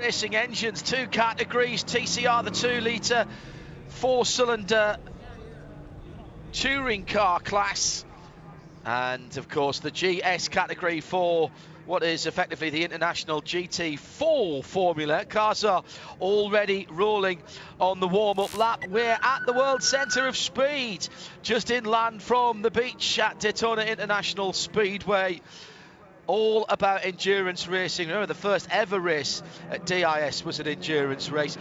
Racing engines, two categories. TCR, the 2-litre 4-cylinder touring car class, and of course the GS category for what is effectively the International GT4 formula. Cars are already rolling on the warm-up lap. We're at the World Centre of Speed, just inland from the beach at Daytona International Speedway. All about endurance racing. Remember, the first ever race at DIS was an endurance race.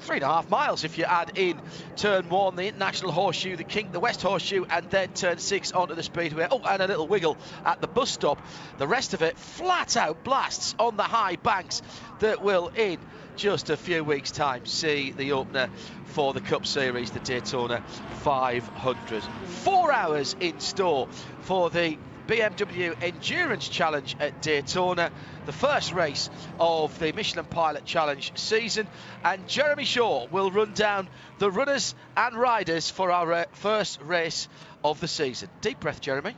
3.5 miles if you add in turn 1, the International Horseshoe, the West Horseshoe, and then turn 6 onto the speedway. Oh, and a little wiggle at the bus stop. The rest of it, flat out blasts on the high banks that will, in just a few weeks' time, see the opener for the Cup Series, the Daytona 500. 4 hours in store for the BMW Endurance Challenge at Daytona, the first race of the Michelin Pilot Challenge season, and Jeremy Shaw will run down the runners and riders for our first race of the season. Deep breath, Jeremy.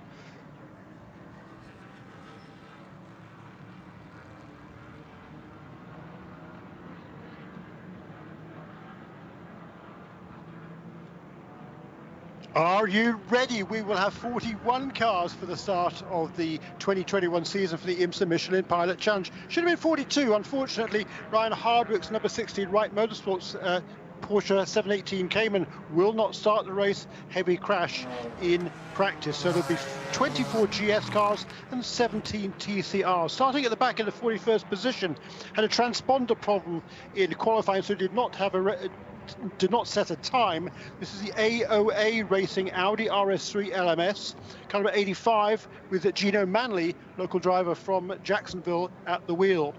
Are you ready? We will have 41 cars for the start of the 2021 season for the IMSA Michelin Pilot Challenge. Should have been 42. Unfortunately, Ryan Hardwick's number 16 Wright Motorsports Porsche 718 Cayman will not start the race. Heavy crash in practice. So there'll be 24 GS cars and 17 TCRs. Starting at the back in the 41st position, had a transponder problem in qualifying, so did not set a time. This is the AOA Racing Audi RS3 LMS, caliber 85, with Gino Manley, local driver from Jacksonville, at the wheel.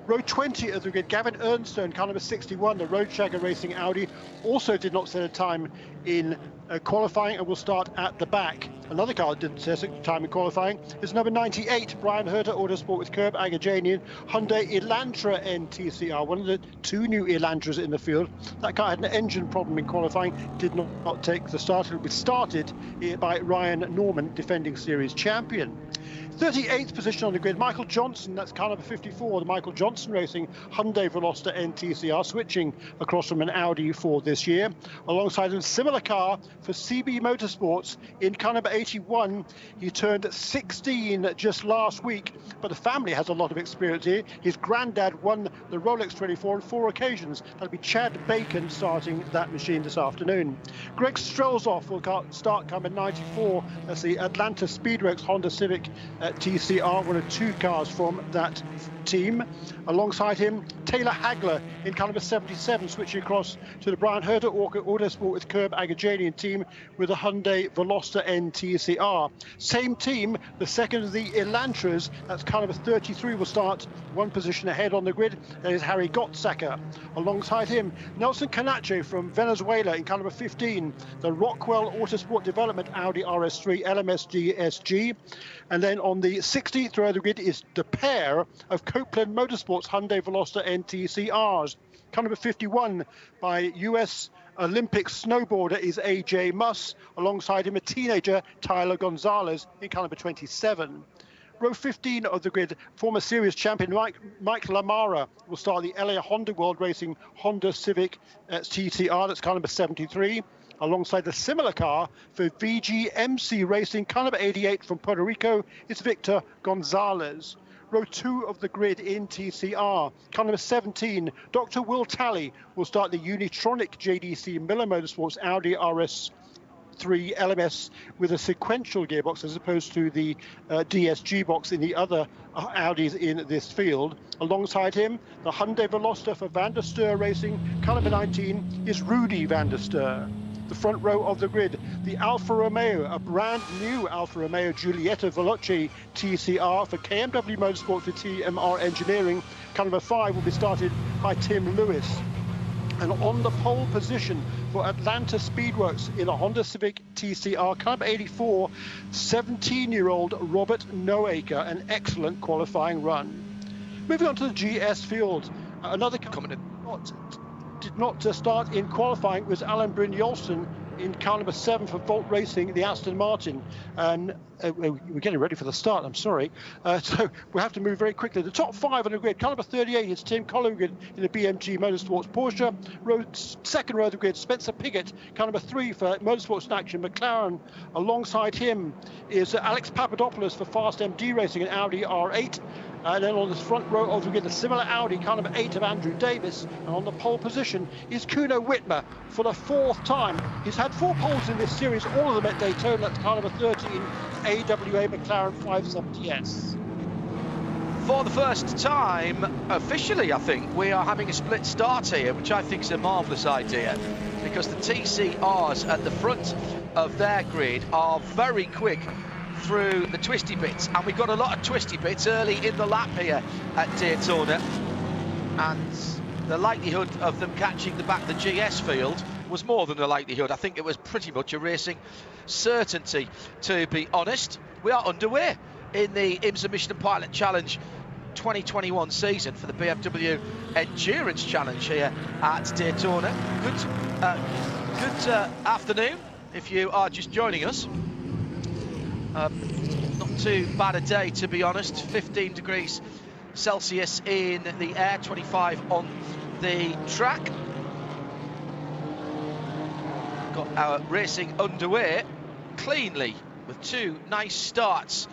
Row 20 of the grid, Gavin Ernstone, car number 61, the Roadshagger Racing Audi, also did not set a time in qualifying and will start at the back. Another car that didn't set a time in qualifying is number 98, Brian Herter, Autosport with Curb Agajanian, Hyundai Elantra NTCR, one of the two new Elantras in the field. That car had an engine problem in qualifying, did not take the start. It will be started by Ryan Norman, defending series champion. 38th position on the grid, Michael Johnson, that's car number 54, the Michael Johnson Racing Hyundai Veloster NTCR, switching across from an Audi for this year. Alongside a similar car for CB Motorsports in car number 81. He turned 16 just last week, but the family has a lot of experience here. His granddad won the Rolex 24 on 4 occasions. That'll be Chad Bacon starting that machine this afternoon. Greg Strelzoff will start car number 94. That's the Atlanta Speedworks Honda Civic TCR, one of 2 cars from that team. Alongside him, Taylor Hagler in car number 77, switching across to the Brian Herter Autosport with Curb Agajanian team with the Hyundai Veloster NTCR. Same team, the second of the Elantras, that's car number 33, will start 1 position ahead on the grid. That is Harry Gottsacker. Alongside him, Nelson Canache from Venezuela in car number 15, the Rockwell Autosport Development Audi RS3 LMS DSG. And then on the 16th row of the grid is the pair of Copeland Motorsports Hyundai Veloster NTCRs. Car number 51 by US Olympic snowboarder is AJ Muss. Alongside him, a teenager, Tyler Gonzalez, in car number 27. Row 15 of the grid, former series champion Mike Lamara will start the LA Honda World Racing Honda Civic TCR, that's car number 73. Alongside a similar car for VGMC Racing, car number 88 from Puerto Rico, is Victor Gonzalez. Row 2 of the grid in TCR, car number 17, Dr. Will Talley will start the Unitronic JDC Miller Motorsports Audi RS3 LMS with a sequential gearbox as opposed to the DSG box in the other Audis in this field. Alongside him, the Hyundai Veloster for Van der Steur Racing, car number 19, is Rudy Van der Steur. The front row of the grid, the Alfa Romeo, a brand new Alfa Romeo Giulietta Veloce TCR for KMW Motorsport for TMR Engineering. Car number 5 will be started by Tim Lewis. And on the pole position for Atlanta Speedworks in a Honda Civic TCR, car number 84, 17-year-old Robert Noaker, an excellent qualifying run. Moving on to the GS field, another car did not start in qualifying was Alan Brynjolfsson in car number 7 for Volt Racing, the Aston Martin. And we're getting ready for the start, I'm sorry. So we have to move very quickly. The top 5 on the grid, car number 38 is Tim Colligan in the BMG Motorsports Porsche. Second row of the grid, Spencer Piggott, car number 3 for Motorsports in Action McLaren. Alongside him is Alex Papadopoulos for Fast MD Racing in Audi R8. And then on the front row of the grid, the similar Audi, car number 8 of Andrew Davis. And on the pole position is Kuno Whitmer for the 4th time. He's had 4 poles in this series, all of them at Daytona. That's car number 13, AWA McLaren 570S. For the first time, officially, I think, we are having a split start here, which I think is a marvellous idea, because the TCRs at the front of their grid are very quick through the twisty bits, and we got a lot of twisty bits early in the lap here at Daytona, and the likelihood of them catching the back of the GS field was more than a likelihood. I think it was pretty much a racing certainty, to be honest. We are underway in the IMSA Michelin Pilot Challenge 2021 season for the BMW Endurance Challenge here at Daytona. Good afternoon if you are just joining us. Not too bad a day, to be honest. 15 degrees Celsius in the air, 25 on the track. Got our racing underway cleanly with 2 nice starts.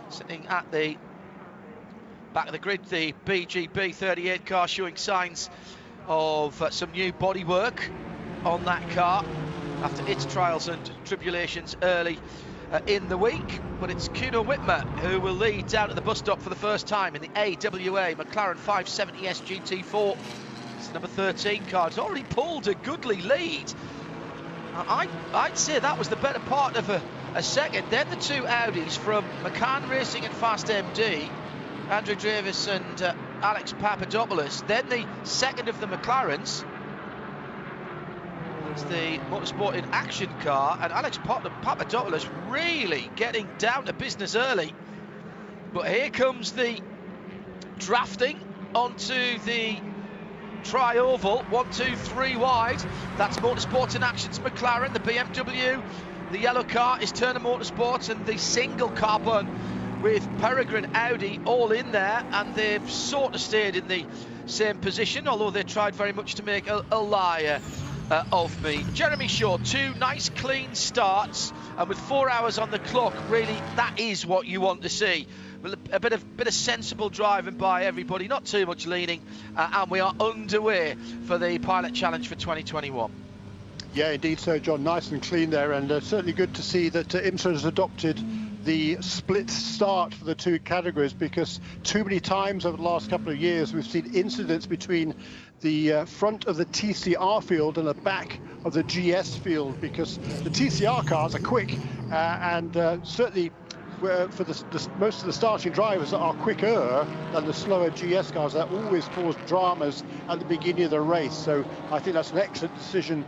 Sitting at the back of the grid, the BGB 38 car showing signs of some new bodywork on that car after its trials and tribulations early in the week. But it's Kuno Whitmer who will lead down at the bus stop for the first time in the AWA McLaren 570S GT4. It's number 13 car. It's already pulled a goodly lead. I'd say that was the better part of a second. Then the 2 Audis from McCann Racing and Fast MD, Andrew Davis and Alex Papadopoulos. Then the second of the McLarens. It's the Motorsport in Action car, and Alex Papadopoulos really getting down to business early. But here comes the drafting onto the tri-oval, 1, 2, 3 wide. That's Motorsport in Action's McLaren, the BMW. The yellow car is Turner Motorsports, and the single carbon with Peregrine Audi all in there, and they've sort of stayed in the same position, although they tried very much to make a liar of me. Jeremy Shaw, 2 nice clean starts, and with 4 hours on the clock, really that is what you want to see. A bit of sensible driving by everybody, not too much leaning, and we are underway for the Pilot Challenge for 2021. Yeah, indeed so, John. Nice and clean there, and certainly good to see that IMSA has adopted the split start for the 2 categories, because too many times over the last couple of years we've seen incidents between the front of the TCR field and the back of the GS field, because the TCR cars are quick and certainly for most of the starting drivers are quicker than the slower GS cars. That always cause dramas at the beginning of the race. So I think that's an excellent decision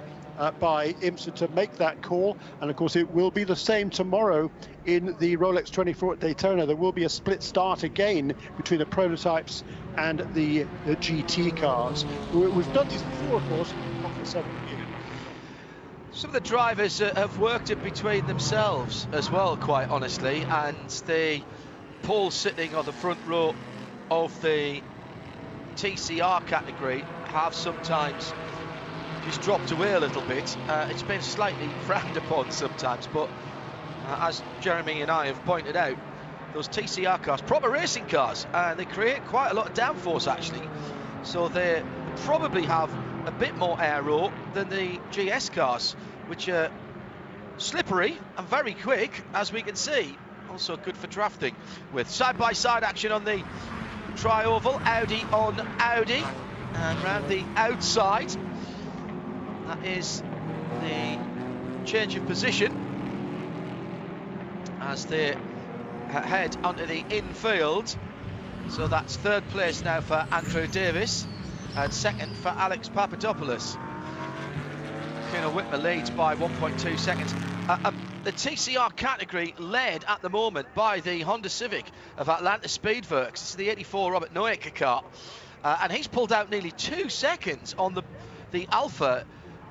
by IMSA to make that call, and of course it will be the same tomorrow in the Rolex 24 at Daytona. There will be a split start again between the prototypes and the GT cars. We've done these before, of course, not for 7 years. Some of the drivers have worked it between themselves as well, quite honestly, and the Paul sitting on the front row of the TCR category have sometimes just dropped away a little bit. It's been slightly frowned upon sometimes, but as Jeremy and I have pointed out, those TCR cars, proper racing cars, they create quite a lot of downforce actually, so they probably have a bit more aero than the GS cars, which are slippery and very quick, as we can see. Also good for drafting, with side-by-side action on the tri-oval, Audi on Audi, and round the outside that is the change of position as they head onto the infield. So that's 3rd place now for Andrew Davis and 2nd for Alex Papadopoulos. Kuno Whitmer leads by 1.2 seconds. The TCR category led at the moment by the Honda Civic of Atlanta Speedworks. This is the 84 Robert Noacker car, and he's pulled out nearly 2 seconds on the Alpha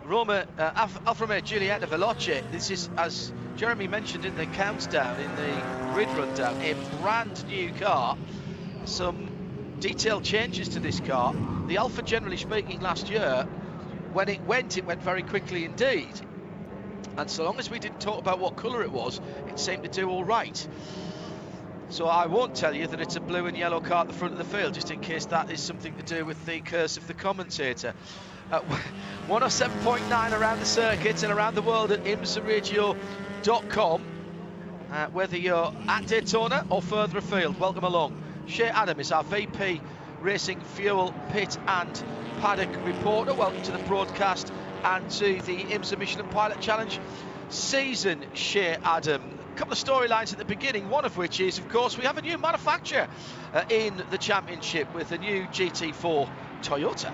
Alfa Romeo Giulietta Veloce. This is, as Jeremy mentioned in the countdown, in the grid rundown, a brand new car. Some detailed changes to this car. The Alfa, generally speaking, last year, when it went very quickly indeed. And so long as we didn't talk about what colour it was, it seemed to do all right. So I won't tell you that it's a blue and yellow car at the front of the field, just in case that is something to do with the curse of the commentator. 107.9 around the circuit and around the world at imsaradio.com. Whether you're at Daytona or further afield, welcome along. Shea Adam is our VP Racing Fuel Pit and Paddock reporter. Welcome to the broadcast and to the IMSA Michelin Pilot Challenge season, Shea Adam. A couple of storylines at the beginning, one of which is, of course, we have a new manufacturer in the championship with a new GT4 Toyota.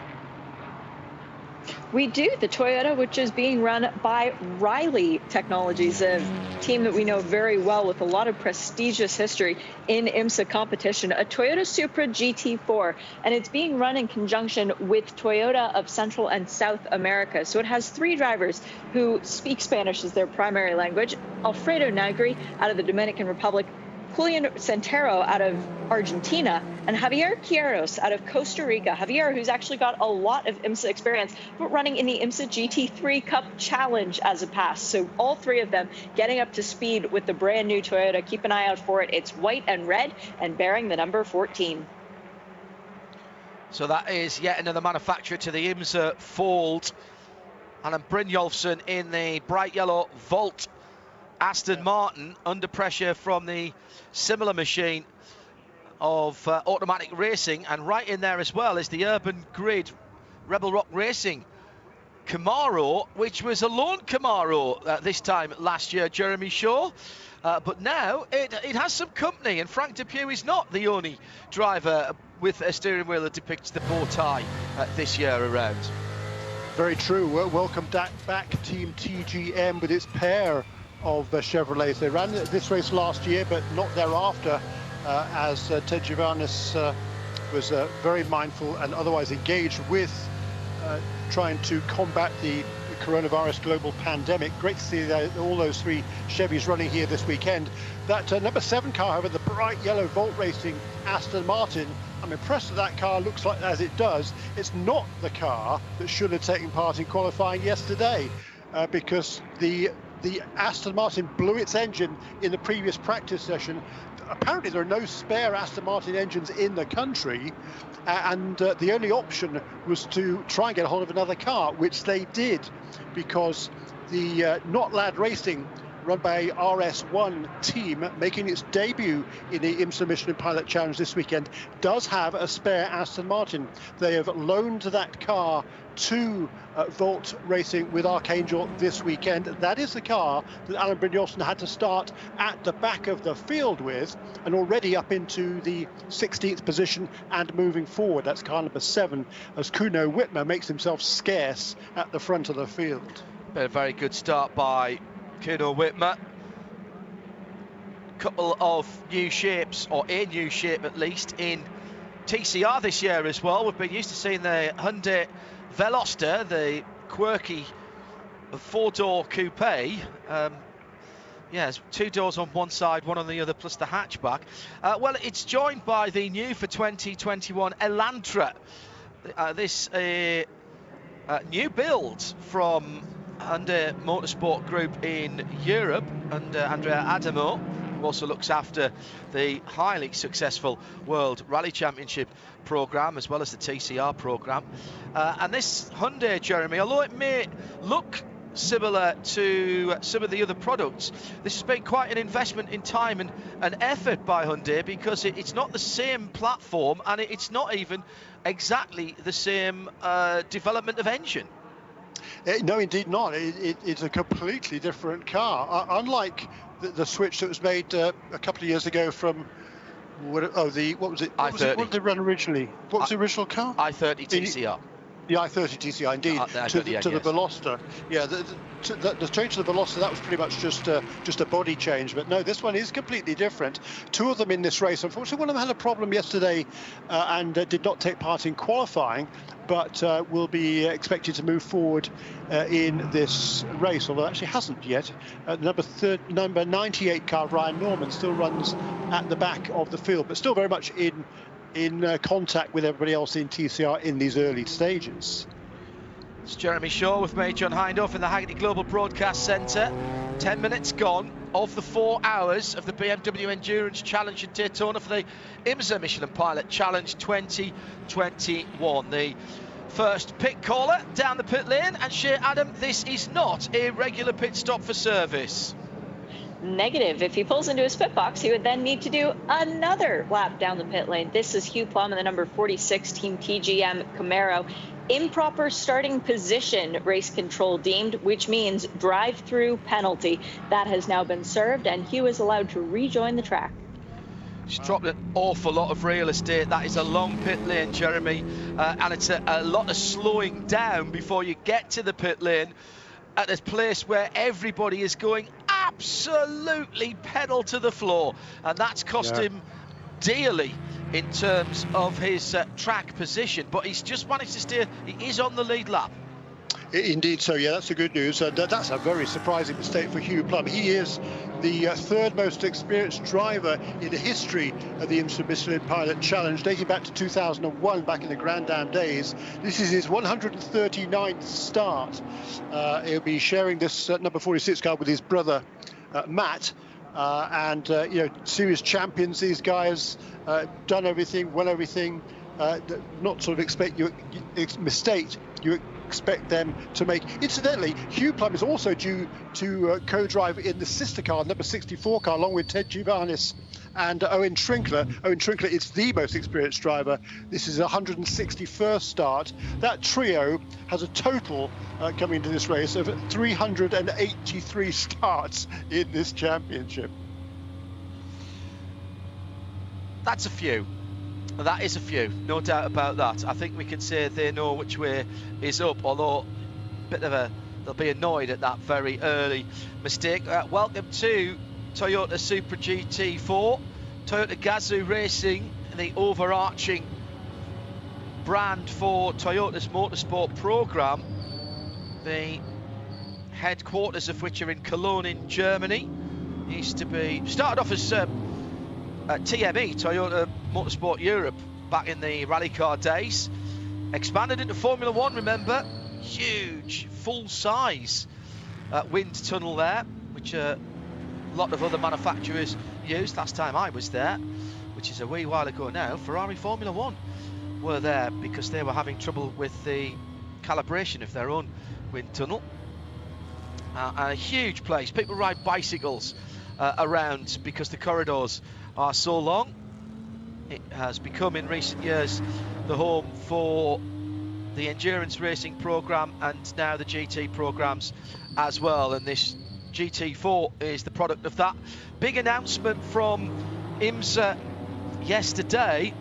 We do. The Toyota, which is being run by Riley Technologies, a team that we know very well with a lot of prestigious history in IMSA competition, a Toyota Supra GT4, and it's being run in conjunction with Toyota of Central and South America. So it has three drivers who speak Spanish as their primary language: Alfredo Negri out of the Dominican Republic, Julian Santero out of Argentina, and Javier Quiros out of Costa Rica. Javier, who's actually got a lot of IMSA experience, but running in the IMSA GT3 Cup Challenge as a past. So all three of them getting up to speed with the brand new Toyota. Keep an eye out for it. It's white and red and bearing the number 14. So that is yet another manufacturer to the IMSA fold. Alan Brynjolfsson in the bright yellow Volt Aston Martin, under pressure from the similar machine of Automatic Racing, and right in there as well is the Urban Grid Rebel Rock Racing Camaro, which was a loan Camaro this time last year, Jeremy Shaw, but now it has some company, and Frank Depew is not the only driver with a steering wheel that depicts the bow tie this year around. Very true. Well, welcome back Team TGM with its pair of Chevrolets. They ran this race last year, but not thereafter, as Ted Giovannis was very mindful and otherwise engaged with trying to combat the coronavirus global pandemic. Great to see all those three Chevys running here this weekend. That number 7 car, however, the bright yellow Volt Racing Aston Martin, I'm impressed that car looks like as it does. It's not the car that should have taken part in qualifying yesterday, because the Aston Martin blew its engine in the previous practice session. Apparently there are no spare Aston Martin engines in the country, and the only option was to try and get a hold of another car, which they did, because the Not Lad Racing, run by RS1 team, making its debut in the IMSA Michelin Pilot Challenge this weekend, does have a spare Aston Martin. They have loaned that car to Volt Racing with Archangel this weekend. That is the car that Alan Brynjolfsson had to start at the back of the field with, and already up into the 16th position and moving forward. That's car number 7, as Kuno Whitmer makes himself scarce at the front of the field. Been a very good start by Kuno Whitmer. Couple of new shapes, or a new shape at least, in TCR this year as well. We've been used to seeing the Hyundai Veloster, the quirky 4-door coupe. Yes, 2 doors on one side, one on the other, plus the hatchback. Well, it's joined by the new for 2021 Elantra. This new build from Hyundai Motorsport Group in Europe, and Andrea Adamo, who also looks after the highly successful World Rally Championship programme as well as the TCR programme. And this Hyundai, Jeremy, although it may look similar to some of the other products, this has been quite an investment in time and effort by Hyundai, because it's not the same platform, and it's not even exactly the same development of engine. No, indeed not. It's a completely different car. Unlike the switch that was made a couple of years ago from what was it? I-30. What did they run originally? What was the original car? I-30 TCR. The i30 TCI, indeed, to the Veloster. Yeah, the change to the Veloster, that was pretty much just a body change. But no, this one is completely different. Two of them in this race. Unfortunately, one of them had a problem yesterday and did not take part in qualifying, but will be expected to move forward in this race, although actually hasn't yet. Number 98 car, Ryan Norman, still runs at the back of the field, but still very much in contact with everybody else in TCR in these early stages. It's Jeremy Shaw with me, John Hindhaugh in the Hagerty Global Broadcast Centre. 10 minutes gone of the 4 hours of the BMW Endurance Challenge in Daytona for the IMSA Michelin Pilot Challenge 2021. The first pit caller down the pit lane, and Shea Adam, this is not a regular pit stop for service. Negative. If he pulls into his pit box, he would then need to do another lap down the pit lane. This is Hugh Plum in the number 46 Team TGM Camaro. Improper starting position, race control deemed, which means drive-through penalty. That has now been served, and Hugh is allowed to rejoin the track. He's dropped an awful lot of real estate. That is a long pit lane, Jeremy, and it's a lot of slowing down before you get to the pit lane at this place where everybody is going absolutely pedal to the floor, and that's cost him dearly in terms of his track position, but he's just managed to steer. He is on the lead lap. Indeed, so yeah, that's the good news, and that's a very surprising mistake for Hugh Plum. He is the third most experienced driver in the history of the IMSA Michelin Pilot Challenge, dating back to 2001, back in the Grand Dam days. This is his 139th start. He'll be sharing this number 46 car with his brother Matt, and you know, series champions. These guys done everything, won everything. Not sort of expect you mistake. You expect them to make. Incidentally, Hugh Plum is also due to co-drive in the sister car, number 64 car, along with Ted Giovanis and Owen Trinkler. Owen Trinkler is the most experienced driver. This is a 161st start. That trio has a total coming into this race of 383 starts in this championship. That's a few. That is a few, no doubt about that. I think we can say they know which way is up, although they'll be annoyed at that very early mistake. Welcome to Toyota Supra GT4, Toyota Gazoo Racing, the overarching brand for Toyota's motorsport programme, the headquarters of which are in Cologne in Germany. Started off as TME, Toyota Motorsport Europe, back in the rally car days. Expanded into Formula One, remember. Huge, full-size wind tunnel there, which a lot of other manufacturers used. Last time I was there, which is a wee while ago now, Ferrari Formula One were there because they were having trouble with the calibration of their own wind tunnel. A huge place. People ride bicycles around because the corridors are so long. It has become in recent years the home for the endurance racing programme and now the GT programmes as well, and this GT4 is the product of that. Big announcement from IMSA yesterday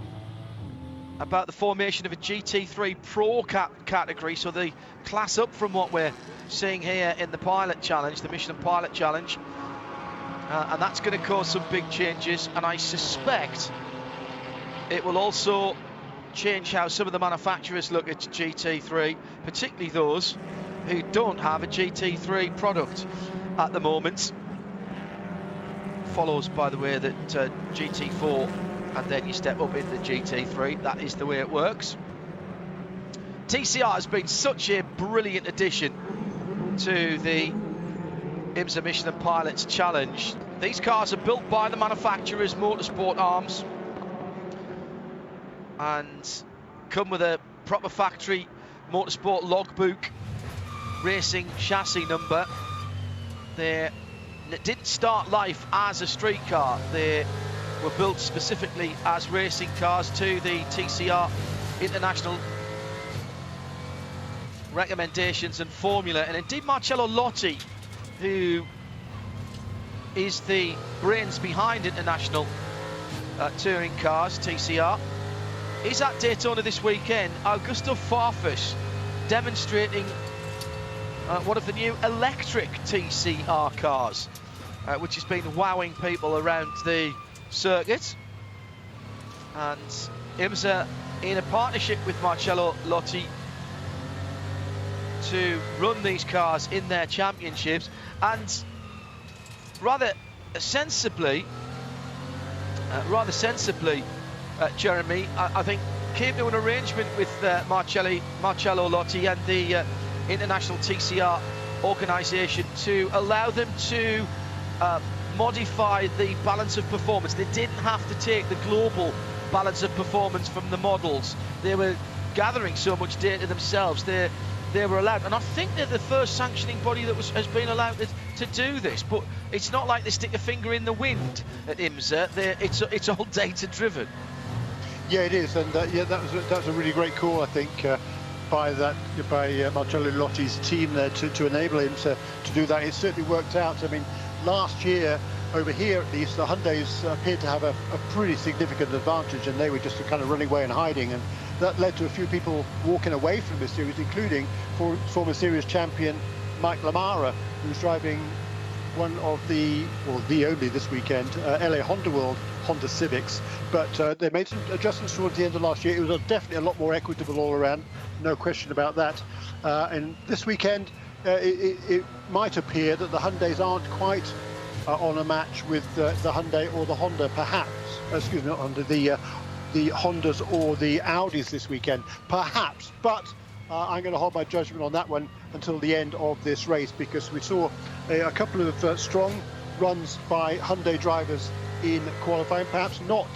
about the formation of a GT3 Pro category, so the class up from what we're seeing here in the Pilot Challenge, the Michelin Pilot Challenge. And that's going to cause some big changes, and I suspect it will also change how some of the manufacturers look at GT3, particularly those who don't have a GT3 product at the moment. Follows, by the way, that GT4 and then you step up into the GT3. That is the way it works. TCR has been such a brilliant addition to the IMSA Michelin Pilots Challenge. These cars are built by the manufacturer's motorsport arms and come with a proper factory motorsport logbook racing chassis number. They didn't start life as a street car. They were built specifically as racing cars to the TCR International recommendations and formula. And indeed Marcello Lotti, who is the brains behind International Touring Cars, TCR, is at Daytona this weekend. Augusto Farfus demonstrating one of the new electric TCR cars, which has been wowing people around the circuit. And IMSA, in a partnership with Marcello Lotti, to run these cars in their championships, and rather sensibly, Jeremy, I think came to an arrangement with Marcello Lotti and the International TCR organisation to allow them to modify the balance of performance. They didn't have to take the global balance of performance from the models. They were gathering so much data themselves. They were allowed, and I think they're the first sanctioning body that has been allowed to do this. But it's not like they stick a finger in the wind at IMSA. It's all data driven. Yeah, it is, and yeah, that was a really great call, I think, by Marcello Lotti's team there to enable him to do that. It certainly worked out. I mean, last year over here at least, the Hyundais appeared to have a pretty significant advantage, and they were just kind of running away and hiding, and that led to a few people walking away from the series, including former series champion Mike Lamara, who's driving one of the only this weekend, LA Honda World Honda Civics. But they made some adjustments towards the end of last year. It was definitely a lot more equitable all around, no question about that. And this weekend, it might appear that the Hyundais aren't quite on a match with the Hyundai or the Honda, perhaps. Excuse me, not Honda, the Hondas or the Audis this weekend, perhaps. But I'm going to hold my judgment on that one until the end of this race, because we saw a couple of strong runs by Hyundai drivers in qualifying, perhaps not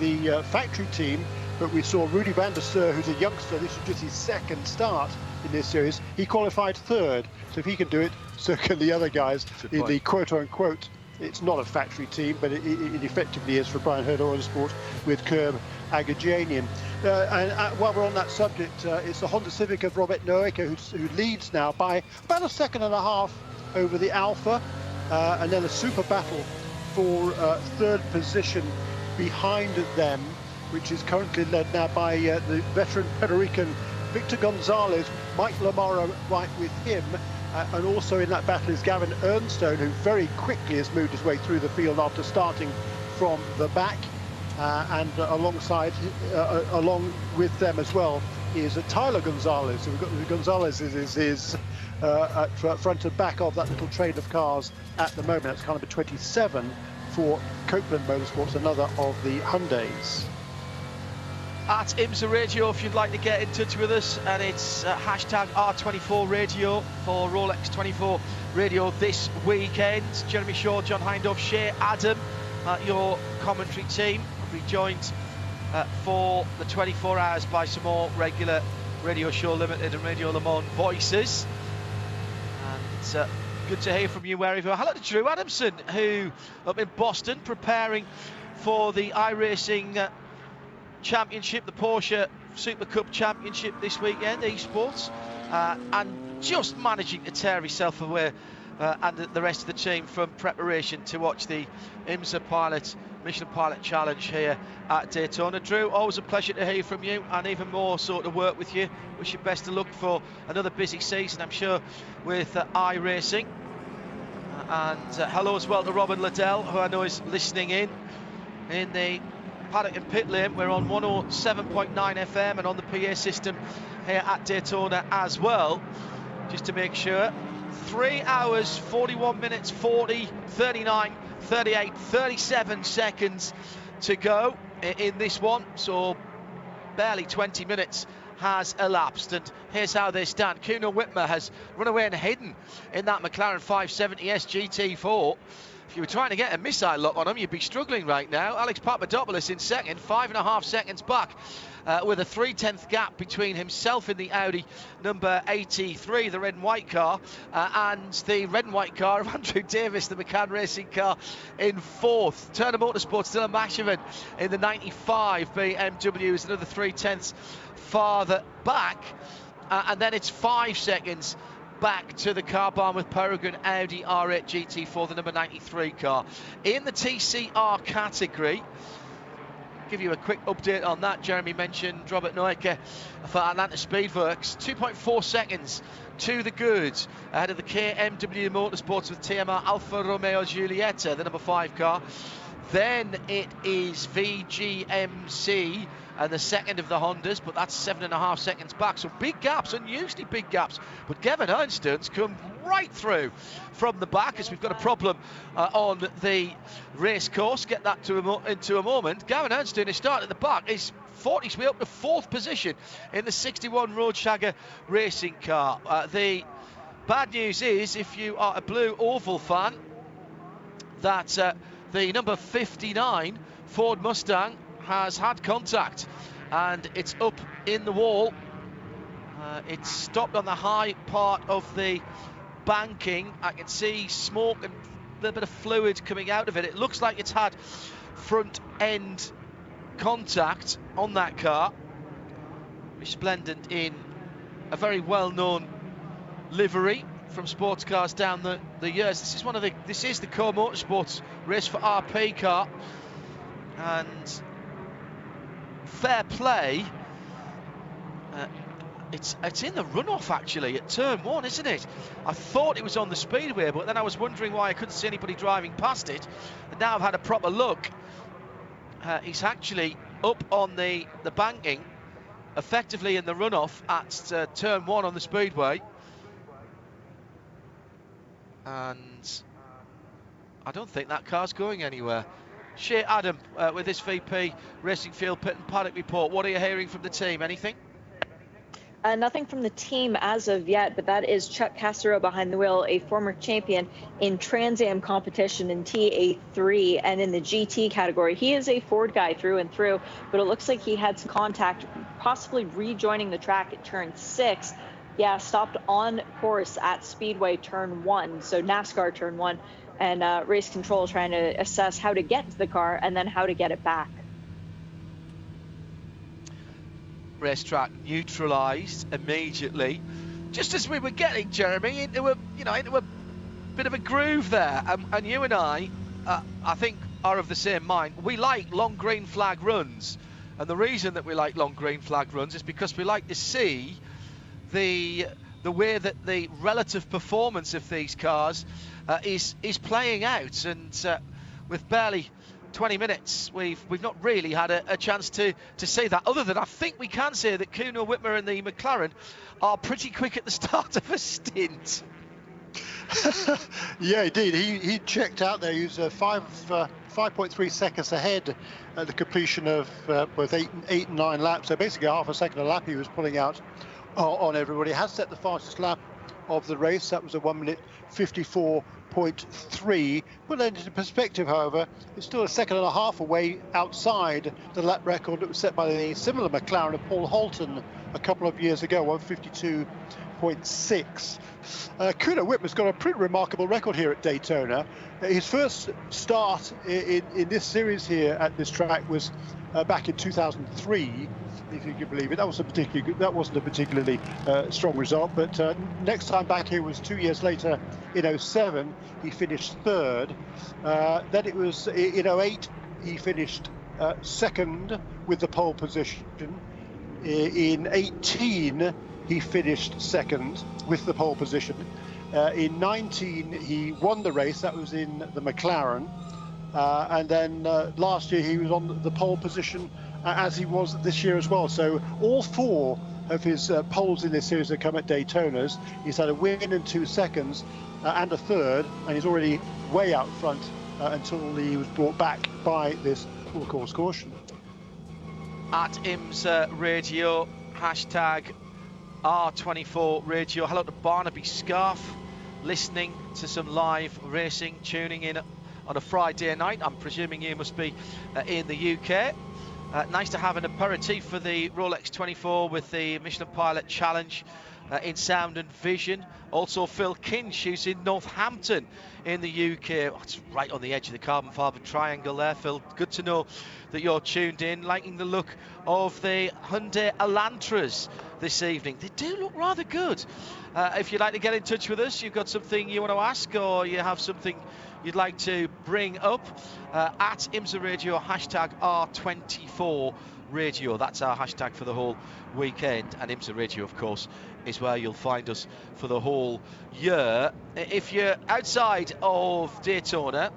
the factory team, but we saw Rudy van der Steur, who's a youngster. This was just his second start in this series. He qualified third, so if he can do it, so can the other guys in the quote-unquote, it's not a factory team, but it effectively is for Brian Herd Autosport with Kerb Agajanian. And while we're on that subject, it's the Honda Civic of Robert Noeka who leads now by about a second and a half over the Alfa, and then a super battle for third position behind them, which is currently led now by the veteran Puerto Rican Victor Gonzalez, Mike Lamara right with him. And also in that battle is Gavin Ernstone, who very quickly has moved his way through the field after starting from the back. And along with them as well is Tyler Gonzalez. So we've got Gonzalez is at front and back of that little train of cars at the moment. That's kind of a 27 for Copeland Motorsports, another of the Hyundais. At IMSA Radio if you'd like to get in touch with us, and it's hashtag R24 Radio for Rolex 24 Radio this weekend. Jeremy Shaw, John Hindhaugh, Shea Adam, your commentary team, will be joined for the 24 hours by some more regular Radio Show Limited and Radio Le Mans voices. And good to hear from you wherever you are. Hello to Drew Adamson, who up in Boston preparing for the iRacing Championship, the Porsche Super Cup Championship this weekend, esports, and just managing to tear himself away and the rest of the team from preparation to watch the IMSA Michelin Pilot Challenge here at Daytona. Drew, always a pleasure to hear from you, and even more so to work with you. Wish you best of luck for another busy season, I'm sure, with iRacing. And hello as well to Robin Liddell, who I know is listening in the paddock and pit lane. We're on 107.9 FM and on the PA system here at Daytona as well, just to make sure. 3 hours, 41 minutes, 40, 39, 38, 37 seconds to go in this one, so barely 20 minutes has elapsed, and here's how they stand. Kuno Whitmer has run away and hidden in that McLaren 570S GT4. If you were trying to get a missile lock on him, you'd be struggling right now. Alex Papadopoulos in second, 5.5 seconds back, with a 3/10 gap between himself in the Audi number 83, the red and white car, and the red and white car of Andrew Davis, the McCann Racing car, in fourth. Turner Motorsport still a Masherman in the 95 BMW is another 3/10 farther back, and then it's 5 seconds back to the car barn with Peregrine Audi R8 GT4, the number 93 car. In the TCR category, give you a quick update on that. Jeremy mentioned Robert Noeke for Atlanta Speedworks. 2.4 seconds to the good ahead of the KMW Motorsports with TMR Alfa Romeo Giulietta, the number 5 car. Then it is VGMC and the second of the Hondas, but that's 7.5 seconds back. So big gaps, unusually big gaps. But Gavin Ernstein's come right through from the back as we've got a problem on the race course. Get that into a moment. Gavin Ernstein is starting at the back. He's fought his way up to 4th position in the 61 Roadshagger racing car. The bad news is, if you are a Blue Oval fan, that the number 59 Ford Mustang has had contact and it's up in the wall. It's stopped on the high part of the banking. I can see smoke and a little bit of fluid coming out of it. It looks like it's had front end contact on that car. Resplendent in a very well-known livery from sports cars down the years. This is the Core Motorsports race for RP car, and fair play. It's in the runoff actually at turn 1, isn't it? I thought it was on the speedway, but then I was wondering why I couldn't see anybody driving past it. And now I've had a proper look. He's actually up on the banking, effectively in the runoff at turn 1 on the speedway. And I don't think that car's going anywhere. Shea Adam with this VP Racing Field Pit and Paddock report. What are you hearing from the team? Anything? Nothing from the team as of yet, but that is Chuck Cassero behind the wheel, a former champion in Trans Am competition in TA3 and in the GT category. He is a Ford guy through and through, but it looks like he had some contact, possibly rejoining the track at turn 6. Yeah, stopped on course at Speedway turn 1, so NASCAR turn 1, and race control trying to assess how to get to the car and then how to get it back. Racetrack neutralised immediately, just as we were getting, Jeremy, into a bit of a groove there. And you and I think, are of the same mind. We like long green flag runs, and the reason that we like long green flag runs is because we like to see the way that the relative performance of these cars is playing out. And with barely 20 minutes, we've not really had a chance to see that, other than I think we can say that Kuno Whitmer and the McLaren are pretty quick at the start of a stint. Yeah, indeed. He checked out there. He was 5.3 seconds ahead at the completion of both 8 and 9 laps. So basically half a second a lap he was pulling out on everybody. Has set the fastest lap of the race. That was a 1 minute 54.3. Put that into perspective, however, it's still a second and a half away outside the lap record that was set by the similar McLaren of Paul Holton a couple of years ago, 152.6. Kuno Whitmer's got a pretty remarkable record here at Daytona. His first start in this series here at this track was back in 2003, if you can believe it. That wasn't a particularly strong result, but next time back here was 2 years later in 07. He finished 3rd. Then it was in 08 he finished 2nd with the pole position. In 18 he finished 2nd with the pole position. In 19 he won the race. That was in the McLaren. And then last year he was on the pole position, as he was this year as well. So all 4 of his poles in this series have come at Daytonas. He's had a win and 2 seconds and a 3rd, and he's already way out front until he was brought back by this full course caution. At IMSA Radio, hashtag R24 Radio. Hello to Barnaby Scarf, listening to some live racing, tuning in on a Friday night. I'm presuming you must be in the UK. Nice to have an aperitif for the Rolex 24 with the Michelin Pilot Challenge in sound and vision. Also Phil Kinch, who's in Northampton in the UK. Oh, it's right on the edge of the carbon fibre triangle there, Phil. Good to know that you're tuned in, liking the look of the Hyundai Elantras this evening. They do look rather good. If you'd like to get in touch with us, you've got something you want to ask, or you have something you'd like to bring up, at IMSA Radio, hashtag R24 Radio. That's our hashtag for the whole weekend. And IMSA Radio, of course, is where you'll find us for the whole year. If you're outside of Daytona,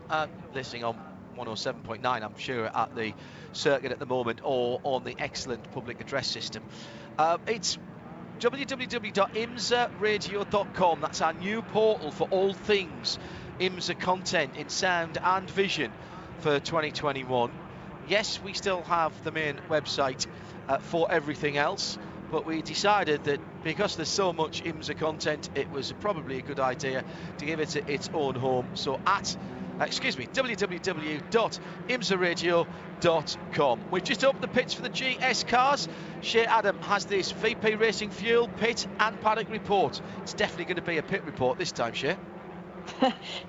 listening on 107.9, I'm sure, at the circuit at the moment, or on the excellent public address system, it's www.imsaradio.com. That's our new portal for all things IMSA content in sound and vision for 2021. Yes, we still have the main website for everything else, but we decided that because there's so much IMSA content, it was probably a good idea to give it its own home. So www.imsaradio.com. We've just opened the pits for the GS cars. Shea Adam has this VP Racing Fuel pit and paddock report. It's definitely going to be a pit report this time, Shea.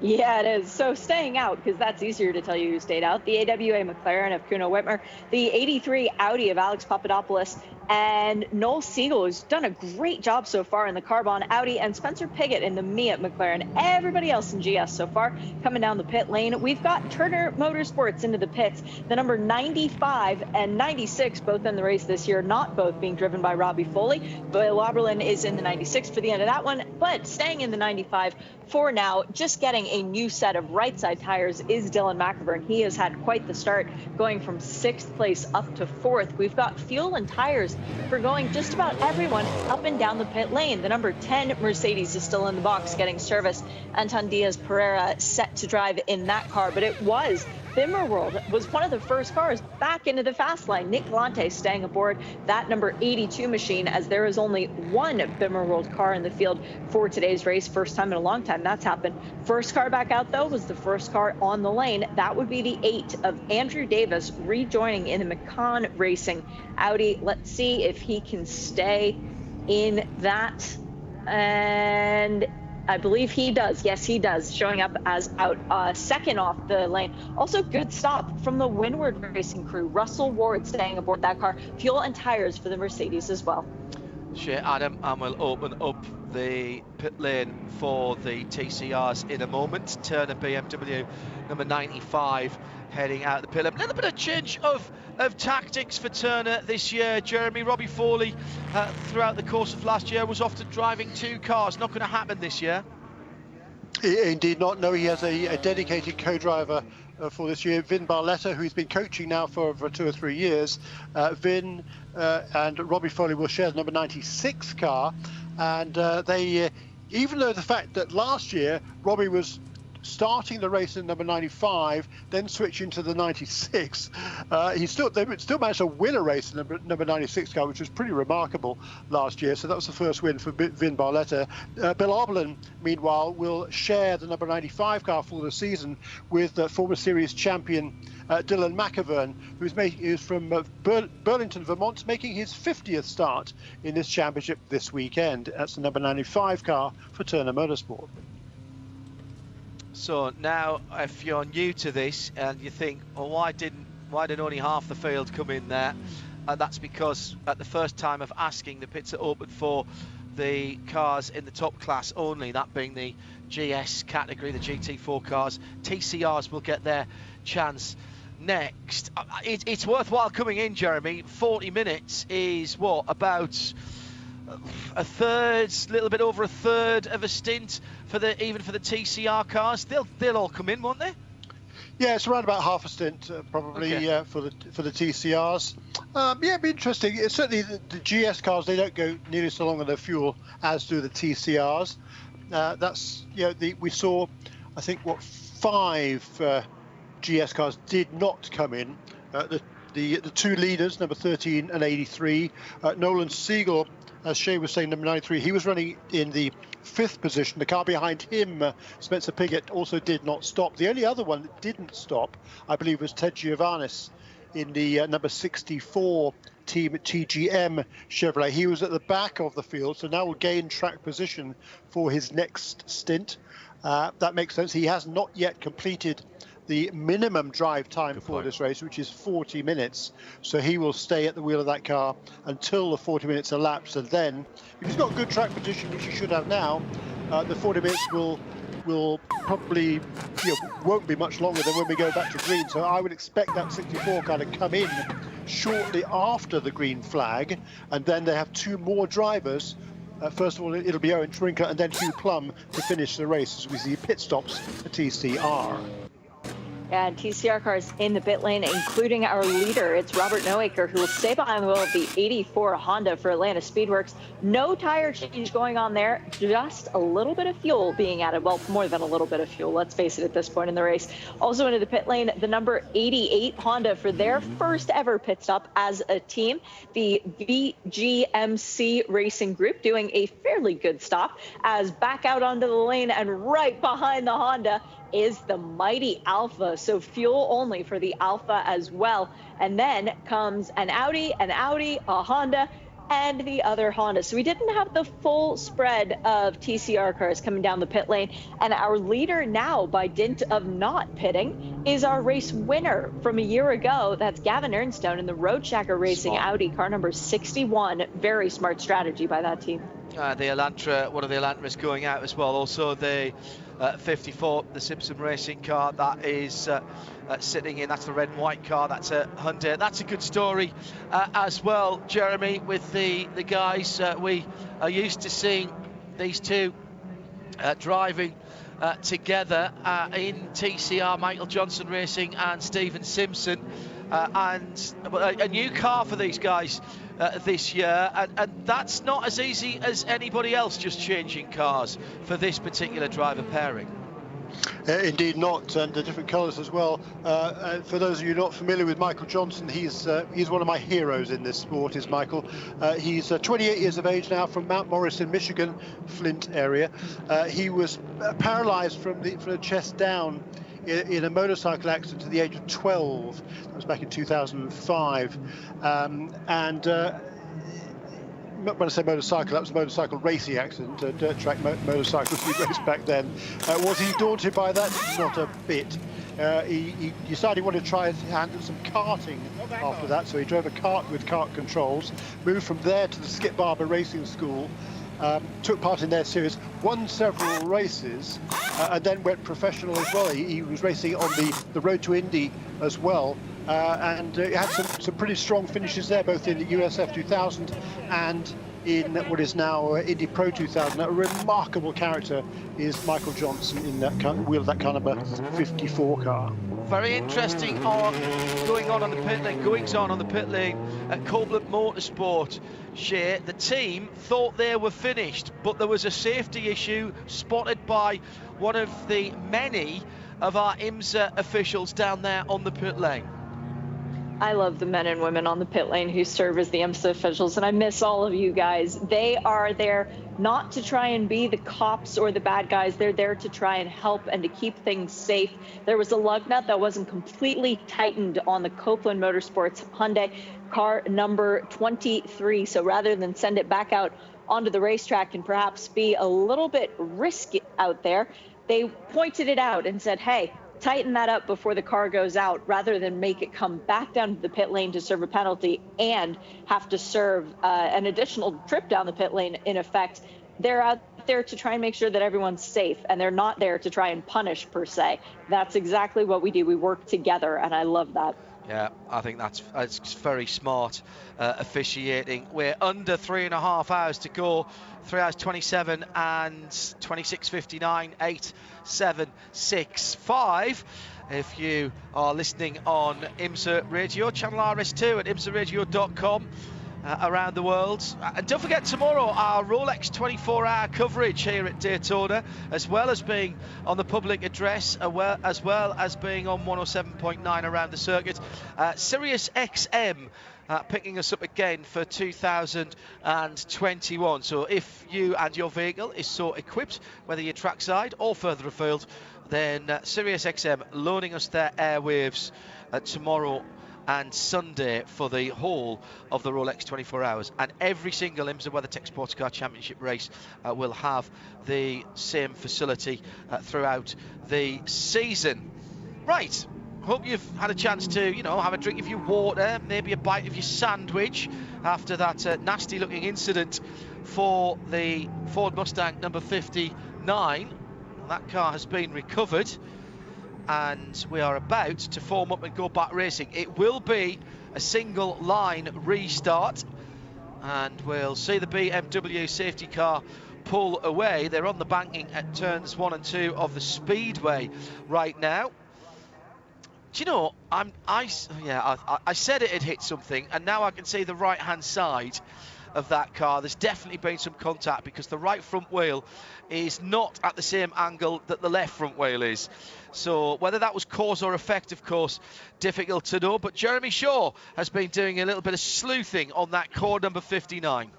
Yeah, it is. So staying out, because that's easier to tell you who stayed out. The AWA McLaren of Kuno Whitmer, the 83 Audi of Alex Papadopoulos, and Noel Siegel, who's done a great job so far in the Carbon Audi, and Spencer Piggott in the Miata McLaren. Everybody else in GS so far coming down the pit lane. We've got Turner Motorsports into the pits, the number 95 and 96, both in the race this year, not both being driven by Robbie Foley. Bill Oberlin is in the 96 for the end of that one, but staying in the 95 for now. Just getting a new set of right side tires is Dylan McIvern. He has had quite the start, going from 6th place up to 4th. We've got fuel and tires for going just about everyone up and down the pit lane. The number 10 Mercedes is still in the box getting service. Anton Diaz Pereira set to drive in that car, but it was Bimmer World was one of the first cars back into the fast line. Nick Galante staying aboard that number 82 machine, as there is only one Bimmer World car in the field for today's race. First time in a long time that's happened. First car back out, though, was the first car on the lane. That would be the 8 of Andrew Davis rejoining in the McCann Racing Audi. Let's see if he can stay in that. And I believe he does. Yes, he does. Showing up as out second off the lane. Also, good stop from the Windward Racing crew. Russell Ward staying aboard that car. Fuel and tires for the Mercedes as well. Shea Adam, and we'll open up the pit lane for the TCRs in a moment. Turner BMW number 95 heading out the pit lane. A little bit of change of tactics for Turner this year. Jeremy, Robbie Foley throughout the course of last year was often driving 2 cars. Not going to happen this year. Indeed not. No, he has a dedicated co-driver for this year, Vin Barletta, who's been coaching now for 2 or 3 years. Vin and Robbie Foley will share the number 96 car, and they, even though the fact that last year Robbie was starting the race in number 95, then switching to the 96. They still managed to win a race in number 96 car, which was pretty remarkable last year. So that was the first win for Vin Barletta. Bill Oberlin, meanwhile, will share the number 95 car for the season with former series champion Dylan McIvern, who's from Burlington, Vermont, making his 50th start in this championship this weekend. That's the number 95 car for Turner Motorsport. So now, if you're new to this and you think, well, why did only half the field come in there? And that's because at the first time of asking, the pits are open for the cars in the top class only, that being the GS category, the GT4 cars. TCRs will get their chance next. It's worthwhile coming in, Jeremy. 40 minutes is what, about a third, little bit over a third of a stint for the TCR cars. They'll all come in, won't they? Yeah, it's around about half a stint, probably, okay. for the TCRs. It'd be interesting. It's certainly the GS cars, they don't go nearly so long on their fuel as do the TCRs. We saw, I think, 5 GS cars did not come in. The 2 leaders, number 13 and 83, Nolan Siegel, as Shea was saying, number 93, he was running in the 5th position. The car behind him, Spencer Piggott, also did not stop. The only other one that didn't stop, I believe, was Ted Giovannis in the number 64 team at TGM Chevrolet. He was at the back of the field, so now will gain track position for his next stint. That makes sense. He has not yet completed the minimum drive time for this race, which is 40 minutes. So he will stay at the wheel of that car until the 40 minutes elapse. And then, if he's got good track position, which he should have now, the 40 minutes will will probably won't be much longer than when we go back to green. So I would expect that 64 car to come in shortly after the green flag, and then they have two more drivers. First of all, it'll be Owen Trinker and then Hugh Plum to finish the race as we see pit stops for TCR. And TCR cars in the pit lane, including our leader. It's Robert Noaker, who will stay behind the wheel of the 84 Honda for Atlanta Speedworks. No tire change going on there, just a little bit of fuel being added. Well, more than a little bit of fuel, let's face it, at this point in the race. Also into the pit lane, the number 88 Honda for their first ever pit stop as a team. The VGMC Racing Group doing a fairly good stop as back out onto the lane and right behind the Honda is the mighty Alpha, so fuel only for the Alpha as well. And then comes an Audi, a Honda, and the other Honda. So we didn't have the full spread of TCR cars coming down the pit lane. And our leader now, by dint of not pitting, is our race winner from a year ago. That's Gavin Ernstone in the Road Shacker Racing Audi, car number 61. Very smart strategy by that team. The Elantra, one of the Elantras going out as well. Also the 54, the Simpson Racing car, that is sitting in. That's the red and white car. That's a Hyundai. That's a good story as well, Jeremy, with the guys. We are used to seeing these two driving together in TCR, Michael Johnson Racing and Stephen Simpson. And a new car for these guys this year, and that's not as easy as anybody else just changing cars for this particular driver pairing. Indeed not, and different colours as well. For those of you not familiar with Michael Johnson, he's one of my heroes in this sport, is Michael. He's 28 years of age now, from Mount Morris in Michigan, Flint area. He was paralysed from the chest down in a motorcycle accident at the age of 12. That was back in 2005. When I say motorcycle, that was a motorcycle racing accident, dirt track motorcycles we raced back then. Was he daunted by that? Not a bit. He decided he wanted to try his hand at some karting after that, so he drove a kart with kart controls, moved from there to the Skip Barber Racing School, took part in their series, won several races, and then went professional as well. He was racing on the Road to Indy as well, and had some pretty strong finishes there, both in the USF 2000 and in what is now Indy Pro 2000. A remarkable character is Michael Johnson in that wheel of that car number 54 car. Very interesting goings on the pit lane at Copeland Motorsport. Shea, the team thought they were finished, but there was a safety issue spotted by one of the many of our IMSA officials down there on the pit lane. I love the men and women on the pit lane who serve as the IMSA officials, and I miss all of you guys. They are there not to try and be the cops or the bad guys. They're there to try and help and to keep things safe. There was a lug nut that wasn't completely tightened on the Copeland Motorsports Hyundai car number 23. So rather than send it back out onto the racetrack and perhaps be a little bit risky out there, they pointed it out and said, hey, tighten that up before the car goes out, rather than make it come back down to the pit lane to serve a penalty and have to serve an additional trip down the pit lane in effect. They're out there to try and make sure that everyone's safe, and they're not there to try and punish per se. That's exactly what we do. We work together, and I love that. Yeah, I think that's very smart officiating. We're under 3.5 hours to go. 3 hours 27 and 26:59, 8:765. If you are listening on IMSA Radio, channel RS2 at imsaradio.com. Around the world. And don't forget, tomorrow our Rolex 24-hour coverage here at Daytona, as well as being on the public address, as well as being on 107.9 around the circuit. Sirius XM picking us up again for 2021. So if you and your vehicle is so equipped, whether you're trackside or further afield, then Sirius XM loaning us their airwaves tomorrow and Sunday for the whole of the Rolex 24 hours. And every single IMSA WeatherTech Sports Car Championship race will have the same facility throughout the season. Right, hope you've had a chance to, have a drink of your water, maybe a bite of your sandwich after that nasty looking incident for the Ford Mustang number 59. That car has been recovered, and we are about to form up and go back racing. It will be a single line restart, and we'll see the BMW safety car pull away. They're on the banking at turns 1 and 2 of the speedway right now. Do you know, I said it had hit something, and now I can see the right-hand side of that car. There's definitely been some contact, because the right front wheel is not at the same angle that the left front wheel is. So whether that was cause or effect, of course, difficult to know. But Jeremy Shaw has been doing a little bit of sleuthing on that core number 59.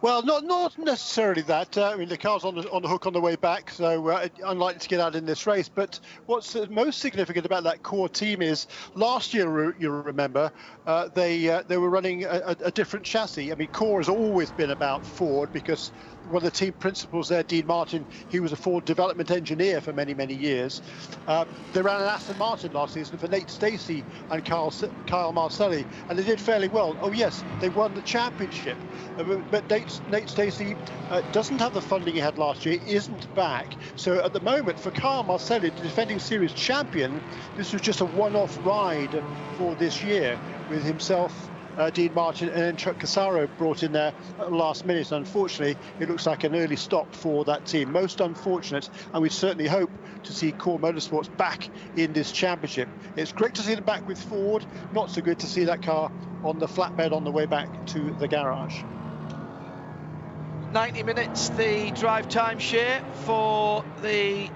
Well, not necessarily that. I mean, the car's on the hook on the way back, so unlikely to get out in this race. But what's most significant about that core team is last year, you remember, they were running a different chassis. I mean, core has always been about Ford, because one of the team principals there, Dean Martin, he was a Ford development engineer for many, many years. They ran an Aston Martin last season for Nate Stacey and Kyle Marcelli, and they did fairly well. Oh yes, they won the championship, but Nate Stacey doesn't have the funding he had last year, isn't back. So at the moment, for Kyle Marcelli, the defending series champion, this was just a one-off ride for this year, with himself, Dean Martin, and then Chuck Cassaro brought in there at the last minute. Unfortunately, it looks like an early stop for that team. Most unfortunate, and we certainly hope to see Core Motorsports back in this championship. It's great to see them back with Ford, not so good to see that car on the flatbed on the way back to the garage. 90 minutes, the drive time share for the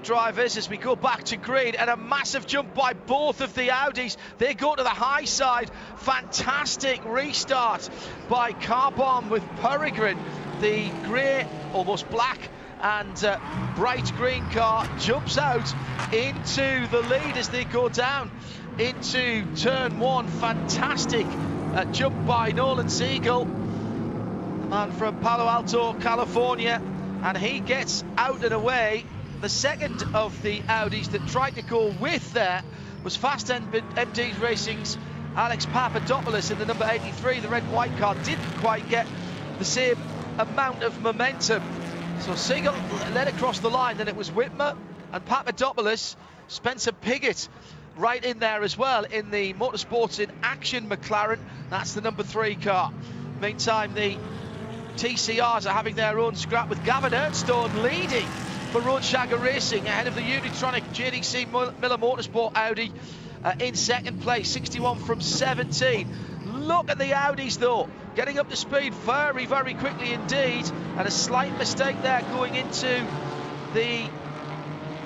drivers as we go back to grid, and a massive jump by both of the Audis. They go to the high side. Fantastic restart by Carbon with Peregrine. The grey, almost black and bright green car jumps out into the lead as they go down into turn 1. Fantastic jump by Nolan Siegel, the man from Palo Alto, California, and he gets out and away. The second of the Audis that tried to go with there was Fast MD Racing's Alex Papadopoulos in the number 83. The red-white car didn't quite get the same amount of momentum. So Siegel led across the line, then it was Whitmer and Papadopoulos. Spencer Piggott right in there as well in the Motorsports in Action McLaren. That's the number 3 car. Meantime, the TCRs are having their own scrap, with Gavin Ernstone leading for Roadshagger Racing ahead of the Unitronic JDC Miller Motorsport Audi in second place, 61 from 17. Look at the Audis though, getting up to speed very, very quickly indeed, and a slight mistake there going into the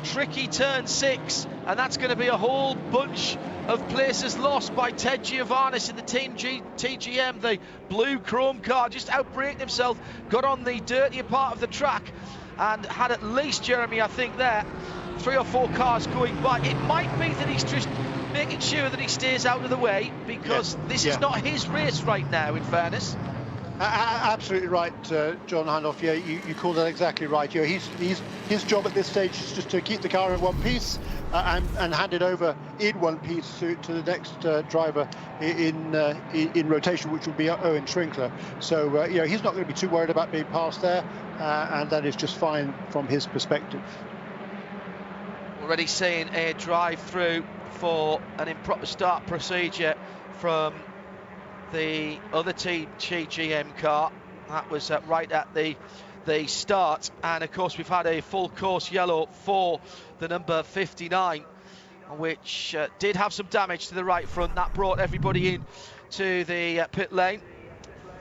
tricky turn 6, and that's going to be a whole bunch of places lost by Ted Giovannis in the Team TGM. The blue chrome car just outbraked himself, got on the dirtier part of the track, and had at least, Jeremy, I think there, 3 or 4 cars going by. It might be that he's just making sure that he stays out of the way, because this is not his race right now, in fairness. Absolutely right, John Hindhaugh. Yeah, you called that exactly right. You know, his job at this stage is just to keep the car in one piece and hand it over in one piece to the next driver in rotation, which will be Owen Schwinkler. So you know, he's not going to be too worried about being passed there, and that is just fine from his perspective. Already seeing a drive-through for an improper start procedure from the other Team GM car. That was right at the start, and of course we've had a full course yellow for the number 59, which did have some damage to the right front. That brought everybody in to the pit lane.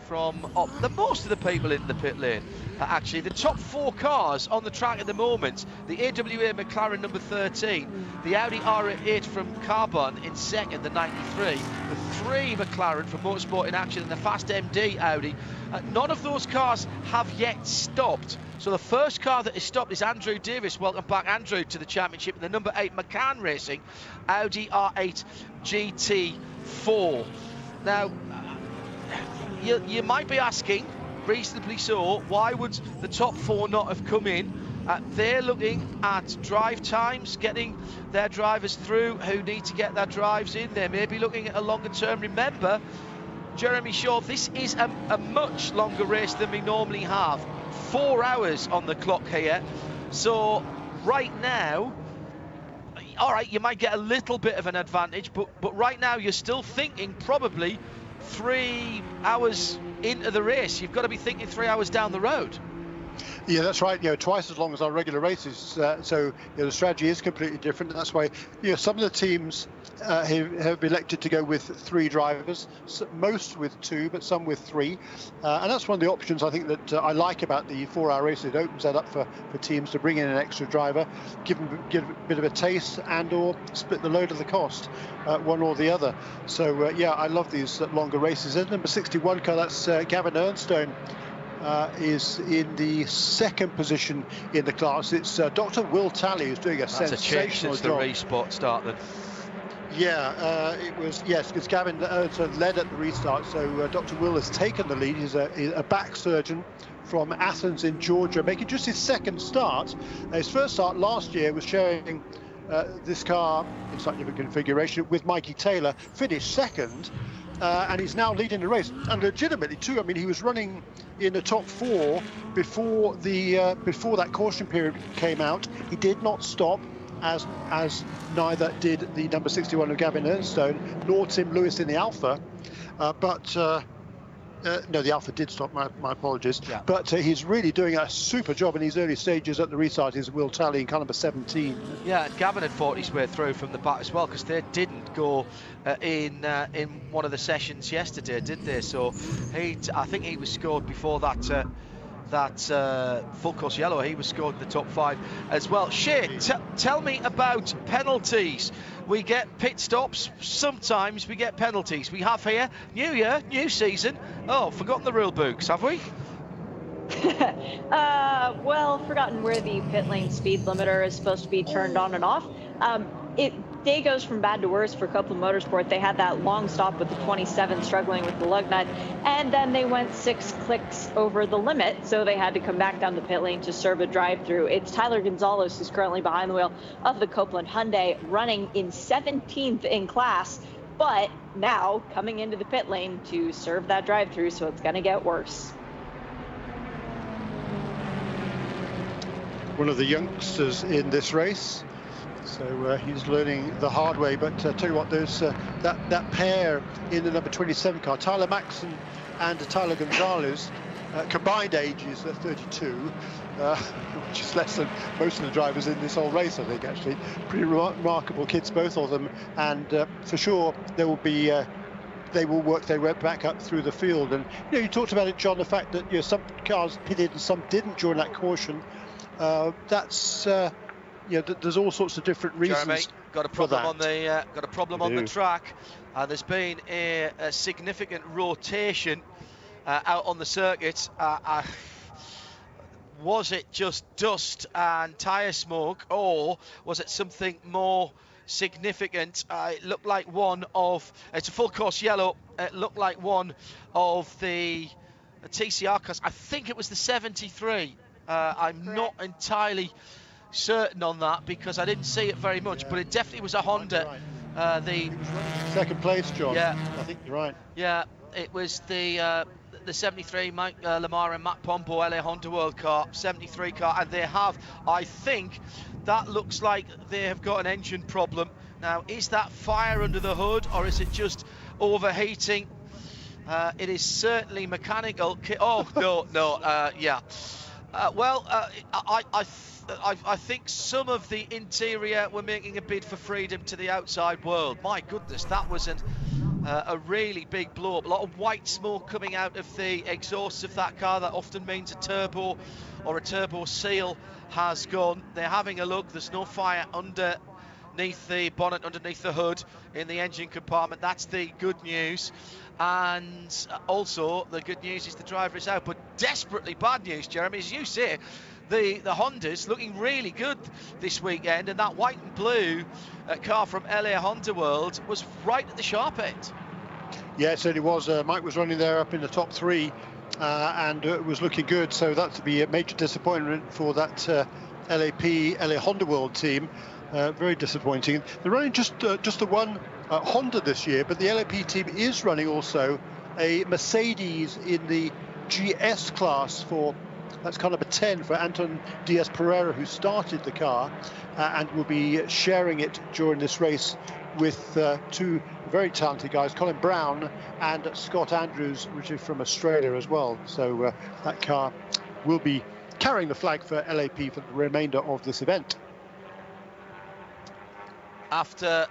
From most of the people in the pit lane, actually the top 4 cars on the track at the moment: the AWA McLaren number 13, the Audi R8 from Carbon in second, the 93, the 3 McLaren from Motorsport in Action, and the Fast MD Audi. None of those cars have yet stopped. So the first car that is stopped is Andrew Davis. Welcome back, Andrew, to the championship in the number 8 McCann Racing Audi R8 GT4. Now, you might be asking, reasonably so, why would the top 4 not have come in? They're looking at drive times, getting their drivers through who need to get their drives in. They may be looking at a longer term. Remember, Jeremy Shaw, this is a much longer race than we normally have. 4 hours on the clock here. So right now, all right, you might get a little bit of an advantage, but right now you're still thinking probably 3 hours into the race. You've got to be thinking 3 hours down the road. Yeah, that's right. Twice as long as our regular races. So the strategy is completely different. And that's why some of the teams have elected to go with 3 drivers, most with 2, but some with 3. And that's one of the options I think that I like about the 4-hour race. It opens that up for teams to bring in an extra driver, give a bit of a taste, and/or split the load of the cost, one or the other. So yeah, I love these longer races. And number 61 car, that's Gavin Ernstone. Is in the 2nd position in the class. It's Dr. Will Talley who's doing a sensational job. That's a change since the restart start then. Yeah, it was, yes, because Gavin led at the restart, so Dr. Will has taken the lead. He's a back surgeon from Athens in Georgia, making just his 2nd start. His first start last year was sharing this car in slightly different configuration with Mikey Taylor, finished 2nd. And he's now leading the race, and legitimately too. I mean, he was running in the top 4 before that caution period came out. He did not stop, as neither did the number 61 of Gavin Ernstone, nor Tim Lewis in the Alpha. No, the Alpha did stop, my apologies. Yeah. But he's really doing a super job in these early stages at the restart. Is Will Talley in car number 17. Yeah, and Gavin had fought his way through from the back as well, because they didn't go in one of the sessions yesterday, did they? So I think he was scored before that full course yellow. He was scored in the top 5 as well. Shay, tell me about penalties. We get pit stops, sometimes we get penalties. We have here, new year, new season. Oh, forgotten the rule books, have we? Well, forgotten where the pit lane speed limiter is supposed to be turned on and off. Day goes from bad to worse for Copeland Motorsport. They had that long stop with the 27 struggling with the lug nut, and then they went 6 clicks over the limit, so they had to come back down the pit lane to serve a drive-through. It's Tyler Gonzalez who's currently behind the wheel of the Copeland Hyundai, running in 17th in class, but now coming into the pit lane to serve that drive-through, so it's going to get worse. One of the youngsters in this race. So he's learning the hard way, but tell you what, there's that pair in the number 27 car, Tyler Maxson and Tyler Gonzalez, combined ages are 32, which is less than most of the drivers in this whole race, I think, actually. Pretty remarkable kids, both of them, and for sure they will work their way back up through the field. And you talked about it, John, the fact that some cars pitted and some didn't during that caution. There's all sorts of different reasons. Jeremy, got a problem on the track, and there's been a significant rotation out on the circuit. Was it just dust and tyre smoke, or was it something more significant? It looked like it's a full course yellow. It looked like one of the TCR cars. I think it was the 73. I'm not entirely certain on that because I didn't see it very much, but it definitely was a Honda. Right. The 2nd place, John. Yeah, I think you're right. Yeah, it was the 73 Mike Lamar and Matt Pombo LA Honda World car, 73 car, and they have, I think, that looks like they have got an engine problem. Now, is that fire under the hood, or is it just overheating? It is certainly mechanical. Yeah. I think some of the interior were making a bid for freedom to the outside world. My goodness, that was a really big blow up. A lot of white smoke coming out of the exhausts of that car. That often means a turbo or a turbo seal has gone. They're having a look. There's no fire underneath the bonnet, underneath the hood in the engine compartment. That's the good news. And also the good news is the driver is out, but desperately bad news, Jeremy, as you say. The Hondas looking really good this weekend, and that white and blue car from LA Honda World was right at the sharp end. Yeah, it certainly was. Mike was running there up in the top 3 and it was looking good, so that to be a major disappointment for that LA Honda World team. Very disappointing. They're running just the one Honda this year, but the LAP team is running also a Mercedes in the GS class for That's car number 10 for Anton Diaz-Pereira, who started the car and will be sharing it during this race with two very talented guys, Colin Brown and Scott Andrews, originally from Australia as well. So that car will be carrying the flag for LAP for the remainder of this event. After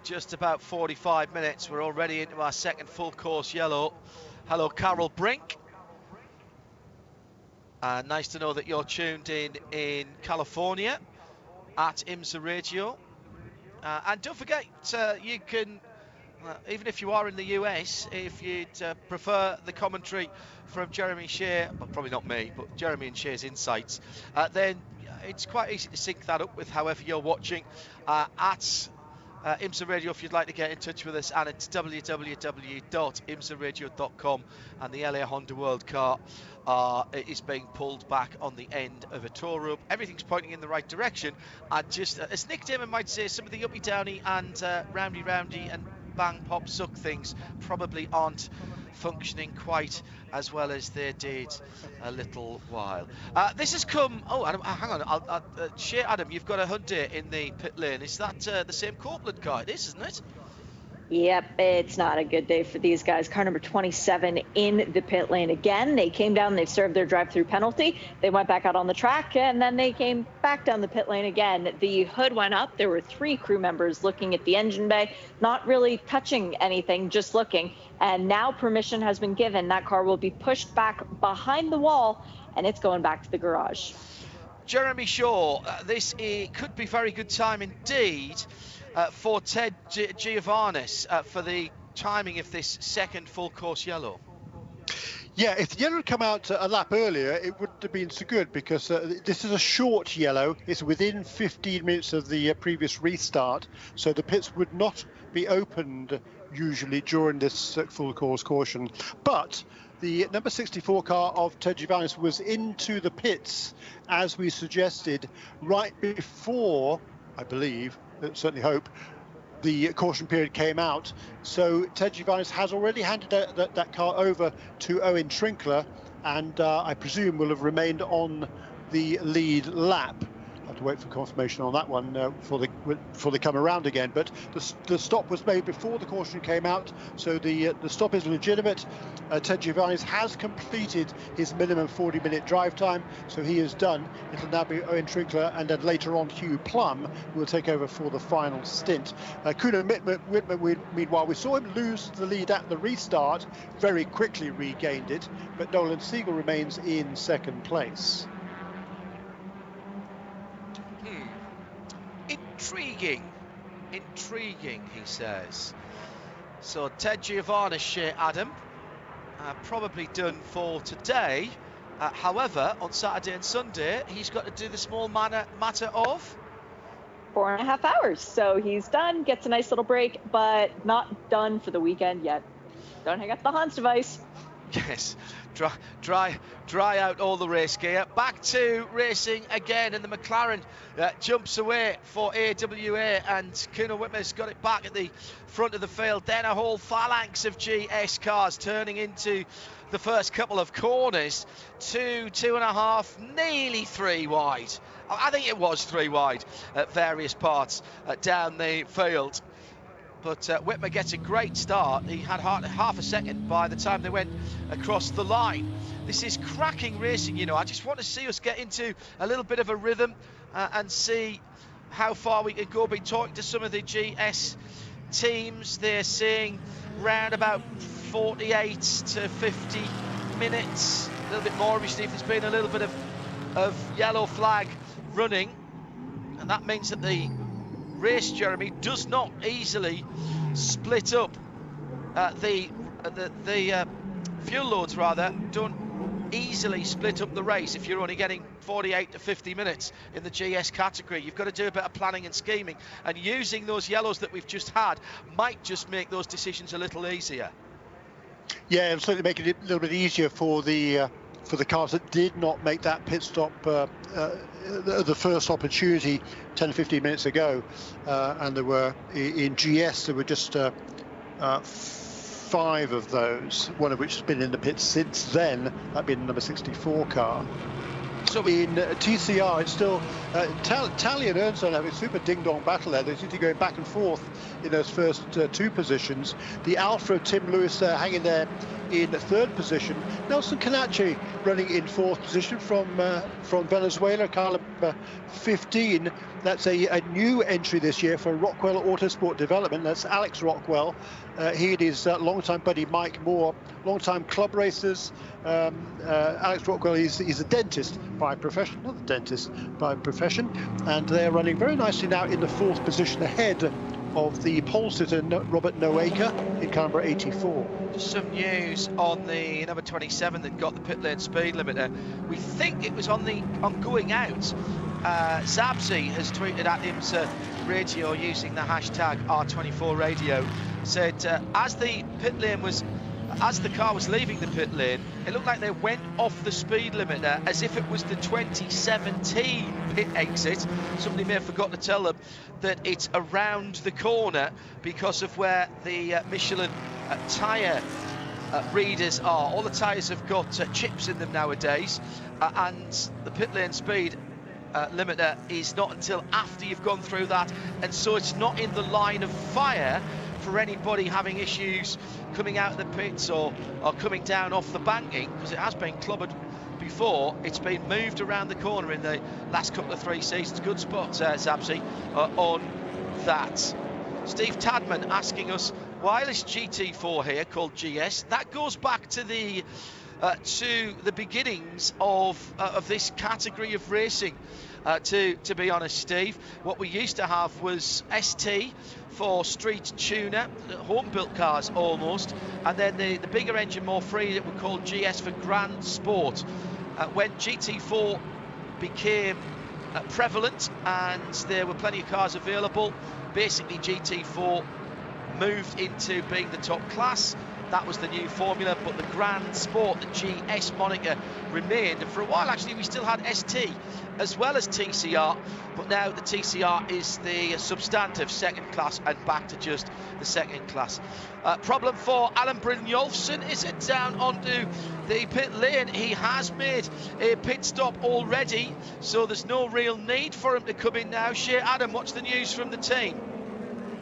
just about 45 minutes, we're already into our second full course yellow. Hello, Carol Brink. Nice to know that you're tuned in California at IMSA Radio. And don't forget, you can, even if you are in the US, if you'd prefer the commentary from Jeremy Shea, well, probably not me, but Jeremy and Shea's insights, then it's quite easy to sync that up with however you're watching at IMSA Radio if you'd like to get in touch with us, and it's www.imsaradio.com. And the LA Honda World Car is being pulled back on the end of a tow rope. Everything's pointing in the right direction, and just as Nick Damon might say, some of the uppy downy and roundy and bang pop suck things probably aren't functioning quite as well as they did a little while. This has come. Oh, Adam, hang on. Shea, Adam, you've got a Hyundai in the pit lane. Is that the same Copeland car? It is, isn't it? Yep, it's not a good day for these guys. Car number 27 in the pit lane again. They came down, they've served their drive-through penalty. They went back out on the track, and then they came back down the pit lane again. The hood went up. There were 3 crew members looking at the engine bay, not really touching anything, just looking. And now permission has been given. That car will be pushed back behind the wall, and it's going back to the garage. Jeremy Shaw, this could be very good time indeed for Ted Giovannis for the timing of this second full course yellow. Yeah, if the yellow had come out a lap earlier, it wouldn't have been so good, because this is a short yellow. It's within 15 minutes of the previous restart, so the pits would not be opened usually during this full course caution. But the number 64 car of Ted Giovannis was into the pits, as we suggested, right before, I believe, certainly hope, the caution period came out. So Ted Giovannis has already handed that car over to Owen Trinkler, and I presume will have remained on the lead lap. I'll have to wait for confirmation on that one before they come around again. But the stop was made before the caution came out, so the stop is legitimate. Ted Giovannis has completed his minimum 40-minute drive time, so he is done. It'll now be Owen Trinkler, and then later on Hugh Plum will take over for the final stint. Kuno Wittmer, meanwhile, we saw him lose the lead at the restart, very quickly regained it, but Nolan Siegel remains in second place. Intriguing, he says. So Ted Giovannis, Shea, Adam, probably done for today. However, on Saturday and Sunday, he's got to do the small matter of 4.5 hours. So he's done, gets a nice little break, but not done for the weekend yet. Don't hang up the Hans device. Yes, dry out all the race gear. Back to racing again, and the McLaren jumps away for AWA, and Kuno Wittmer's got it back at the front of the field. Then a whole phalanx of GS cars turning into the first couple of corners. 2.5, nearly 3 wide. I think it was 3 wide at various parts down the field. But Wittmer gets a great start. He had half a second by the time they went across the line. This is cracking racing, you know. I just want to see us get into a little bit of a rhythm and see how far we can go. Been talking to some of the GS teams. They're saying round about 48 to 50 minutes. A little bit more, obviously, if there's been a little bit of yellow flag running. And that means that the race, Jeremy, does not easily split up. The fuel loads, rather, don't easily split up the race if you're only getting 48 to 50 minutes in the GS category. You've got to do a bit of planning and scheming, and using those yellows that we've just had might just make those decisions a little easier. Yeah, it'll certainly make it a little bit easier for the cars that did not make that pit stop the first opportunity 10 or 15 minutes ago, and there were in GS there were just 5 of those, one of which has been in the pits since then, that being the number 64 car. So in TCR, it's still Tally and Ernstone having a super ding-dong battle there. They seem to be going back and forth in those first 2 positions. The Alfa of Tim Lewis hanging there in 3rd position. Nelson Canache running in 4th position from Venezuela, car number 15. That's a new entry this year for Rockwell Autosport Development. That's Alex Rockwell. He and his longtime buddy Mike Moore, longtime club racers. Alex Rockwell, he's a dentist by profession, not a dentist by profession, and they're running very nicely now in the 4th position ahead of the pole sitter Robert Noaker in car number 84. Just some news on the number 27 that got the pit lane speed limiter. We think it was on going out. Zabzi has tweeted at IMSA Radio using the hashtag R24 Radio, said as the car was leaving the pit lane, it looked like they went off the speed limiter as if it was the 2017 pit exit. Somebody may have forgot to tell them that it's around the corner because of where the Michelin tyre readers are. All the tyres have got chips in them nowadays, and the pit lane speed limiter is not until after you've gone through that, and so it's not in the line of fire for anybody having issues coming out of the pits or coming down off the banking, because it has been clobbered before. It's been moved around the corner in the last couple of 3 seasons. Good spot, Zabzi, on that. Steve Tadman asking us, why is GT4 here called GS? That goes back to the beginnings of this category of racing. To be honest, Steve, what we used to have was ST for street tuner, home-built cars almost, and then the bigger engine, more free, that were called GS for Grand Sport. When GT4 became prevalent and there were plenty of cars available, basically GT4 moved into being the top class. That was the new formula, but the Grand Sport, the GS moniker, remained. And for a while, actually, we still had ST as well as TCR, but now the TCR is the substantive second class and back to just the second class. Problem for Alan Brynjolfsson, is it down onto the pit lane? He has made a pit stop already, so there's no real need for him to come in now. Shea Adam, what's the news from the team?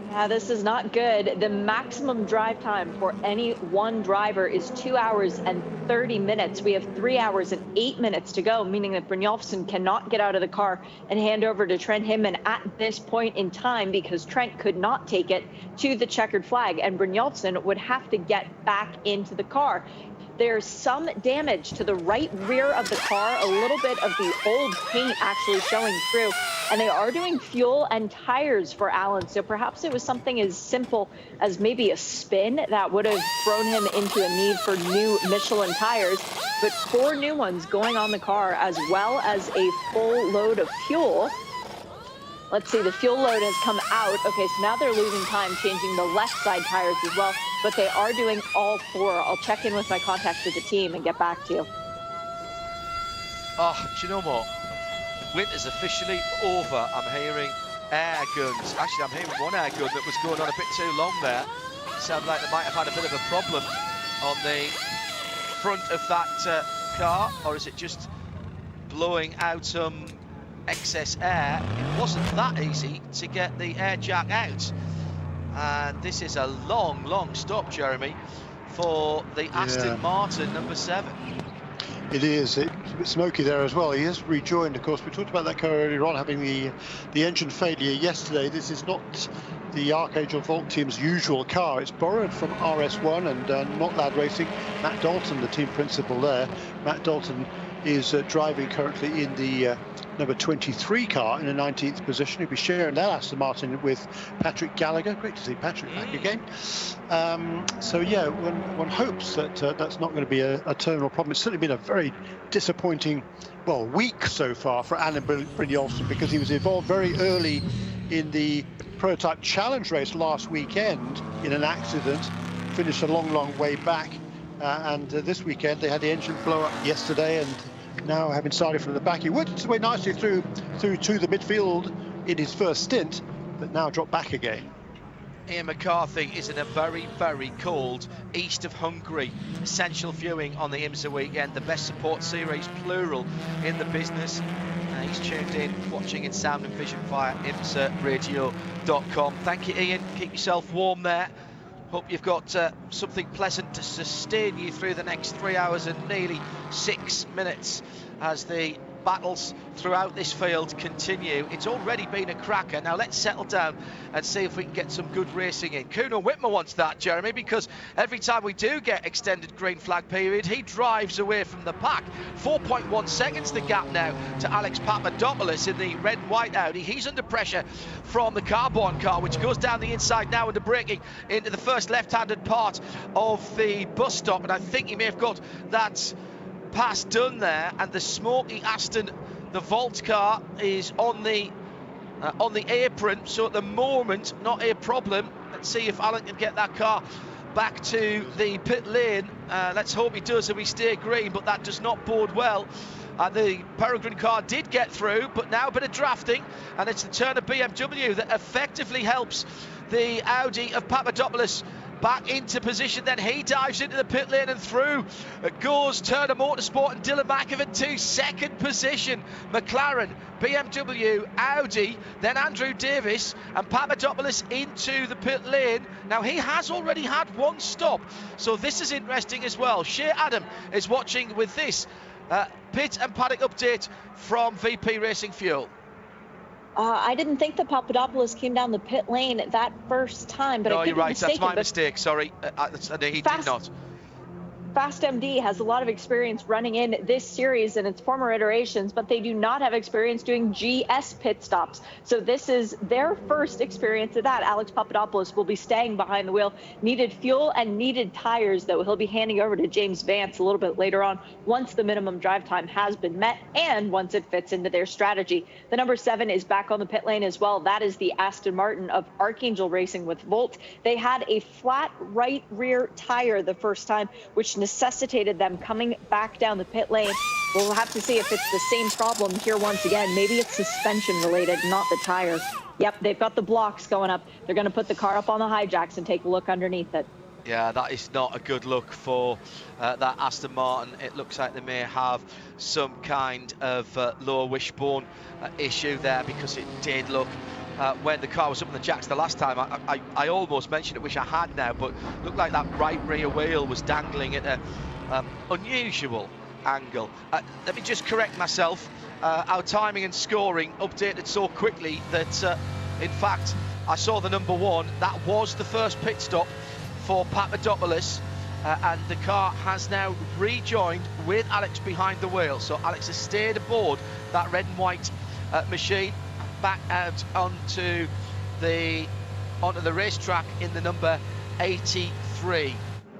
Yeah, this is not good. The maximum drive time for any one driver is 2 hours and 30 minutes. We have 3 hours and 8 minutes to go, meaning that Brynjolfsson cannot get out of the car and hand over to Trent Hinman at this point in time, because Trent could not take it to the checkered flag, and Brynjolfsson would have to get back into the car. There's some damage to the right rear of the car, a little bit of the old paint actually showing through, and they are doing fuel and tires for Alan. So perhaps it was something as simple as maybe a spin that would have thrown him into a need for new Michelin tires, but 4 new ones going on the car, as well as a full load of fuel. Let's see, the fuel load has come out. Okay, so now they're losing time changing the left side tires as well, but they are doing all 4. I'll check in with my contacts at the team and get back to you. Oh, do you know what? Winter's officially over. I'm hearing air guns. Actually, I'm hearing one air gun that was going on a bit too long there. Sounds like they might have had a bit of a problem on the front of that car, or is it just blowing out some excess air? It wasn't that easy to get the air jack out, and this is a long stop, Jeremy, for the Aston Martin number 7. It is. It's a bit smoky there as well. He has rejoined, of course. We talked about that car earlier on, having the engine failure yesterday. This is not the Archangel Volt team's usual car. It's borrowed from RS1 and not Lad Racing. Matt Dalton, the team principal there. Matt Dalton is driving currently in the number 23 car in the 19th position. He'll be sharing that Aston Martin with Patrick Gallagher. Great to see Patrick back again. So yeah, one hopes that that's not going to be a terminal problem. It's certainly been a very disappointing, week so far for Alan Brynjolfsson, because he was involved very early in the prototype challenge race last weekend in an accident, finished a long way back, and this weekend they had the engine blow up yesterday, and now having started from the back, he worked his way nicely through to the midfield in his first stint, but now dropped back again. Ian McCarthy is in a very, very cold east of Hungary. Essential viewing on the IMSA weekend, the best support series, plural, in the business. He's tuned in, watching in sound and vision via imsaradio.com. Thank you, Ian. Keep yourself warm there. Hope you've got something pleasant to sustain you through the next 3 hours and nearly 6 minutes as the battles throughout this field continue. It's already been a cracker. Now let's settle down and see if we can get some good racing in. Kuno Whitmer wants that, Jeremy, because every time we do get extended green flag period, he drives away from the pack. 4.1 seconds the gap now to Alex Papadopoulos in the red and white Audi. He's under pressure from the Carbon car, which goes down the inside now under braking into the first left-handed part of the bus stop, and I think he may have got that pass done there. And the smoky Aston, the Volt car, is on the apron, so at the moment not a problem. Let's see if Alan can get that car back to the pit lane. Let's hope he does and we stay green, but that does not bode well. The Peregrine car did get through, but now a bit of drafting, and it's the Turner BMW that effectively helps the Audi of Papadopoulos back into position. Then he dives into the pit lane and through goes Turner Motorsport and Dylan McEvan to second position. McLaren, BMW, Audi, then Andrew Davis and Papadopoulos into the pit lane. Now he has already had one stop, so this is interesting as well. Shea Adam is watching with this pit and paddock update from VP Racing Fuel. I didn't think that Papadopoulos came down the pit lane that first time, but no, I could you're be right. mistaken, That's my mistake. Sorry, he did not. Fast MD has a lot of experience running in this series and its former iterations, but they do not have experience doing GS pit stops. So this is their first experience of that. Alex Papadopoulos will be staying behind the wheel. Needed fuel and needed tires, though. He'll be handing over to James Vance a little bit later on once the minimum drive time has been met and once it fits into their strategy. The number 7 is back on the pit lane as well. That is the Aston Martin of Archangel Racing with Volt. They had a flat right rear tire the first time, which necessitated them coming back down the pit lane. We'll have to see if it's the same problem here once again. Maybe it's suspension related, not the tire. Yep, they've got the blocks going up. They're going to put the car up on the hijacks and take a look underneath it. Yeah, that is not a good look for that Aston Martin. It looks like they may have some kind of lower wishbone issue there, because it did look when the car was up on the jacks the last time. I almost mentioned it, which I had now, but looked like that right rear wheel was dangling at a unusual angle. Let me just correct myself. Our timing and scoring updated so quickly that in fact I saw the number 1. That was the first pit stop for Papadopoulos, and the car has now rejoined with Alex behind the wheel. So Alex has stayed aboard that red and white machine, back out onto the racetrack in the number 83.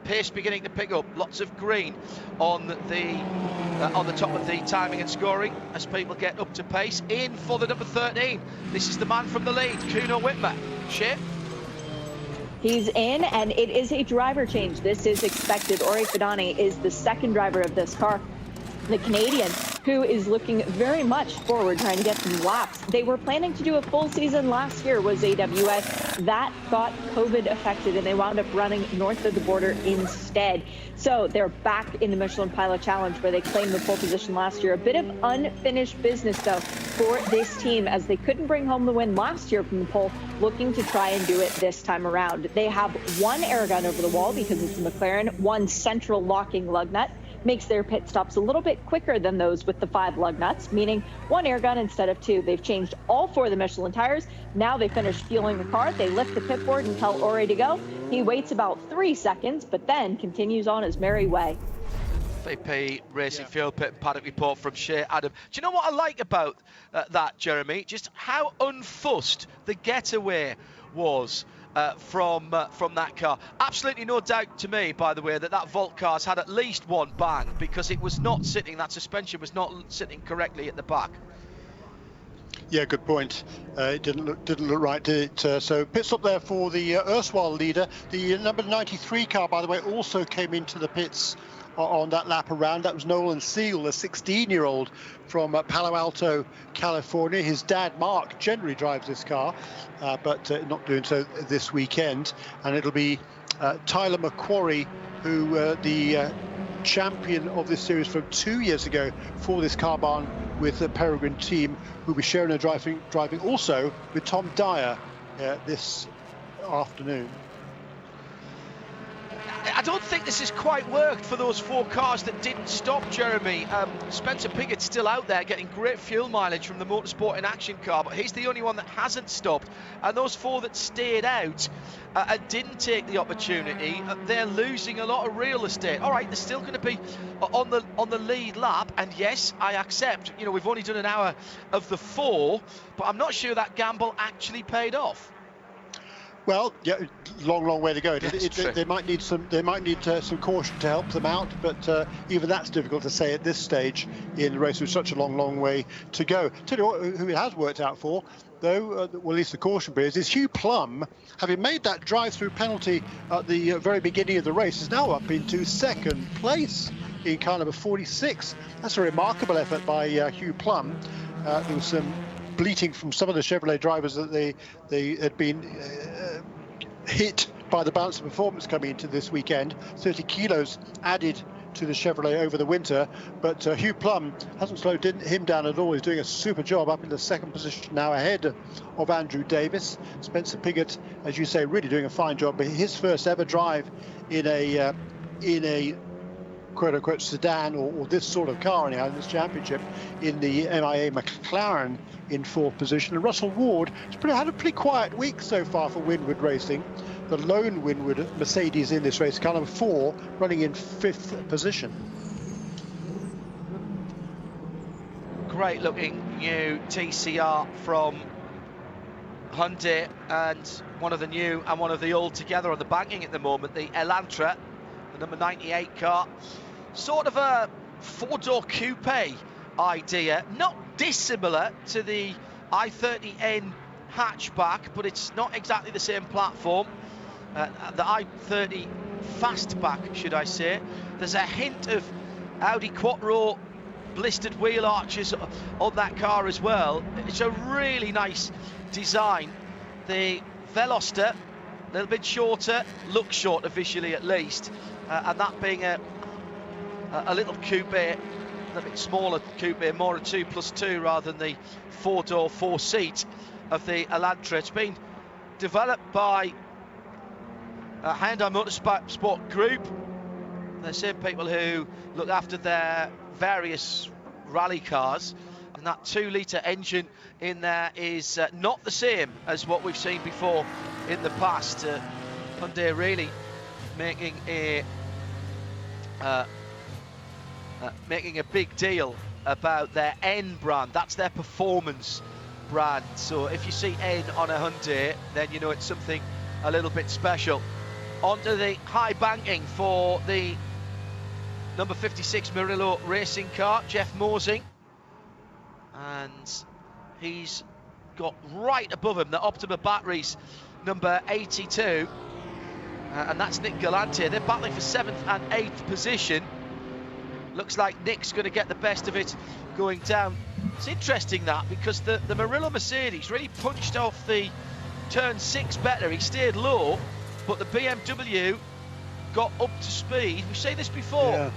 Pace beginning to pick up, lots of green on the top of the timing and scoring as people get up to pace. In for the number 13, this is the man from the lead, Kuno Whitmer. Shea? He's in, and it is a driver change. This is expected. Ori Fidani is the second driver of this car. The Canadian, who is looking very much forward, trying to get some laps. They were planning to do a full season last year, was AWS. That got COVID affected, and they wound up running north of the border instead. So they're back in the Michelin Pilot Challenge, where they claimed the pole position last year. A bit of unfinished business, though, for this team, as they couldn't bring home the win last year from the pole, looking to try and do it this time around. They have one air gun over the wall because it's a McLaren, one central locking lug nut. Makes their pit stops a little bit quicker than those with the 5 lug nuts, meaning one air gun instead of 2. They've changed all 4 of the Michelin tires. Now they finish fueling the car. They lift the pit board and tell Ori to go. He waits about 3 seconds, but then continues on his merry way. VP Racing Fuel Pit and Paddock report from Shea Adam. Do you know what I like about that, Jeremy? Just how unfussed the getaway was from that car. Absolutely no doubt to me, by the way, that Volt car's had at least one bang, because it was not sitting, that suspension was not sitting correctly at the back. Yeah, good point. It didn't look right, did it? So pit stop there for the erstwhile leader. The number 93 car, by the way, also came into the pits on that lap around. That was Nolan Seal, a 16-year-old from Palo Alto, California. His dad, Mark, generally drives this car, but not doing so this weekend. And it'll be Tyler McQuarrie, who the champion of this series from 2 years ago for this car barn with the Peregrine team, who'll be sharing a driving also with Tom Dyer this afternoon. I don't think this has quite worked for those 4 cars that didn't stop, Jeremy. Spencer Piggott's still out there getting great fuel mileage from the Motorsport in Action car, but he's the only one that hasn't stopped. And those 4 that stayed out and didn't take the opportunity, they're losing a lot of real estate. All right, they're still going to be on the lead lap, and yes, I accept, you know, we've only done an hour of the 4, but I'm not sure that gamble actually paid off. Well, yeah, long way to go. They might need some caution to help them out, but even that's difficult to say at this stage in the race with such a long way to go. Tell you what, who it has worked out for, though, well, at least the caution period, is Hugh Plum, having made that drive-through penalty at the very beginning of the race, is now up into 2nd place in car number 46. That's a remarkable effort by Hugh Plum. There was some bleating from some of the Chevrolet drivers that they had been hit by the balance of performance coming into this weekend. 30 kilos added to the Chevrolet over the winter, but Hugh Plum hasn't slowed him down at all. He's doing a super job, up in the 2nd position now, ahead of Andrew Davis. Spencer Piggott, as you say, really doing a fine job, but his first ever drive in a quote-unquote sedan or this sort of car anyhow in this championship, in the MIA McLaren in 4th position. And Russell Ward has had a pretty quiet week so far for Winward Racing. The lone Winward Mercedes in this race, car number 4, running in 5th position. Great looking new TCR from Hyundai, and one of the new and one of the old together on the banking at the moment, the Elantra, the number 98 car. Sort of a 4-door coupe idea, not dissimilar to the i30N hatchback, but it's not exactly the same platform. The i30 fastback, should I say. There's a hint of Audi Quattro blistered wheel arches on that car as well. It's a really nice design. The Veloster, a little bit shorter, looks shorter visually at least, and that being a little coupe, a little bit smaller coupe, more a 2+2 rather than the 4-door 4-seat of the Elantra. It's been developed by Hyundai Motorsport Group, the same people who look after their various rally cars, and that 2-litre engine in there is not the same as what we've seen before in the past. Hyundai really making a big deal about their N brand. That's their performance brand. So if you see N on a Hyundai, then you know it's something a little bit special. Onto the high banking for the number 56 Murillo racing car, Jeff Mosing, and he's got right above him the Optima Batteries number 82, and that's Nick Galante. They're battling for 7th and 8th position. Looks like Nick's going to get the best of it going down. It's interesting that, because the Murillo Mercedes really punched off the turn 6 better. He stayed low, but the BMW got up to speed. We say this before,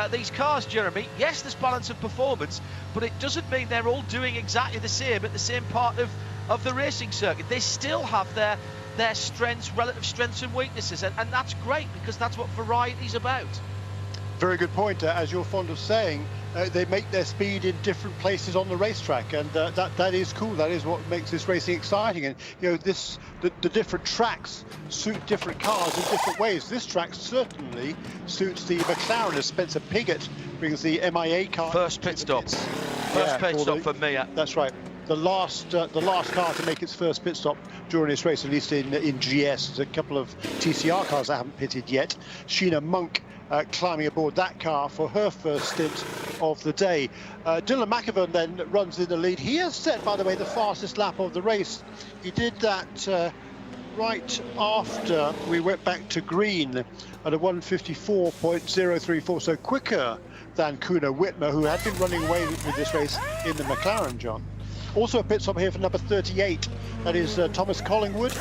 these cars, Jeremy, yes, there's balance of performance, but it doesn't mean they're all doing exactly the same at the same part of the racing circuit. They still have their strengths, relative strengths and weaknesses, and that's great, because that's what variety's about. Very good point. As you're fond of saying, they make their speed in different places on the racetrack, and that is cool. That is what makes this racing exciting. And you know, the different tracks suit different cars in different ways. This track certainly suits the McLaren, as Spencer Piggott brings the MIA car. First pit stop. First pit stop for Mia. That's right. The last car to make its first pit stop during this race, at least in GS. There's a couple of TCR cars that haven't pitted yet. Sheena Monk climbing aboard that car for her first stint of the day. Dylan McEvan then runs in the lead. He has set, by the way, the fastest lap of the race. He did that right after we went back to green at a 1:54.034, so quicker than Kuno Whitmer, who had been running away with this race in the McLaren, John. Also a pit stop here for number 38, that is Thomas Collingwood.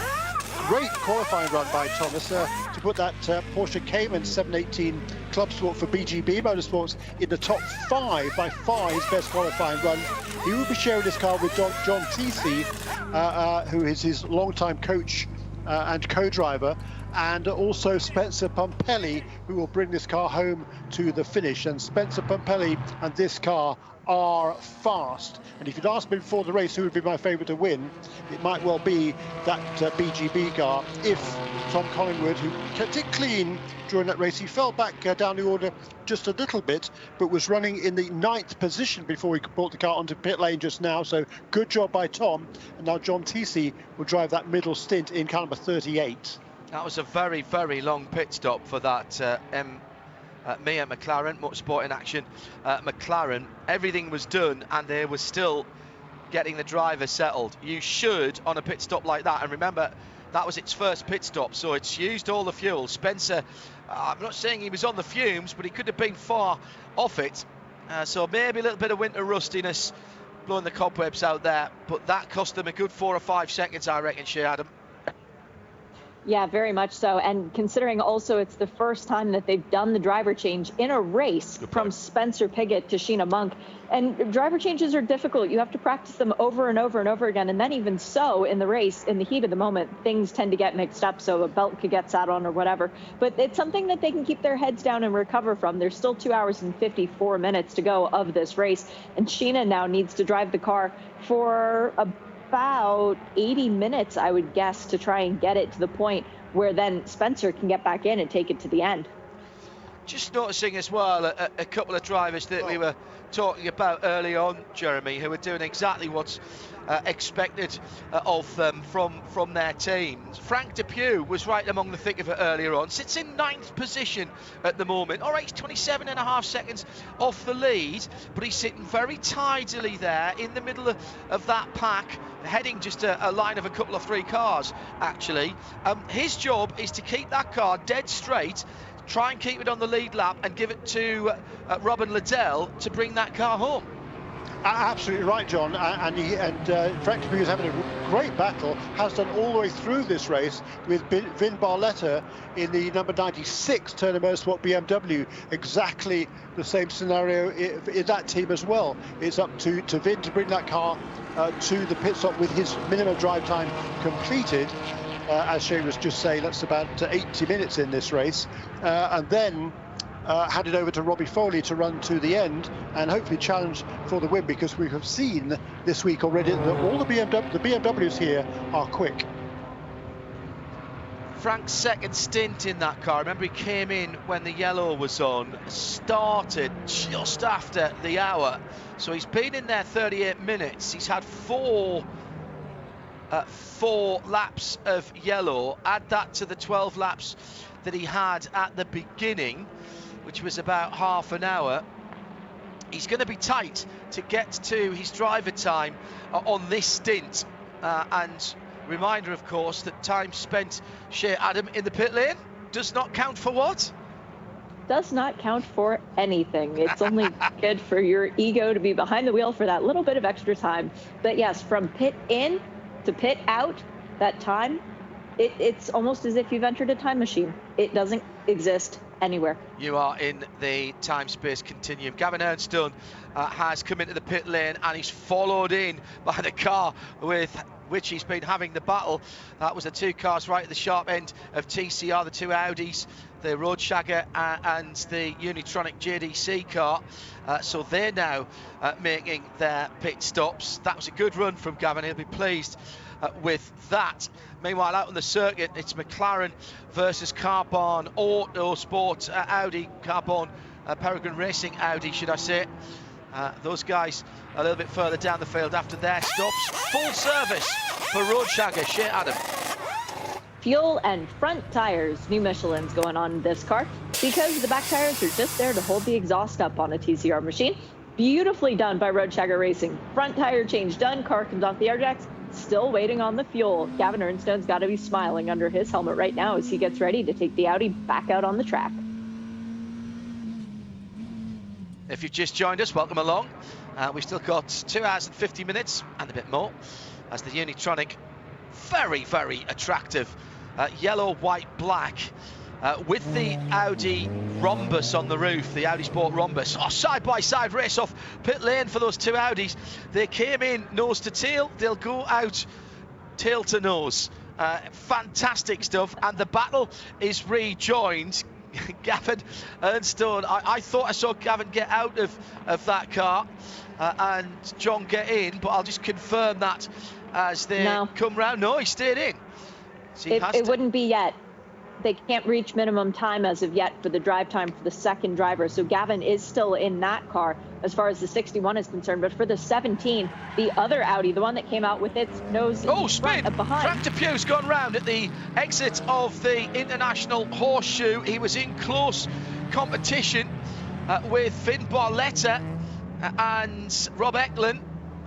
Great qualifying run by Thomas to put that Porsche Cayman 718 Club Sport for BGB Motorsports in the top 5, by far his best qualifying run. He will be sharing this car with John Teesey, who is his longtime coach and co-driver, and also Spencer Pumpelly, who will bring this car home to the finish. And Spencer Pumpelly and this car are fast. And if you'd asked me before the race who would be my favourite to win, it might well be that BGB car, if Tom Collingwood, who kept it clean during that race. He fell back down the order just a little bit, but was running in the 9th position before he brought the car onto pit lane just now. So good job by Tom. And now John Teesey will drive that middle stint in car number 38. That was a very, very long pit stop for that Mia McLaren, Motorsport in Action McLaren. Everything was done and they were still getting the driver settled. You should, on a pit stop like that, and remember, that was its first pit stop, so it's used all the fuel. Spencer, I'm not saying he was on the fumes, but he could have been far off it. So maybe a little bit of winter rustiness, blowing the cobwebs out there, but that cost them a good 4 or 5 seconds, I reckon, Shea Adam. Yeah, very much so. And considering also it's the first time that they've done the driver change in a race from Spencer Pigot to Sheena Monk. And driver changes are difficult. You have to practice them over and over and over again. And then even so, in the race, in the heat of the moment, things tend to get mixed up. So a belt could get sat on or whatever. But it's something that they can keep their heads down and recover from. There's still 2 hours and 54 minutes to go of this race. And Sheena now needs to drive the car for about 80 minutes, I would guess, to try and get it to the point where then Spencer can get back in and take it to the end. Just noticing as well a couple of drivers that we were talking about early on, Jeremy, who are doing exactly what's expected of them from their teams. Frank Depew was right among the thick of it earlier on, sits in 9th position at the moment. All right, he's 27.5 seconds off the lead, but he's sitting very tidily there in the middle of that pack, heading just a line of a couple of 3 cars, actually. His job is to keep that car dead straight, try and keep it on the lead lap and give it to Robin Liddell to bring that car home. Absolutely right, John. And Frank Depew is having a great battle, has done all the way through this race with Vin Barletta in the number 96 Turner Motorsport BMW. Exactly the same scenario in that team as well. It's up to Vin to bring that car to the pit stop with his minimum drive time completed. As Shane was just saying, that's about 80 minutes in this race. And then hand it over to Robbie Foley to run to the end and hopefully challenge for the win, because we have seen this week already that all the BMWs here are quick. Frank's second stint in that car, remember he came in when the yellow was on, started just after the hour, so he's been in there 38 minutes. He's had four laps of yellow. Add that to the 12 laps that he had at the beginning, which was about half an hour. He's going to be tight to get to his driver time on this stint. And reminder, of course, that time spent, Shea Adam, in the pit lane does not count for what? Does not count for anything. It's only good for your ego to be behind the wheel for that little bit of extra time. But yes, from pit in to pit out, that time, it's almost as if you've entered a time machine. It doesn't exist anywhere. You are in the time-space continuum. Gavin Ernstone has come into the pit lane and he's followed in by the car with which he's been having the battle. That was the 2 cars right at the sharp end of TCR, the 2 Audis, the Roadshagger and the Unitronic JDC car. So they're now making their pit stops. That was a good run from Gavin. He'll be pleased with that. Meanwhile, out on the circuit, it's McLaren versus Carbon Autosport Audi, Carbon Peregrine Racing Audi, should I say. Those guys a little bit further down the field after their stops. Full service for Roadshagger, Shea Adam. Fuel and front tires, new Michelin's going on this car, because the back tires are just there to hold the exhaust up on a TCR machine. Beautifully done by Roadshagger Racing. Front tire change done, car comes off the air jacks, still waiting on the fuel. Gavin Ernstone's got to be smiling under his helmet right now as he gets ready to take the Audi back out on the track. If you've just joined us, welcome along. We've still got 2 hours and 50 minutes and a bit more as the Unitronic, very, very attractive yellow, white, black with the Audi rhombus on the roof, the Audi Sport rhombus. Side-by-side race off pit lane for those two Audis. They came in nose to tail. They'll go out tail to nose. Fantastic stuff. And the battle is rejoined. Gavin Ernstone, I thought I saw Gavin get out of that car and John get in, but I'll just confirm that as they come round. No, he stayed in. So it wouldn't be yet. They can't reach minimum time as of yet for the drive time for the second driver. So Gavin is still in that car as far as the 61 is concerned. But for the 17, the other Audi, the one that came out with its nose spin behind. Frank Depew's gone round at the exit of the International Horseshoe. He was in close competition with Finn Barletta and Rob Eklund,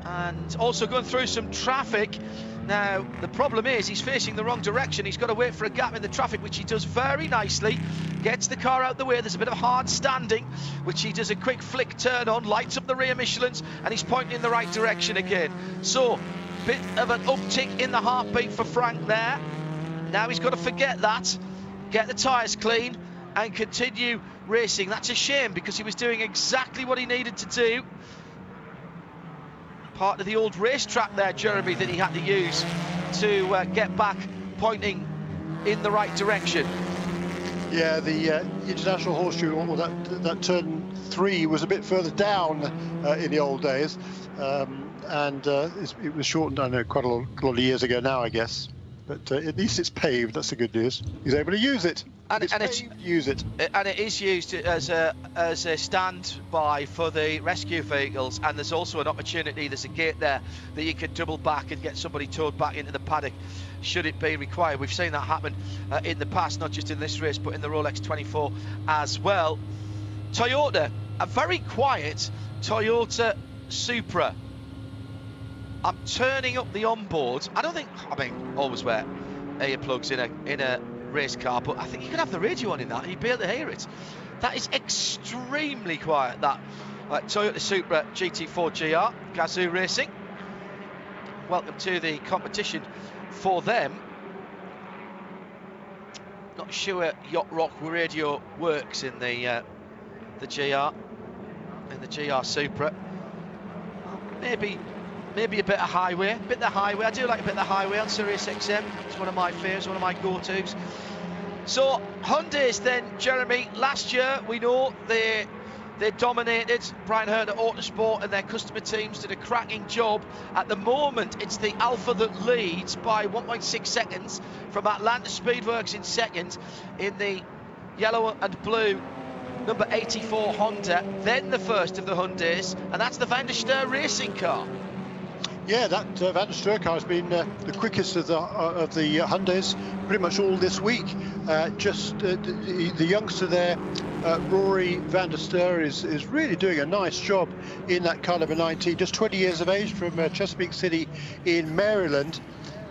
and also going through some traffic. Now, the problem is he's facing the wrong direction. He's got to wait for a gap in the traffic, which he does very nicely. Gets the car out the way. There's a bit of hard standing, which he does a quick flick turn on, lights up the rear Michelins, and he's pointing in the right direction again. So, bit of an uptick in the heartbeat for Frank there. Now he's got to forget that, get the tyres clean, and continue racing. That's a shame because he was doing exactly what he needed to do. Part of the old racetrack there, Jeremy, that he had to use to get back pointing in the right direction. Yeah, the International Horseshoe, or that turn 3 was a bit further down in the old days, and it was shortened, I know, quite a lot of years ago now, I guess. But at least it's paved. That's the good news. He's able to use it. Use it. And it is used as a standby for the rescue vehicles. And there's also an opportunity. There's a gate there that you can double back and get somebody towed back into the paddock, should it be required. We've seen that happen in the past, not just in this race, but in the Rolex 24 as well. Toyota, a very quiet Toyota Supra. I'm turning up the onboard. Always wear earplugs in a race car, but I think you can have the radio on in that and you'd be able to hear it. That is extremely quiet, that Toyota Supra GT4 GR, Gazoo Racing. Welcome to the competition for them. Not sure Yacht Rock radio works in the GR, in the GR Supra. Maybe a bit of highway, I do like a bit of highway on Sirius XM. It's one of my favourites, one of my go-tos. So Hyundai's then, Jeremy, last year we know they dominated. Brian Herter Autosport and their customer teams did a cracking job. At the moment, it's the Alfa that leads by 1.6 seconds from Atlanta Speedworks in second in the yellow and blue number 84 Honda. Then the first of the Hyundais, and that's the Van der Steur racing car. Yeah, that Van der Steur car has been the quickest of the Hyundais pretty much all this week. The youngster there, Rory Van der Steur, is really doing a nice job in that car number 19. Just 20 years of age, from Chesapeake City in Maryland.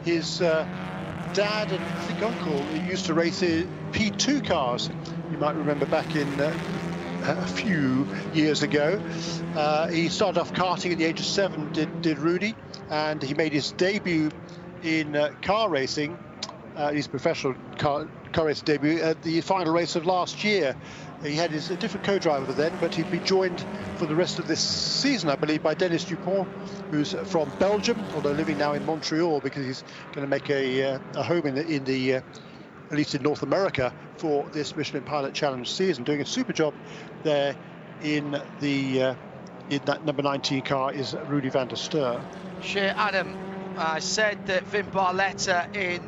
His dad and I think uncle used to race P2 cars. You might remember back in a few years ago. He started off karting at the age of 7, did Rudy, and he made his debut in car racing, his professional car racing debut at the final race of last year. He had a different co-driver then, but he'd be joined for the rest of this season, I believe, by Dennis Dupont, who's from Belgium, although living now in Montreal because he's going to make a home in the at least in North America, for this Michelin Pilot Challenge season. Doing a super job there in that number 19 car is Rudy Van der Steur. Shea Adam said that Vin Barletta in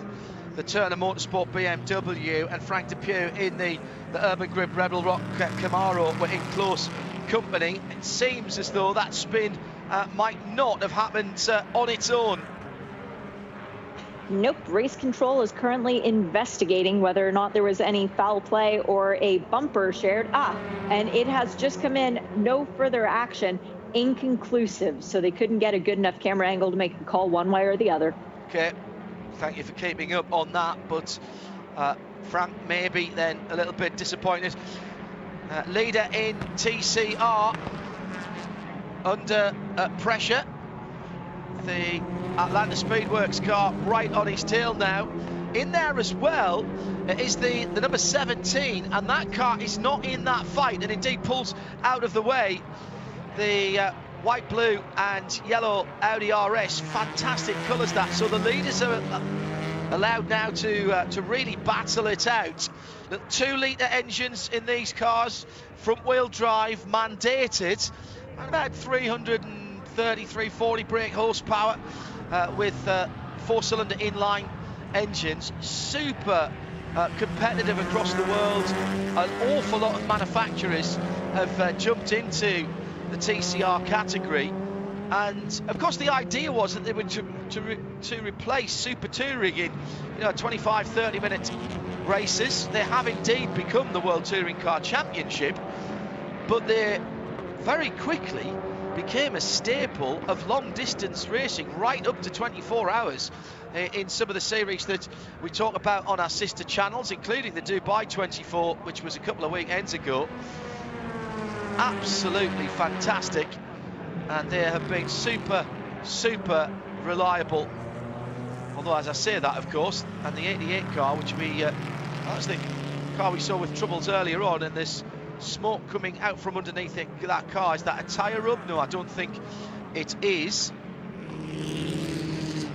the Turner Motorsport BMW and Frank Depew in the Urban Grip Rebel Rock Camaro were in close company. It seems as though that spin might not have happened on its own. Nope, race control is currently investigating whether or not there was any foul play or a bumper shared. And it has just come in, no further action. inconclusive, so they couldn't get a good enough camera angle to make a call one way or the other. Okay, thank you for keeping up on that, but Frank maybe then a little bit disappointed. Leader in TCR under pressure. The Atlanta Speedworks car right on his tail now. In there as well is the number 17, and that car is not in that fight, and indeed pulls out of the way. The white, blue and yellow Audi RS, fantastic colours that. So the leaders are allowed now to really battle it out. The 2-litre engines in these cars, front wheel drive mandated, and about 333-40 brake horsepower with 4-cylinder inline engines. Super competitive across the world. An awful lot of manufacturers have jumped into the TCR category, and of course the idea was that they were to replace Super Touring in 25-30 minute races. They have indeed become the World Touring Car Championship, but they very quickly became a staple of long distance racing right up to 24 hours in some of the series that we talk about on our sister channels, including the Dubai 24, which was a couple of weekends ago. Absolutely fantastic, and they have been super reliable. Although, as I say that, of course, and the 88 car, which that's the car we saw with troubles earlier on, and there's smoke coming out from underneath that car. Is that a tyre rub? No, I don't think it is.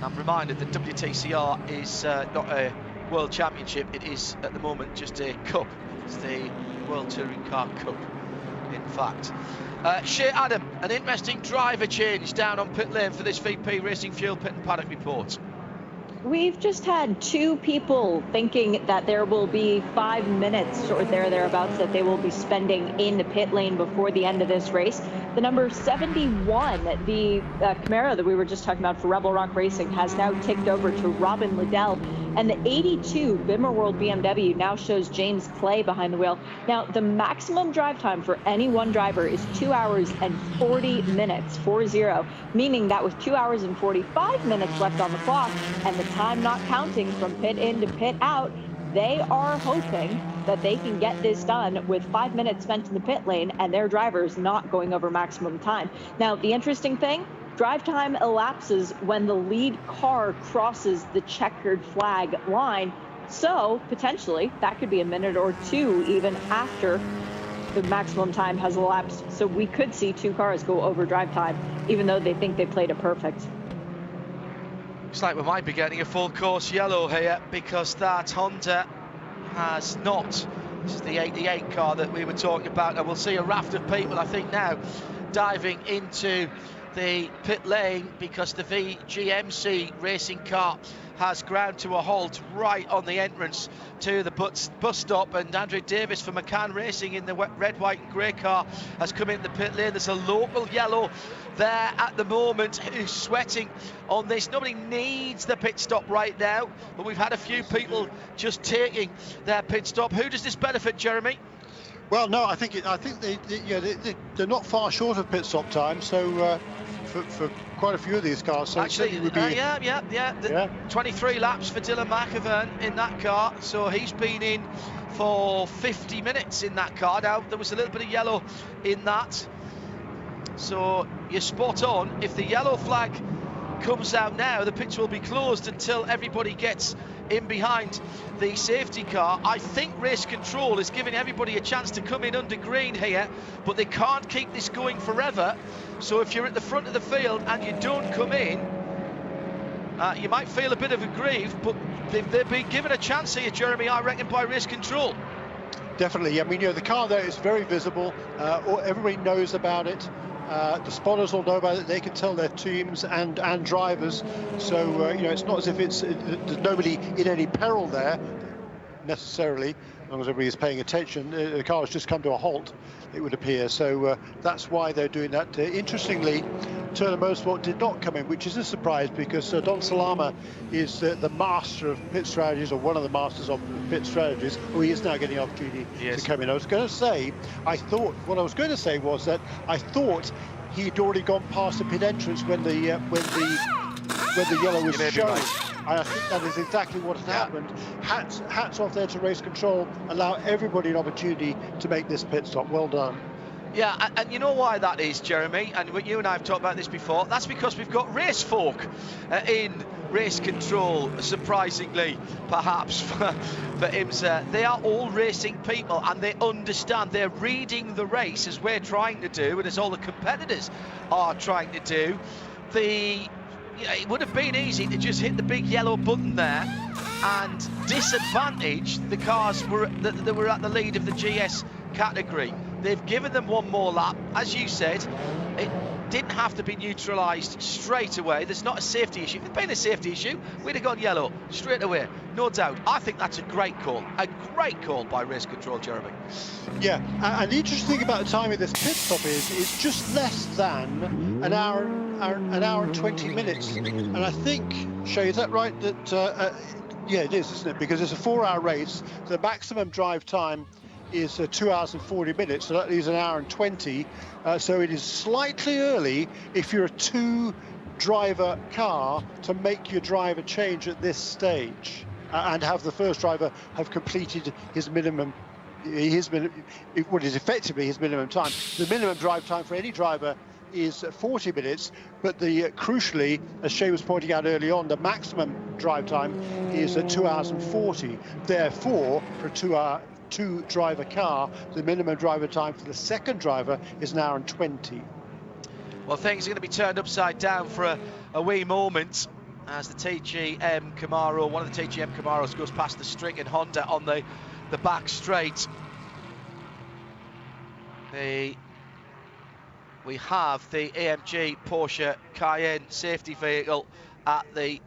I'm reminded that WTCR is not a World Championship. It is at the moment just a cup. It's the World Touring Car Cup, in fact. Shea Adam, an interesting driver change down on pit lane for this VP Racing Fuel Pit and Paddock Report. We've just had 2 people thinking that there will be 5 minutes or thereabouts that they will be spending in the pit lane before the end of this race. The number 71, the Camaro that we were just talking about for Rebel Rock Racing, has now ticked over to Robin Liddell. And the 82 Bimmer World BMW now shows James Clay behind the wheel. Now, the maximum drive time for any one driver is 2 hours and 40 minutes, 40, meaning that with 2 hours and 45 minutes left on the clock and the time not counting from pit in to pit out, they are hoping that they can get this done with 5 minutes spent in the pit lane and their drivers not going over maximum time. Now, the interesting thing, drive time elapses when the lead car crosses the checkered flag line. So potentially that could be a minute or 2 even after the maximum time has elapsed. So we could see 2 cars go over drive time, even though they think they played it perfect. Looks like we might be getting a full course yellow here, because that Honda has not. This is the 88 car that we were talking about, and we'll see a raft of people, I think, now diving into the pit lane, because the VGMC racing car has ground to a halt right on the entrance to the bus stop, and Andrew Davis for McCann Racing in the red, white and grey car has come in the pit lane. There's a local yellow there at the moment who's sweating on this. Nobody needs the pit stop right now, but we've had a few people just taking their pit stop. Who does this benefit, Jeremy? Well, no, I think they're not far short of pit stop time, so for quite a few of these cars. So actually, would be, yeah. 23 laps for Dylan McAvern in that car, so he's been in for 50 minutes in that car. Now, there was a little bit of yellow in that, so you're spot on. If the yellow flag comes out now, the pits will be closed until everybody gets in behind the safety car. I think race control is giving everybody a chance to come in under green here, but they can't keep this going forever. So if you're at the front of the field and you don't come in, you might feel a bit of aggrieved, but they've been given a chance here, Jeremy, I reckon, by race control. Definitely. I mean, the car there is very visible. Everybody knows about it. The spotters all know about it. They can tell their teams and drivers. So it's not as if there's nobody in any peril there necessarily. long as everybody's paying attention, the car has just come to a halt, it would appear. So that's why they're doing that. Interestingly, Turner Motorsport did not come in, which is a surprise because Don Salama is the master of pit strategies, or one of the masters of pit strategies. Oh, he is now getting opportunity to come in. I was going to say, what I was going to say was that I thought he'd already gone past the pit entrance when the yellow was shown. I think that is exactly what has happened. Hats off there to race control, allow everybody an opportunity to make this pit stop. Well done. Yeah, and you know why that is, Jeremy, and you and I have talked about this before. That's because we've got race folk in race control, surprisingly, perhaps, for IMSA. They are all racing people, and they understand. They're reading the race, as we're trying to do, and as all the competitors are trying to do. It would have been easy to just hit the big yellow button there and disadvantage the cars that were at the lead of the GS category. They've given them one more lap. As you said, it didn't have to be neutralised straight away. There's not a safety issue. If it'd been a safety issue, we'd have gone yellow straight away, no doubt. I think that's a great call by race control, Jeremy. Yeah, and the interesting thing about the time of this pit stop is it's just less than an hour and 20 minutes. And I think, Shay, is that right? That yeah, it is, isn't it? Because it's a 4-hour race. The maximum drive time is 2 hours and 40 minutes, so that leaves an hour and 20. So it is slightly early if you're a 2-driver car to make your driver change at this stage and have the first driver have completed what is effectively his minimum time. The minimum drive time for any driver is 40 minutes, but crucially, as Shay was pointing out early on, the maximum drive time is 2 hours and 40. Therefore, for a 2-driver car, the minimum driver time for the second driver is an hour and 20. Well, things are going to be turned upside down for a wee moment as the TGM Camaro, one of the TGM Camaros, goes past the stricken Honda on the back straight. We have the AMG Porsche Cayenne safety vehicle at the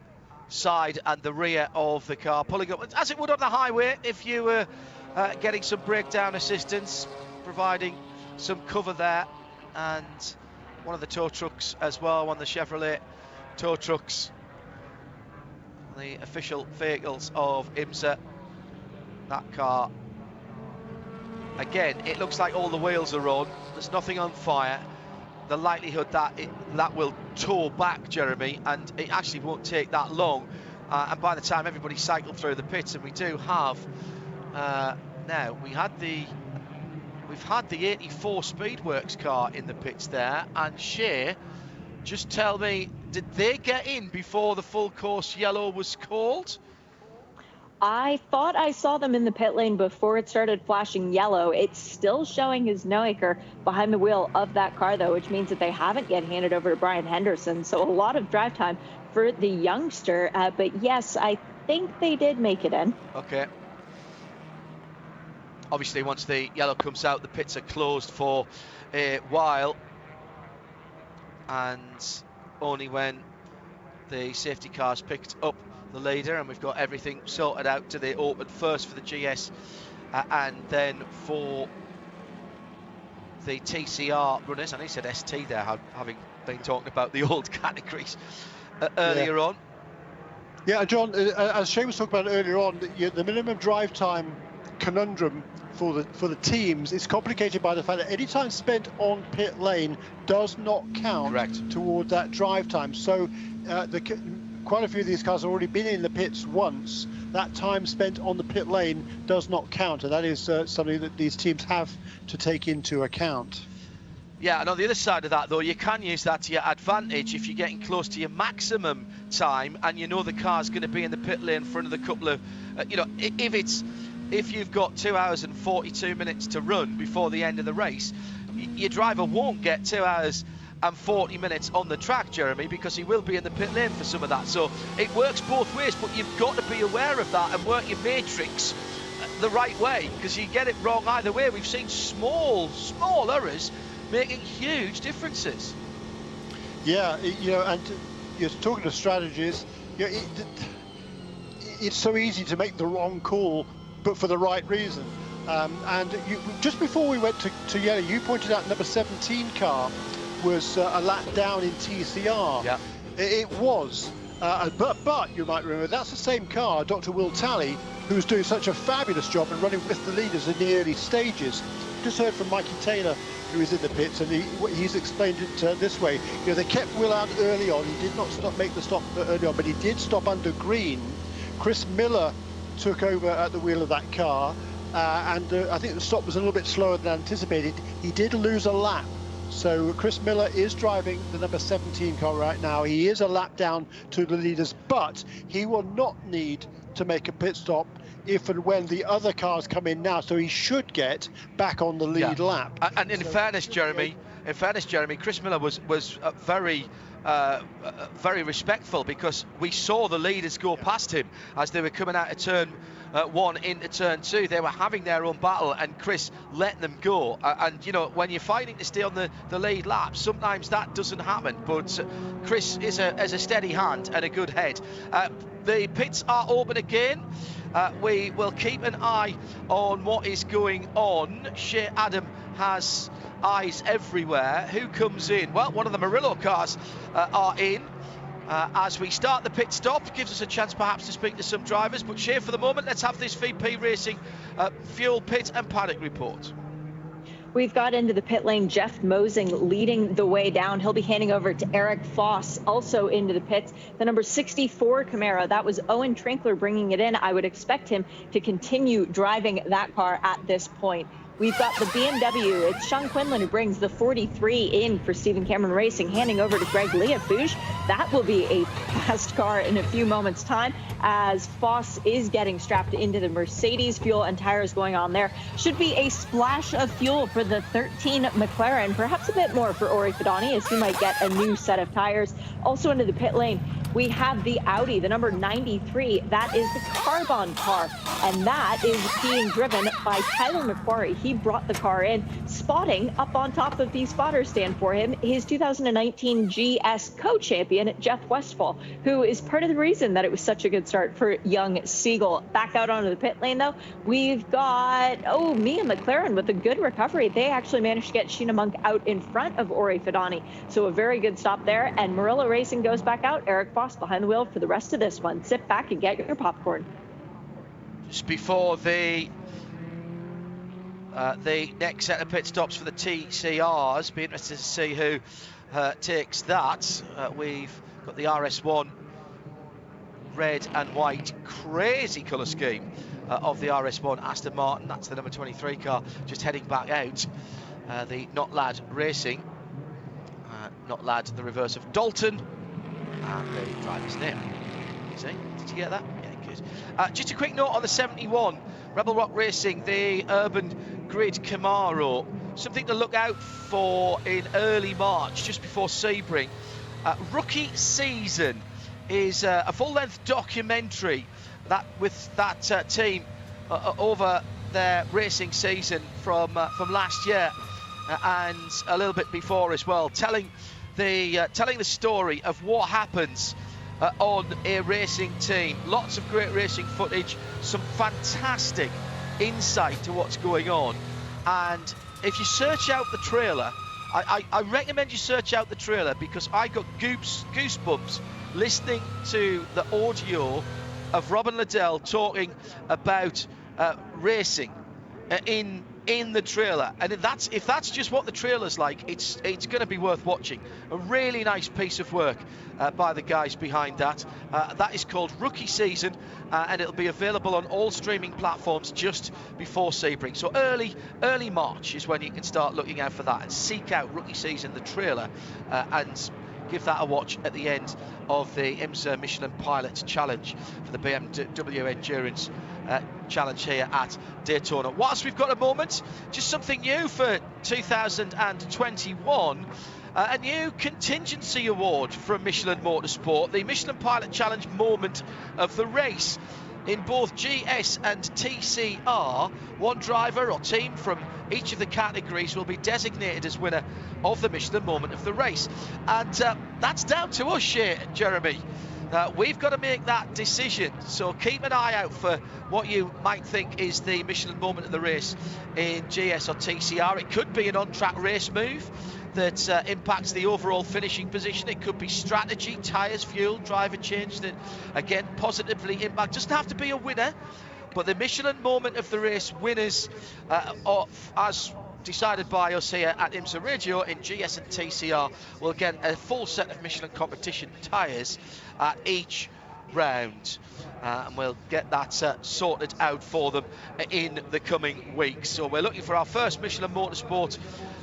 side and the rear of the car, pulling up as it would on the highway if you were getting some breakdown assistance, providing some cover there. And one of the tow trucks as well, one of the Chevrolet tow trucks, the official vehicles of IMSA. That car, again, it looks like all the wheels are on, there's nothing on fire. The likelihood that that will tow back, Jeremy, and it actually won't take that long, and by the time everybody's cycled through the pits, and we do have now we've had the 84 Speedworks car in the pits there. And Shay, just tell me, did they get in before the full course yellow was called? I thought I saw them in the pit lane before it started flashing yellow. It's still showing his Noaker behind the wheel of that car, though, which means that they haven't yet handed over to Brian Henderson. So a lot of drive time for the youngster. But yes, I think they did make it in. Okay. Obviously, once the yellow comes out, the pits are closed for a while. And only when the safety car's picked up the leader and we've got everything sorted out, do they open first for the GS and then for the TCR runners. And he said ST there, having been talking about the old categories earlier on. Yeah, John, as Shane was talking about earlier on, the minimum drive time conundrum for the teams is complicated by the fact that any time spent on pit lane does not count toward that drive time. So quite a few of these cars have already been in the pits once. That time spent on the pit lane does not count, and that is something that these teams have to take into account. Yeah, and on the other side of that, though, you can use that to your advantage if you're getting close to your maximum time and you know the car's going to be in the pit lane for another couple of, if you've got 2 hours and 42 minutes to run before the end of the race, your driver won't get 2 hours and 40 minutes on the track, Jeremy, because he will be in the pit lane for some of that. So it works both ways, but you've got to be aware of that and work your matrix the right way, because you get it wrong either way. We've seen small errors making huge differences. Yeah, and you're talking to strategies. It's so easy to make the wrong call but for the right reason. And just before we went to yellow, you pointed out number 17 car was a lap down in TCR. Yeah. It was, but you might remember that's the same car, Dr. Will Talley, who's doing such a fabulous job and running with the leaders in the early stages. Just heard from Mikey Taylor, who is in the pits, and he's explained it this way. They kept Will out early on. He did not make the stop early on, but he did stop under green. Chris Miller took over at the wheel of that car, and I think the stop was a little bit slower than anticipated. He did lose a lap. So Chris Miller is driving the number 17 car right now. He is a lap down to the leaders, but he will not need to make a pit stop if and when the other cars come in now. So he should get back on the lead lap. And in fairness, Jeremy, Chris Miller was very respectful, because we saw the leaders go past him as they were coming out of turn 1 into turn 2. They were having their own battle, and Chris let them go. And when you're fighting to stay on the lead lap, sometimes that doesn't happen. But Chris is a steady hand and a good head. The pits are open again. We will keep an eye on what is going on. Shea Adam has eyes everywhere. Who comes in? Well, one of the Murillo cars are in. As we start the pit stop, gives us a chance perhaps to speak to some drivers. But Shea, for the moment, let's have this VP Racing fuel, pit and paddock report. We've got into the pit lane, Jeff Mosing leading the way down. He'll be handing over to Eric Foss, also into the pits. The number 64 Camaro, that was Owen Trinkler bringing it in. I would expect him to continue driving that car at this point. We've got the BMW. It's Sean Quinlan who brings the 43 in for Stephen Cameron Racing, handing over to Greg Leafouche. That will be a fast car in a few moments' time, as Foss is getting strapped into the Mercedes. Fuel and tires going on there. Should be a splash of fuel for the 13 McLaren, perhaps a bit more for Ori Fidani, as he might get a new set of tires. Also into the pit lane, we have the Audi, the number 93. That is the Carbon car, and that is being driven by Tyler McQuarrie. He brought the car in, spotting up on top of the spotter stand for him his 2019 GS co-champion, Jeff Westphal, who is part of the reason that it was such a good start for young Siegel. Back out onto the pit lane, though, we've got, Mia McLaren with a good recovery. They actually managed to get Sheena Monk out in front of Ori Fidani, so a very good stop there. And Murillo Racing goes back out. Eric Foss behind the wheel for the rest of this one. Sit back and get your popcorn. Just before the next set of pit stops for the TCRs, be interested to see who takes that. We've got the RS1 red and white crazy colour scheme of the RS1 Aston Martin. That's the number 23 car just heading back out. The Not Lad Racing, Not Lad the reverse of Dalton, and the driver's name. See, did you get that? Yeah, good. Just a quick note on the 71 Rebel Rock Racing, the Urban Grid Camaro. Something to look out for in early March, just before Sebring. Rookie Season is a full-length documentary that with that team over their racing season from last year and a little bit before as well, telling the story of what happens on a racing team. Lots of great racing footage, some fantastic insight to what's going on. And if you search out the trailer, I recommend you search out the trailer, because I got goosebumps listening to the audio of Robin Liddell talking about racing in the trailer. And if that's just what the trailer's like, it's going to be worth watching. A really nice piece of work by the guys behind that. That is called Rookie Season, and it'll be available on all streaming platforms just before Sebring. So early March is when you can start looking out for that and seek out Rookie Season, the trailer, and give that a watch at the end of the IMSA Michelin Pilot Challenge for the BMW Endurance Challenge here at Daytona. Whilst we've got a moment, just something new for 2021. A new contingency award from Michelin Motorsport, the Michelin Pilot Challenge Moment of the Race. In both GS and TCR, one driver or team from each of the categories will be designated as winner of the Michelin Moment of the Race. And that's down to us, Jeremy. we've got to make that decision. So keep an eye out for what you might think is the Michelin moment of the race in GS or TCR. It could be an on-track race move that impacts the overall finishing position. It could be strategy, tyres, fuel, driver change that, again, positively impact. Doesn't have to be a winner, but the Michelin moment of the race winners, as decided by us here at IMSA Radio in GS and TCR, will get a full set of Michelin competition tyres at each round. And we'll get that sorted out for them in the coming weeks. So we're looking for our first Michelin Motorsport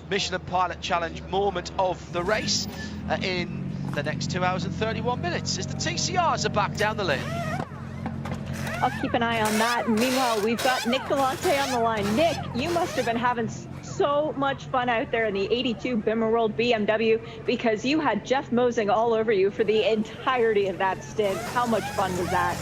Michelin Pilot Challenge moment of the race in the next 2 hours and 31 minutes as the TCRs are back down the lane. I'll keep an eye on that. Meanwhile, we've got Nick Galante on the line. Nick, you must have been having so much fun out there in the 82 Bimmer World BMW because you had Jeff Mosing all over you for the entirety of that stint. How much fun was that?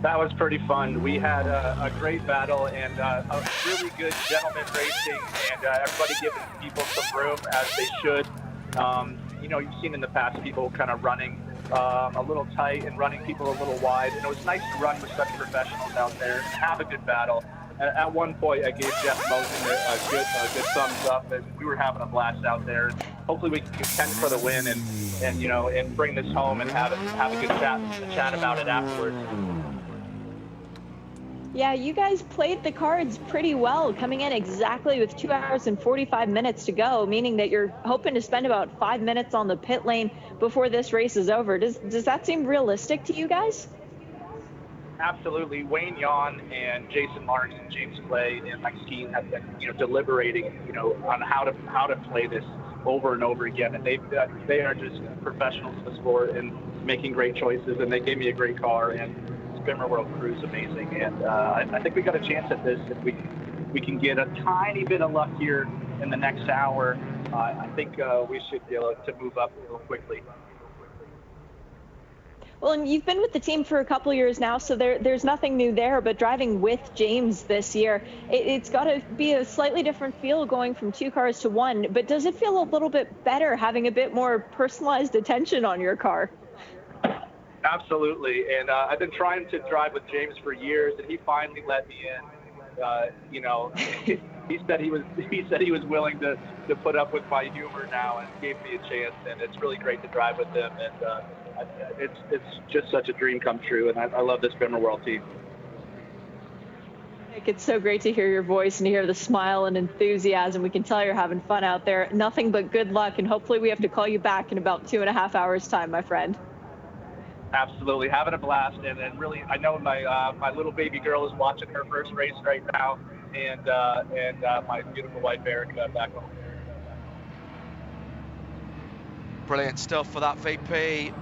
That was pretty fun. We had a great battle and a really good gentleman racing, and everybody giving people some room as they should. You know, you've seen in the past people kind of running a little tight and running people a little wide, and it was nice to run with such professionals out there and have a good battle. At one point, I gave Jeff Mosing a good thumbs up, and we were having a blast out there. Hopefully, we can contend for the win and you know, and bring this home and have a good chat about it afterwards. Yeah, you guys played the cards pretty well, coming in exactly with 2 hours and 45 minutes to go, meaning that you're hoping to spend about 5 minutes on the pit lane before this race is over. Does that seem realistic to you guys? Absolutely. Wayne Yawn and Jason Marks and James Clay and Mike Skeen have been, you know, deliberating, you know, on how to play this over and over again, and they are just professionals in the sport and making great choices, and they gave me a great car, and Bimmer World crew is amazing, and I think we got a chance at this if we can get a tiny bit of luck here in the next hour. I think we should be able to move up real quickly. Well, and you've been with the team for a couple of years now, so there's nothing new there, but driving with James this year, it's got to be a slightly different feel going from 2 cars to 1, but does it feel a little bit better having a bit more personalized attention on your car? Absolutely, and I've been trying to drive with James for years, and he finally let me in. You know, he said he was willing to put up with my humor now and gave me a chance, and it's really great to drive with him, and it's just such a dream come true, and I love this Bimmer World team. Nick, it's so great to hear your voice and to hear the smile and enthusiasm. We can tell you're having fun out there. Nothing but good luck, and hopefully we have to call you back in about 2.5 hours' time, my friend. Absolutely, having a blast, and really, I know my little baby girl is watching her first race right now, and my beautiful wife Erica back home. Brilliant stuff for that VP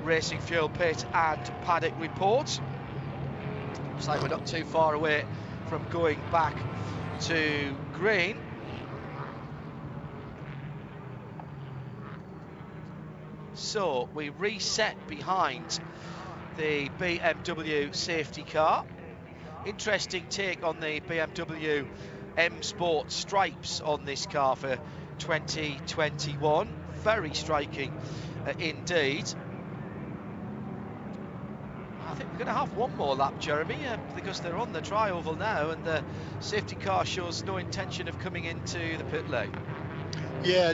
Racing Fuel Pit and Paddock report. Looks like we're not too far away from going back to green. So we reset behind the BMW safety car. Interesting take on the BMW M Sport stripes on this car for 2021. Very striking indeed. I think we're going to have one more lap, Jeremy, because they're on the tri-oval now, and the safety car shows no intention of coming into the pit lane. Yeah.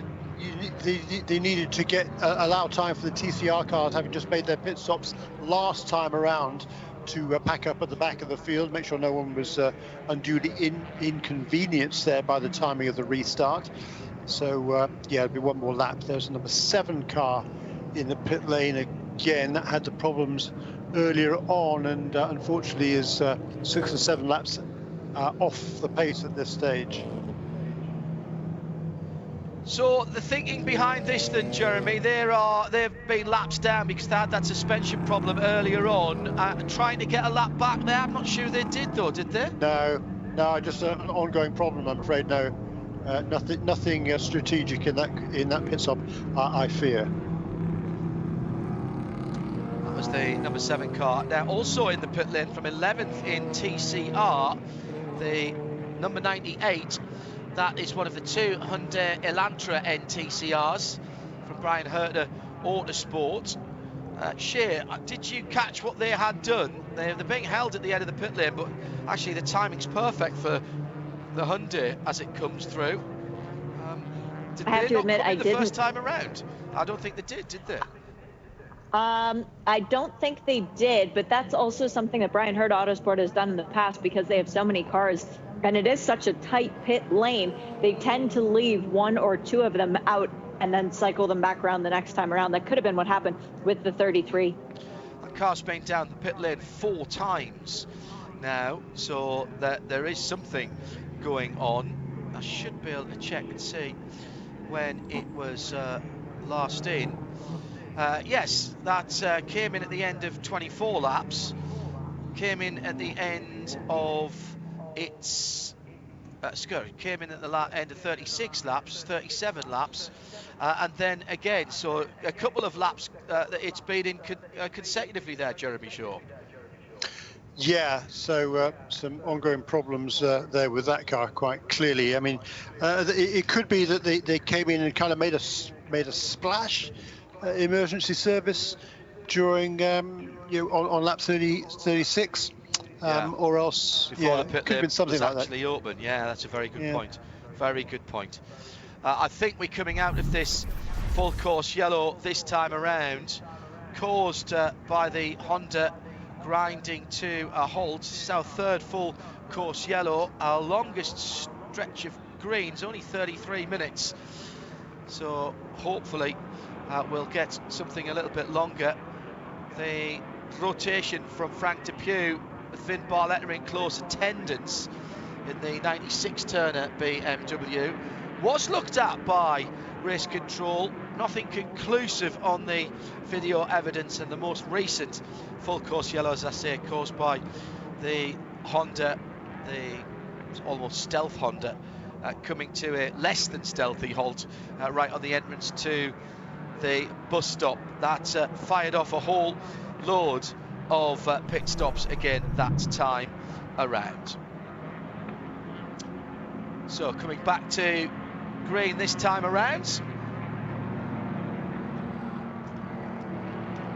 They needed to allow time for the TCR cars, having just made their pit stops last time around, to pack up at the back of the field, make sure no one was unduly inconvenienced there by the timing of the restart. So yeah, it'll be one more lap. There's a number 7 car in the pit lane again that had the problems earlier on, and unfortunately is 6 and 7 laps off the pace at this stage. So the thinking behind this then, Jeremy, they've been laps down because they had that suspension problem earlier on, trying to get a lap back there. I'm not sure they did though, did they? No, just an ongoing problem, I'm afraid. No, nothing strategic in that pit stop, I fear. That was the number 7 car. Now also in the pit lane from 11th in TCR, the number 98. That is one of the 2 Hyundai Elantra NTCRs from Brian Herter Autosport. Shea, did you catch what they had done? They're being held at the end of the pit lane, but actually the timing's perfect for the Hyundai as it comes through. Did I have they to not admit, come in I the didn't. first time around? I don't think they did they? I don't think they did, but that's also something that Brian Hurd Autosport has done in the past because they have so many cars and it is such a tight pit lane. They tend to leave one or two of them out and then cycle them back around the next time around. That could have been what happened with the 33. That car's been down the pit lane 4 times now, so there is something going on. I should be able to check and see when it was last in. Yes, that came in at the end of 24 laps. Came in at the end of its... came in at the end of 36 laps, 37 laps. And then again, so a couple of laps that it's been in consecutively there, Jeremy Shaw. Yeah, so some ongoing problems there with that car, quite clearly. I mean, it could be that they came in and kind of made a splash emergency service during on lap 36, or else before the pit could have been something like that. Actually open. Yeah, that's a very good point. Very good point. I think we're coming out of this full course yellow this time around, caused by the Honda grinding to a halt. This is our third full course yellow. Our longest stretch of green's only 33 minutes. So hopefully we'll get something a little bit longer. The rotation from Frank Depew with Finn Barletta in close attendance in the 96 Turner BMW was looked at by race control. Nothing conclusive on the video evidence, and the most recent full course yellow, as I say, caused by the Honda, the almost stealth Honda, coming to a less than stealthy halt right on the entrance to the bus stop. That fired off a whole load of pit stops again that time around. So coming back to green this time around.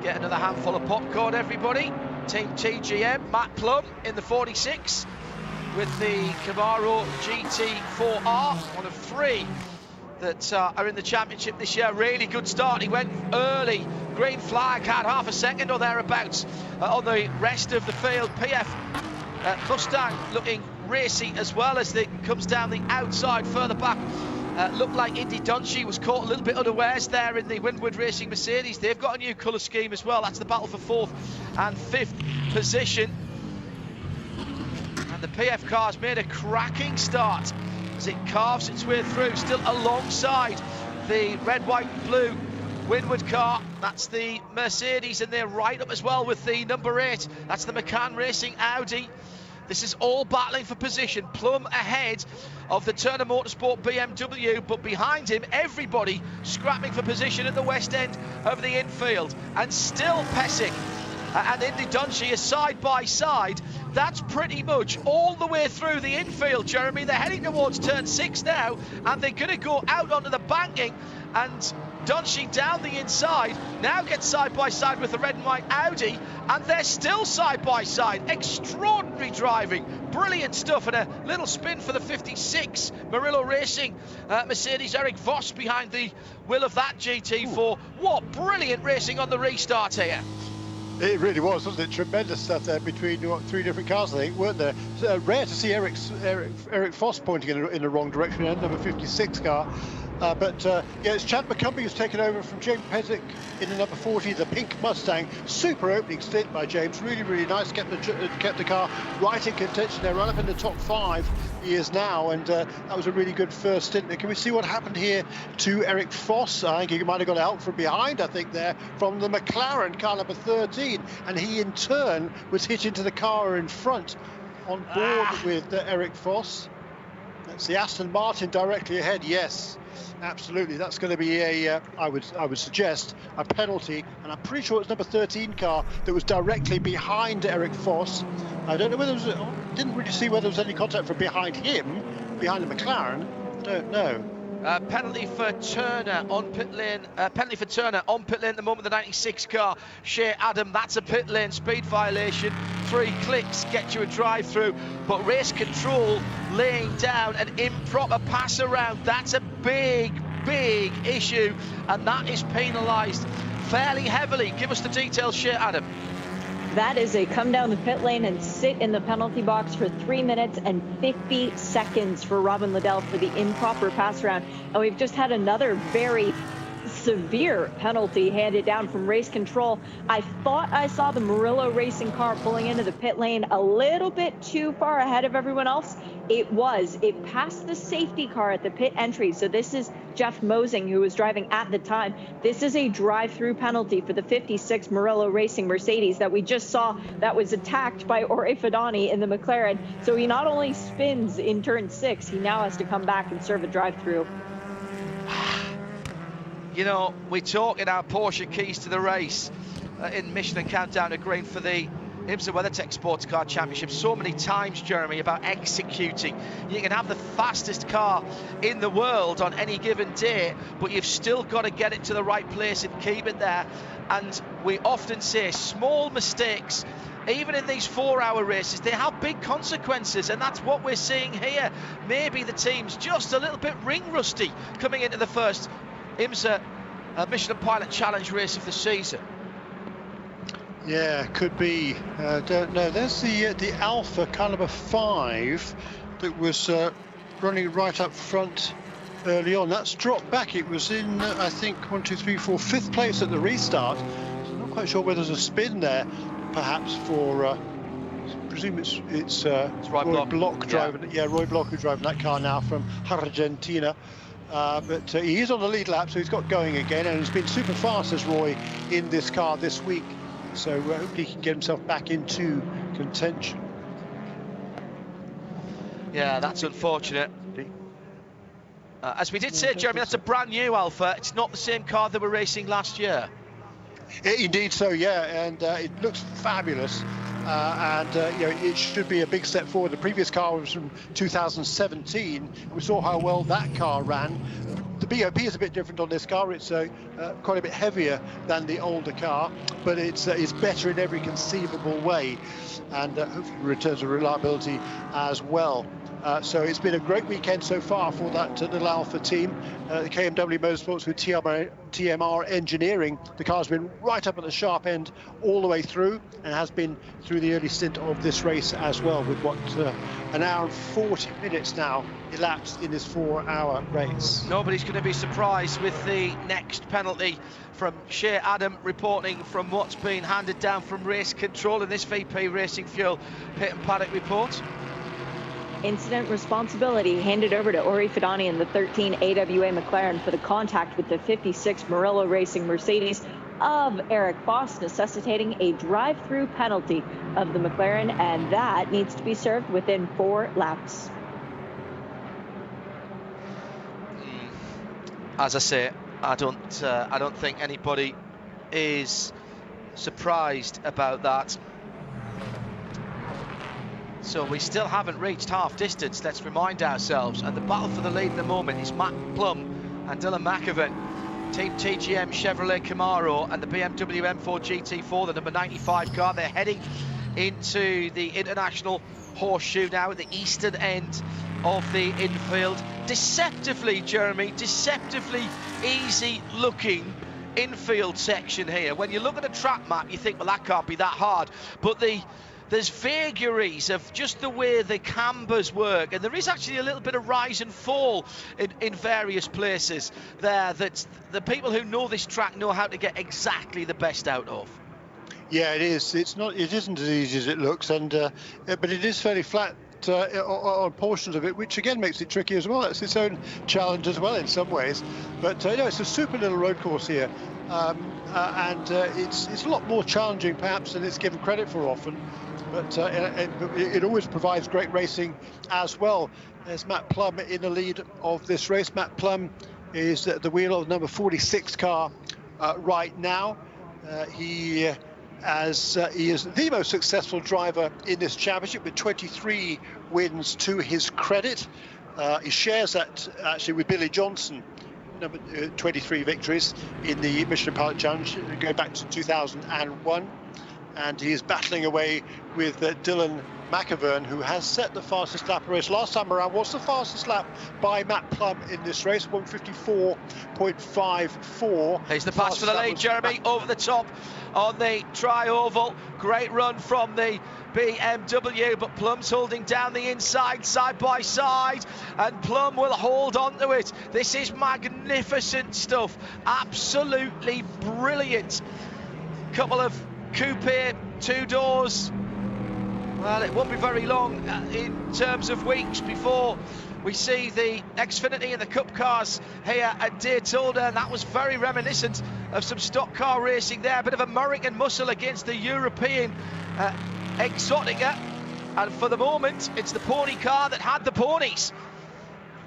Get another handful of popcorn, everybody. Team TGM, Matt Plum in the 46 with the Camaro GT4R, one of 3 that are in the championship this year. Really good start. He went early. Green flag, had half a second or thereabouts on the rest of the field. PF Mustang looking racy as well as it comes down the outside further back. Looked like Indy Dunshee was caught a little bit unawares there in the Windward Racing Mercedes. They've got a new colour scheme as well. That's the battle for 4th and 5th position. And the PF car's made a cracking start as it carves its way through, still alongside the red, white, blue Windward car. That's the Mercedes, and they're right up as well with the number 8. That's the McCann Racing Audi. This is all battling for position. Plum ahead of the Turner Motorsport BMW, but behind him, everybody scrapping for position at the west end of the infield. And still Pesic and Indy Dunshee are side by side. That's pretty much all the way through the infield, Jeremy. They're heading towards turn 6 now, and they're going to go out onto the banking, and Dunshee down the inside now gets side by side with the red and white Audi, and they're still side by side. Extraordinary driving, brilliant stuff, and a little spin for the 56 Murillo Racing Mercedes. Eric Voss behind the wheel of that GT4. Ooh. What brilliant racing on the restart here. It really was, wasn't it? Tremendous stuff there between 3 different cars, I think, weren't there? Rare to see Eric Voss pointing in the wrong direction, number 56 car. It's Chad McCumbee who's taken over from James Pesic in the number 40, the pink Mustang. Super opening stint by James, really, really nice. Kept the car right in contention there, right up in the top 5 he is now, and that was a really good first stint. Can we see what happened here to Eric Voss? I think he might have got help from behind, I think, there, from the McLaren car number 13, and he in turn was hit into the car in front on board with Eric Voss. That's the Aston Martin directly ahead, yes. Absolutely, that's going to be I would suggest a penalty, and I'm pretty sure it's number 13 car that was directly behind Eric Voss. I don't know whether didn't really see whether there was any contact from behind him, behind the McLaren. I don't know. Penalty for Turner on pit lane. Penalty for Turner on pit lane at the moment. The 96 car, Shea Adam. That's a pit lane speed violation. 3 clicks get you a drive-through, but race control laying down an improper pass around. That's a big issue, and that is penalised fairly heavily. Give us the details, Shea Adam. That is a come down the pit lane and sit in the penalty box for 3 minutes and 50 seconds for Robin Liddell for the improper pass around. And we've just had another very severe penalty handed down from race control. I thought I saw the Murillo racing car pulling into the pit lane a little bit too far ahead of everyone else. It passed the safety car at the pit entry. So this is Jeff Mosing, who was driving at the time. This is a drive-through penalty for the 56 Murillo Racing Mercedes that we just saw that was attacked by Ore Fidani in the McLaren. So he not only spins in turn 6, he now has to come back and serve a drive-through. You know, we talk in our Porsche keys to the race in Michelin Countdown to Green for the IMSA WeatherTech Sports Car Championship so many times, Jeremy, about executing. You can have the fastest car in the world on any given day, but you've still got to get it to the right place and keep it there. And we often say small mistakes, even in these 4-hour races, they have big consequences, and that's what we're seeing here. Maybe the team's just a little bit ring rusty coming into the first IMSA Michelin Pilot Challenge race of the season. Yeah, could be. Don't know. There's the Alpha Caliber 5 that was running right up front early on. That's dropped back. It was in, I think, 1, 2, 3, 4, 5th place at the restart. So I'm not quite sure whether there's a spin there, perhaps for. I presume it's Roy Bloch driving. Yeah, Roy Bloch who's driving that car now from Argentina. But he is on the lead lap, so he's got going again, and he's been super fast as Roy in this car this week. So hopefully he can get himself back into contention. Yeah, that's unfortunate. As we did say, Jeremy, that's a brand new Alpha. It's not the same car that were racing last year. Indeed so, yeah, and it looks fabulous. And you know, it should be a big step forward. The previous car was from 2017. We saw how well that car ran. The BOP is a bit different on this car. It's quite a bit heavier than the older car, but it's better in every conceivable way, and hopefully returns to reliability as well. So it's been a great weekend so far for that little Alpha team. The KMW Motorsports with TMR Engineering. The car's been right up at the sharp end all the way through, and has been through the early stint of this race as well, with what an hour and 40 minutes now elapsed in this 4-hour race. Nobody's going to be surprised with the next penalty from Shea Adam, reporting from what's been handed down from race control in this VP Racing Fuel pit and paddock report. Incident responsibility handed over to Ore Fidani in the 13 AWA McLaren for the contact with the 56 Murillo Racing Mercedes of Eric Boss, necessitating a drive-through penalty of the McLaren, and that needs to be served within 4 laps. As I say, I don't think anybody is surprised about that. So we still haven't reached half distance, let's remind ourselves, and the battle for the lead at the moment is Matt Plum and Dylan McAvan. Team TGM Chevrolet Camaro and the BMW M4 GT4, the number 95 car. They're heading into the International Horseshoe now at the eastern end of the infield. Deceptively, Jeremy, deceptively easy looking infield section here. When you look at a track map, you think, well, that can't be that hard, but there's vagaries of just the way the cambers work, and there is actually a little bit of rise and fall in various places there that the people who know this track know how to get exactly the best out of. Yeah, it is. It isn't as easy as it looks, and but it is fairly flat on portions of it, which again makes it tricky as well. It's its own challenge as well in some ways. But you know, it's a super little road course here, and it's a lot more challenging perhaps than it's given credit for often. But it always provides great racing as well. There's Matt Plum in the lead of this race. Matt Plum is at the wheel of the number 46 car right now. He is the most successful driver in this championship with 23 wins to his credit. He shares that actually with Billy Johnson, number 23 victories in the Michelin Pilot Challenge, going back to 2001. And he is battling away with Dylan McIvern, who has set the fastest lap of the race. Last time around was the fastest lap by Matt Plum in this race, 1:54.54. Here's the pass for the lead, Jeremy, over the top on the tri-oval. Great run from the BMW, but Plum's holding down the inside, side by side, and Plum will hold on to it. This is magnificent stuff, absolutely brilliant. Couple of coupe, two doors. Well, it won't be very long in terms of weeks before we see the Xfinity and the Cup cars here at Daytona, and that was very reminiscent of some stock car racing there. A bit of American muscle against the European Exotica, and for the moment it's the pony car that had the ponies.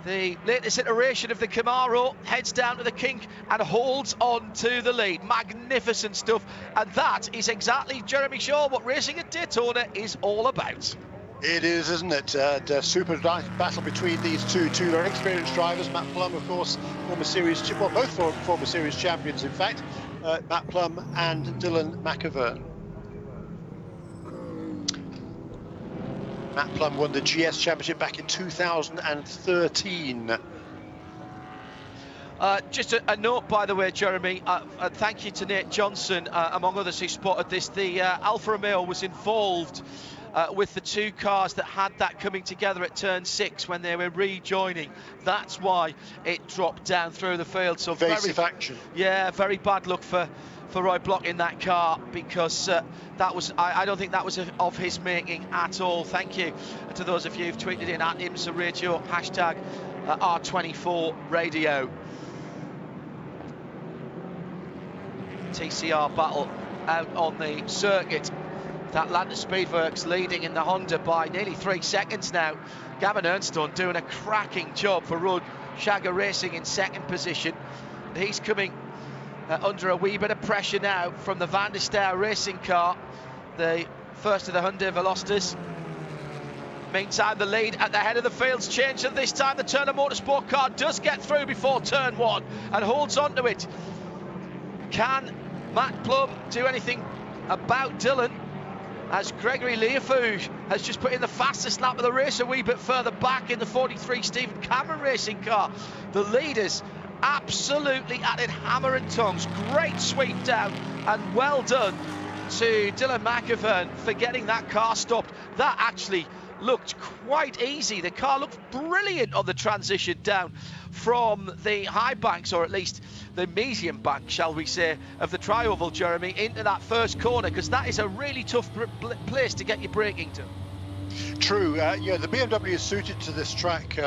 The latest iteration of the Camaro heads down to the kink and holds on to the lead. Magnificent stuff, and that is exactly, Jeremy Shaw, what racing at Daytona is all about. It is, isn't it? A super battle between these two very experienced drivers. Matt Plum, of course, former series, well, both former series champions, in fact. Matt Plum and Dylan McIvern. Matt Plum won the GS Championship back in 2013. Just a note, by the way, Jeremy, thank you to Nate Johnson, among others, who spotted this. The Alfa Romeo was involved with the two cars that had that coming together at turn 6 when they were rejoining. That's why it dropped down through the field. So evasive action. Yeah, very bad luck for Roy Block in that car, because that was, I don't think that was of his making at all. Thank you to those of you who've tweeted in at IMSA Radio, hashtag R24 Radio. TCR battle out on the circuit. Atlanta Speedworks leading in the Honda by nearly 3 seconds now. Gavin Ernstone doing a cracking job for Rudd Shagger Racing in second position. He's coming under a wee bit of pressure now from the Van der Steur racing car, the first of the Hyundai Velocitas. Meantime, the lead at the head of the field's changed, and this time the Turner Motorsport car does get through before turn 1 and holds on to it. Can Matt Plum do anything about Dylan, as Gregory Leafouge has just put in the fastest lap of the race a wee bit further back in the 43 Stephen Cameron racing car? The leaders absolutely at it, hammer and tongs. Great sweep down, and well done to Dylan McIvern for getting that car stopped. That actually looked quite easy. The car looked brilliant on the transition down from the high banks, or at least the medium bank, shall we say, of the tri-oval, Jeremy, into that first corner, because that is a really tough place to get your braking to. True. Yeah, the BMW is suited to this track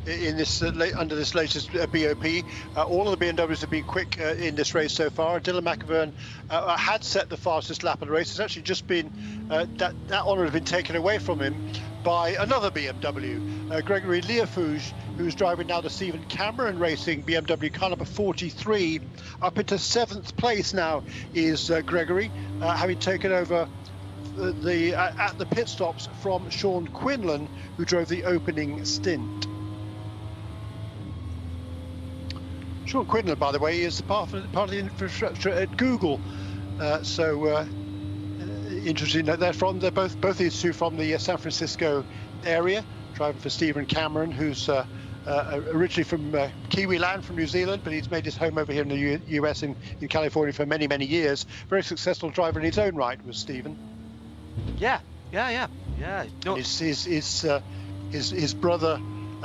in this under this latest BOP. All of the BMWs have been quick in this race so far. Dylan McIvern had set the fastest lap of the race. It's actually just been that honour has been taken away from him by another BMW, Gregory Leafouge, who's driving now the Stephen Cameron Racing BMW car number 43. Up into 7th place now is Gregory, having taken over at the pit stops from Sean Quinlan, who drove the opening stint. Sean Quinlan, by the way, is part of the infrastructure at Google. Interesting that they're both these two from the San Francisco area, driving for Stephen Cameron, who's originally from Kiwi land, from New Zealand, but he's made his home over here in the US in California for many, many years. Very successful driver in his own right was Stephen. Yeah. No. His brother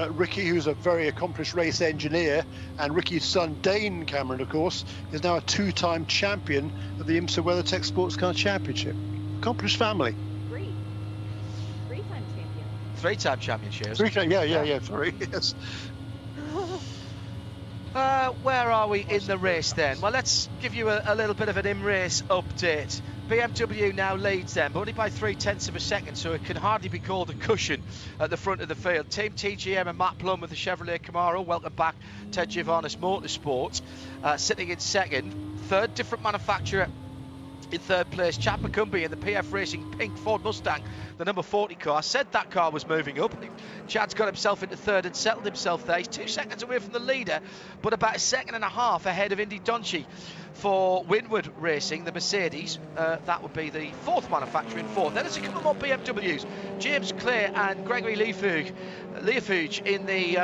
Ricky, who's a very accomplished race engineer, and Ricky's son Dane Cameron, of course, is now a 2-time champion of the IMSA WeatherTech Sports Car Championship. Accomplished family. Three-time champion. 3-time champion, Shears. 3-time, yeah, sorry, yes. Where are we in the race then? Well, let's give you a little bit of an in-race update. BMW now leads them, but only by 0.3 of a second, so it can hardly be called a cushion at the front of the field. Team TGM and Matt Plum with the Chevrolet Camaro. Welcome back, Ted Giovannis Motorsport, sitting in second. Third, different manufacturer In third place, Chad McCumbee in the PF Racing pink Ford Mustang, the number 40 car. I said that car was moving up. Chad's got himself into third and settled himself there. He's 2 seconds away from the leader, but about 1.5 seconds ahead of Indy Donchi for Winward Racing, the Mercedes. That would be the fourth manufacturer in fourth. Then there's a couple more BMWs. James Clay and Gregory Leafuge in the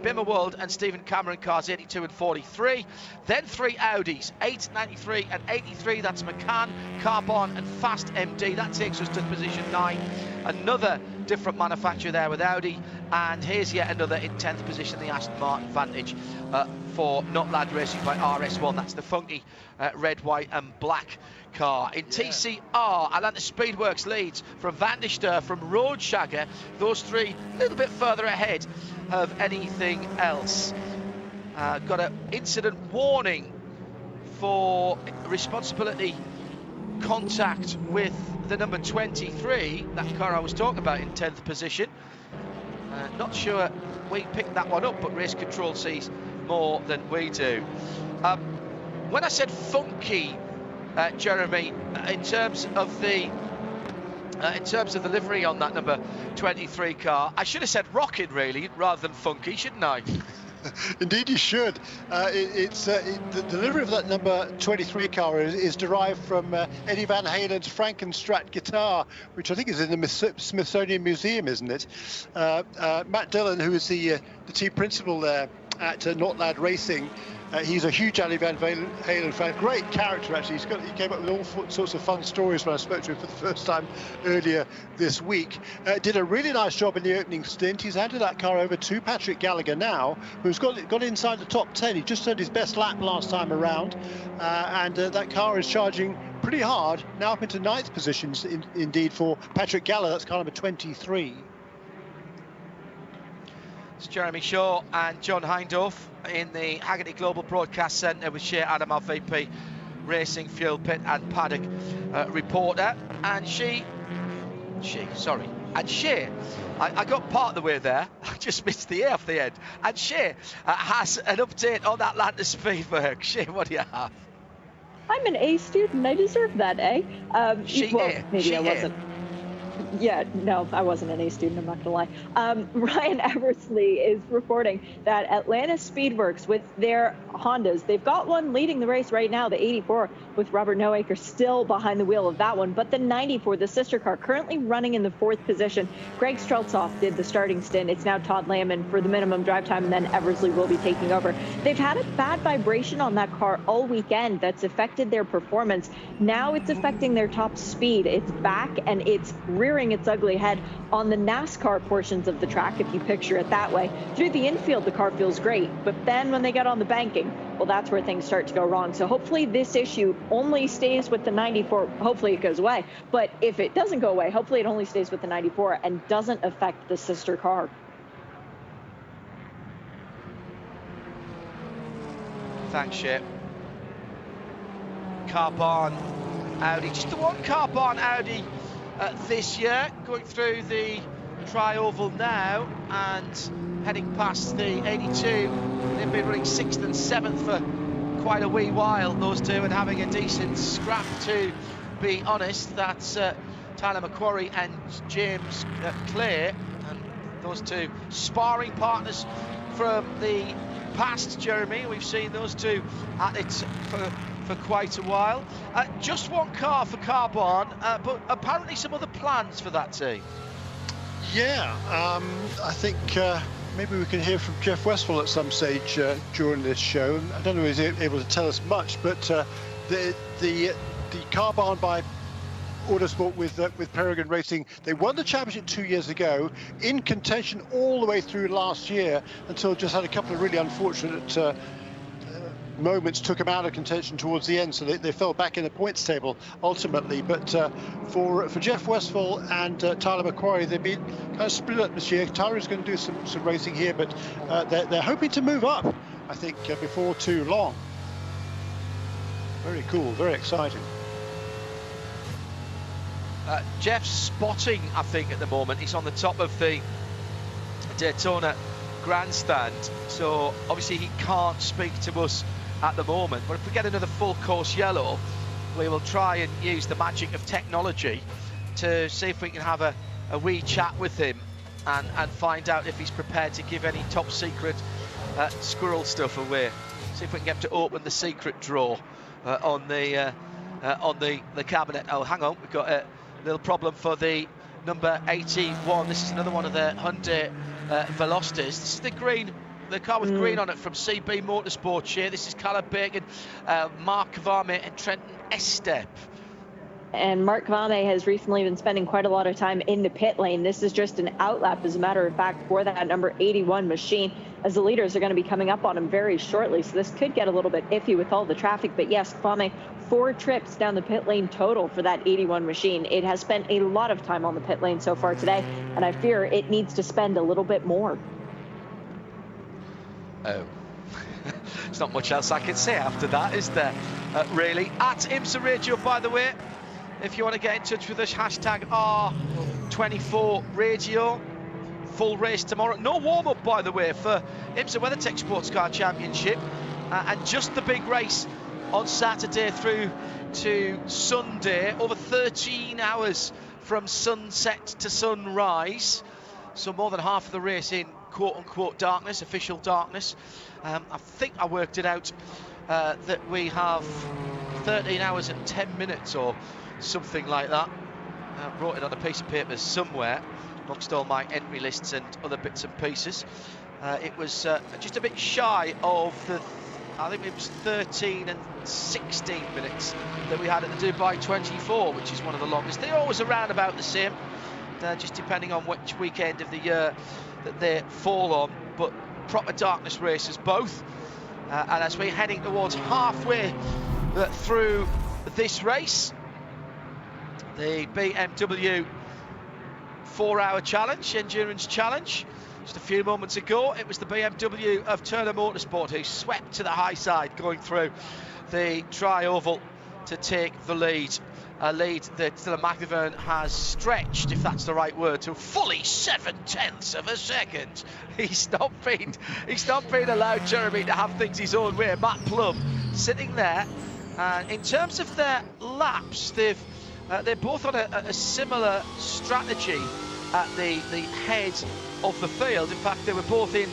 Bimmer World and Stephen Cameron cars, 82 and 43. Then 3 Audis, 8, 93 and 83. That's McCann, Carbon and Fast MD. That takes us to position 9. Another different manufacturer there with Audi. And here's yet another in 10th position, the Aston Martin Vantage for Not Lad Racing by RS1. That's the funky red, white and black car. In TCR, Atlanta Speedworks leads from Van der Steur, from Roadshagger. Those 3 a little bit further ahead of anything else. Got an incident warning for responsibility contact with the number 23, that car I was talking about in 10th position. Not sure we picked that one up, but race control sees more than we do. When I said funky, Jeremy, in terms of the livery on that number 23 car, I should have said rocking really rather than funky, shouldn't I? Indeed you should. The delivery of that number 23 car is derived from Eddie Van Halen's Frankenstrat guitar, which I think is in the Smithsonian Museum, isn't it? Matt Dillon, who is the team principal there at Not Lad Racing, he's a huge Eddie Van Halen fan. Great character, actually. He came up with all sorts of fun stories when I spoke to him for the first time earlier this week. Did a really nice job in the opening stint. He's handed that car over to Patrick Gallagher now, who's got inside the top 10. He just earned his best lap last time around, and that car is charging pretty hard, now up into 9th positions indeed for Patrick Gallagher. That's car number 23. It's Jeremy Shaw and John Hindorf in the Haggerty Global Broadcast Centre with Shea Adam, our VP Racing, Fuel Pit and Paddock reporter. And Shea, I got part of the way there, I just missed the A off the end. And Shea has an update on Atlanta Speedworks. Shea, what do you have? I'm an A student, I deserve that A. Maybe I wasn't. Yeah, no, I wasn't an A student, I'm not going to lie. Ryan Eversley is reporting that Atlanta Speedworks, with their Hondas, they've got one leading the race right now, the 84, with Robert Noaker still behind the wheel of that one. But the 94, the sister car, currently running in the 4th position. Greg Streltzoff did the starting stint. It's now Todd Lambman for the minimum drive time, and then Eversley will be taking over. They've had a bad vibration on that car all weekend that's affected their performance. Now it's affecting their top speed. It's back and it's rearing its ugly head on the NASCAR portions of the track, if you picture it that way. Through the infield, the car feels great, but then when they get on the banking, well, that's where things start to go wrong. So hopefully this issue only stays with the 94. Hopefully it goes away, but if it doesn't go away, hopefully it only stays with the 94 and doesn't affect the sister car. Thanks, Shep. Carbon Audi, just the one Carbon Audi this year, going through the tri-oval now and heading past the 82. They've been running 6th and 7th for quite a wee while, those two, and having a decent scrap, to be honest. That's Tyler McQuarrie and James Clay, and those two sparring partners from the past, Jeremy. We've seen those two at it for quite a while. Just one car for Carbon, but apparently some other plans for that team. Yeah, I think maybe we can hear from Jeff Westphal at some stage during this show. I don't know if he's able to tell us much, but the Carbon by Autosport with Peregrine Racing, they won the championship 2 years ago, in contention all the way through last year, until just had a couple of really unfortunate moments took them out of contention towards the end, so they fell back in the points table ultimately. But for Jeff Westphal and Tyler McQuarrie, they've been kind of split up this year. Tyler's going to do some racing here, but they're hoping to move up, I think, before too long. Very cool, very exciting. Jeff's spotting, I think, at the moment. He's on the top of the Daytona grandstand, so obviously he can't speak to us at the moment. But if we get another full course yellow, we will try and use the magic of technology to see if we can have a wee chat with him and find out if he's prepared to give any top secret squirrel stuff away. See if we can get him to open the secret drawer on the cabinet. Oh, hang on, we've got a little problem for the number 81. This is another one of the Hyundai Velocities. This is the car with green on it from CB Motorsports here. This is Callum Bacon, Mark Kavame and Trenton Estep. And Mark Kavame has recently been spending quite a lot of time in the pit lane. This is just an outlap, as a matter of fact, for that number 81 machine, as the leaders are going to be coming up on him very shortly. So this could get a little bit iffy with all the traffic. But yes, Kavame, 4 trips down the pit lane total for that 81 machine. It has spent a lot of time on the pit lane so far today, and I fear it needs to spend a little bit more. Oh. There's not much else I can say after that, is there? Really. At IMSA Radio, by the way, if you want to get in touch with us, hashtag R24Radio. Full race tomorrow. No warm-up, by the way, for IMSA WeatherTech Sports Car Championship. And just the big race on Saturday through to Sunday. Over 13 hours from sunset to sunrise. So more than half of the race in quote-unquote darkness, official darkness. I think I worked it out that we have 13 hours and 10 minutes or something like that. I wrote it on a piece of paper somewhere amongst all my entry lists and other bits and pieces. It was just a bit shy of the, I think it was 13 and 16 minutes that we had at the Dubai 24, which is one of the longest. They're always around about the same, just depending on which weekend of the year that they fall on, but proper darkness races both. And as we're heading towards halfway through this race, the BMW 4-hour challenge, endurance challenge. Just a few moments ago, it was the BMW of Turner Motorsport who swept to the high side, going through the tri-oval to take the lead. A lead that Dylan McIvern has stretched, if that's the right word, to fully 0.7 of a second. He's not been allowed, Jeremy, to have things his own way. Matt Plum sitting there. In terms of their laps, they're both on a similar strategy at the head of the field. In fact, they were both in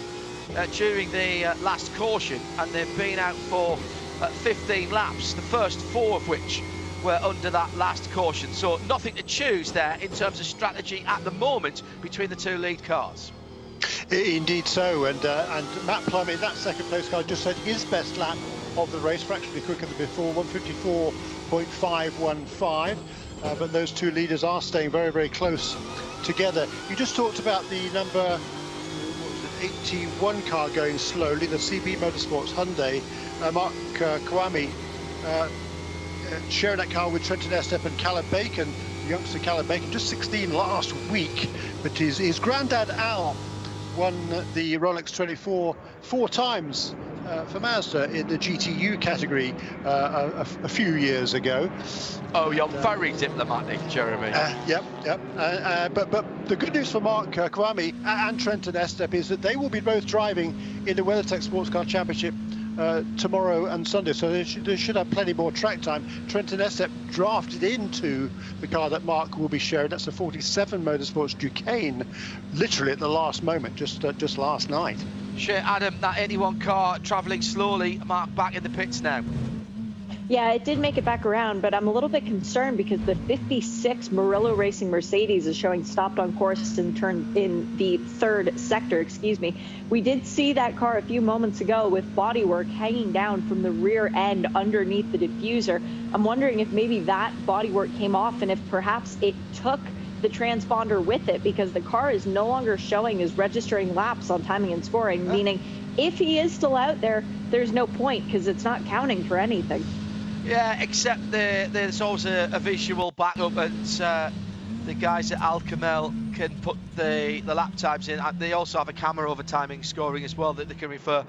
during the last caution, and they've been out for 15 laps, the first 4 of which were under that last caution. So nothing to choose there in terms of strategy at the moment between the 2 lead cars. Indeed so, and Matt Plum in that second place car just had his best lap of the race, fractionally quicker than before, 1:54.515. But those 2 leaders are staying very, very close together. You just talked about the number 81 car going slowly, the CB Motorsports Hyundai. Mark Kawami sharing that car with Trenton Estep and Callum Bacon, youngster Callum Bacon, just 16 last week. But his granddad Al won the Rolex 24 4 times for Mazda in the GTU category a few years ago. Oh, you're very diplomatic, Jeremy. Yep. But the good news for Mark Kawami and Trenton Estep is that they will be both driving in the WeatherTech Sports Car Championship tomorrow and Sunday, so they should have plenty more track time. Trenton Estep drafted into the car that Mark will be sharing. That's the 47 Motorsports Duquesne, literally at the last moment, just last night. Sure, Adam, that 81 car travelling slowly. Mark back in the pits now. Yeah, it did make it back around, but I'm a little bit concerned because the 56 Murillo Racing Mercedes is showing stopped on course and turned in the 3rd sector, We did see that car a few moments ago with bodywork hanging down from the rear end underneath the diffuser. I'm wondering if maybe that bodywork came off and if perhaps it took the transponder with it, because the car is no longer showing as registering laps on timing and scoring, meaning if he is still out there, there's no point because it's not counting for anything. Yeah, except there's always a visual backup at the guys at Alcamel can put the lap times in. They also have a camera over timing scoring as well that they can refer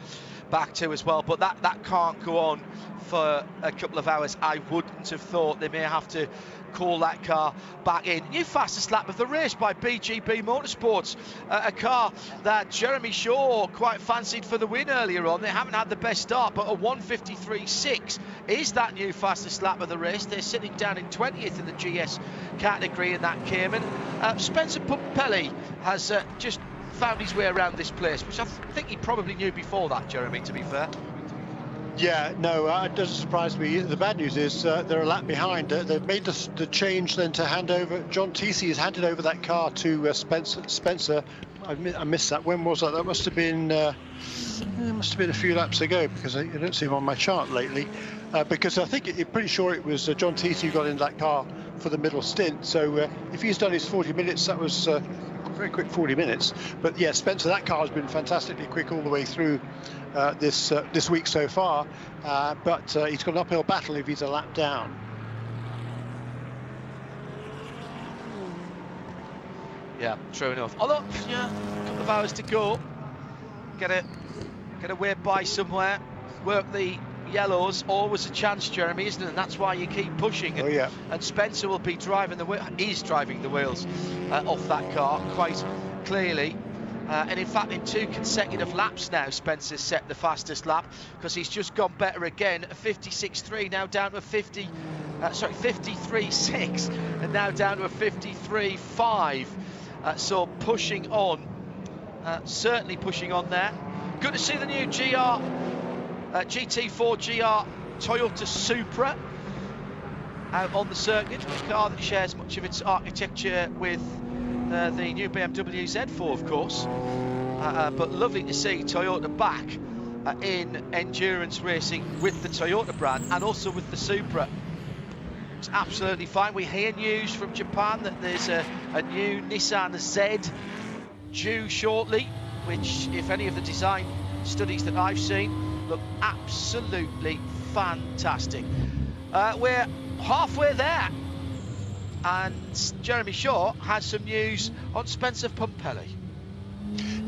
back to as well. But that can't go on for a couple of hours. I wouldn't have thought. They may have to call that car back in. New fastest lap of the race by BGB Motorsports, a car that Jeremy Shaw quite fancied for the win earlier on. They haven't had the best start, but a 1:53.6 is that new fastest lap of the race. They're sitting down in 20th in the GS category in that Cayman. Spencer Pumpelly has just found his way around this place, which I think he probably knew before that, Jeremy, to be fair. Yeah, no, it doesn't surprise me. The bad news is they're a lap behind. They've made the change then to hand over. John Teesey has handed over that car to Spencer. I missed that. When was that? That must have been a few laps ago, because I don't see him on my chart lately. Because I think I'm pretty sure it was John Teesey who got in that car for the middle stint. So if he's done his 40 minutes, that was a very quick 40 minutes. But yeah, Spencer, that car has been fantastically quick all the way through this week so far, but he's got an uphill battle if he's a lap down. Yeah, true enough. Although, yeah, a couple of hours to go. Get a way by somewhere. Work the yellows. Always a chance, Jeremy, isn't it? And that's why you keep pushing. And, yeah. And Spencer will be driving the wheels off that car quite clearly. And in fact, in 2 consecutive laps now, Spencer's set the fastest lap, because he's just gone better again. A 56.3, now down to a 53.6, and now down to a 53.5. So pushing on, certainly pushing on there. Good to see the new GT4 GR Toyota Supra out on the circuit, a car that shares much of its architecture with the new BMW Z4, of course, but lovely to see Toyota back in endurance racing with the Toyota brand and also with the Supra. It's absolutely fine. We hear news from Japan that there's a new Nissan Z due shortly, which, if any of the design studies that I've seen, look absolutely fantastic. We're halfway there. And Jeremy Shaw has some news on Spencer Pumpelly.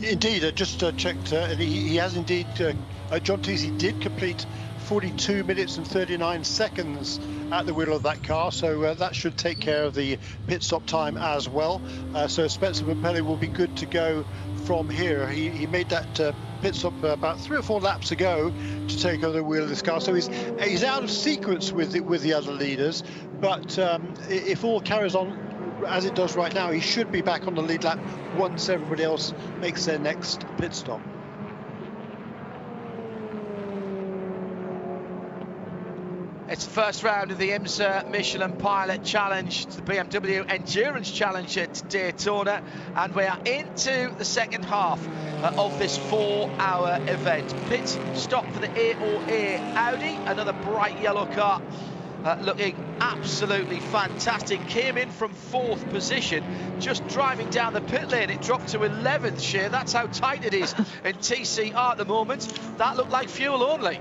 Indeed, I just checked, and he has indeed. John Teesey did complete 42 minutes and 39 seconds at the wheel of that car, so that should take care of the pit stop time as well. So Spencer Pumpelly will be good to go from here. He made that pit stop about 3 or 4 laps ago to take over the wheel of this car, so he's out of sequence with the other leaders. But if all carries on as it does right now, he should be back on the lead lap once everybody else makes their next pit stop. It's the first round of the IMSA Michelin Pilot Challenge, the BMW Endurance Challenge at Daytona, and we are into the second half of this 4-hour event. Pit stop for the AOA Audi, another bright yellow car. Looking absolutely fantastic. Came in from 4th position, just driving down the pit lane. It dropped to 11th, Shea. That's how tight it is in TCR at the moment. That looked like fuel only.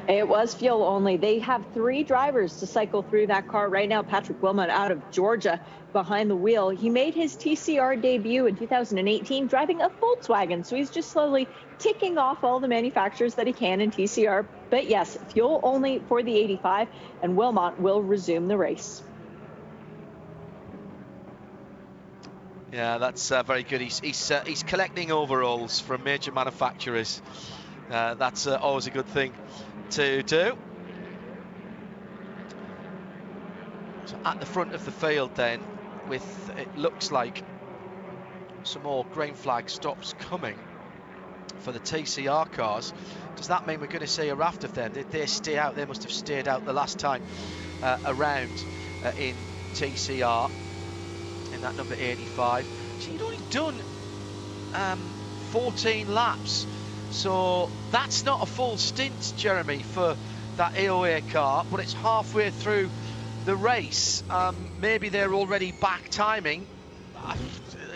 It was fuel only. They have 3 drivers to cycle through that car right now. Patrick Wilmot out of Georgia behind the wheel. He made his TCR debut in 2018 driving a Volkswagen, so he's just slowly ticking off all the manufacturers that he can in TCR. But yes, fuel only for the 85, and Wilmot will resume the race. Yeah, that's very good. He's collecting overalls from major manufacturers. That's always a good thing to do. So at the front of the field then, with it looks like some more green flag stops coming for the TCR cars. Does that mean we're going to see a raft of them? Did they stay out? They must have stayed out the last time around in TCR in that number 85. So you'd only done 14 laps, so that's not a full stint, Jeremy, for that AOA car, but it's halfway through the race. Maybe they're already back timing.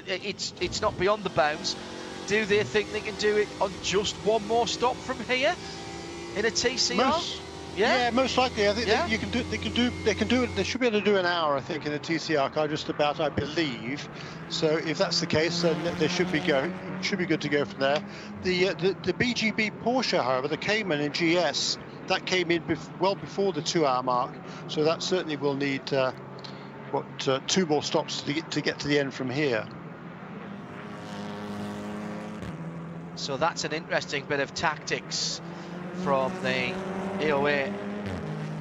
It's not beyond the bounds. Do they think they can do it on just one more stop from here in a TCR? Yeah, most likely. I think you can do. They can do it. They should be able to do an hour, I think, in a TCR car, just about, I believe. So if that's the case, then they should be good to go from there. The BGB Porsche, however, the Cayman in GS, that came in well before the 2-hour mark. So that certainly will need 2 more stops to get to the end from here. So that's an interesting bit of tactics from the EOA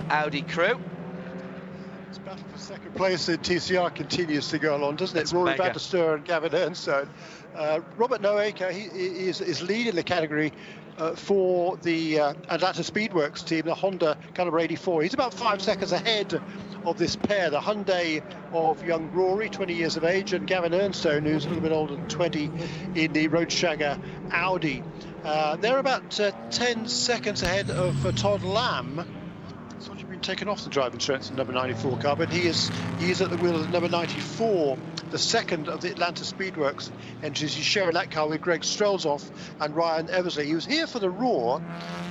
Audi crew. This battle for second place in TCR continues to go along, doesn't it? It's Rory mega. van der Steur and Gavin Ernstone. Robert Noaker, he is leading the category for the Atlanta Speedworks team, the Honda Calibre 84. He's about 5 seconds ahead of this pair, the Hyundai of young Rory, 20 years of age, and Gavin Ernstone, who's a little bit older than 20, in the Roadshagger Audi. They're about 10 seconds ahead of Todd Lamb. He's already been taken off the driving strengths in number 94 car, but he is at the wheel of the number 94, the second of the Atlanta Speedworks entries. He's sharing that car with Greg Strelzoff and Ryan Eversley. He was here for the Raw,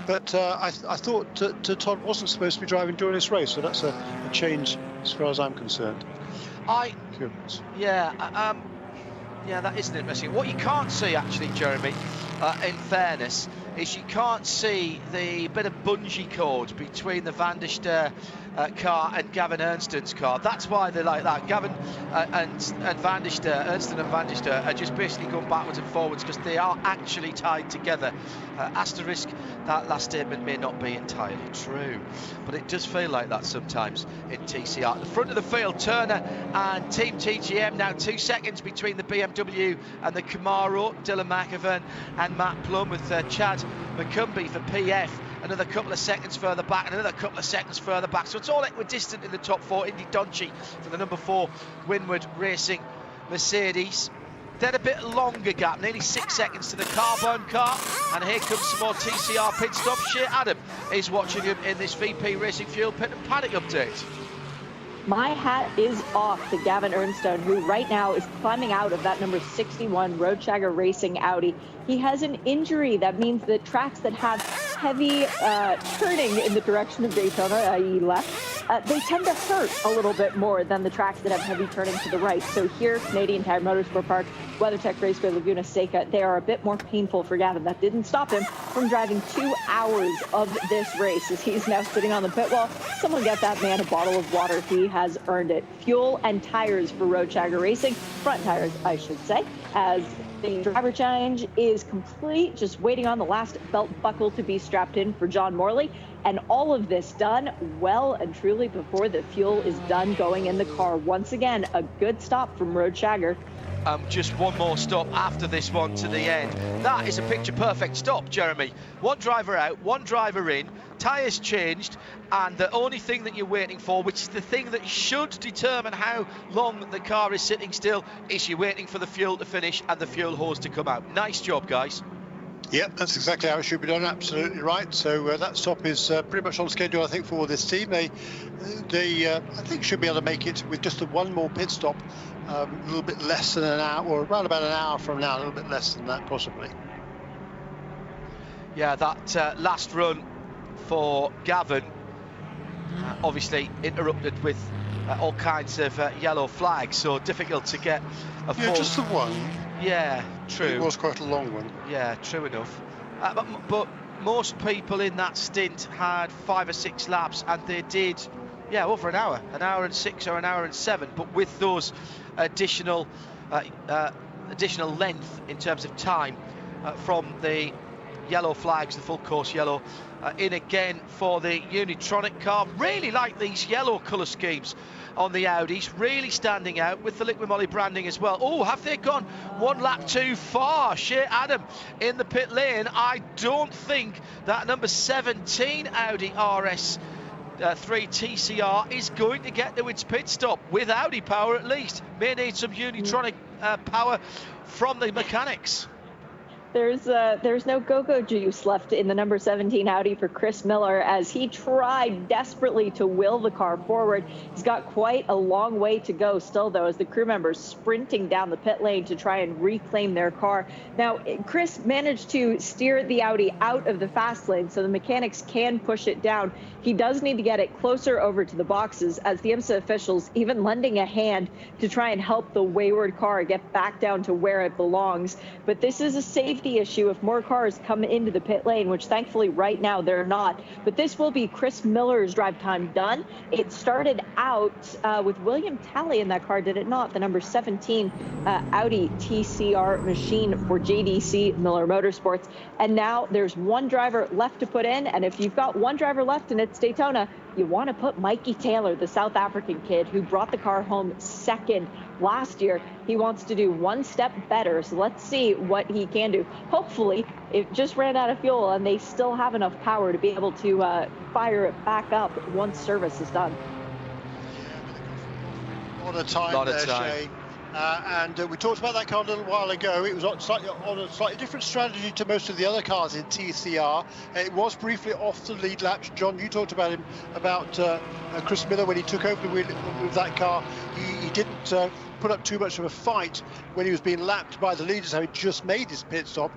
but I thought Todd wasn't supposed to be driving during this race, so that's a change as far as I'm concerned. Yeah, that isn't interesting. What you can't see, actually, Jeremy, in fairness, is you can't see the bit of bungee cord between the Van der Steur car and Gavin Ernstone's car. That's why they're like that. Gavin and Van der Steur, Ernstone and Van der Steur, are just basically going backwards and forwards because they are actually tied together. Asterisk, that last statement may not be entirely true, but it does feel like that sometimes in TCR. At the front of the field, Turner and Team TGM, now 2 seconds between the BMW and the Camaro. Dylan McAvan and Matt Plum, with Chad McCumbee for PF another couple of seconds further back, and another couple of seconds further back. So it's all equidistant in the top 4. Indy Donchi for the number 4 Winward Racing Mercedes. Then a bit longer gap, nearly 6 seconds to the Carbone car, and here comes some more TCR pit stop. Shea Adam is watching him in this VP Racing Fuel Pit and Paddock update. My hat is off to Gavin Ernstone, who right now is climbing out of that number 61 Roadshagger Racing Audi. He has an injury. That means that tracks that have heavy turning in the direction of Daytona, i.e. left, they tend to hurt a little bit more than the tracks that have heavy turning to the right. So here, Canadian Tire Motorsport Park, WeatherTech Raceway, Laguna Seca, they are a bit more painful for Gavin. That didn't stop him from driving 2 hours of this race, as he's now sitting on the pit wall. Someone get that man a bottle of water. He has earned it. Fuel and tires for Roadshagger Racing, front tires, I should say, as the driver change is complete, just waiting on the last belt buckle to be strapped in for John Morley. And all of this done well and truly before the fuel is done going in the car. Once again, a good stop from Roadshagger. Just one more stop after this one to the end. That is a picture-perfect stop, Jeremy. One driver out, one driver in, tyres changed, and the only thing that you're waiting for, which is the thing that should determine how long the car is sitting still, is you're waiting for the fuel to finish and the fuel hose to come out. Nice job, guys. Yep, that's exactly how it should be done. Absolutely right. So that stop is pretty much on schedule, I think, for this team. They I think should be able to make it with just one more pit stop, a little bit less than an hour, or around about an hour from now, a little bit less than that, possibly. Yeah, that last run for Gavin, obviously interrupted with all kinds of yellow flags, so difficult to get a full... Yeah, just the one. Yeah, true. It was quite a long one. Yeah, true enough. But most people in that stint had 5 or 6 laps, and they did, yeah, over an hour and 6 or an hour and 7. But with those additional length in terms of time from the yellow flags, the full course yellow, in again for the Unitronic car. Really like these yellow colour schemes on the Audis, really standing out with the Liquid Moly branding as well. Oh, have they gone 1 lap too far? Shea Adam in the pit lane. I don't think that number 17 Audi RS3 TCR is going to get to its pit stop with Audi power at least. May need some Unitronic power from the mechanics. There's no go-go juice left in the number 17 Audi for Chris Miller as he tried desperately to will the car forward. He's got quite a long way to go still, though, as the crew members sprinting down the pit lane to try and reclaim their car. Now, Chris managed to steer the Audi out of the fast lane so the mechanics can push it down. He does need to get it closer over to the boxes, as the IMSA officials even lending a hand to try and help the wayward car get back down to where it belongs. But this is a safety issue if more cars come into the pit lane, which thankfully right now they're not. But this will be Chris Miller's drive time done. It started out with William Talley in that car, did it not? The number 17 Audi TCR machine for JDC Miller Motorsports. And now there's one driver left to put in. And if you've got one driver left and it's Daytona, you want to put Mikey Taylor, the South African kid who brought the car home second last year. He wants to do one step better, so let's see what he can do. Hopefully, it just ran out of fuel and they still have enough power to be able to fire it back up once service is done. A lot of time there, Shay. And we talked about that car a little while ago. It was on a slightly different strategy to most of the other cars in TCR. It was briefly off the lead laps. John, you talked about him, about Chris Miller when he took over the wheel with that car. He didn't put up too much of a fight when he was being lapped by the leaders, having just made his pit stop.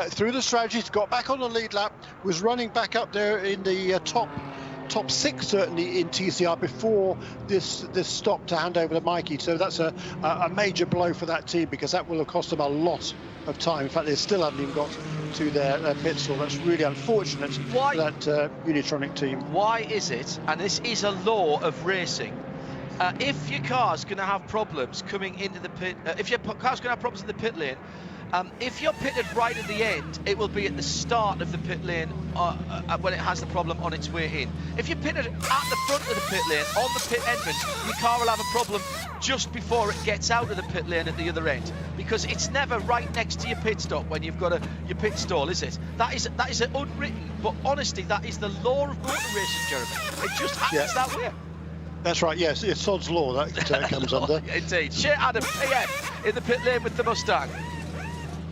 Through the strategies, got back on the lead lap, was running back up there in the top six certainly in TCR before this stop to hand over to Mikey. So that's a major blow for that team, because that will have cost them a lot of time. In fact, they still haven't even got to their pit stop. That's really unfortunate for that Unitronic team. Why is it, and this is a law of racing, if your car's going to have problems coming into the pit, if your car's going to have problems in the pit lane, if you're pitted right at the end, it will be at the start of the pit lane when it has the problem on its way in. If you're pitted at the front of the pit lane, on the pit entrance, your car will have a problem just before it gets out of the pit lane at the other end, because it's never right next to your pit stop when you've got your pit stall, is it? That is an unwritten, but honestly, that is the law of motor racing, Jeremy. It just happens that way. That's right, yes, it's Sod's Law that comes under. Indeed. Shea Adam, AM, in the pit lane with the Mustang.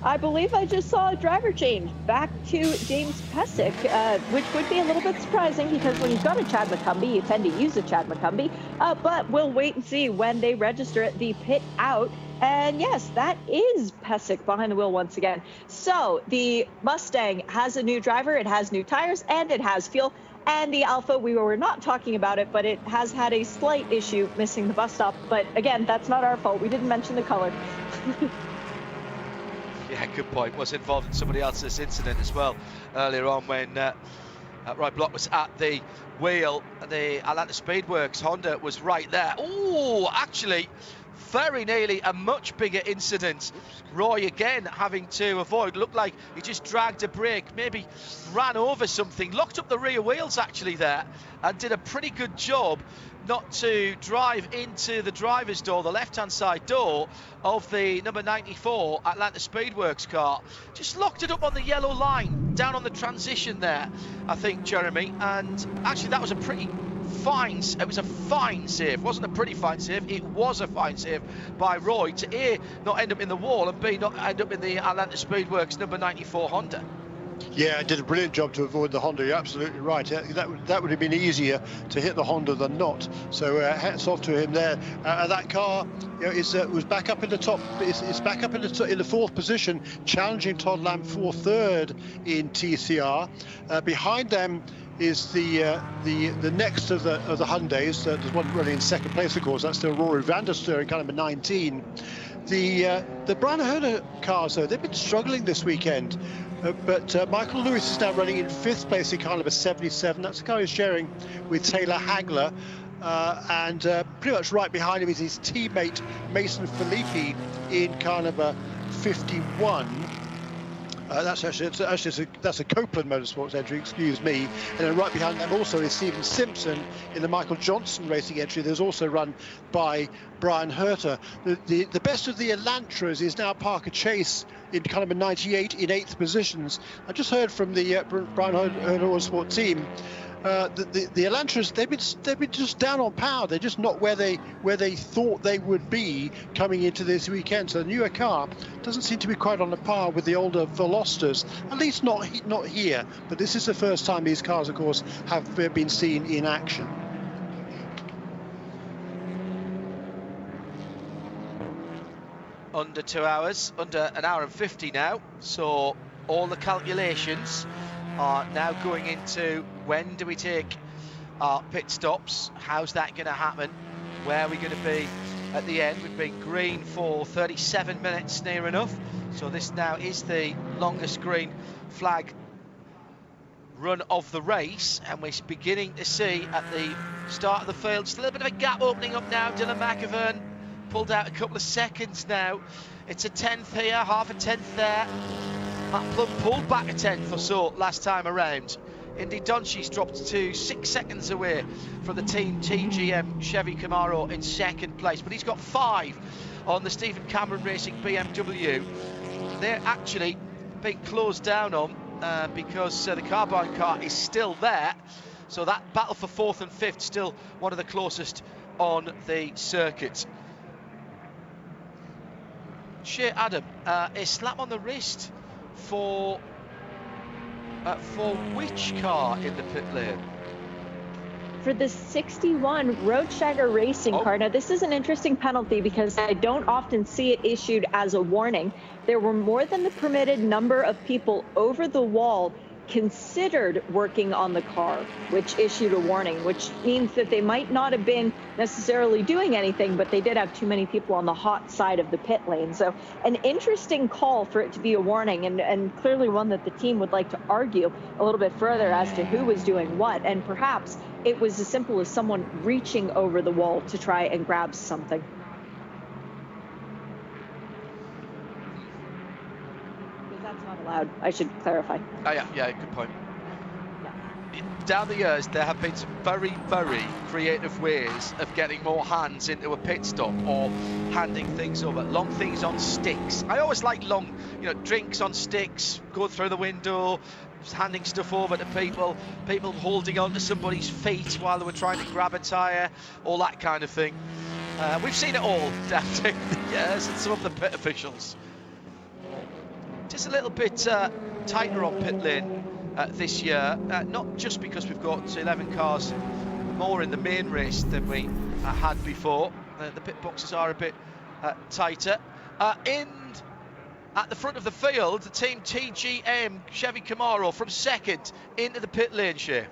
I believe I just saw a driver change back to James Pesic, which would be a little bit surprising, because when you've got a Chad McCumbee, you tend to use a Chad McCumbee. But we'll wait and see when they register at the pit out. And yes, that is Pesic behind the wheel once again. So the Mustang has a new driver, it has new tires, and it has fuel. And the Alpha, we were not talking about it, but it has had a slight issue missing the bus stop. But again, that's not our fault. We didn't mention the color. Yeah, good point. Was involved in somebody else's incident as well earlier on when Roy Block was at the wheel. The Atlanta Speedworks Honda was right there. Oh, actually, very nearly a much bigger incident. Roy again having to avoid. Looked like he just dragged a brake, maybe ran over something, locked up the rear wheels actually there, and did a pretty good job not to drive into the driver's door, the left-hand side door of the number 94 Atlanta Speedworks car. Just locked it up on the yellow line, down on the transition there, I think, Jeremy. And actually, that was a pretty fine, it was a fine save. It wasn't a pretty fine save, it was a fine save by Roy to A, not end up in the wall, and B, not end up in the Atlanta Speedworks number 94 Honda. Yeah, did a brilliant job to avoid the Honda. You're absolutely right. That would have been easier to hit the Honda than not. So hats off to him there. That car, was back up in the top. It's back up in the fourth position, challenging Todd Lamb for third in TCR. Behind them is the next of the Hyundais. There's one running in second place, of course. That's still Rory van der Steur in car number 19. The Brian Herder cars, though, they've been struggling this weekend. But Michael Lewis is now running in fifth place in car number 77. That's the car he's sharing with Taylor Hagler. And pretty much right behind him is his teammate Mason Filippi in car number 51. That's a Copeland Motorsports entry, excuse me. And then right behind them also is Stephen Simpson in the Michael Johnson Racing entry. There's also run by Brian Herter. The best of the Elantras is now Parker Chase in car number 98 in 8th positions. I just heard from the Brian Herter Motorsport team the Elantras, they've been just down on power. They're just not where they thought they would be coming into this weekend. So the newer car doesn't seem to be quite on the par with the older Velosters, at least not here. But this is the first time these cars, of course, have been seen in action. Under 2 hours, under an hour and 50 now. So all the calculations are now going into when do we take our pit stops, how's that going to happen, where are we going to be at the end. We've been green for 37 minutes near enough, so this now is the longest green flag run of the race, and we're beginning to see at the start of the field just a little bit of a gap opening up now. Dylan McAvern pulled out a couple of seconds now. It's a 10th here, half a 10th there. Matt Plum pulled back a 10th or so last time around. Indy Doncic dropped to 6 seconds away from the Team TGM Chevy Camaro in second place, but he's got 5 on the Stephen Cameron Racing BMW. They're actually being closed down on because the carbine car is still there, so that battle for 4th and 5th still one of the closest on the circuit. Shea Adam, a slap on the wrist for which car in the pit lane? For the 61 Roadshagger Racing car. Now, this is an interesting penalty because I don't often see it issued as a warning. There were more than the permitted number of people over the wall considered working on the car, which issued a warning, which means that they might not have been necessarily doing anything, but they did have too many people on the hot side of the pit lane. So an interesting call for it to be a warning, and clearly one that the team would like to argue a little bit further as to who was doing what, and perhaps it was as simple as someone reaching over the wall to try and grab something. That's not allowed, I should clarify. Oh, yeah, good point. Down the years, there have been some very, very creative ways of getting more hands into a pit stop or handing things over. Long things on sticks. I always like long, drinks on sticks, go through the window, handing stuff over to people holding on to somebody's feet while they were trying to grab a tyre, all that kind of thing. We've seen it all down to the years and some of the pit officials. Just a little bit tighter on pit lane this year, not just because we've got 11 cars more in the main race than we had before. The pit boxes are a bit tighter. And at the front of the field, the Team TGM Chevy Camaro from second into the pit lane, Shea.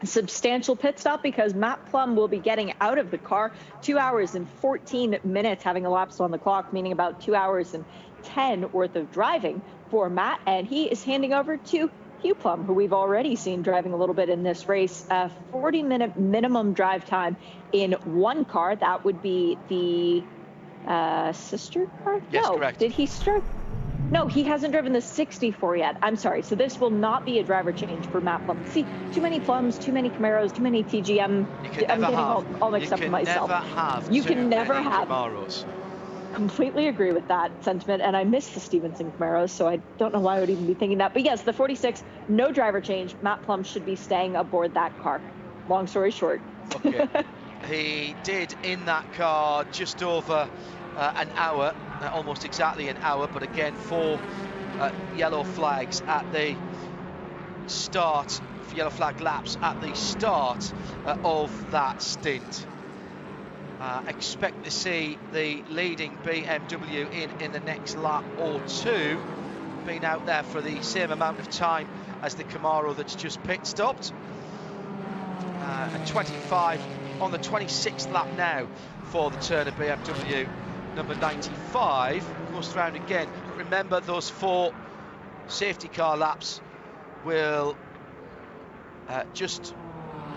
A substantial pit stop because Matt Plum will be getting out of the car 2 hours and 14 minutes, having elapsed on the clock, meaning about 2 hours and 10 worth of driving for Matt, and he is handing over to Hugh Plum, who we've already seen driving a little bit in this race. 40-minute minimum drive time in one car. That would be the sister car? Yes, no, correct. Did he start? No, he hasn't driven the 64 yet. I'm sorry. So this will not be a driver change for Matt Plum. See, too many Plums, too many Camaros, too many TGM. I'm getting all mixed up with myself. You can never have Camaros. Completely agree with that sentiment, and I miss the Stevenson Camaros, so I don't know why I would even be thinking that. But yes, the 46, no driver change. Matt Plum should be staying aboard that car. Long story short. Okay. He did in that car just over an hour, almost exactly an hour, but again 4 yellow flags at the start, yellow flag laps at the start of that stint. Expect to see the leading BMW in the next lap or two, being out there for the same amount of time as the Camaro that's just pit stopped. And 25 on the 26th lap now for the Turner BMW number 95. Goes round again. But remember, those 4 safety car laps will just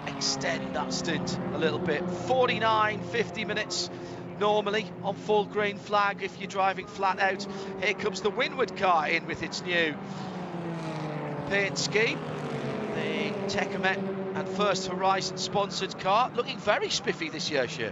extend that stint a little bit. 49-50 minutes normally on full green flag if you're driving flat out. Here comes the Winward car in with its new paint scheme, the Tecamet and First Horizon sponsored car, looking very spiffy this year, Shea.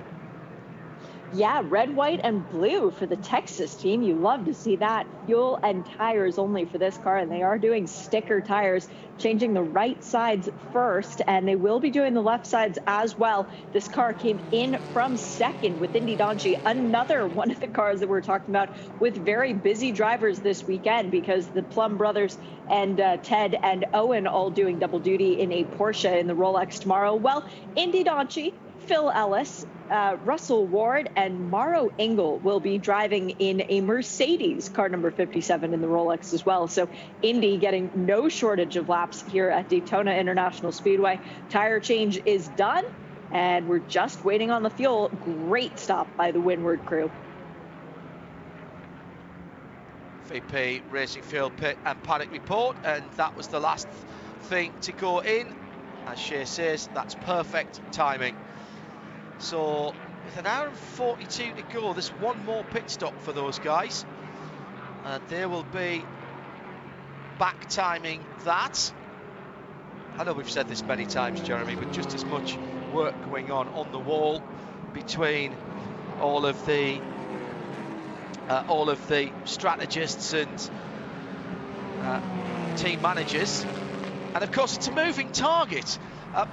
Yeah, red, white, and blue for the Texas team. You love to see that. Fuel and tires only for this car, and they are doing sticker tires, changing the right sides first, and they will be doing the left sides as well. This car came in from second with Indy Donchi, another one of the cars that we're talking about with very busy drivers this weekend, because the Plum brothers and Ted and Owen all doing double duty in a Porsche in the Rolex tomorrow. Well, Indy Donchi, Phil Ellis, Russell Ward, and Mauro Engel will be driving in a Mercedes, car number 57 in the Rolex as well. So Indy getting no shortage of laps here at Daytona International Speedway. Tire change is done, and we're just waiting on the fuel. Great stop by the Windward crew. VP Racing Field Pit and Paddock report, and that was the last thing to go in. As Shea says, that's perfect timing. So with an hour and 42 to go, there's one more pit stop for those guys, and they will be back timing that. I know we've said this many times, Jeremy, but just as much work going on the wall between all of the strategists and team managers, and of course it's a moving target.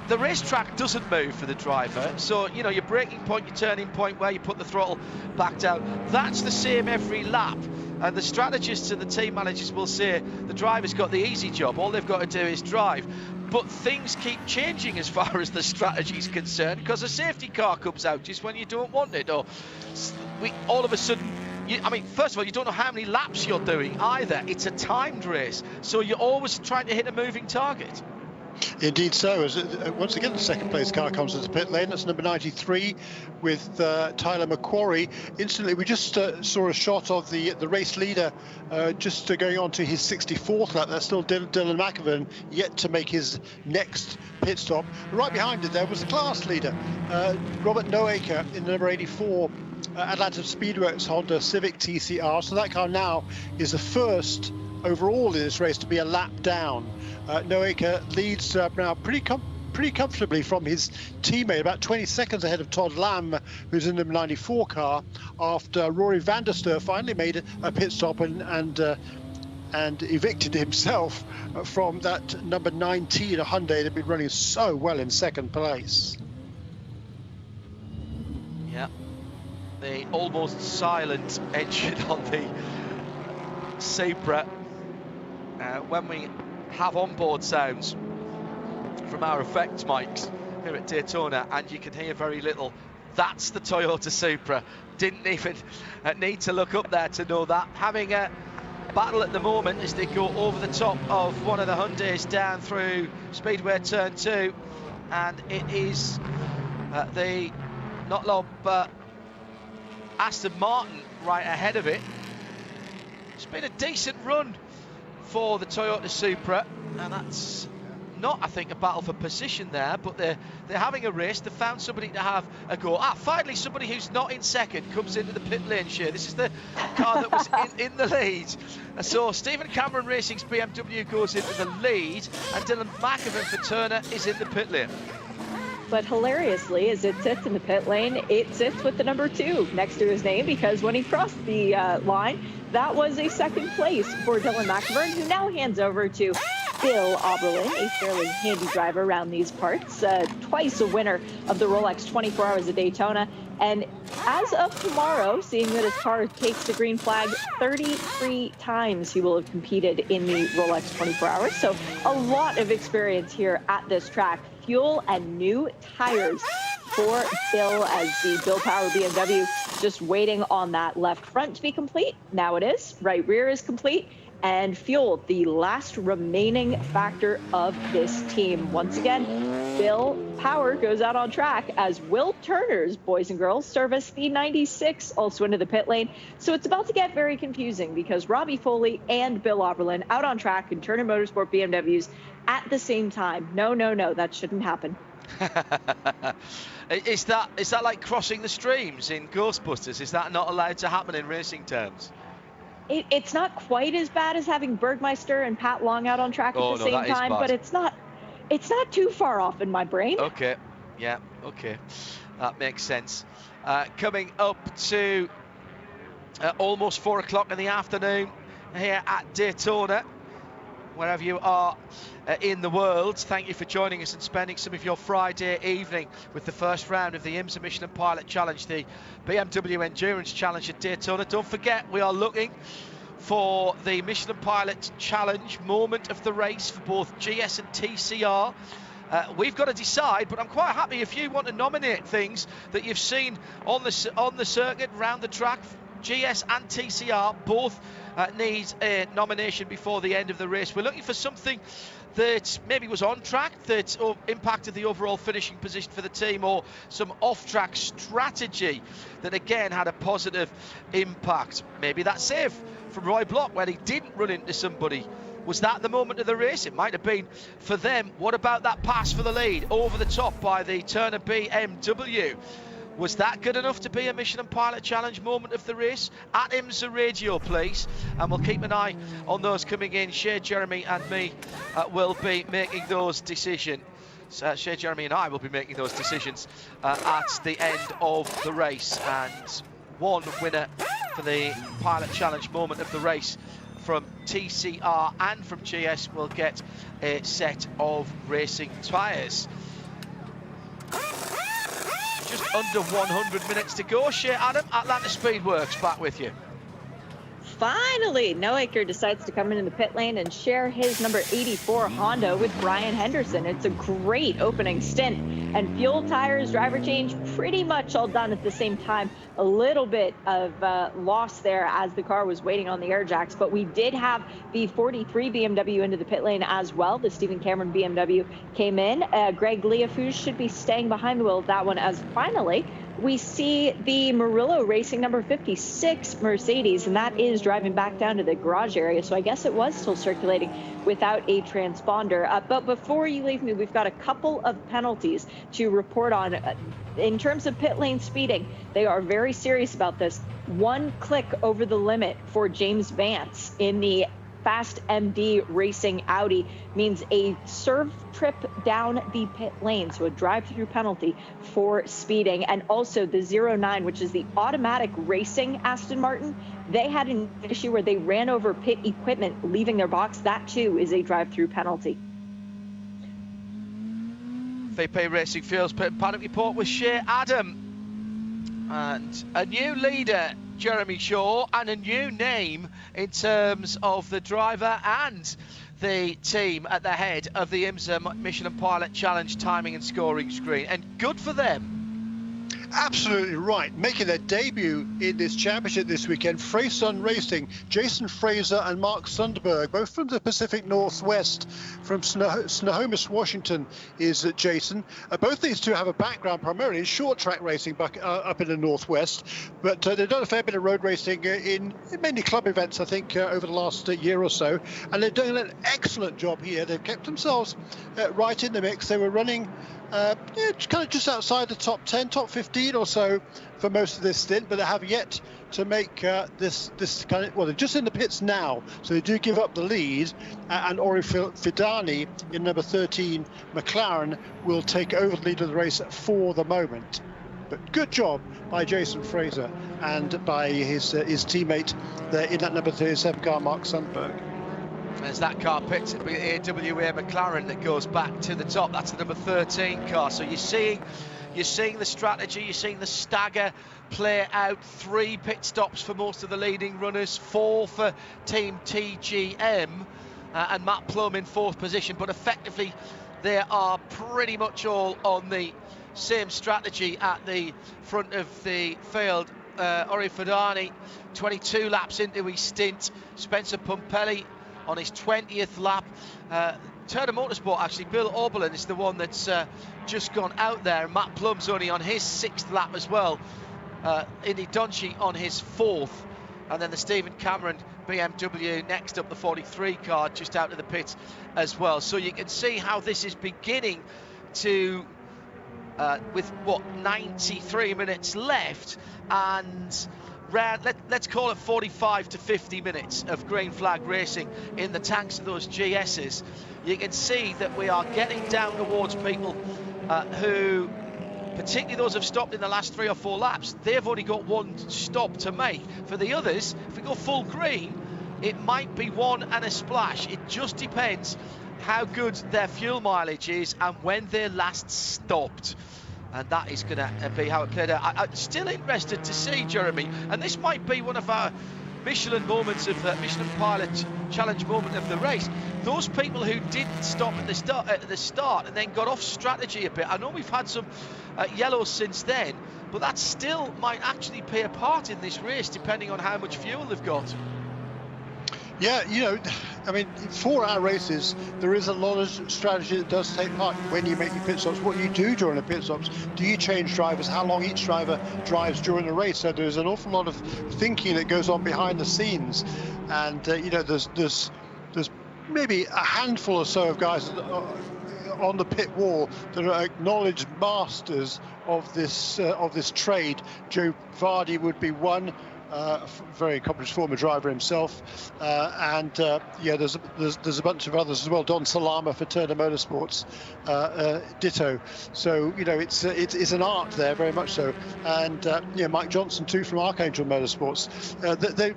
The racetrack doesn't move for the driver, so you know your braking point, your turning point, where you put the throttle back down, that's the same every lap. And the strategists and the team managers will say the driver's got the easy job, all they've got to do is drive. But things keep changing as far as the strategy is concerned, because a safety car comes out just when you don't want it, or all of a sudden, I mean, first of all, you don't know how many laps you're doing either. It's a timed race, so you're always trying to hit a moving target. Indeed so. As once again, the second place car comes into the pit lane. That's number 93 with Tyler McQuarrie. Instantly, we just saw a shot of the race leader just going on to his 64th lap. That's still Dylan McAvan, yet to make his next pit stop. Right behind it there was the class leader, Robert Noaker in the number 84 Atlanta Speedworks Honda Civic TCR. So that car now is the first overall in this race to be a lap down. Noaker leads now pretty comfortably from his teammate, about 20 seconds ahead of Todd Lamb, who's in the 94 car, after Rory van der Steur finally made a pit stop and evicted himself from that number 19 Hyundai that had been running so well in second place. Yeah, the almost silent engine on the Supra. When we have onboard sounds from our effects mics here at Daytona, and you can hear very little, that's the Toyota Supra. Didn't even need to look up there to know that. Having a battle at the moment as they go over the top of one of the Hyundais down through Speedway Turn 2, and it is the Notlob Aston Martin right ahead of it. It's been a decent run for the Toyota Supra, and that's not, I think, a battle for position there, but they're having a race. They found somebody to have a go. Finally somebody who's not in second comes into the pit lane, Shea. This is the car that was in the lead. So Stephen Cameron Racing's BMW goes into the lead, and Dylan McAvan for Turner is in the pit lane. But hilariously, as it sits in the pit lane, it sits with the number 2 next to his name, because when he crossed the line, that was a second place for Dylan McAvan, who now hands over to Bill Oberlin, a fairly handy driver around these parts, twice a winner of the Rolex 24 Hours of Daytona. And as of tomorrow, seeing that his car takes the green flag, 33 times he will have competed in the Rolex 24 Hours. So a lot of experience here at this track. Fuel and new tires for Bill, as the Bill Power BMW just waiting on that left front to be complete. Now it is. Right rear is complete. And fuel, the last remaining factor of this team. Once again, Bill Power goes out on track as Will Turner's boys and girls service the 96 also into the pit lane. So it's about to get very confusing, because Robbie Foley and Bill Oberlin out on track in Turner Motorsport BMWs at the same time. No, that shouldn't happen. Is that like crossing the streams in Ghostbusters? Is that not allowed to happen in racing terms? It's not quite as bad as having Bergmeister and Pat Long out on track at the same time, but it's not too far off in my brain. Okay, yeah, okay, that makes sense. coming up to almost 4 o'clock in the afternoon here at Daytona. Wherever you are in the world, thank you for joining us and spending some of your Friday evening with the first round of the IMSA Michelin Pilot Challenge, the BMW Endurance Challenge at Daytona. Don't forget, we are looking for the Michelin Pilot Challenge moment of the race for both GS and TCR. We've got to decide, but I'm quite happy if you want to nominate things that you've seen on the circuit, round the track. GS and TCR both need a nomination before the end of the race. We're looking for something that maybe was on track, that impacted the overall finishing position for the team, or some off-track strategy that again had a positive impact. Maybe that save from Roy Block when he didn't run into somebody. Was that the moment of the race? It might have been for them. What about that pass for the lead over the top by the Turner BMW? Was that good enough to be a Michelin Pilot Challenge moment of the race? At IMSA Radio, please. And we'll keep an eye on those coming in. Shea, Jeremy and me will be making those decisions. Shea, Jeremy and I will be making those decisions at the end of the race. And one winner for the Pilot Challenge moment of the race from TCR and from GS will get a set of racing tyres. Just under 100 minutes to go. Shea, Adam, Atlanta Speedworks back with you. Finally, Noaker decides to come into the pit lane and share his number 84 Honda with Brian Henderson. It's a great opening stint, and fuel, tires, driver change, pretty much all done at the same time. A little bit of loss there as the car was waiting on the air jacks, but we did have the 43 BMW into the pit lane as well. The Stephen Cameron BMW came in. Greg Leafouche should be staying behind the wheel of that one, as finally we see the Murillo Racing number 56 Mercedes, and that is driving back down to the garage area. So I guess it was still circulating without a transponder. But before you leave me, we've got a couple of penalties to report on. In terms of pit lane speeding, they are very serious about this. 1 click over the limit for James Vance in the Fast MD Racing Audi means a serve trip down the pit lane, so a drive-through penalty for speeding. And also the 09, which is the automatic racing Aston Martin, they had an issue where they ran over pit equipment leaving their box. That too is a drive-through penalty. VP Racing Fuels Pit and Paddock Report with Shea, Adam, and a new leader, Jeremy Shaw, and a new name in terms of the driver and the team at the head of the IMSA Michelin Pilot Challenge timing and scoring screen, and good for them. Absolutely right. Making their debut in this championship this weekend, Freyson Racing, Jason Fraser and Mark Sundberg, both from the Pacific Northwest, from Snohomish, Washington is Jason. Both these two have a background primarily in short track racing up in the Northwest, but they've done a fair bit of road racing in mainly club events, I think, over the last year or so, and they're doing an excellent job here. They've kept themselves right in the mix. They were running kind of just outside the top 10, top 15 or so for most of this stint, but they have yet to make this kind of, well, they're just in the pits now, so they do give up the lead, and Ori Fidani in number 13 McLaren will take over the lead of the race for the moment. But good job by Jason Fraser and by his teammate there in that number 37 car, Mark Sundberg. There's that car picked. It'll be the AWA McLaren that goes back to the top. That's the number 13 car. So you're seeing the strategy, you're seeing the stagger play out. 3 pit stops for most of the leading runners, 4 for Team TGM, and Matt Plum in 4th position. But effectively, they are pretty much all on the same strategy at the front of the field. Ori Fidani, 22 laps into his stint. Spencer Pumpelly on his 20th lap. Turner Motorsport, actually, Bill Oberlin is the one that's just gone out there. Matt Plum's only on his 6th lap as well. Indy Donchi on his 4th. And then the Stephen Cameron BMW next up, the 43 car, just out of the pits as well. So you can see how this is beginning to, with what, 93 minutes left, and let's call it 45 to 50 minutes of green flag racing in the tanks of those GSs. You can see that we are getting down towards people who particularly those who've stopped in the last 3 or 4 laps, they've only got one stop to make. For the others, if we go full green, it might be one and a splash. It just depends how good their fuel mileage is and when they last stopped. And that is going to be how it played out. I'm still interested to see, Jeremy, and this might be one of our Michelin moments of the Michelin Pilot Challenge moment of the race. Those people who didn't stop at the start and then got off strategy a bit. I know we've had some yellows since then, but that still might actually play a part in this race, depending on how much fuel they've got. Yeah, you know, I mean, 4-hour races, there is a lot of strategy that does take part when you make your pit stops. What you do during the pit stops, do you change drivers, how long each driver drives during the race? So there's an awful lot of thinking that goes on behind the scenes. And, you know, there's maybe a handful or so of guys on the pit wall that are acknowledged masters of this trade. Joe Vardy would be one. Very accomplished former driver himself, and yeah, there's a bunch of others as well. Don Salama for Turner Motorsports, ditto. So you know, it's an art there, very much so. And yeah, Mike Johnson too from Archangel Motorsports.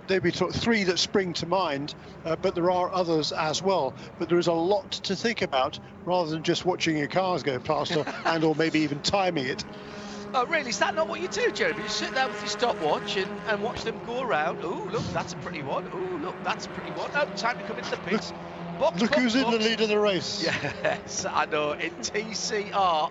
They'd be 3 that spring to mind, but there are others as well. But there is a lot to think about rather than just watching your cars go past or maybe even timing it. Oh, really? Is that not what you do, Jeremy? You sit there with your stopwatch and watch them go around. Oh, look, that's a pretty one. Oh, look, that's a pretty one. Oh, time to come into the pits. Look who's in the lead of the race. Yes, I know. In TCR,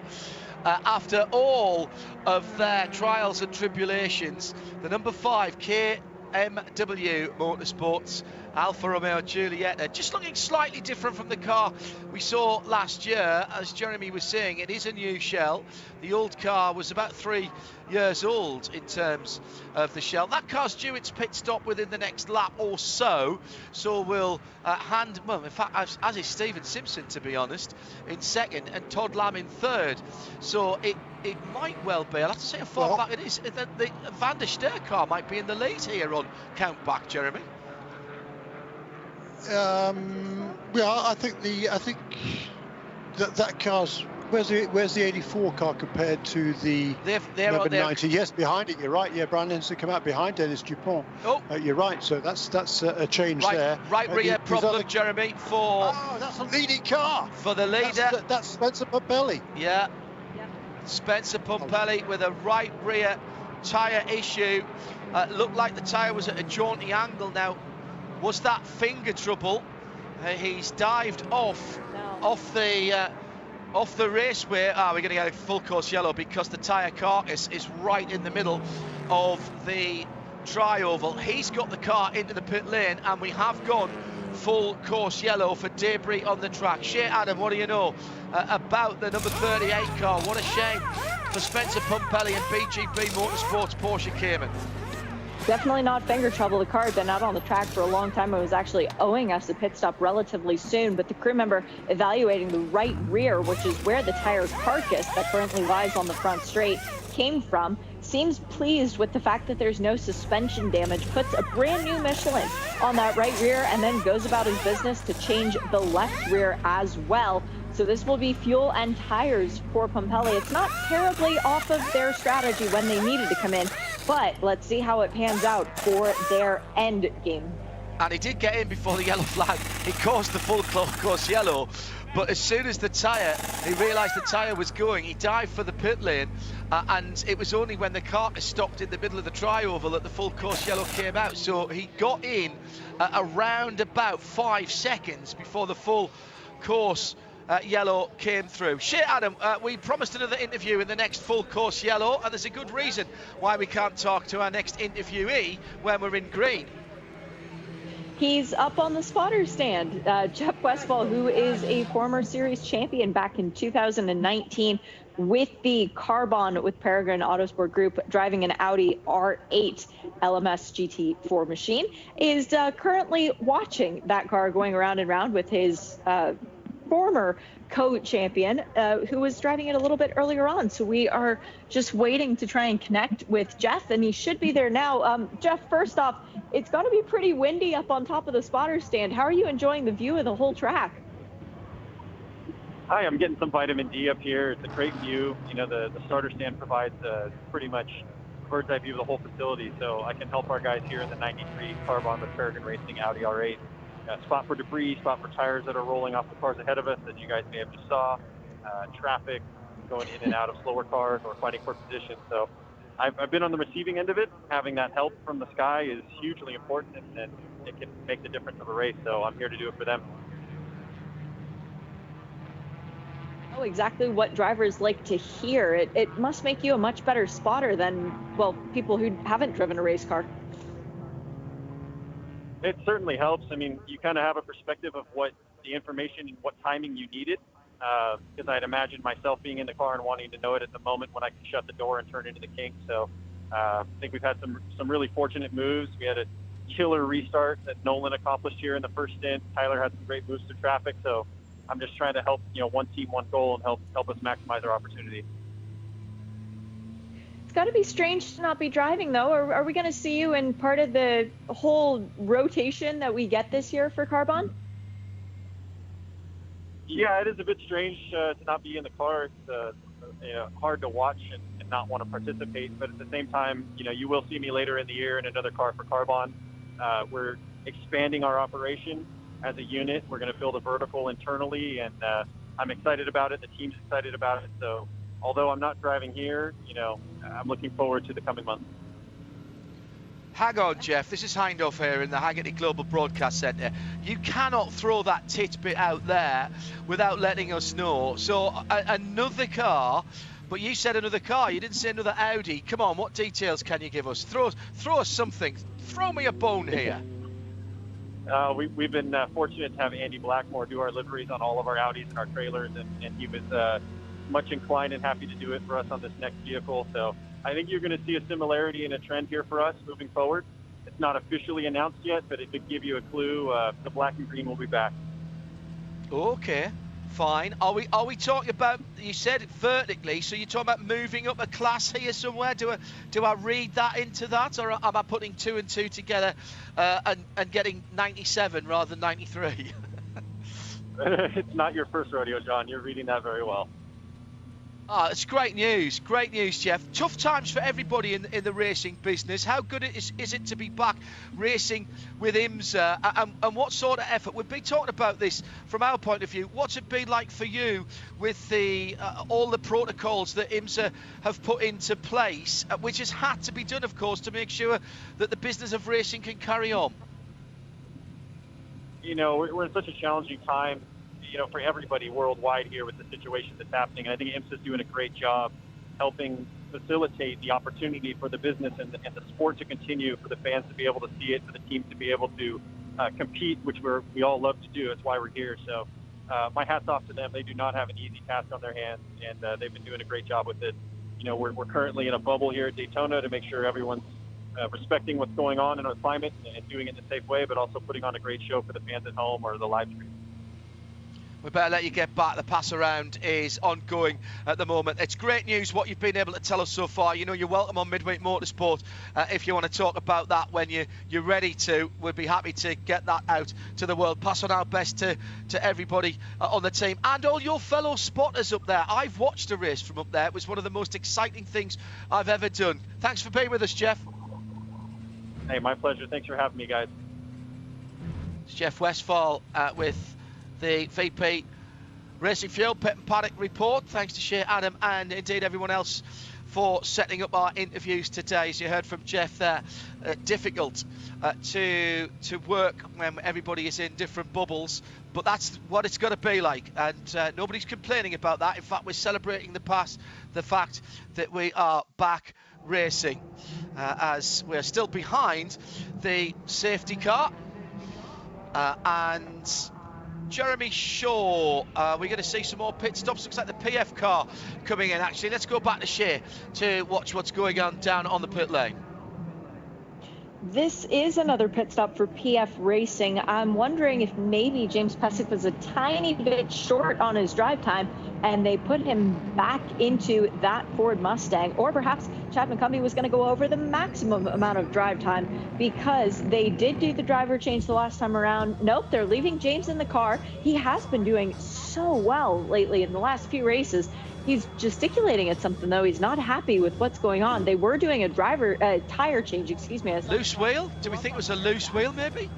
after all of their trials and tribulations, the number 5, KMW Motorsports, Alfa Romeo Giulietta, just looking slightly different from the car we saw last year. As Jeremy was saying, it is a new shell. The old car was about 3 years old in terms of the shell. That car's due its pit stop within the next lap or so. So we'll well, in fact, as is Stephen Simpson, to be honest, in second, and Todd Lamb in third. So it might well be, I'll have to say how far back it is. The Van der Ster car might be in the lead here on count back, Jeremy. Yeah, I think that car's where's the 84 car compared to the number 90? Yes, behind it. You're right. Yeah, Brandon to come out behind Dennis Dupont. Oh, you're right. So that's a change there. Right rear problem, Jeremy. That's a leading car for the leader. That's Spencer Pumpelly. Yeah. Spencer Pumpelly with a right rear tyre issue. Looked like the tyre was at a jaunty angle now. Was that finger trouble? He's dived off the raceway. We're going to get a full course yellow because the tyre carcass is right in the middle of the tri-oval. He's got the car into the pit lane, and we have gone full course yellow for debris on the track. Shea Adam, what do you know about the number 38 car? What a shame for Spencer Pumpelly and BGB Motorsports Porsche Cayman. Definitely not finger trouble. The car had been out on the track for a long time. It was actually owing us a pit stop relatively soon, but the crew member evaluating the right rear, which is where the tire carcass that currently lies on the front straight came from, seems pleased with the fact that there's no suspension damage, puts a brand new Michelin on that right rear, and then goes about his business to change the left rear as well. So this will be fuel and tires for Pumpelly. It's not terribly off of their strategy when they needed to come in, but let's see how it pans out for their end game. And he did get in before the yellow flag. He caused the full course yellow, but as soon as he realised the tyre was going, he dived for the pit lane, and it was only when the car stopped in the middle of the tri-oval that the full course yellow came out. So he got in around about 5 seconds before the full course yellow came through. Shea Adam, we promised another interview in the next full course yellow, and there's a good reason why we can't talk to our next interviewee when we're in green. He's up on the spotter stand. Jeff Westphal, who is a former series champion back in 2019 with the Carbon with Peregrine Autosport Group, driving an Audi R8 LMS GT4 machine, is currently watching that car going around and around with his former co-champion who was driving it a little bit earlier on. So we are just waiting to try and connect with Jeff, and he should be there now. Jeff, first off, it's going to be pretty windy up on top of the spotter stand. How are you enjoying the view of the whole track? Hi, I'm getting some vitamin D up here. It's a great view. You know, the starter stand provides pretty much bird's eye view of the whole facility, so I can help our guys here in the 93 Carbon with Peregrine Racing Audi R8. Spot for debris, spot for tires that are rolling off the cars ahead of us, as you guys may have just saw. Traffic going in and out of slower cars or fighting for position. So I've been on the receiving end of it. Having that help from the sky is hugely important, and it can make the difference of a race. So I'm here to do it for them. Know exactly what drivers like to hear. It must make you a much better spotter than, well, people who haven't driven a race car. It certainly helps. I mean, you kind of have a perspective of what the information and what timing you need it. Because I'd imagine myself being in the car and wanting to know it at the moment when I can shut the door and turn into the kink. So I think we've had some really fortunate moves. We had a killer restart that Nolan accomplished here in the first stint. Tyler had some great moves through traffic. So I'm just trying to help, one team, one goal, and help us maximize our opportunity. It's got to be strange to not be driving, though. Are we going to see you in part of the whole rotation that we get this year for Carbon? Yeah, it is a bit strange to not be in the car. It's hard to watch and not want to participate. But at the same time, you will see me later in the year in another car for Carbon. We're expanding our operation as a unit. We're going to build a vertical internally, and I'm excited about it. The team's excited about it. So although I'm not driving here, I'm looking forward to the coming months. Hang on, Jeff. This is Hindhoff here in the Haggerty Global Broadcast Centre. You cannot throw that titbit out there without letting us know. So another car, but you said another car. You didn't say another Audi. Come on, what details can you give us? Throw us something. Throw me a bone here. We've been fortunate to have Andy Blackmore do our liveries on all of our Audis and our trailers, and he was much inclined and happy to do it for us on this next vehicle. So I think you're going to see a similarity and a trend here for us moving forward. It's not officially announced yet, but it could give you a clue. The black and green will be back. Okay, fine. Are we talking about, you said it vertically, so you're talking about moving up a class here somewhere? Do I read that into that, or am I putting two and two together and getting 97 rather than 93? It's not your first rodeo, John. You're reading that very well. Oh, it's great news, Jeff. Tough times for everybody in the racing business. How good is it to be back racing with IMSA, and what sort of effort? We've been talking about this from our point of view. What's it been like for you with the all the protocols that IMSA have put into place, which has had to be done, of course, to make sure that the business of racing can carry on? We're in such a challenging time, for everybody worldwide here with the situation that's happening. And I think IMSA's doing a great job helping facilitate the opportunity for the business and the sport to continue, for the fans to be able to see it, for the teams to be able to compete, which we all love to do. That's why we're here. So my hat's off to them. They do not have an easy task on their hands, and they've been doing a great job with it. We're currently in a bubble here at Daytona to make sure everyone's respecting what's going on in our climate and doing it in a safe way, but also putting on a great show for the fans at home or the live stream. We better let you get back. The pass around is ongoing at the moment. It's great news what you've been able to tell us so far. You're welcome on Midweek Motorsport if you want to talk about that when you're ready to. We'd be happy to get that out to the world. Pass on our best to everybody on the team and all your fellow spotters up there. I've watched a race from up there. It was one of the most exciting things I've ever done. Thanks for being with us, Jeff. Hey, my pleasure. Thanks for having me, guys. It's Jeff Westphal with the VP Racing Fuel Pit and Paddock report. Thanks to Shea Adam and indeed everyone else for setting up our interviews today. As you heard from Jeff there, difficult to work when everybody is in different bubbles, but that's what it's got to be like, and nobody's complaining about that. In fact, we're celebrating the fact that we are back racing as we're still behind the safety car and Jeremy Shaw. We're going to see some more pit stops. Looks like the PF car coming in, actually. Let's go back to Shea to watch what's going on down on the pit lane. This is another pit stop for PF Racing. I'm wondering if maybe James Pesek was a tiny bit short on his drive time and they put him back into that Ford Mustang, or perhaps Chad McCumbee was going to go over the maximum amount of drive time because they did do the driver change the last time around. Nope, they're leaving James in the car. He has been doing so well lately in the last few races. He's gesticulating at something, though. He's not happy with what's going on. They were doing a tire change, excuse me. Loose wheel? Do we think it was a loose wheel, maybe?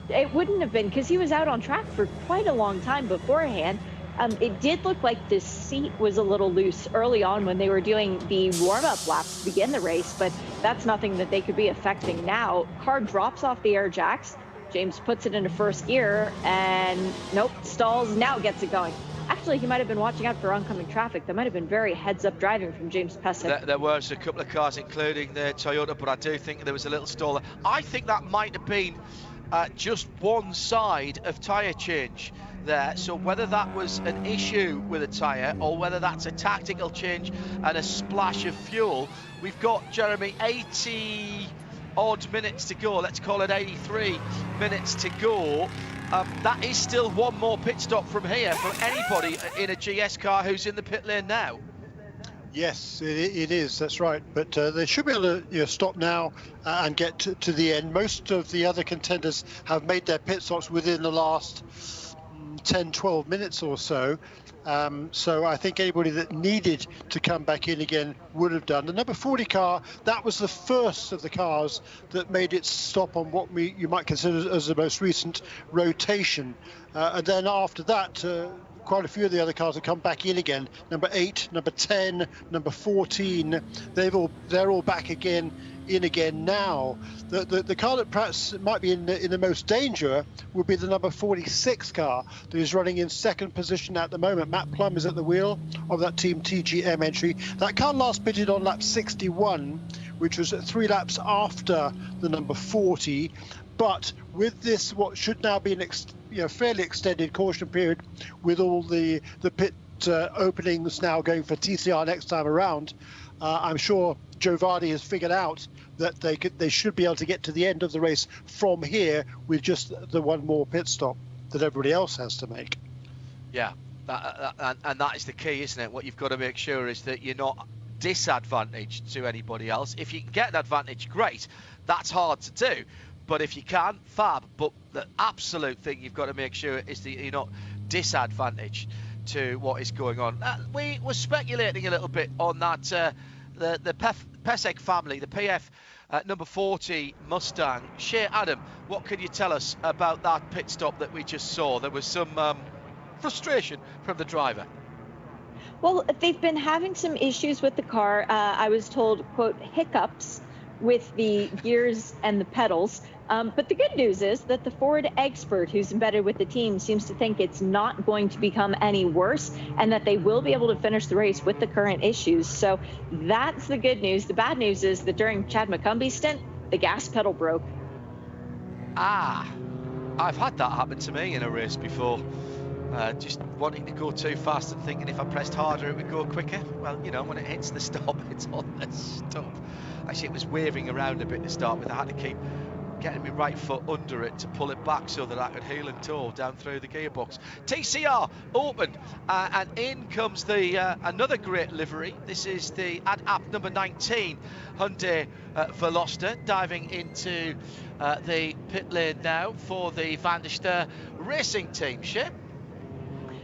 It wouldn't have been, because he was out on track for quite a long time beforehand. It did look like the seat was a little loose early on when they were doing the warm-up laps to begin the race, but that's nothing that they could be affecting now. Car drops off the air jacks. James puts it into first gear, and nope, stalls, now gets it going. Actually, he might have been watching out for oncoming traffic. That might have been very heads-up driving from James Pesek. There was a couple of cars, including the Toyota, but I do think there was a little stall. I think that might have been just one side of tyre change there. So whether that was an issue with a tyre or whether that's a tactical change and a splash of fuel, we've got, Jeremy, 80 odd minutes to go. Let's call it 83 minutes to go. That is still one more pit stop from here for anybody in a GS car who's in the pit lane now. Yes, it is. That's right. But they should be able to stop now and get to the end. Most of the other contenders have made their pit stops within the last 10, 12 minutes or so. So I think anybody that needed to come back in again would have done. The number 40 car, that was the first of the cars that made its stop on what you might consider as the most recent rotation. And then after that, quite a few of the other cars have come back in again. Number 8, number 10, number 14, they're all back again now. The car that perhaps might be in the most danger would be the number 46 car that is running in second position at the moment. Matt Plum is at the wheel of that Team TGM entry. That car last pitted on lap 61, which was 3 laps after the number 40. But with this, what should now be an fairly extended caution period, with all the pit openings now going for TCR next time around, I'm sure Joe Vardy has figured out that they should be able to get to the end of the race from here with just the one more pit stop that everybody else has to make. Yeah, and that is the key, isn't it? What you've got to make sure is that you're not disadvantaged to anybody else. If you can get an advantage, great. That's hard to do. But if you can, fab. But the absolute thing you've got to make sure is that you're not disadvantaged to what is going on. We were speculating a little bit on that, the Pesek family, the PF number 40 Mustang. Shea Adam, what can you tell us about that pit stop that we just saw? There was some frustration from the driver. Well, they've been having some issues with the car. I was told, quote, hiccups with the gears and the pedals. But the good news is that the Ford expert who's embedded with the team seems to think it's not going to become any worse and that they will be able to finish the race with the current issues. So that's the good news. The bad news is that during Chad McCumbee's stint, the gas pedal broke. I've had that happen to me in a race before. Just wanting to go too fast and thinking if I pressed harder it would go quicker. Well, when it hits the stop, it's on the stop. Actually, it was waving around a bit to start with. I had to keep getting my right foot under it to pull it back so that I could heel and toe down through the gearbox. TCR opened, and in comes the another great livery. This is the ADAP number 19 Hyundai Veloster diving into the pit lane now for the Van der Steur Racing team. Ship.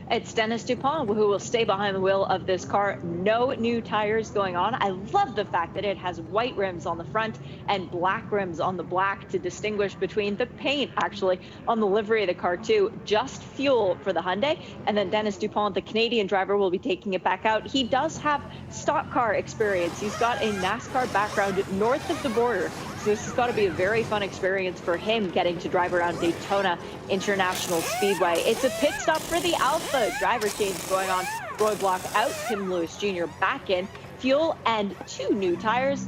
It's Dennis Dupont who will stay behind the wheel of this car. No new tires going on. I love the fact that it has white rims on the front and black rims on the black to distinguish between the paint, actually, on the livery of the car, too. Just fuel for the Hyundai. And then Dennis Dupont, the Canadian driver, will be taking it back out. He does have stock car experience. He's got a NASCAR background north of the border. So this has got to be a very fun experience for him getting to drive around Daytona International Speedway. It's a pit stop for the Alpha. Driver change going on. Roadblock out. Tim Lewis Jr. back in. Fuel and 2 new tires.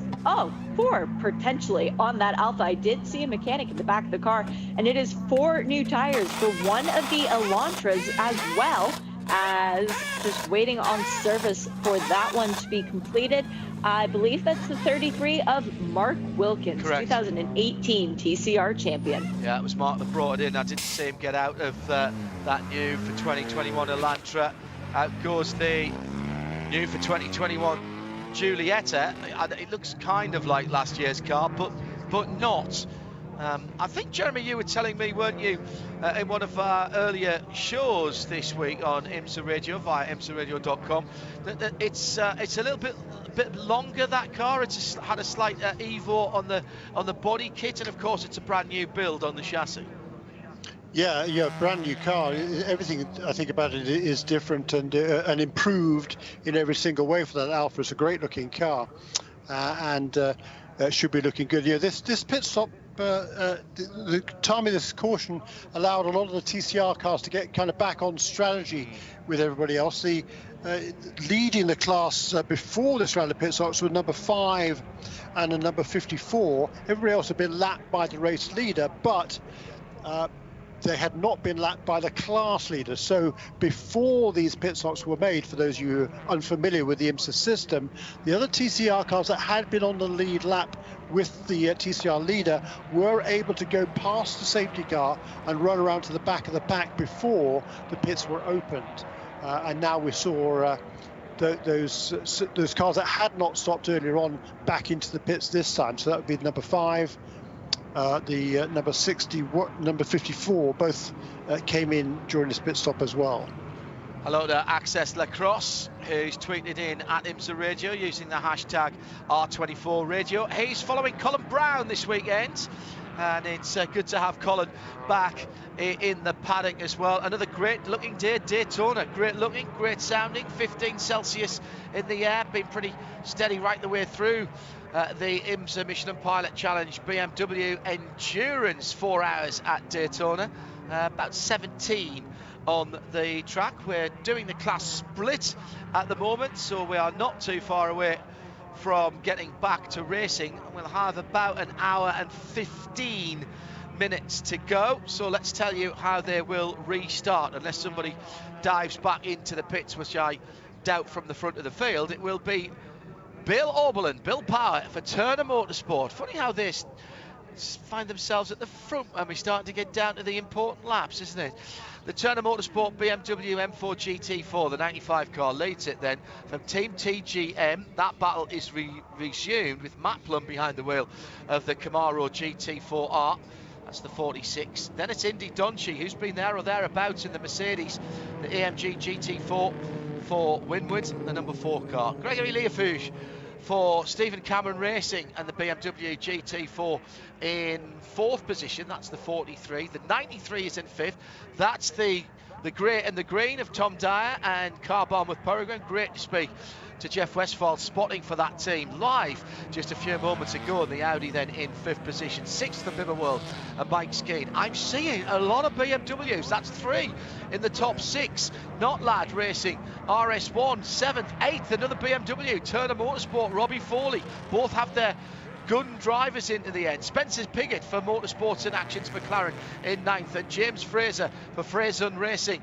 4 potentially on that Alpha. I did see a mechanic in the back of the car, and it is 4 new tires for one of the Elantras as well as just waiting on service for that one to be completed. I believe that's the 33 of Mark Wilkins, Correct. 2018 TCR champion. Yeah, it was Mark that brought it in. I didn't see him get out of that new for 2021 Elantra. Out goes the new for 2021 Giulietta. It looks kind of like last year's car, but not. I think, Jeremy, you were telling me, weren't you, in one of our earlier shows this week on IMSA Radio via imsaradio.com, that it's a little bit longer, that car. It's had a slight evo on the body kit, and of course it's a brand new build on the chassis. Yeah, brand new car. Everything I think about it is different and improved in every single way for that Alfa. It's a great looking car, and should be looking good. Yeah, this pit stop. The time of this caution allowed a lot of the TCR cars to get kind of back on strategy with everybody else. The leading the class before this round of pit stops was number 5 and a number 54. Everybody else had been lapped by the race leader, but they had not been lapped by the class leader. So before these pit stops were made, for those of you who are unfamiliar with the IMSA system, the other TCR cars that had been on the lead lap with the TCR leader were able to go past the safety car and run around to the back of the pack before the pits were opened. And now we saw those cars that had not stopped earlier on back into the pits this time. So that would be number 5. The number 60, number 54, both came in during this pit stop as well. Hello to Access Lacrosse, who's tweeted in at IMSA Radio using the hashtag R24 Radio. He's following Colin Brown this weekend, and it's good to have Colin back in the paddock as well. Another great looking day at Daytona. Great looking, great sounding, 15 Celsius in the air, been pretty steady right the way through. The IMSA Michelin Pilot Challenge BMW Endurance 4 hours at Daytona, about 17 on the track. We're doing the class split at the moment, so we are not too far away from getting back to racing. We'll have about an hour and 15 minutes to go, so let's tell you how they will restart, unless somebody dives back into the pits, which I doubt from the front of the field. It will be Bill Oberlin, Bill Power for Turner Motorsport. Funny how they find themselves at the front when we start to get down to the important laps, isn't it? The Turner Motorsport BMW M4 GT4, the 95 car, leads it then from Team TGM. That battle is resumed with Matt Plum behind the wheel of the Camaro GT4R. That's the 46. Then it's Indy Donchi, who's been there or thereabouts in the Mercedes, the AMG GT4 for Winwood, the number 4 car. Gregory Leafouge for Stephen Cameron Racing and the BMW GT4 in 4th position. That's the 43. The 93 is in 5th. That's the grey and the green of Tom Dyer and Carbon with Peregrine. Great to speak to Jeff Westphal, spotting for that team live just a few moments ago. The Audi then in 5th position. 6th, the Bimmer World and Mike Skeen. I'm seeing a lot of BMWs. That's 3 in the top 6. Not Lad Racing, RS1, 7th, 8th, another BMW. Turner Motorsport, Robbie Foley, both have their gun drivers into the end. Spencer Piggott for Motorsports and Actions McLaren in 9th, and James Fraser for Fraser Racing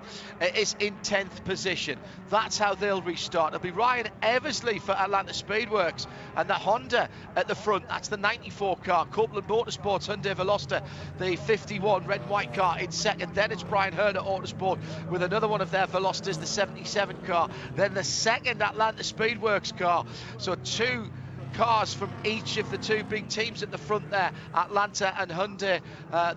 is in 10th position. That's how they'll restart. It'll be Ryan Eversley for Atlanta Speedworks and the Honda at the front. That's the 94 car. Copeland Motorsports Hyundai Veloster, the 51 red and white car in 2nd. Then it's Brian Herner Autosport with another one of their Velosters, the 77 car. Then the 2nd Atlanta Speedworks car. So 2 cars from each of the 2 big teams at the front there, Atlanta and Hyundai,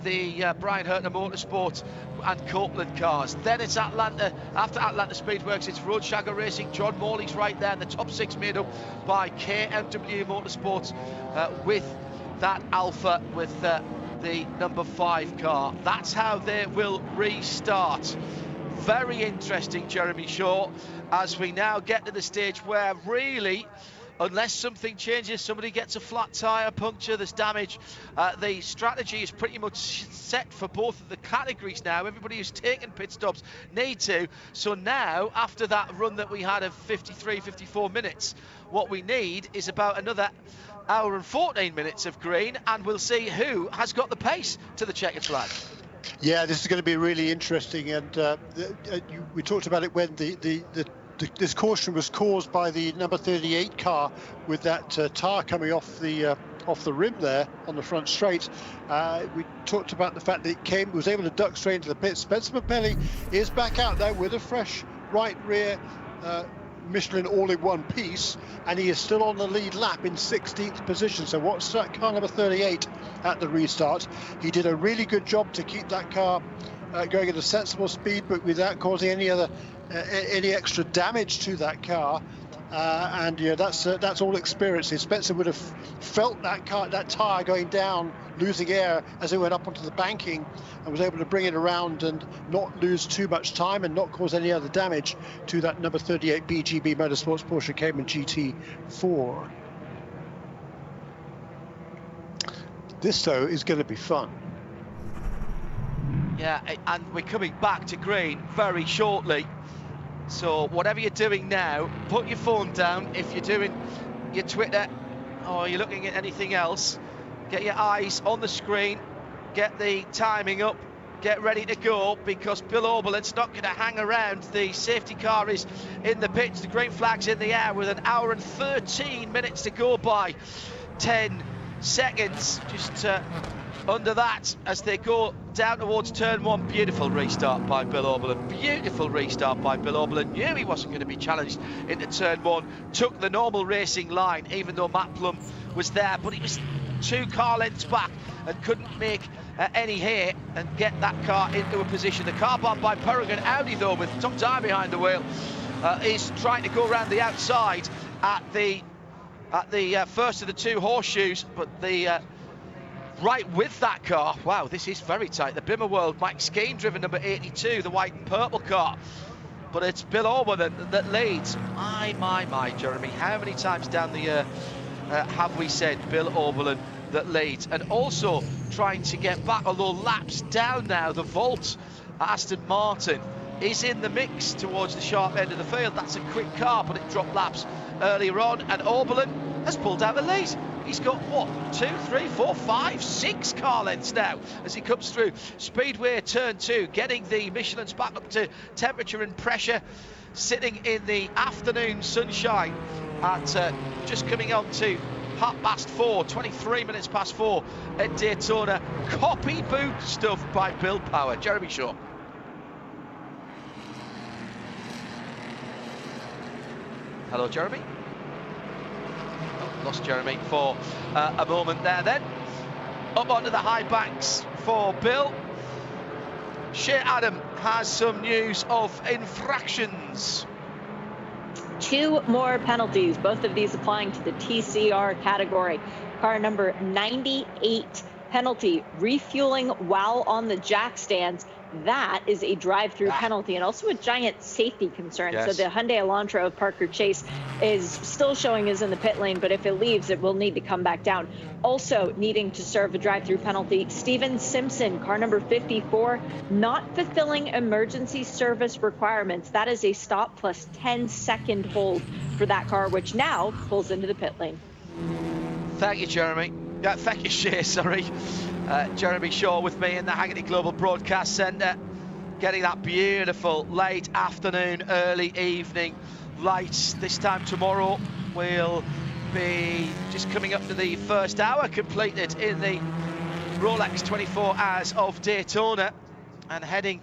the Brian Hertner Motorsport and Copeland cars. Then it's Atlanta, after Atlanta Speedworks, it's Roadshagger Racing. John Morley's right there, and the top 6 made up by KMW Motorsports with that Alpha with the number 5 car. That's how they will restart. Very interesting, Jeremy Shaw, as we now get to the stage where really, unless something changes, somebody gets a flat tyre, puncture, there's damage, the strategy is pretty much set for both of the categories now. Everybody who's taken pit stops need to. So now, after that run that we had of 53, 54 minutes, what we need is about another hour and 14 minutes of green, and we'll see who has got the pace to the checkered flag. Yeah, this is going to be really interesting, and we talked about it when this caution was caused by the number 38 car with that tyre coming off the rim there on the front straight. We talked about the fact that it was able to duck straight into the pit. Spencer Mapelli is back out there with a fresh right rear Michelin all-in-one piece, and he is still on the lead lap in 16th position. So what's that car number 38 at the restart? He did a really good job to keep that car going at a sensible speed, but without causing any extra damage to that car. And that's all experience. Spencer would have felt that tyre going down, losing air as it went up onto the banking, and was able to bring it around and not lose too much time and not cause any other damage to that number 38 BGB Motorsports Porsche Cayman GT4. This, though, is going to be fun. Yeah, and we're coming back to green very shortly. So whatever you're doing now, put your phone down. If you're doing your Twitter or you're looking at anything else, get your eyes on the screen, get the timing up, get ready to go, because Bill Oberlin's not going to hang around. The safety car is in the pits, the green flag's in the air with an hour and 13 minutes to go by. 10 seconds just under that as they go down towards turn one. Beautiful restart by Bill Oberlin. Beautiful restart by Bill Oberlin. Knew he wasn't going to be challenged into turn one. Took the normal racing line, even though Matt Plum was there, but he was 2 car lengths back and couldn't make any hay and get that car into a position. The car bombed by Peregrine Audi, though, with Tom Dyer behind the wheel, is trying to go around the outside at the first of the 2 horseshoes, but the right with that car. Wow, this is very tight. The Bimmer World, Mike Skeen driven number 82, the white and purple car. But it's Bill Oberlin that leads. My, Jeremy. How many times down the year have we said Bill Oberlin that leads? And also trying to get back, although laps down now. The Volt Aston Martin is in the mix towards the sharp end of the field. That's a quick car, but it dropped laps earlier on. And Oberlin has pulled out the lead. He's got, what, 2, 3, 4, 5, 6 car lengths now as he comes through Speedway turn 2, getting the Michelins back up to temperature and pressure, sitting in the afternoon sunshine at just coming on to 4:30, 23 minutes past 4 at Daytona. Copy boot stuff by Bill Power. Jeremy Shaw. Hello, Jeremy. Lost Jeremy for a moment there then. Up onto the high banks for Bill. Shea Adam has some news of infractions. 2 more penalties, both of these applying to the TCR category. Car number 98 penalty, refueling while on the jack stands. That is a drive-through penalty and also a giant safety concern. Yes. So the Hyundai Elantra of Parker Chase is still showing is in the pit lane, but if it leaves, it will need to come back down. Also needing to serve a drive-through penalty, Steven Simpson, car number 54, not fulfilling emergency service requirements. That is a stop plus 10-second hold for that car, which now pulls into the pit lane. Thank you, Jeremy. Thank you, Shea, sorry. Jeremy Shaw with me in the Haggerty Global Broadcast Centre, getting that beautiful late afternoon, early evening light. This time tomorrow we'll be just coming up to the first hour completed in the Rolex 24 Hours of Daytona and heading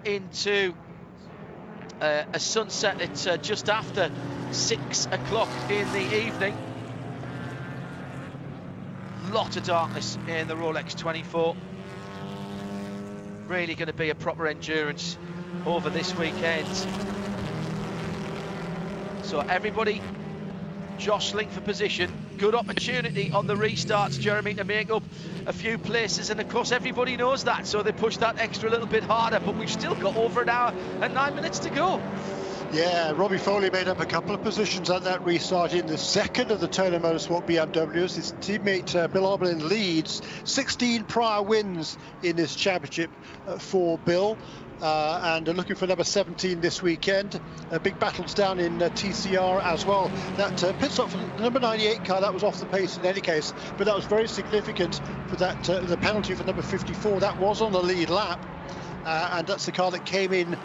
into a sunset at just after 6 o'clock in the evening. Lot of darkness in the Rolex 24. Really going to be a proper endurance over this weekend. So everybody jostling for position. Good opportunity on the restarts, Jeremy, to make up a few places, and of course everybody knows that, so they push that extra little bit harder, but we've still got over an hour and 9 minutes to go. Yeah, Robbie Foley made up a couple of positions at that restart in the second of the Daytona Motorsport BMWs. His teammate Bill Oberlin leads. 16 prior wins in this championship for Bill. And looking for number 17 this weekend. Big battles down in TCR as well. That pit stop for the number 98 car, that was off the pace in any case, but that was very significant for that the penalty for number 54. That was on the lead lap, and that's the car that came in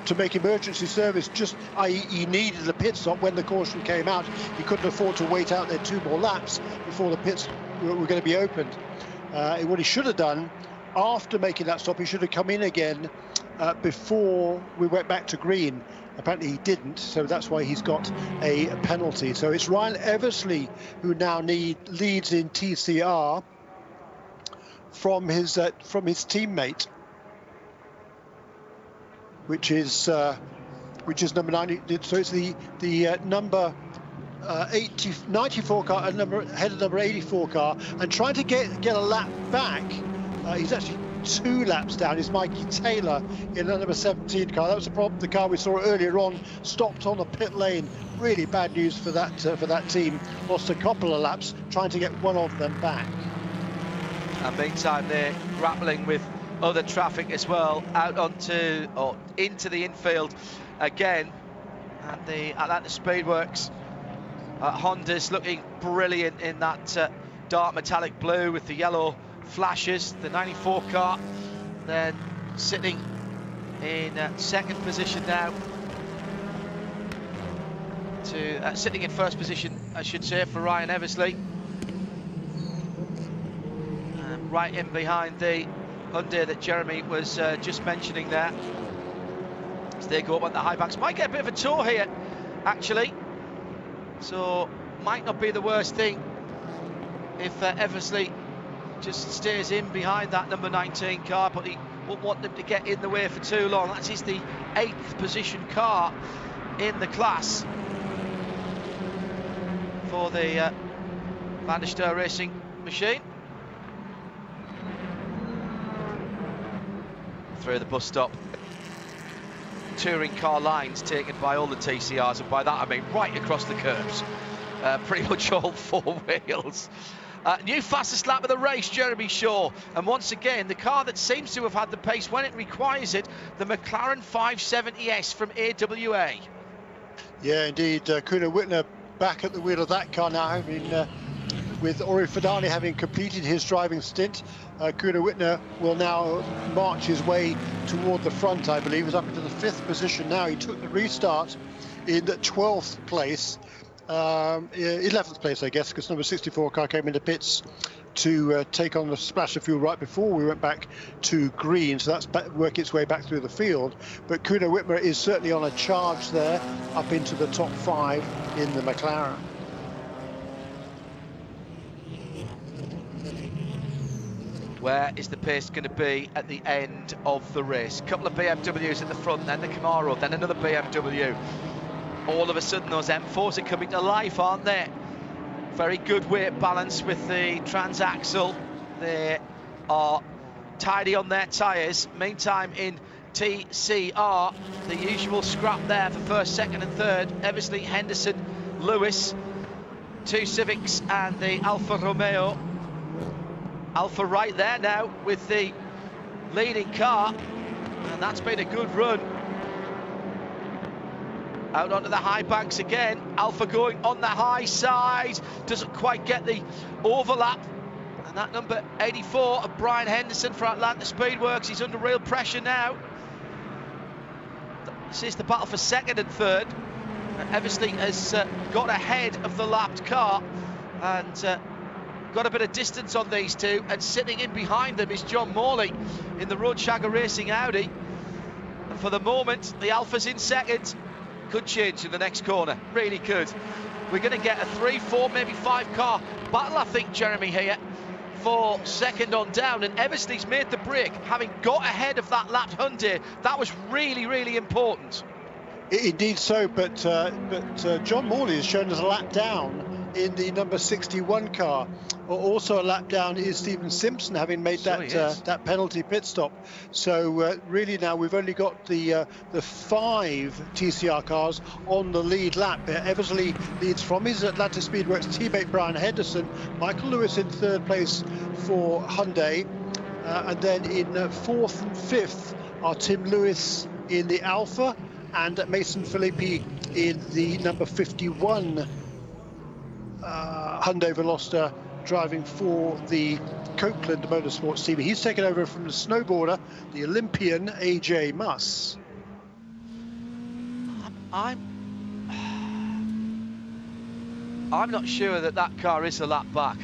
to make emergency service, just i.e. he needed the pit stop when the caution came out. He couldn't afford to wait out there 2 more laps before the pits were going to be opened. What he should have done after making that stop, he should have come in again before we went back to green. Apparently he didn't, so that's why he's got a penalty. So it's Ryan Eversley who now leads in TCR from his teammate, which is number 90. So it's the number 94 car, head of number 84 car, and trying to get a lap back. He's actually 2 laps down. Is Mikey Taylor in the number 17 car. That was the problem. The car we saw earlier on stopped on the pit lane. Really bad news for that team. Lost a couple of laps trying to get one of them back. And meantime, they're grappling with other traffic as well, out onto or into the infield again. And the Atlanta Speedworks Honda's looking brilliant in that dark metallic blue with the yellow flashes. The 94 car then sitting in second position now, sitting in first position, I should say, for Ryan Eversley, right in behind the Hyundai that Jeremy was just mentioning there. As they go up on the high banks, might get a bit of a tour here actually, so might not be the worst thing if Eversley just stays in behind that number 19 car, but he won't want them to get in the way for too long. That is the 8th position car in the class for the Van der Steur Racing machine. Through the bus stop, touring car lines taken by all the TCRs, and by that I mean right across the curbs, pretty much all 4 wheels. New fastest lap of the race, Jeremy Shaw, and once again the car that seems to have had the pace when it requires it, the McLaren 570S from AWA. Yeah, indeed. Kuna Whitner back at the wheel of that car now. I mean, with Ori Fadani having completed his driving stint, Kuna Whitner will now march his way toward the front, I believe. He's up into the 5th position now. He took the restart in 12th place. 11th place, I guess, because number 64 car came into pits to take on the splash of fuel right before we went back to green, so that's work its way back through the field. But Kuna Whitmer is certainly on a charge there, up into the top 5 in the McLaren. Where is the pace going to be at the end of the race? A couple of BMWs at the front, then the Camaro, then another BMW. All of a sudden those M4s are coming to life, aren't they? Very good weight balance with the transaxle. They are tidy on their tyres. Meantime in TCR, the usual scrap there for first, second and third. Eversley, Henderson, Lewis, 2 Civics and the Alfa Romeo. Alfa right there now with the leading car, and that's been a good run. Out onto the high banks again. Alfa going on the high side, doesn't quite get the overlap. And that number 84 of Brian Henderson for Atlanta Speedworks, he's under real pressure now. This is the battle for second and third. Eversley has got ahead of the lapped car and got a bit of distance on these two, and sitting in behind them is John Morley in the Roadshagger Racing Audi. And for the moment, the Alfa's in second. Could change in the next corner, really could. We're going to get a 3, 4, maybe 5 car battle, I think, Jeremy, here for second on down, and Eversley's made the break, having got ahead of that lapped Hyundai. That was really, really important. Indeed so, but John Morley has shown us a lap down in the number 61 car. Also a lap down is Stephen Simpson, having made that penalty pit stop. So really now we've only got the 5 TCR cars on the lead lap. Eversley leads from his Atlanta Speedworks teammate Brian Henderson. Michael Lewis in 3rd place for Hyundai. And then in 4th and 5th are Tim Lewis in the Alpha and Mason Filippi in the number 51 Hyundai Veloster, driving for the Copeland Motorsports team. He's taken over from the snowboarder, the Olympian AJ Muss. I'm not sure that car is a lap back.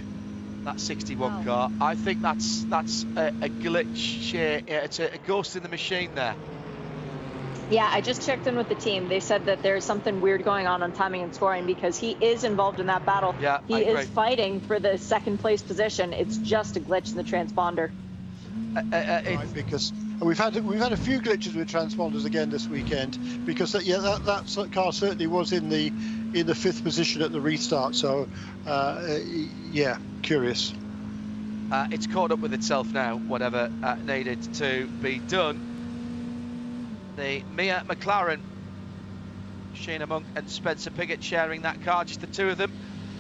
That 61 car. I think that's a glitch. It's a ghost in the machine there. Yeah, I just checked in with the team. They said that there's something weird going on timing and scoring because he is involved in that battle. Yeah, he is fighting for the 2nd place position. It's just a glitch in the transponder. Right, because we've had a few glitches with transponders again this weekend. Because that car certainly was in the 5th position at the restart. So yeah, curious. It's caught up with itself now. Whatever needed to be done. The Mia McLaren, Sheena Monk and Spencer Piggott sharing that car, just the 2 of them.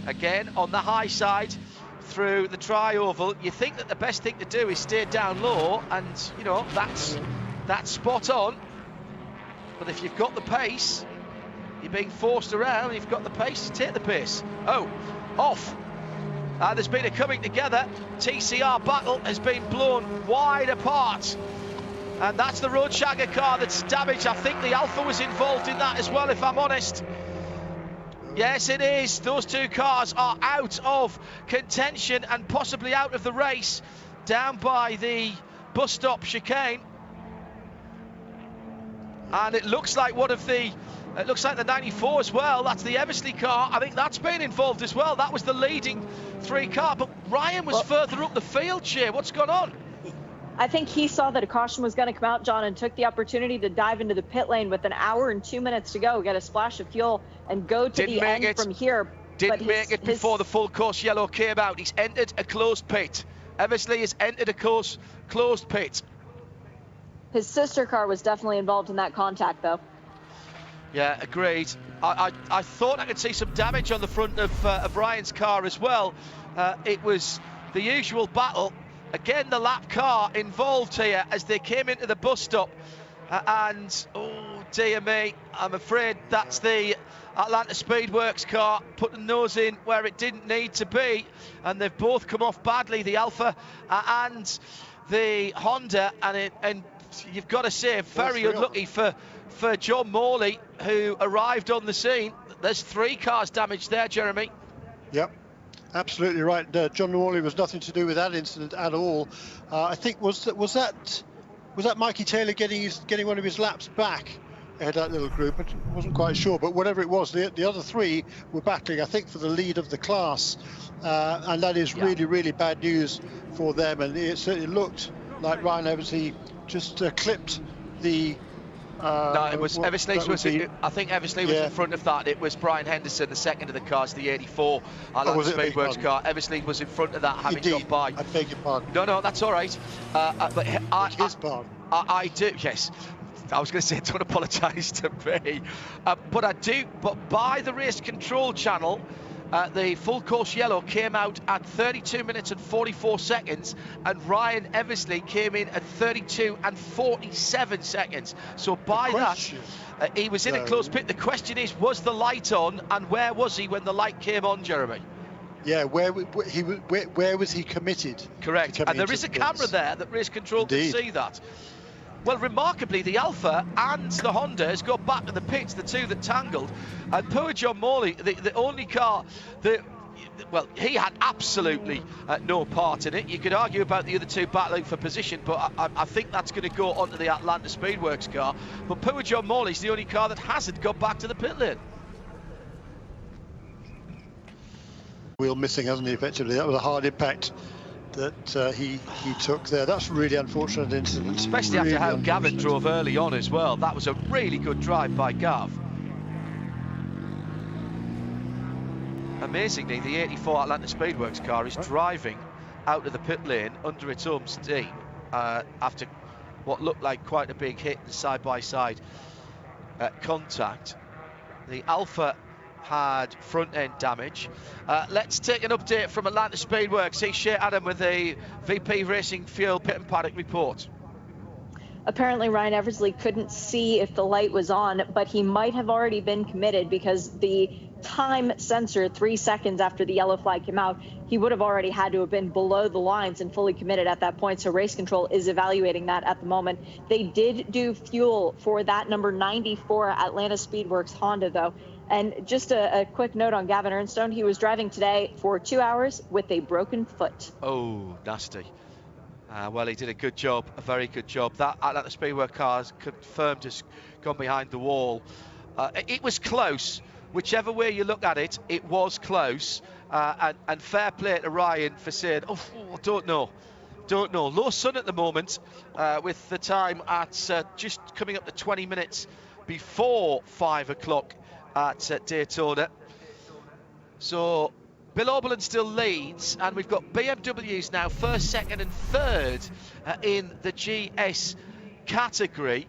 Again, on the high side through the tri-oval. You think that the best thing to do is stay down low, and, you know, that's spot on. But if you've got the pace, you're being forced around, you've got the pace, take the pace. Oh, off. There's been a coming together. TCR battle has been blown wide apart. And that's the Road Shagger car that's damaged. I think the Alpha was involved in that as well, if I'm honest. Yes, it is. Those 2 cars are out of contention and possibly out of the race, down by the bus stop chicane. And it looks like it looks like the 94 as well. That's the Eversley car. I think that's been involved as well. That was the leading 3 car. But Ryan was further up the field, Shea. What's gone on? I think he saw that a caution was going to come out, John, and took the opportunity to dive into the pit lane with 1 hour and 2 minutes to go, get a splash of fuel, and go to the end from here. Didn't make it before the full course yellow came out. He's entered a closed pit. Eversley has entered a closed pit. His sister car was definitely involved in that contact, though. Yeah, agreed. I thought I could see some damage on the front of Ryan's car as well. It was the usual battle. Again, the lap car involved here as they came into the bus stop. And, oh, dear me, I'm afraid that's the Atlanta Speedworks car putting those in where it didn't need to be. And they've both come off badly, the Alpha and the Honda. And you've got to say, very unlucky for John Morley, who arrived on the scene. There's 3 cars damaged there, Jeremy. Yep. Absolutely right. John Morley was nothing to do with that incident at all. I think was that Mikey Taylor getting one of his laps back ahead of that little group. I wasn't quite sure, but whatever it was, the other 3 were battling, I think, for the lead of the class, and that is really bad news for them. And it certainly looked like Ryan Eversley just clipped the. No, it was Eversley. I think Eversley was in front of that. It was Brian Henderson, the second of the cars, the 84 Atlanta Speedworks car. Eversley was in front of that, having got by. I beg your pardon. No, that's all right. But his pardon. I do, yes. I was going to say, don't apologise to me. But I do. But by the race control channel, the full course yellow came out at 32 minutes and 44 seconds, and Ryan Eversley came in at 32 and 47 seconds. So by that, he was in a closed pit. The question is, was the light on, and where was he when the light came on, Jeremy? Yeah, where was he committed? Correct. And there is a camera there that race control can see that. Well, remarkably, the Alpha and the Honda has got back to the pits, the 2 that tangled. And poor John Morley, the only car that, well, he had absolutely no part in it. You could argue about the other 2 battling for position, but I think that's going to go onto the Atlanta Speedworks car. But poor John Morley's the only car that hasn't got back to the pit lane. Wheel missing, hasn't he, effectively? That was a hard impact that he took there. That's a really unfortunate incident. Especially after how Gavin drove early on as well. That was a really good drive by Gav. amazingly, the 84 Atlanta Speedworks car is driving out of the pit lane under its own steam after what looked like quite a big hit in side-by-side contact. The Alpha had front-end damage. Let's take an update from Atlanta Speedworks. Here's Shea Adam with the VP Racing Fuel Pit and Paddock report. Apparently, Ryan Eversley couldn't see if the light was on, but he might have already been committed because the time sensor 3 seconds after the yellow flag came out, he would have already had to have been below the lines and fully committed at that point. So race control is evaluating that at the moment. They did do fuel for that number 94 Atlanta Speedworks Honda, though. And just a quick note on Gavin Ernstone. He was driving today for 2 hours with a broken foot. Oh, nasty. Well, he did a good job, a very good job. That Atlanta Speedworks car is confirmed has gone behind the wall. It was close. Whichever way you look at it, it was close. And fair play to Ryan for saying, oh, I don't know. Low sun at the moment, with the time at just coming up to 20 minutes before 5 o'clock at Daytona. So Bill Oberlin still leads, and we've got BMWs now first, second and third in the GS category.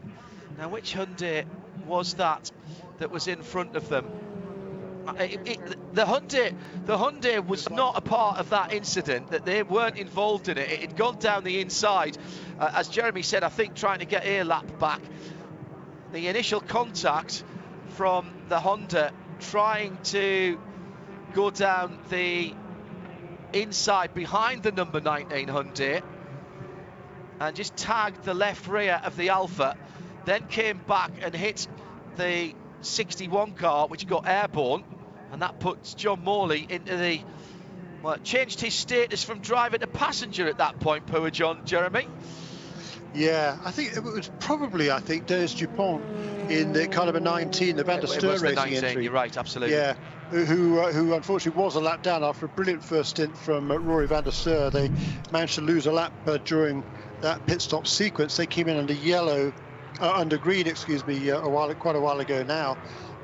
Now, which Hyundai was that was in front of them? The Hyundai was not a part of that incident, that they weren't involved in it. It had gone down the inside, as Jeremy said, I think trying to get air lap back. The initial contact from the Honda trying to go down the inside behind the number 19 Hyundai and just tagged the left rear of the Alpha, then came back and hit the 61 car, which got airborne, and that puts John Morley into the, well, it changed his status from driver to passenger at that point, poor John. Jeremy? Yeah, I think it was probably, Dennis Dupont in the Caliber 19, the Van der Steur racing 19, entry. You're right, absolutely. Yeah, who unfortunately was a lap down after a brilliant first stint from Rory Van der Steur. They managed to lose a lap during that pit stop sequence. They came in under under green, quite a while ago now,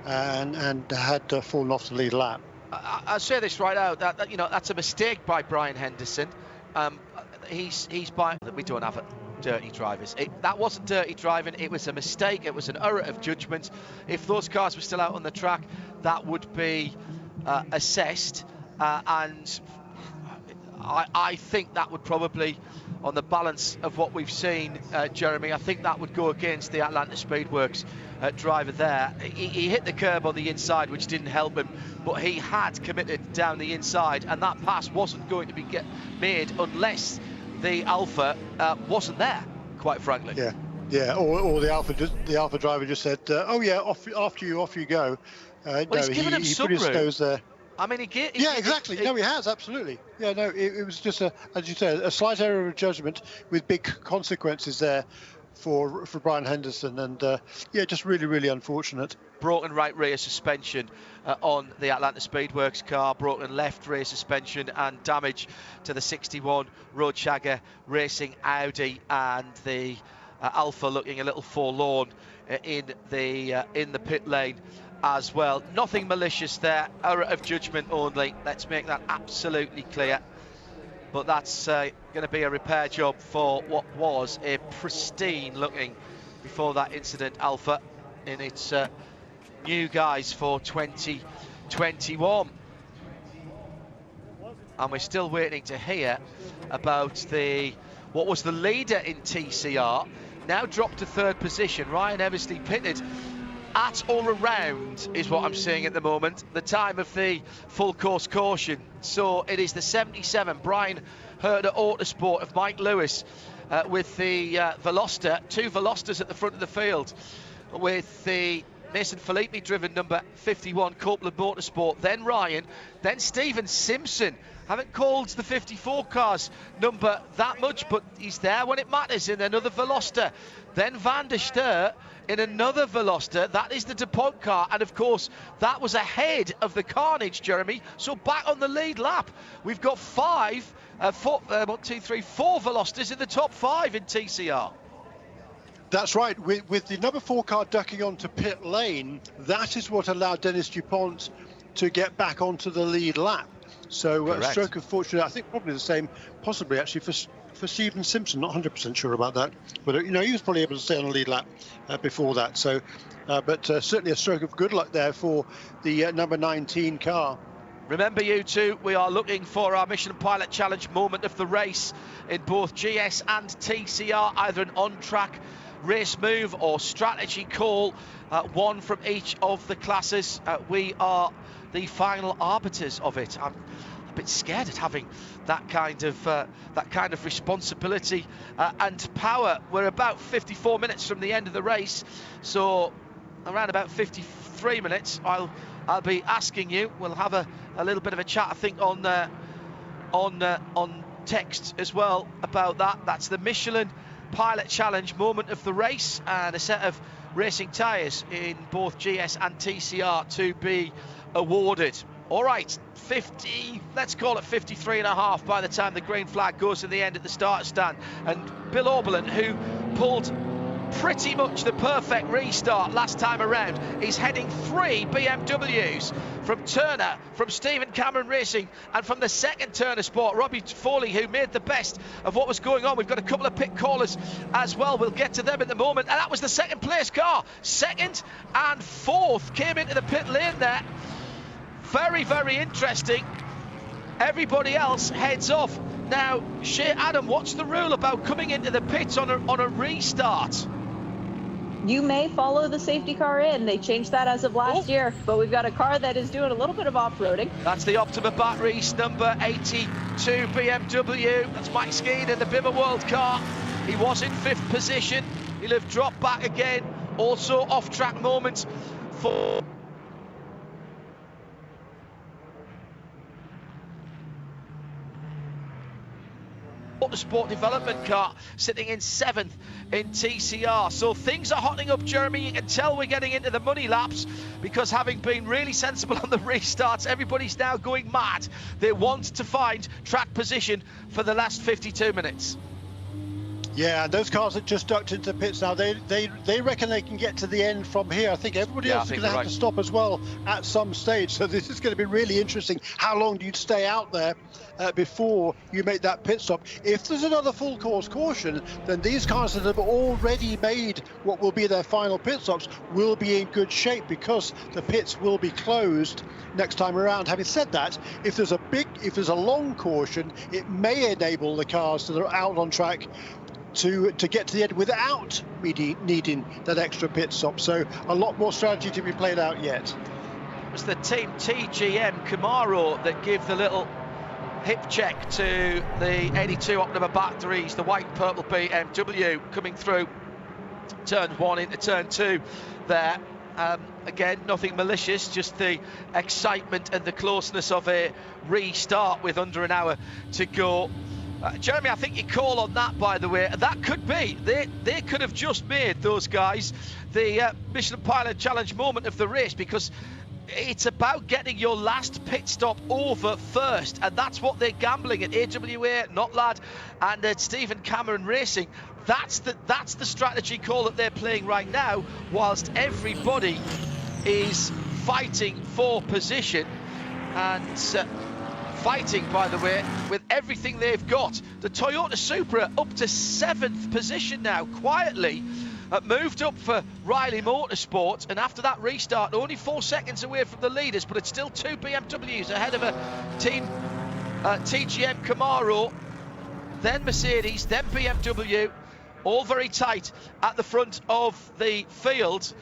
and had fallen off the lead lap. I'll say this right out, that that's a mistake by Brian Henderson. He's by, we don't have dirty drivers. That wasn't dirty driving, it was a mistake, it was an error of judgment. If those cars were still out on the track, that would be assessed, and I think that would probably, on the balance of what we've seen, Jeremy, I think that would go against the Atlanta Speedworks driver there. He hit the curb on the inside, which didn't help him, but he had committed down the inside, and that pass wasn't going to be made unless the Alpha wasn't there, quite frankly. Yeah. Or the Alpha driver just said, "Oh yeah, after you go." Well, he's given him some room. Nose there. I mean, exactly. No, he has, absolutely. Yeah, no, it was just as you said, a slight error of judgment with big consequences there for Brian Henderson, and just really, really unfortunate. Broken right rear suspension on the Atlanta Speedworks car, broken left rear suspension, and damage to the 61 Roadshagger Racing Audi, and the Alpha looking a little forlorn in the pit lane as well. Nothing malicious there, error of judgment only. Let's make that absolutely clear. But that's going to be a repair job for what was a pristine looking, before that incident, Alpha in its new guise for 2021. And we're still waiting to hear about what was the leader in TCR, now dropped to third position. Ryan Eversley pitted at or around, is what I'm seeing at the moment, the time of the full course caution. So it is the 77 Brian Herder Autosport of Mike Lewis with the Veloster, two Velosters at the front of the field, with the Mason Filippi driven number 51 Copeland Motorsport, then Ryan, then Stephen Simpson. Haven't called the 54 cars number that much, but he's there when it matters in another Veloster. Then Van der Steur in another Veloster. That is the DuPont car, and of course that was ahead of the carnage, Jeremy. So back on the lead lap, we've got four Velosters in the top 5 in TCR. That's right. With the number 4 car ducking onto pit lane, that is what allowed Dennis Dupont to get back onto the lead lap. So a stroke of fortune, I think probably the same, possibly actually for Stephen Simpson. Not 100% sure about that, but he was probably able to stay on a lead lap before that. So, but certainly a stroke of good luck there for the number 19 car. Remember, you two, we are looking for our Michelin Pilot Challenge moment of the race in both GS and TCR, either an on-track race move or strategy call, one from each of the classes. We are the final arbiters of it. I'm a bit scared at having that kind of responsibility and power. We're about 54 minutes from the end of the race, so around about 53 minutes I'll be asking you. We'll have a little bit of a chat, I think, on text as well about that. That's the Michelin Pilot Challenge moment of the race, and a set of racing tyres in both GS and TCR to be awarded. All right, 50, let's call it 53 and a half by the time the green flag goes to the end at the starter stand. And Bill Oberlin, who pulled pretty much the perfect restart last time around, is heading 3 BMWs from Turner, from Stephen Cameron Racing, and from the second Turner Sport, Robbie Foley, who made the best of what was going on. We've got a couple of pit callers as well. We'll get to them in the moment. And that was the second place car. Second and fourth came into the pit lane there. Very, very interesting. Everybody else heads off. Now, Shea Adam, what's the rule about coming into the pits on a restart? You may follow the safety car in. They changed that as of last year, but we've got a car that is doing a little bit of off-roading. That's the Optima Batteries number 82 BMW. That's Mike Skeen in the Bimmer World car. He was in 5th position. He'll have dropped back again. Also off-track moment for Motorsport development car, sitting in 7th in TCR. So things are hotting up, Jeremy. You can tell we're getting into the money laps, because having been really sensible on the restarts, everybody's now going mad. They want to find track position for the last 52 minutes. Yeah, and those cars that just ducked into the pits now, they reckon they can get to the end from here. I think everybody else is going to have to stop as well at some stage. So this is going to be really interesting. How long do you stay out there before you make that pit stop? If there's another full course caution, then these cars that have already made what will be their final pit stops will be in good shape, because the pits will be closed next time around. Having said that, if there's a long caution, it may enable the cars that are out on track to get to the end without needing that extra pit stop. So a lot more strategy to be played out yet. It was the team TGM Camaro that gave the little hip check to the 82 Optima Batteries, the white purple BMW coming through turn 1 into turn 2 there. Again, nothing malicious, just the excitement and the closeness of a restart with under an hour to go. Jeremy, I think you call on that, by the way. That could be. They could have just made, those guys, the Michelin Pilot Challenge moment of the race, because it's about getting your last pit stop over first, and that's what they're gambling at AWA, Notlad, and at Stephen Cameron Racing. That's the strategy call that they're playing right now, whilst everybody is fighting for position and fighting, by the way, with everything they've got. The Toyota Supra up to 7th position now, quietly. Moved up for Riley Motorsport, and after that restart, only 4 seconds away from the leaders, but it's still 2 BMWs ahead of a team TGM Camaro, then Mercedes, then BMW, all very tight at the front of the field.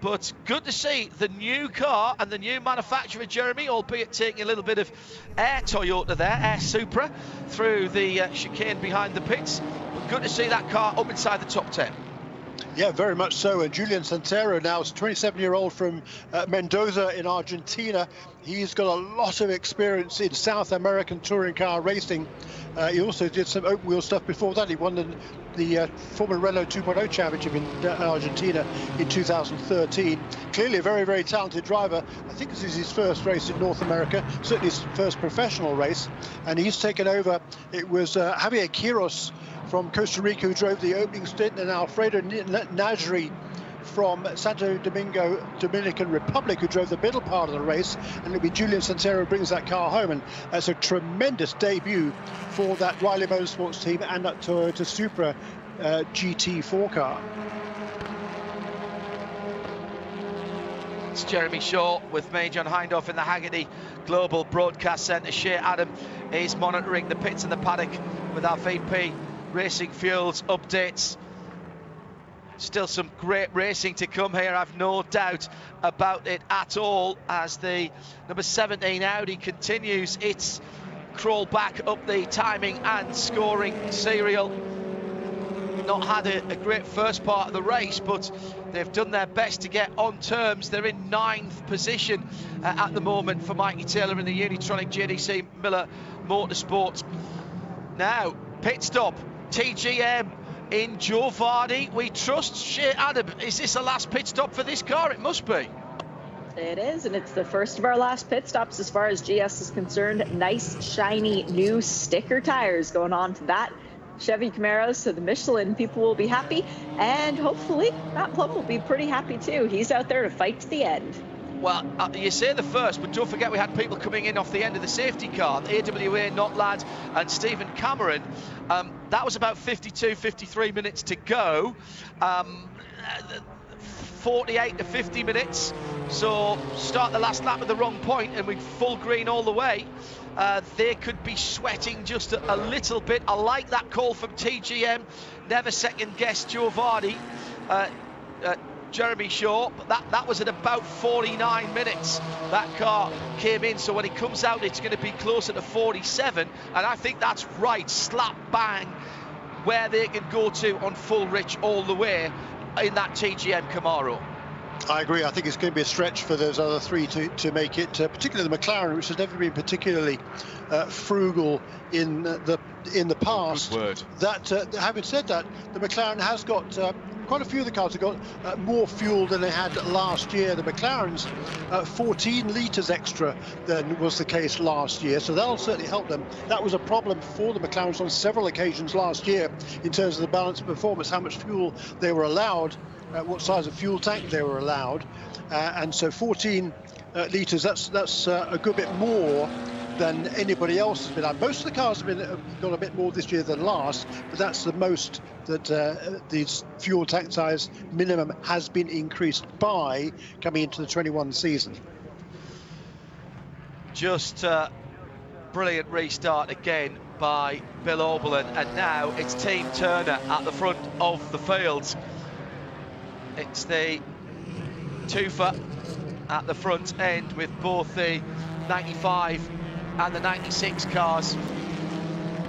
But good to see the new car and the new manufacturer, Jeremy, albeit taking a little bit of Air Toyota there, Air Supra, through the chicane behind the pits. But good to see that car up inside the top 10. Yeah, very much so. And Julian Santero now is a 27-year-old from Mendoza in Argentina. He's got a lot of experience in South American touring car racing. He also did some open wheel stuff before that. He won the Formula Renault 2.0 championship in Argentina in 2013. Clearly a very, very talented driver. I think this is his first race in North America, certainly his first professional race. And he's taken over. It was Javier Quiros from Costa Rica who drove the opening stint, and Alfredo Najri from Santo Domingo, Dominican Republic, who drove the middle part of the race, and it'll be Julian Santero brings that car home, and that's a tremendous debut for that Riley Motorsports team and that Toyota Supra GT4 car. It's Jeremy Shaw with me, John Hindhaugh, in the Haggerty Global Broadcast Centre. Shea Adam is monitoring the pits and the paddock with our VP Racing Fuels updates. Still some great racing to come here, I've no doubt about it at all, as the number 17 Audi continues its crawl back up the timing and scoring serial. Not had a great first part of the race, but they've done their best to get on terms. They're in 9th position at the moment for Mikey Taylor in the Unitronic JDC Miller Motorsport. Now, pit stop, TGM in Joe Vardy. We trust. Shea Adam, is this the last pit stop for this car? It must be. It is, and it's the first of our last pit stops as far as GS is concerned. Nice, shiny, new sticker tires going on to that Chevy Camaro, so the Michelin people will be happy, and hopefully Matt Plum will be pretty happy too. He's out there to fight to the end. Well, you say the first, but don't forget we had people coming in off the end of the safety car. AWA, Notlad and Stephen Cameron. That was about 52, 53 minutes to go. 48 to 50 minutes. So start the last lap at the wrong point and we're full green all the way. They could be sweating just a little bit. I like that call from TGM. Never second guess Joe Vardy. Jeremy Shaw, but that was at about 49 minutes that car came in, so when it comes out it's going to be closer to 47, and I think that's right slap bang where they can go to on full rich all the way in that TGM Camaro. I agree. I think it's going to be a stretch for those other three to make it, particularly the McLaren, which has never been particularly frugal in the past. Good word. That having said that, the McLaren has got quite a few of the cars have got more fuel than they had last year. The McLaren's 14 litres extra than was the case last year, so that'll certainly help them. That was a problem for the McLarens on several occasions last year in terms of the balance of performance, how much fuel they were allowed, what size of fuel tank they were allowed, and so 14 litres, that's a good bit more than anybody else has been at. Most of the cars have got a bit more this year than last, but that's the most that the fuel tank size minimum has been increased by coming into the 21 season. Just brilliant restart again by Bill Oberlin, and now it's Team Turner at the front of the field. It's the twofer at the front end with both the 95 and the 96 cars.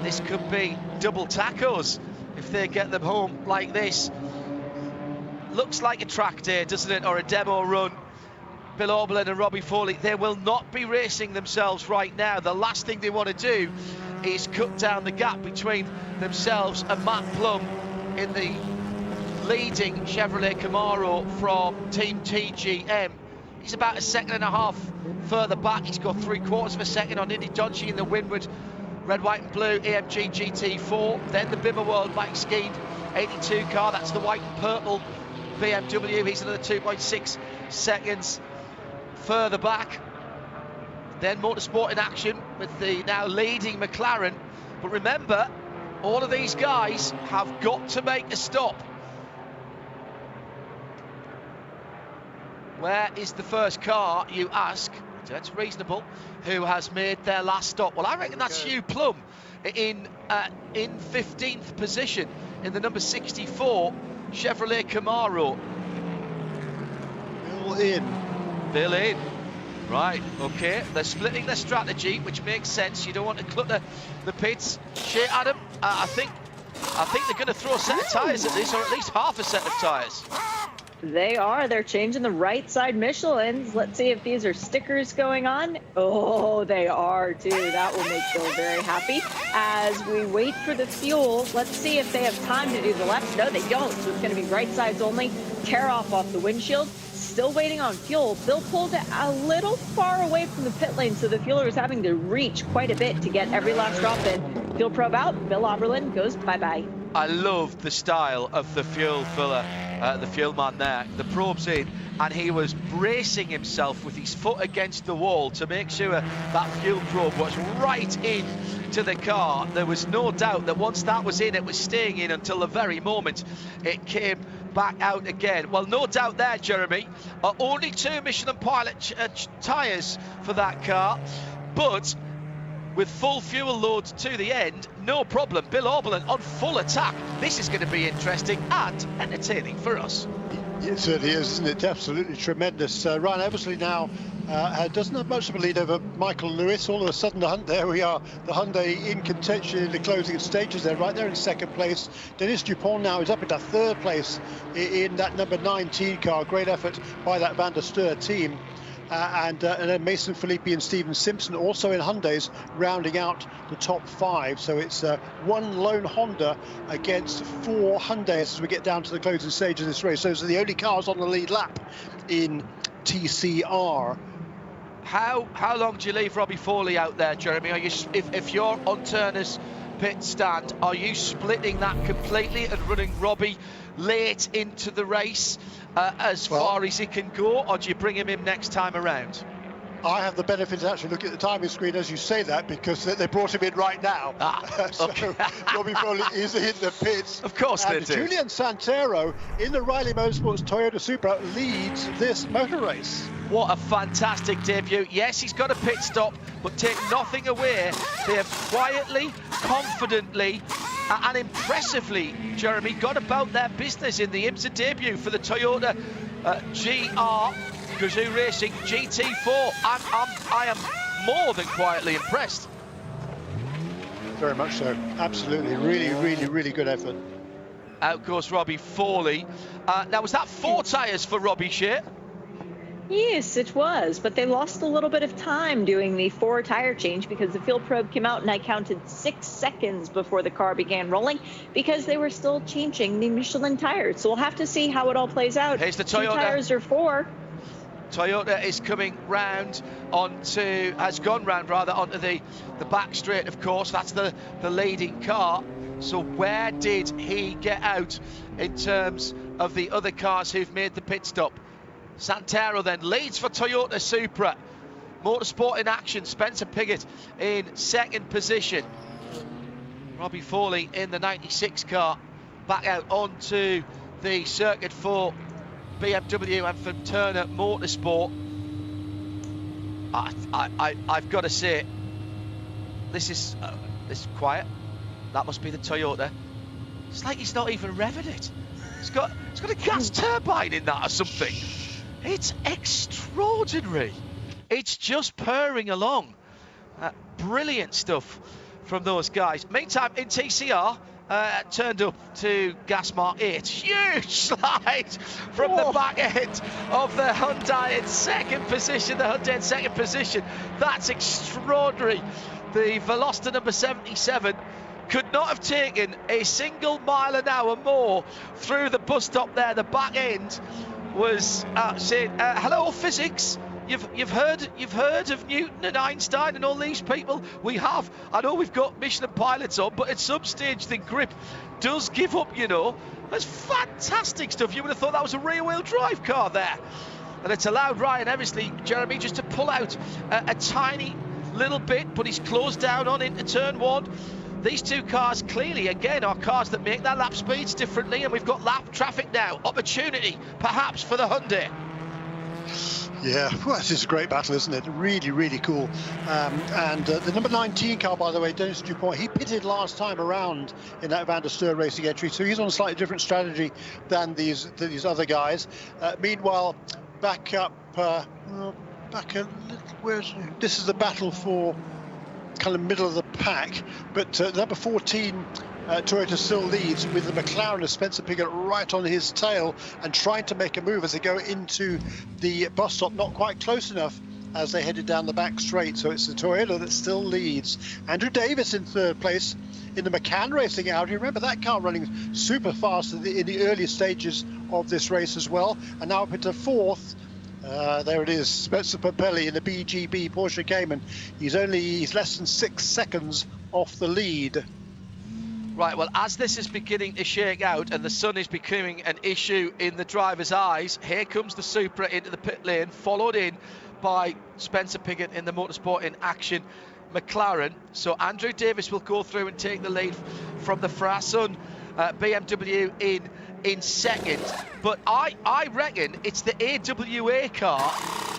This could be double tacos if they get them home like this. Looks like a track day, doesn't it, or a demo run. Bill Oberlin and Robbie Foley, they will not be racing themselves right now. The last thing they want to do is cut down the gap between themselves and Matt Plum in the leading Chevrolet Camaro from Team TGM. He's about a second and a half further back. He's got 3/4 of a second on Indy Dodgy in the Winward red, white and blue AMG GT4. Then the Bimmer World Mike Skeen 82 car. That's the white and purple BMW. He's another 2.6 seconds further back. Then Motorsport in action with the now leading McLaren. But remember, all of these guys have got to make a stop. Where is the first car, you ask? That's reasonable. Who has made their last stop? Well, I reckon that's Hugh Plum in 15th position in the number 64 Chevrolet Camaro. Bill in. Right, okay. They're splitting their strategy, which makes sense. You don't want to clutter the pits. Shea Adam, I think they're going to throw a set of tyres at this, or at least half a set of tyres. They are. They're changing the right side Michelins. Let's see if these are stickers going on. Oh, they are too. That will make Bill very happy. As we wait for the fuel, let's see if they have time to do the left. No, they don't. So it's going to be right sides only. Tear off the windshield. Still waiting on fuel. Bill pulled it a little far away from the pit lane, so the fueler is having to reach quite a bit to get every last drop in. Fuel probe out. Bill Oberlin goes bye-bye. I love the style of the fuel filler, the fuel man there. The probe's in, and he was bracing himself with his foot against the wall to make sure that fuel probe was right in to the car. There was no doubt that once that was in, it was staying in until the very moment it came back out again. Well, no doubt there, Jeremy. Only 2 Michelin Pilot tyres for that car, but with full fuel loads to the end, no problem. Bill Auberlen on full attack. This is going to be interesting and entertaining for us. It certainly is, isn't it? Absolutely tremendous. Ryan Eversley now doesn't have much of a lead over Michael Lewis. All of a sudden, the hunt there we are. The Hyundai in contention in the closing stages there, right there in second place. Denis Dupont now is up into third place in that number 19 car. Great effort by that Van der Steur team. And then Mason Filippi and Stephen Simpson also in Hyundais rounding out the top 5. So it's one lone Honda against 4 Hyundais as we get down to the closing stage of this race. Those are the only cars on the lead lap in TCR. How long do you leave Robbie Foley out there, Jeremy? Are you, if you're on Turner's pit stand, are you splitting that completely and running Robbie late into the race as far as he can go, or do you bring him in next time around? I have the benefit of actually looking at the timing screen as you say that, because they brought him in right now. So Robbie Foley is in the pits. Of course they do. Julian Santero in the Riley Motorsports Toyota Supra leads this motor race. What a fantastic debut. Yes, he's got a pit stop, but take nothing away. They have quietly, confidently and impressively, Jeremy, got about their business in the IMSA debut for the Toyota GR Gazoo Racing GT4. I am more than quietly impressed. Very much so. Absolutely. Really good effort. Out goes Robbie Foley. Now, was that 4 tyres for Robbie Shea? Yes, it was, but they lost a little bit of time doing the 4 tire change because the field probe came out and I counted 6 seconds before the car began rolling because they were still changing the Michelin tires. So we'll have to see how it all plays out. Here's the Toyota. 2 tires or 4. Toyota is coming round has gone round onto the back straight, of course. That's the leading car. So where did he get out in terms of the other cars who've made the pit stop? Santero then leads for Toyota Supra. Motorsport in action. Spencer Piggott in second position. Robbie Foley in the 96 car back out onto the circuit for BMW and from Turner Motorsport. I've got to say, this is quiet. That must be the Toyota. It's like he's not even revving it. It's got a gas turbine in that or something. It's extraordinary. It's just purring along. Brilliant stuff from those guys. Meantime, in TCR, turned up to gas mark 8. Huge slide from the back end of the Hyundai in second position. That's extraordinary. The Veloster number 77 could not have taken a single mile an hour more through the bus stop there. The back end was saying, hello physics, you've heard of Newton and Einstein and all these people? We have. I know we've got Michelin pilots on, but at some stage the grip does give up, you know. That's fantastic stuff. You would have thought that was a rear-wheel drive car there. And it's allowed Ryan Eversley, Jeremy, just to pull out a tiny little bit, but he's closed down on into turn 1. These 2 cars clearly, again, are cars that make their lap speeds differently, and we've got lap traffic now. Opportunity, perhaps, for the Hyundai. Yeah, well, this is a great battle, isn't it? Really cool. And the number 19 car, by the way, Denis Dupont, he pitted last time around in that Van der Steur Racing entry, so he's on a slightly different strategy than these other guys. Meanwhile, back a little. This is the battle for kind of middle of the pack, but number 14 Toyota still leads with the McLaren of Spencer Piggott right on his tail and trying to make a move as they go into the bus stop, not quite close enough as they headed down the back straight. So it's the Toyota that still leads. Andrew Davis in third place in the McCann Racing Audi. Remember that car running super fast in the early stages of this race as well, and now up into fourth. There it is, Spencer Papelli in the BGB Porsche Cayman. He's less than 6 seconds off the lead. Right, well, as this is beginning to shake out and the sun is becoming an issue in the driver's eyes, here comes the Supra into the pit lane, followed in by Spencer Pigot in the Motorsport in Action McLaren. So Andrew Davis will go through and take the lead from the Frasun BMW in second. But I reckon it's the AWA car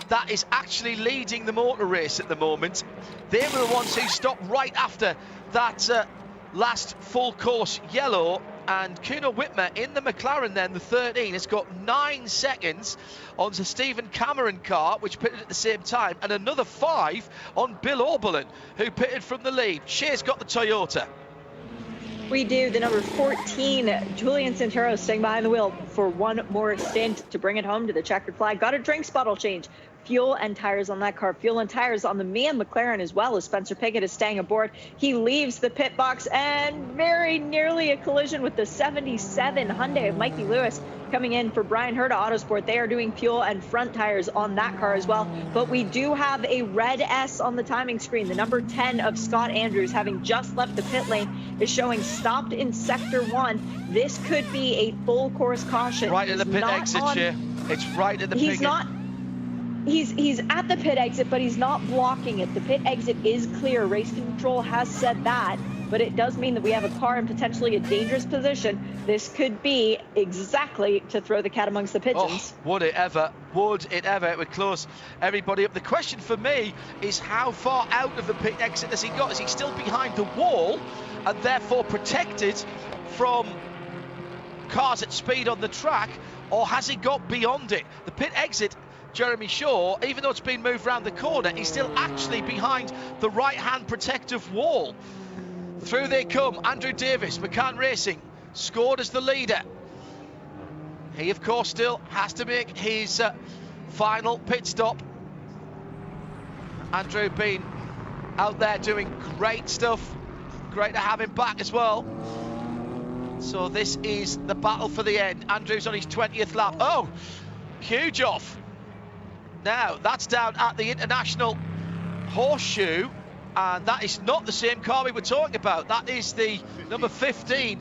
that is actually leading the motor race at the moment. They were the ones who stopped right after that last full course yellow, and Kuno Whitmer in the McLaren then, the 13, has got 9 seconds on the Stephen Cameron car, which pitted at the same time, and another 5 on Bill Oberlin, who pitted from the lead. Shea's got the Toyota. We do. The number 14, Julian Santero, staying behind the wheel for one more stint to bring it home to the checkered flag. Got a drinks bottle change. Fuel and tires on that car. Fuel and tires on the man McLaren as well, as Spencer Pigot is staying aboard. He leaves the pit box, and very nearly a collision with the 77 Hyundai of Mikey Lewis coming in for Brian Herta Autosport. They are doing fuel and front tires on that car as well. But we do have a red S on the timing screen. The number 10 of Scott Andrews, having just left the pit lane, is showing stopped in sector 1. This could be a full course caution. Right at the pit exit, Shea. It's right at the pit. He's at the pit exit, but he's not blocking it. The pit exit is clear. Race control has said that, but it does mean that we have a car in potentially a dangerous position. This could be exactly to throw the cat amongst the pigeons. Oh, would it ever? It would close everybody up. The question for me is, how far out of the pit exit has he got? Is he still behind the wall and therefore protected from cars at speed on the track, or has he got beyond it? The pit exit, Jeremy Shaw, even though it's been moved around the corner, he's still actually behind the right-hand protective wall. Through they come. Andrew Davis, McCann Racing, scored as the leader. He, of course, still has to make his final pit stop. Andrew been out there doing great stuff. Great to have him back as well. So this is the battle for the end. Andrew's on his 20th lap. Oh, huge off. Now, that's down at the International Horseshoe, and that is not the same car we were talking about. That is the number 15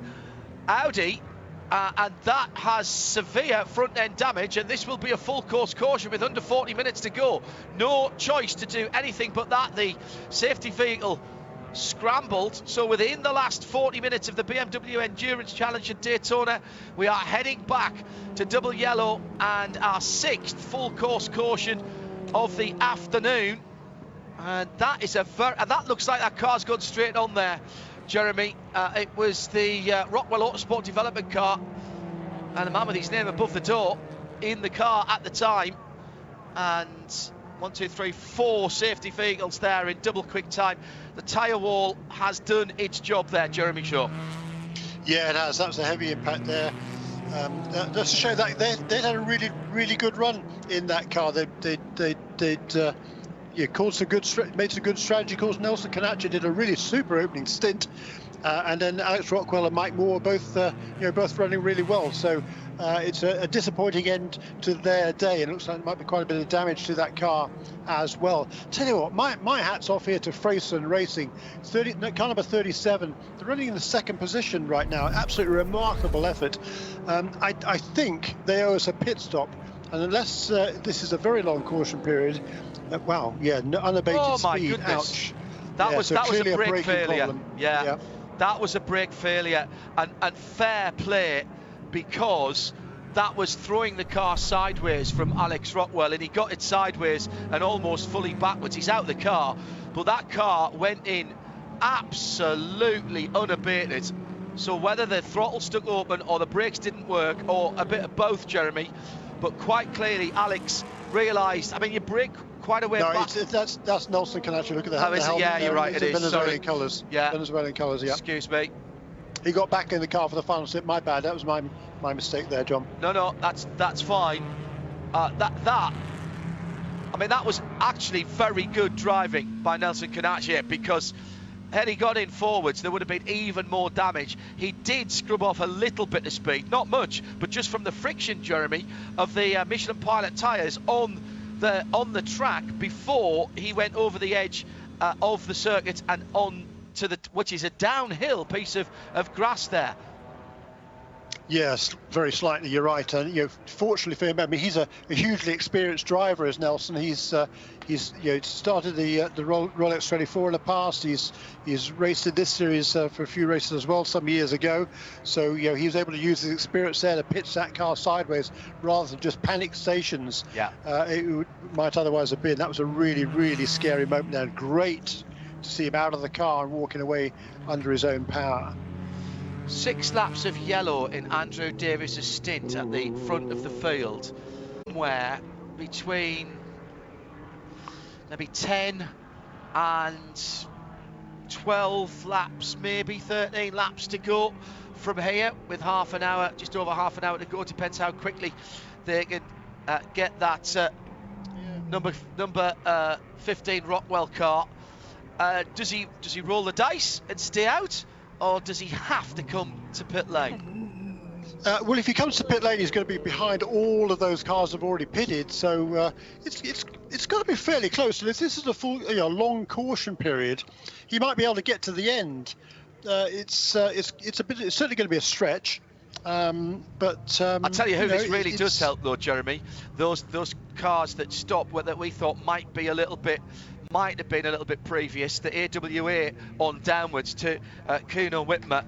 Audi, and that has severe front-end damage, and this will be a full-course caution with under 40 minutes to go. No choice to do anything but that. The safety vehicle scrambled, so within the last 40 minutes of the BMW Endurance Challenge at Daytona, we are heading back to double yellow and our 6th full course caution of the afternoon, and that is that looks like that car's gone straight on there, Jeremy. It was the Rockwell Autosport development car, and the man with his name above the door in the car at the time, and 1, 2, 3, 4 safety vehicles there in double quick time. The tyre wall has done its job there, Jeremy Shaw. Yeah, it has. That was a heavy impact there. Just to show that they had a really good run in that car. They'd caused made some good strategy calls. Nelson Canacha did a really super opening stint, and then Alex Rockwell and Mike Moore both running really well. So it's a disappointing end to their day, and it looks like there might be quite a bit of damage to that car as well. Tell you what, my hat's off here to Frasun Racing. Car number 37. They're running in the 2nd position right now. Absolutely remarkable effort. I think they owe us a pit stop, and unless this is a very long caution period. Wow, yeah, unabated oh my speed. Goodness. Ouch. That was a brake failure. Yeah, that was a brake failure, and fair play, because that was throwing the car sideways from Alex Rockwell, and he got it sideways and almost fully backwards. He's out of the car, but that car went in absolutely unabated. So whether the throttle stuck open or the brakes didn't work, or a bit of both, Jeremy, but quite clearly Alex realised, I mean, you brake quite a way back. That's Nelson Canacha. Look at the Oh, is it? Yeah, you're right, it is. Venezuelan colours. Yeah. Venezuelan colours, yeah. Excuse me. He got back in the car for the final stint. My bad. That was my mistake there, John. No, that's fine. That was actually very good driving by Nelson Canacha, because had he got in forwards, there would have been even more damage. He did scrub off a little bit of speed, not much, but just from the friction, Jeremy, of the Michelin Pilot tyres on the track before he went over the edge of the circuit and on to the, which is a downhill piece of grass there. Yes, very slightly. You're right. And fortunately for him, I mean, he's a hugely experienced driver, as Nelson. He's started the Rolex 24 in the past. He's raced in this series for a few races as well some years ago. So he was able to use his experience there to pitch that car sideways rather than just panic stations. Yeah. It might otherwise have been. That was a really, really scary moment there. Great to see him out of the car and walking away under his own power. 6 laps of yellow in Andrew Davis's stint at the front of the field, where between maybe 10 and 12 laps, maybe 13 laps to go from here, with half an hour, just over half an hour to go. Depends how quickly they can get that number 15 Rockwell car. Does he roll the dice and stay out, or does he have to come to pit lane? Well, if he comes to pit lane, he's going to be behind all of those cars that have already pitted. So it's got to be fairly close. And if this is a full, long caution period, he might be able to get to the end. It's certainly going to be a stretch. But I tell you who this really does help, though, Jeremy. Those cars that stop, that we thought might have been a little bit previous, the AWA on downwards to Kuno Whitmer,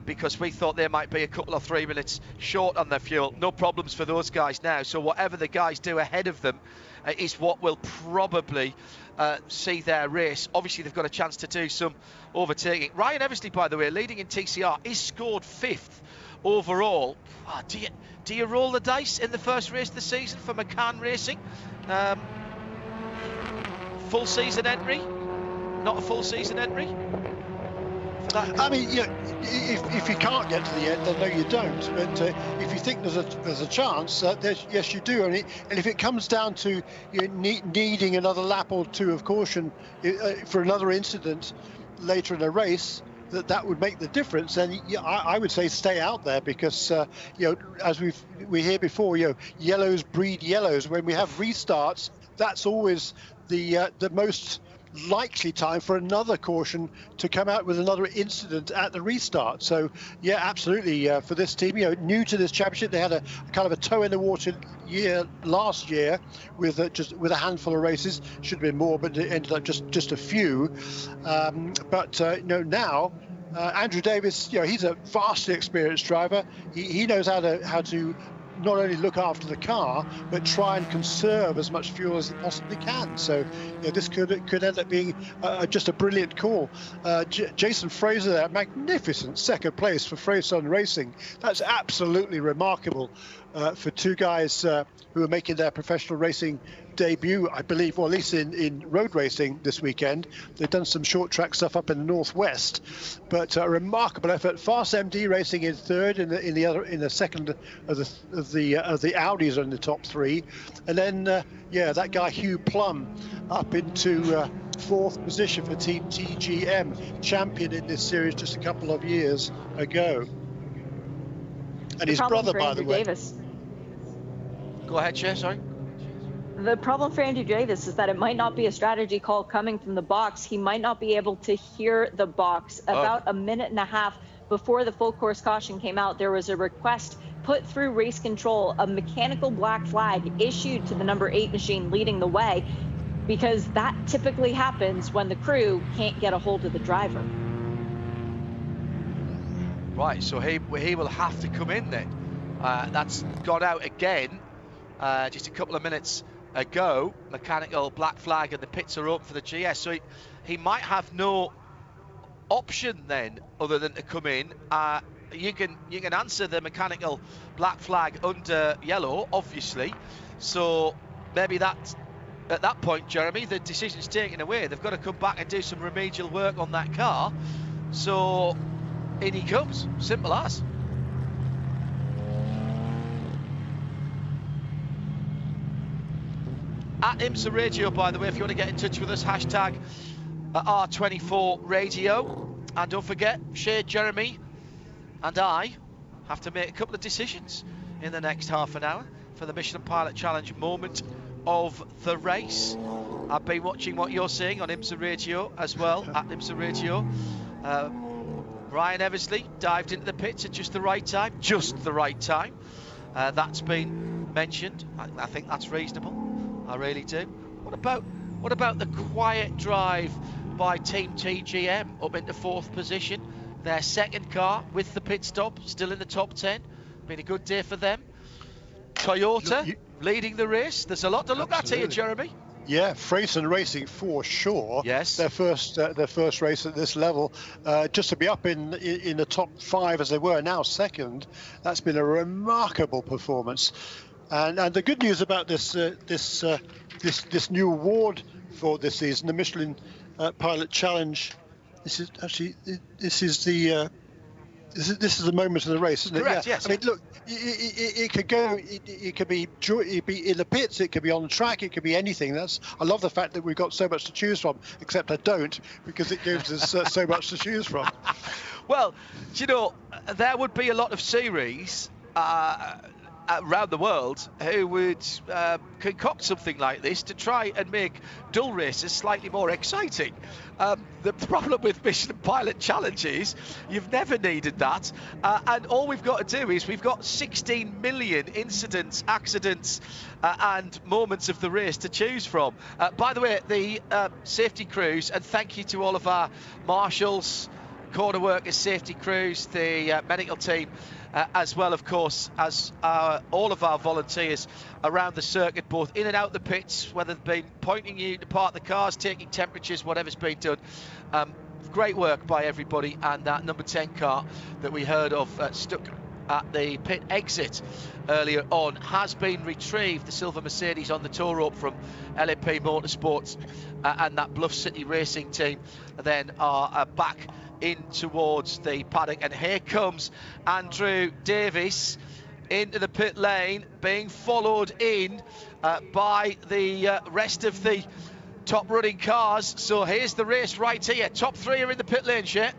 because we thought they might be a couple or 3 minutes short on their fuel. No problems for those guys now. So whatever the guys do ahead of them is what will probably see their race. Obviously, they've got a chance to do some overtaking. Ryan Eversley, by the way, leading in TCR, is scored 5th overall. Do you roll the dice in the first race of the season for McCann Racing? Full season entry? Not a full season entry? For that? I mean, if you can't get to the end, then no, you don't. But if you think there's a chance, yes, you do. And if it comes down to needing another lap or two of caution for another incident later in a race, that would make the difference, then I would say stay out there, because as we hear before, yellows breed yellows. When we have restarts, that's always the most likely time for another caution to come out with another incident at the restart. So yeah, absolutely, for this team, new to this championship, they had a kind of a toe in the water year last year with a handful of races. Should have been more, but it ended up just a few. Now Andrew Davis, he's a vastly experienced driver. He knows how to not only look after the car, but try and conserve as much fuel as he possibly can. So this could end up being just a brilliant call. Jason Fraser there, magnificent second place for Fraser Racing. That's absolutely remarkable for two guys who are making their professional racing debut, I believe, or at least in road racing this weekend. They've done some short track stuff up in the northwest, but a remarkable effort. Fast MD Racing in third, in the second of the Audis are in the top 3, and then that guy Hugh Plum up into fourth position for Team TGM, champion in this series just a couple of years ago. And his brother, by the way. Davis. Go ahead, Chair, sorry. The problem for Andrew Davis is that it might not be a strategy call coming from the box. He might not be able to hear the box. About a minute and a half before the full course caution came out, there was a request put through race control, a mechanical black flag issued to the number 8 machine leading the way, because that typically happens when the crew can't get a hold of the driver. Right, so he will have to come in then. That's gone out again just a couple of minutes ago. Mechanical black flag, and the pits are open for the GS. So he might have no option then other than to come in. You can answer the mechanical black flag under yellow, obviously. So maybe that at that point, Jeremy, the decision's taken away. They've got to come back and do some remedial work on that car. So in he comes, simple as. At IMSA Radio, by the way, if you want to get in touch with us, hashtag R24 Radio. And don't forget, Shea, Jeremy and I have to make a couple of decisions in the next half an hour for the Michelin Pilot Challenge Moment of the race. I've been watching what you're seeing on IMSA Radio as well, at IMSA Radio. Ryan Eversley dived into the pits at just the right time. That's been mentioned. I think that's reasonable. I really do. What about the quiet drive by Team TGM up into 4th position? Their second car with the pit stop, still in the top 10. Been a good day for them. Toyota leading the race. There's a lot to look at here, Jeremy. Yeah, Freyson Racing for sure. Yes. Their first race at this level, just to be up in the top 5 as they were, now second. That's been a remarkable performance. And the good news about this new award for this season, the Michelin Pilot Challenge. This is the moment of the race, isn't it? Correct, yeah. Yes. I mean, look, it could go. It could be in the pits. It could be on the track. It could be anything. I love the fact that we've got so much to choose from. Except I don't, because it gives us so much to choose from. Well, you know, there would be a lot of series around the world who would concoct something like this to try and make dull races slightly more exciting. The problem with Michelin Pilot Challenge is you've never needed that, and all we've got to do is we've got 16 million incidents, accidents and moments of the race to choose from. By the way, the safety crews, and thank you to all of our marshals, corner workers, safety crews, the medical team, as well, of course, as all of our volunteers around the circuit, both in and out the pits, whether they've been pointing you to park the cars, taking temperatures, whatever's been done. Great work by everybody, and that number 10 car that we heard of stuck at the pit exit earlier on has been retrieved. The silver Mercedes on the tow rope from LAP Motorsports and that Bluff City Racing team then are back in towards the paddock, and here comes Andrew Davis into the pit lane, being followed in by the rest of the top running cars. So here's the race right here. Top 3 are in the pit lane, Shet.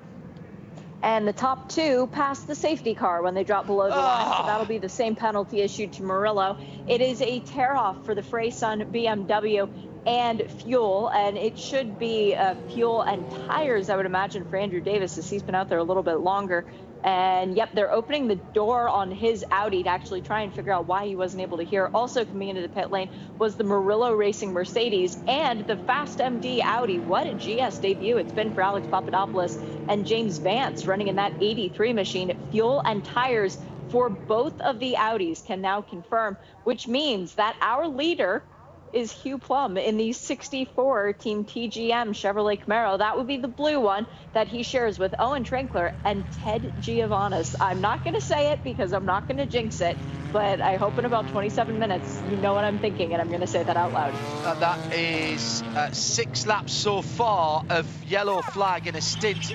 And the top 2 passed the safety car when they dropped below the line, so that'll be the same penalty issued to Murillo. It is a tear-off for the Freyson BMW and fuel, and it should be fuel and tires, I would imagine, for Andrew Davis, as he's been out there a little bit longer. And yep, they're opening the door on his Audi to actually try and figure out why he wasn't able to hear. Also coming into the pit lane was the Murillo Racing Mercedes and the Fast MD Audi. What a GS debut it's been for Alex Papadopoulos and James Vance running in that 83 machine. Fuel and tires for both of the Audis can now confirm, which means that our leader is Hugh Plum in the 64 Team TGM Chevrolet Camaro. That would be the blue one that he shares with Owen Trinkler and Ted Giovannis. I'm not going to say it because I'm not going to jinx it, but I hope in about 27 minutes you know what I'm thinking, and I'm going to say that out loud. And that is 6 laps so far of yellow flag in a stint.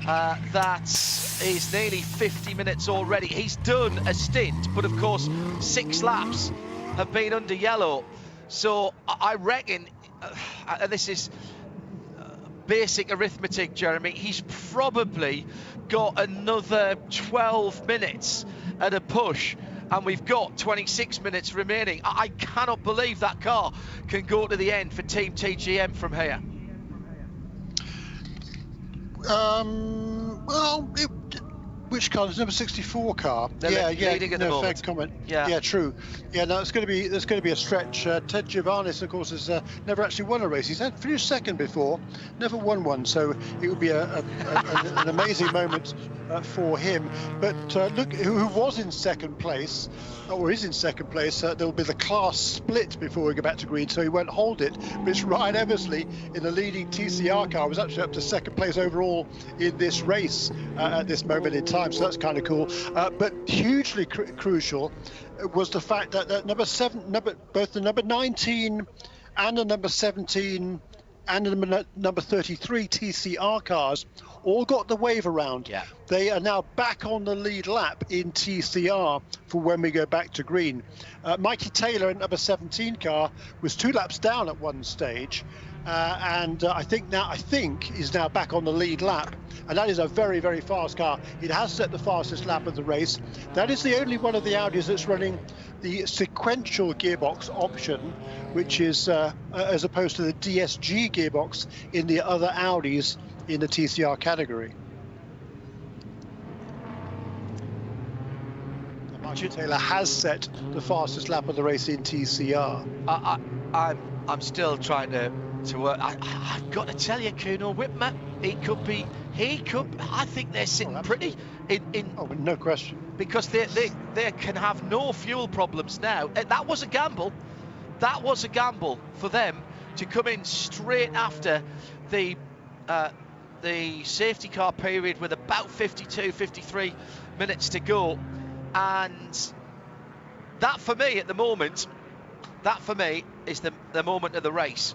That is nearly 50 minutes already. He's done a stint, but of course 6 laps have been under yellow. So I reckon, and this is basic arithmetic, Jeremy, he's probably got another 12 minutes at a push, and we've got 26 minutes remaining. I cannot believe that car can go to the end for Team TGM from here. Which car? There's number 64 car. Leading at the moment. Fair comment. Yeah, true. Yeah, no, there's going to be a stretch. Ted Giovannis, of course, has never actually won a race. He's had finished second before, never won one. So it would be an amazing moment for him. But look, who was in second place, or is in second place? There will be the class split before we go back to green, so he won't hold it. But it's Ryan Eversley in the leading TCR car, was actually up to second place overall in this race at this moment in time. So that's kind of cool. But hugely crucial was the fact that both the number 19 and the number 17 and the number 33 TCR cars all got the wave around. Yeah. They are now back on the lead lap in TCR for when we go back to green. Mikey Taylor in number 17 car was 2 laps down at one stage. And I think is now back on the lead lap, and that is a very, very fast car. It has set the fastest lap of the race. That is the only one of the Audis that's running the sequential gearbox option, which is as opposed to the DSG gearbox in the other Audis in the TCR category. Michael Taylor has set the fastest lap of the race in TCR. I'm still trying to work. I've got to tell you, Kuno Whitmer, I think they're sitting pretty in. Oh, no question. Because they can have no fuel problems now. That was a gamble. That was a gamble for them to come in straight after the safety car period with about 52, 53 minutes to go. And that for me at the moment, is the moment of the race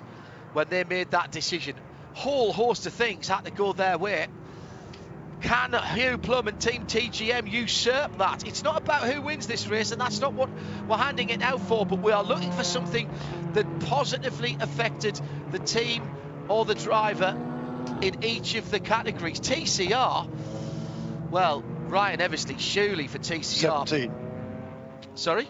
when they made that decision. Whole host of things had to go their way. Can Hugh Plum and Team TGM usurp that? It's not about who wins this race, and that's not what we're handing it out for, but we are looking for something that positively affected the team or the driver in each of the categories. TCR, well, Ryan Eversley, surely for TCR. 17. Sorry?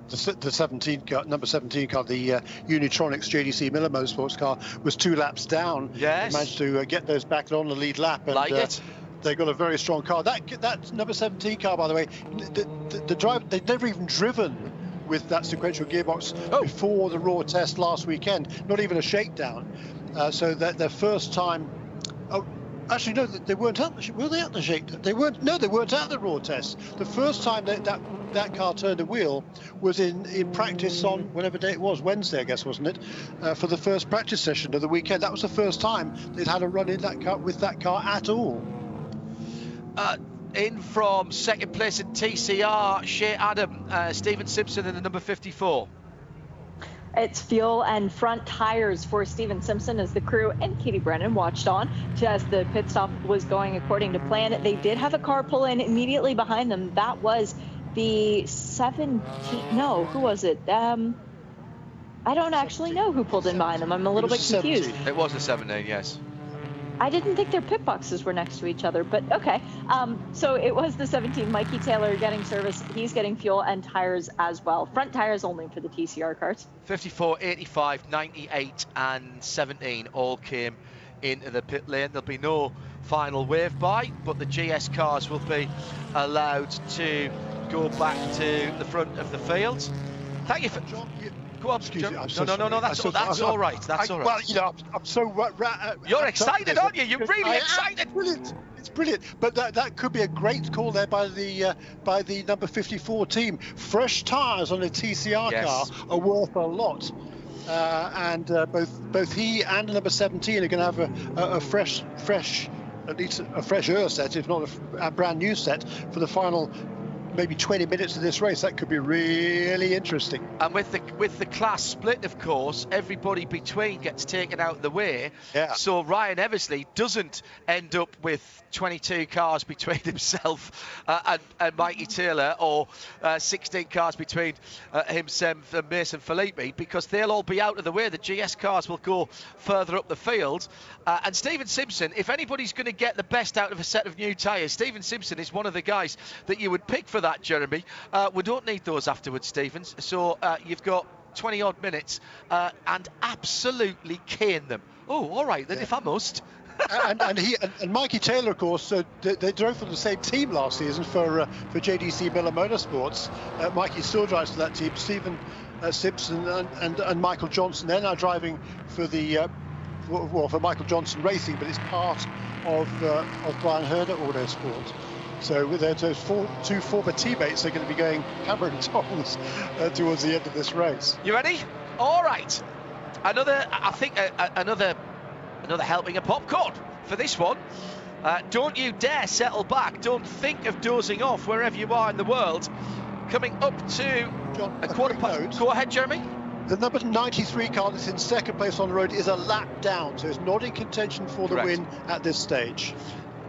The 17 car, number 17 car, the Unitronics JDC Miller Motorsports car, was 2 laps down. Yes. They managed to get those back on the lead lap. And, like it. They got a very strong car. That number 17 car, by the way, the driver, they'd never even driven with that sequential gearbox before the raw test last weekend. Not even a shakedown. So that their first time. Oh, actually, no, they weren't at the. Were they at the shakedown? They weren't. No, they weren't at the raw test. The first time that car turned a wheel was in practice on whatever day it was, Wednesday, I guess, wasn't it? For the first practice session of the weekend. That was the first time they'd had a run in that car with that car at all. In from second place in TCR, Shea Adam, Stephen Simpson in the number 54. It's fuel and front tires for Stephen Simpson as the crew and Katie Brennan watched on as the pit stop was going according to plan. They did have a car pull in immediately behind them. That was the 17. No, who was it? I don't actually know who pulled in behind them. I'm a little bit confused. 17. It was the 17, yes. I didn't think their pit boxes were next to each other, but okay. So it was the 17, Mikey Taylor getting service. He's getting fuel and tires as well. Front tires only for the TCR cars. 54, 85, 98 and 17 all came into the pit lane. There'll be no final wave by, but the GS cars will be allowed to go back to the front of the field. Thank you for... John, Go on, excuse me, no, that's all right. That's all right. Well, you know, I'm so... You're excited, aren't you? You're really excited. Brilliant. It's brilliant. But that could be a great call there by the number 54 team. Fresh tyres on a TCR car are worth a lot. And both he and the number 17 are going to have a fresh, at least a fresher set, if not a brand new set, for the final maybe 20 minutes of this race. That could be really interesting. And with the class split, of course, everybody between gets taken out of the way. Yeah. So Ryan Eversley doesn't end up with 22 cars between himself and Mikey Taylor, or 16 cars between himself and Mason Filippi, because they'll all be out of the way. The GS cars will go further up the field. And Stephen Simpson, if anybody's going to get the best out of a set of new tyres, Stephen Simpson is one of the guys that you would pick for that, Jeremy. We don't need those afterwards, Stevens. So you've got 20 odd minutes and absolutely cane them. Oh, all right then, if I must. and Mikey Taylor, of course, they drove for the same team last season for JDC Miller Motorsports. Mikey still drives for that team. Stephen Simpson and Michael Johnson, they're now driving for the for Michael Johnson Racing, but it's part of Brian Herder Autosport. So with those two former teammates, they're going to be going hammer and tongs towards the end of this race. You ready? All right. Another helping of popcorn for this one. Don't you dare settle back. Don't think of dozing off wherever you are in the world. Coming up to John, a quarter past. Go ahead, Jeremy. The number 93 car that's in second place on the road is a lap down, so it's not in contention for the win at this stage.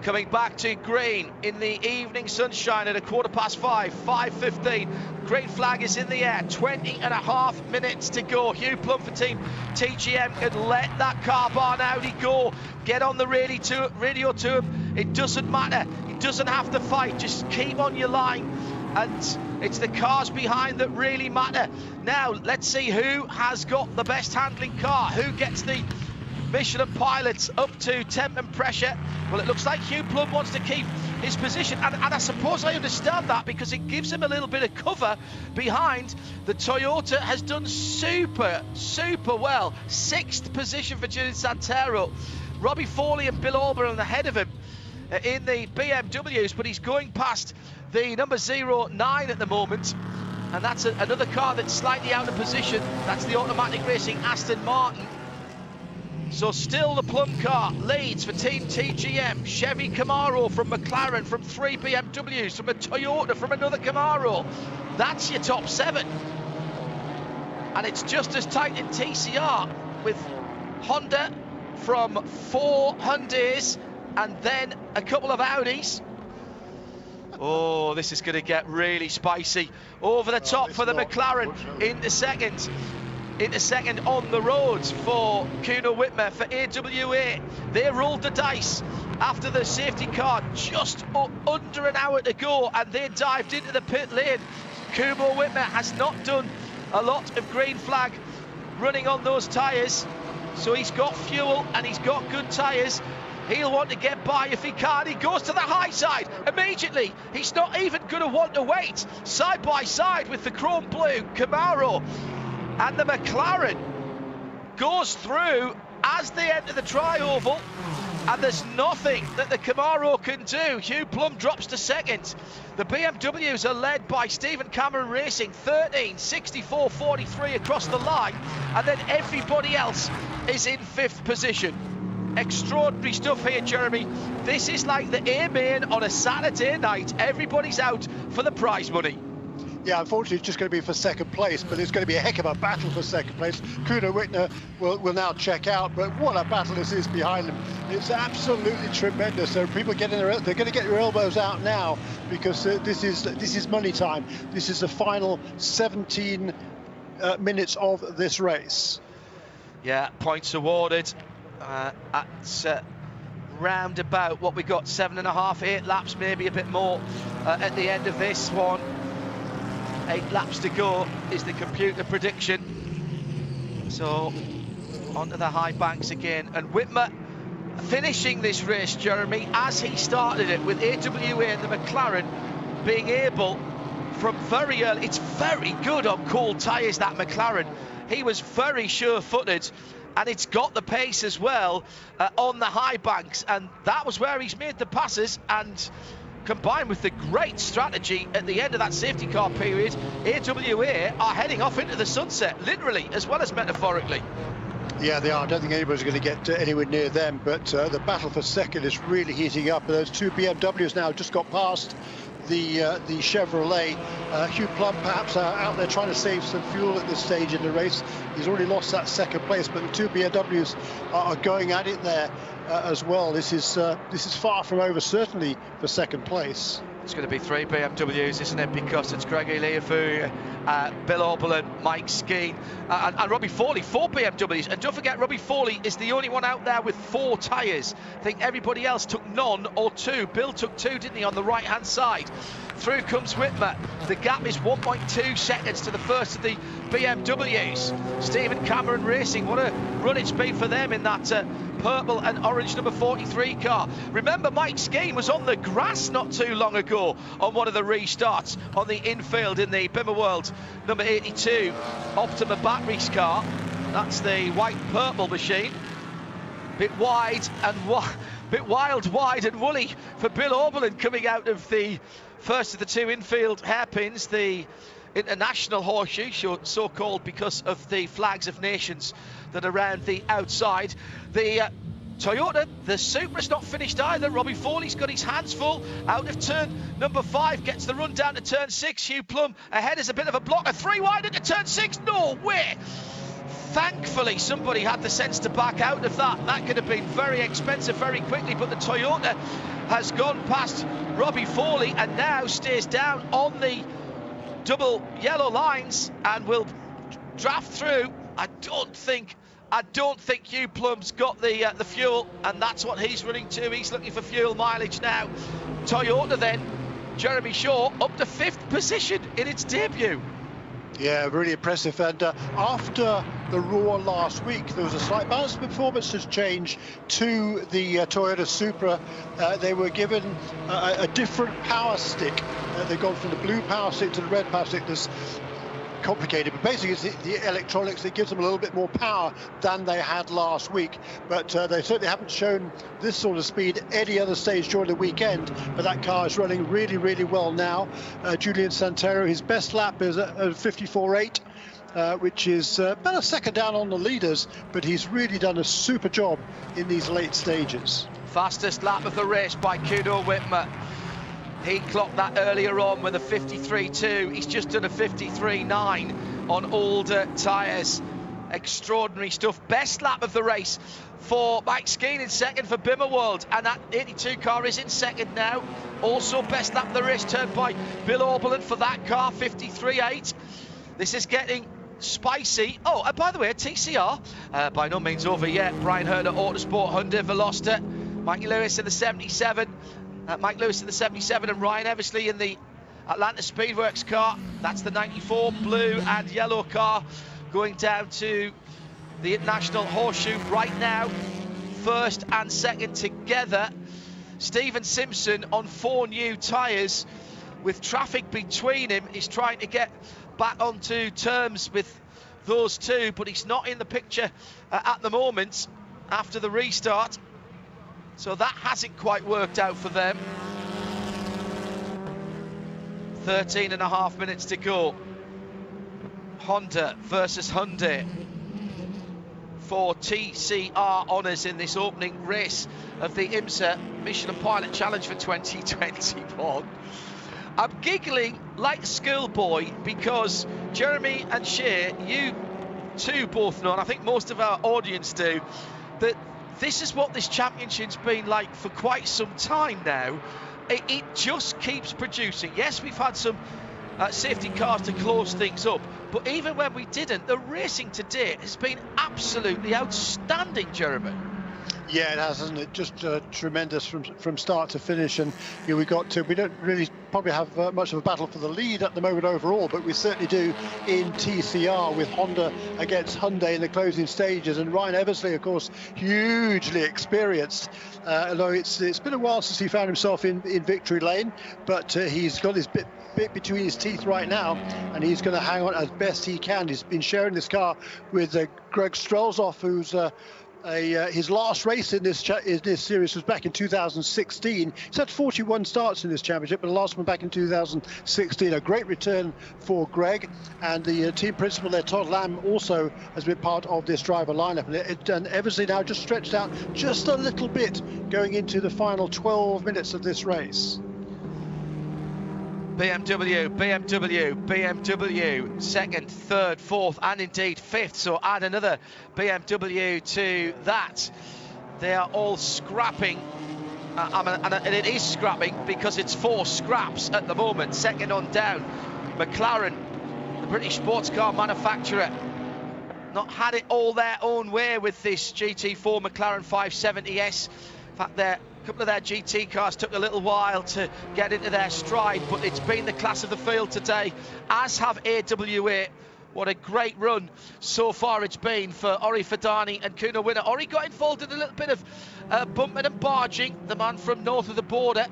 Coming back to green in the evening sunshine at a 5:15, 5:15. Green flag is in the air, 20.5 minutes to go. Hugh Plum for Team TGM can let that car barn Audi go. Get on the radio to him It doesn't matter. He doesn't have to fight. Just keep on your line. And it's the cars behind that really matter. Now, let's see who has got the best handling car. Who gets the Michelin pilots up to temp and pressure? Well, it looks like Hugh Plum wants to keep his position, and I suppose I understand that, because it gives him a little bit of cover behind. The Toyota has done super well. 6th position for Julian Santero. Robbie Foley and Bill Auburn ahead of him in the BMWs, but he's going past the number 09 at the moment, and that's another car that's slightly out of position. That's the Automatic Racing Aston Martin. So still the Plum car leads for Team TGM. Chevy Camaro from McLaren, from 3 BMWs, from a Toyota, from another Camaro. That's your top 7. And it's just as tight in TCR, with Honda from 4 Hyundais and then a couple of Audis. Oh, this is going to get really spicy. Over the top for the McLaren into second. On the roads for Kuno Whitmer for AWA. They rolled the dice after the safety car, just under an hour to go, and they dived into the pit lane. Kuno Whitmer has not done a lot of green flag running on those tyres, so he's got fuel and he's got good tyres. He'll want to get by if he can. He goes to the high side immediately. He's not even going to want to wait. Side by side with the chrome blue Camaro. And the McLaren goes through as they enter the tri-oval, and there's nothing that the Camaro can do. Hugh Plum drops to second. The BMWs are led by Stephen Cameron Racing, 13.64.43 across the line, and then everybody else is in 5th position. Extraordinary stuff here, Jeremy. This is like the A-main on a Saturday night. Everybody's out for the prize money. Yeah, unfortunately, it's just going to be for second place, but it's going to be a heck of a battle for second place. Kuno Whitner will now check out, but what a battle this is behind them. It's absolutely tremendous. So people they're going to get your elbows out now, because this is money time. This is the final 17 minutes of this race. Yeah, points awarded at round about what we got, 7.5, 8 laps, maybe a bit more at the end of this one. 8 laps to go is the computer prediction. So onto the high banks again, and Whitmer finishing this race, Jeremy, as he started it, with AWA and the McLaren being able from very early. It's very good on cold tyres, that McLaren. He was very sure-footed, and it's got the pace as well on the high banks, and that was where he's made the passes. And combined with the great strategy at the end of that safety car period, AWA are heading off into the sunset, literally as well as metaphorically. Yeah, they are. I don't think anybody's going to get anywhere near them, but the battle for second is really heating up. Those 2 BMWs now just got past the Chevrolet. Hugh Plum perhaps out there trying to save some fuel at this stage in the race. He's already lost that second place, but the 2 BMWs are going at it there as well. This is far from over, certainly for second place. It's going to be 3 BMWs, isn't it? Because it's Greg Eliafu, Bill Auburn, Mike Skeen, and Robbie Foley, 4 BMWs. And don't forget, Robbie Foley is the only one out there with 4 tyres. I think everybody else took none or 2. Bill took 2, didn't he, on the right-hand side? Through comes Whitmer. The gap is 1.2 seconds to the first of the BMWs. Stephen Cameron Racing, what a run it's been for them in that purple and orange number 43 car. Remember, Mike Skeen was on the grass not too long ago on one of the restarts on the infield in the Bimmer World number 82 Optima Batteries car. That's the white-purple machine. Bit wide and bit wild, wide and woolly for Bill Auberland coming out of the first of the 2 infield hairpins, the International Horseshoe, so called because of the flags of nations that are around the outside. The Toyota, the Supra's not finished either. Robbie Foley's got his hands full out of turn number 5, gets the run down to turn 6. Hugh Plum ahead is a bit of a blocker, 3 wide into turn 6. No way! Thankfully, somebody had the sense to back out of that. That could have been very expensive very quickly, but the Toyota has gone past Robbie Foley and now stays down on the double yellow lines and will draft through. I don't think I don't think Hugh Plum's got the fuel, and that's what he's running to. He's looking for fuel mileage now. Toyota then, Jeremy Shaw, up to 5th position in its debut. Yeah, really impressive. And after the Raw last week, there was a slight balance of performances change to the Toyota Supra. They were given a different power stick. They've gone from the blue power stick to the red power stick. There's complicated, but basically it's the electronics that gives them a little bit more power than they had last week. But they certainly haven't shown this sort of speed any other stage during the weekend, but that car is running really, really well now. Julian Santero, his best lap is at 54.8, which is about a second down on the leaders, but he's really done a super job in these late stages. Fastest lap of the race by Kuno Whitmer. He clocked that earlier on with a 53.2. He's just done a 53.9 on older tyres. Extraordinary stuff. Best lap of the race for Mike Skeen in second for Bimmerworld. And that 82 car is in second now. Also best lap of the race turned by Bill Oberlin for that car, 53.8. This is getting spicy. Oh, and by the way, TCR, by no means over yet. Brian Herder, Autosport, Hyundai Veloster. Mikey Lewis in the 77. Mike Lewis in the 77 and Ryan Eversley in the Atlanta Speedworks car. That's the 94 blue and yellow car going down to the International Horseshoe right now. First and second together. Stephen Simpson on 4 new tyres with traffic between him. He's trying to get back onto terms with those two, but he's not in the picture at the moment after the restart. So that hasn't quite worked out for them. 13.5 minutes to go. Honda versus Hyundai for TCR honours in this opening race of the IMSA Michelin Pilot Challenge for 2021. I'm giggling like a schoolboy because Jeremy and Shea, you two both know, and I think most of our audience do, that this is what this championship's been like for quite some time now. It just keeps producing. Yes, we've had some safety cars to close things up, but even when we didn't, the racing today has been absolutely outstanding, Jeremy. Yeah, it has, hasn't it? Just tremendous from start to finish. And we don't really probably have much of a battle for the lead at the moment overall, but we certainly do in TCR with Honda against Hyundai in the closing stages. And Ryan Eversley, of course, hugely experienced, although it's been a while since he found himself in victory lane, but he's got his bit between his teeth right now, and he's going to hang on as best he can. He's been sharing this car with Greg Strelzoff, who's his last race in this series was back in 2016. He's had 41 starts in this championship, but the last one back in 2016. A great return for Greg, and the team principal there, Todd Lamb, also has been part of this driver lineup. And Eversley now just stretched out just a little bit going into the final 12 minutes of this race. BMW, second, third, fourth, and indeed fifth. So add another BMW to that. They are all scrapping, and it is scrapping because it's 4 scraps at the moment. Second on down, McLaren, the British sports car manufacturer, not had it all their own way with this GT4 McLaren 570S. In fact, a couple of their GT cars took a little while to get into their stride, but it's been the class of the field today, as have AWA. What a great run so far it's been for Ori Fadani and Kuno Winner. Ori got involved in a little bit of bumping and barging, the man from north of the border,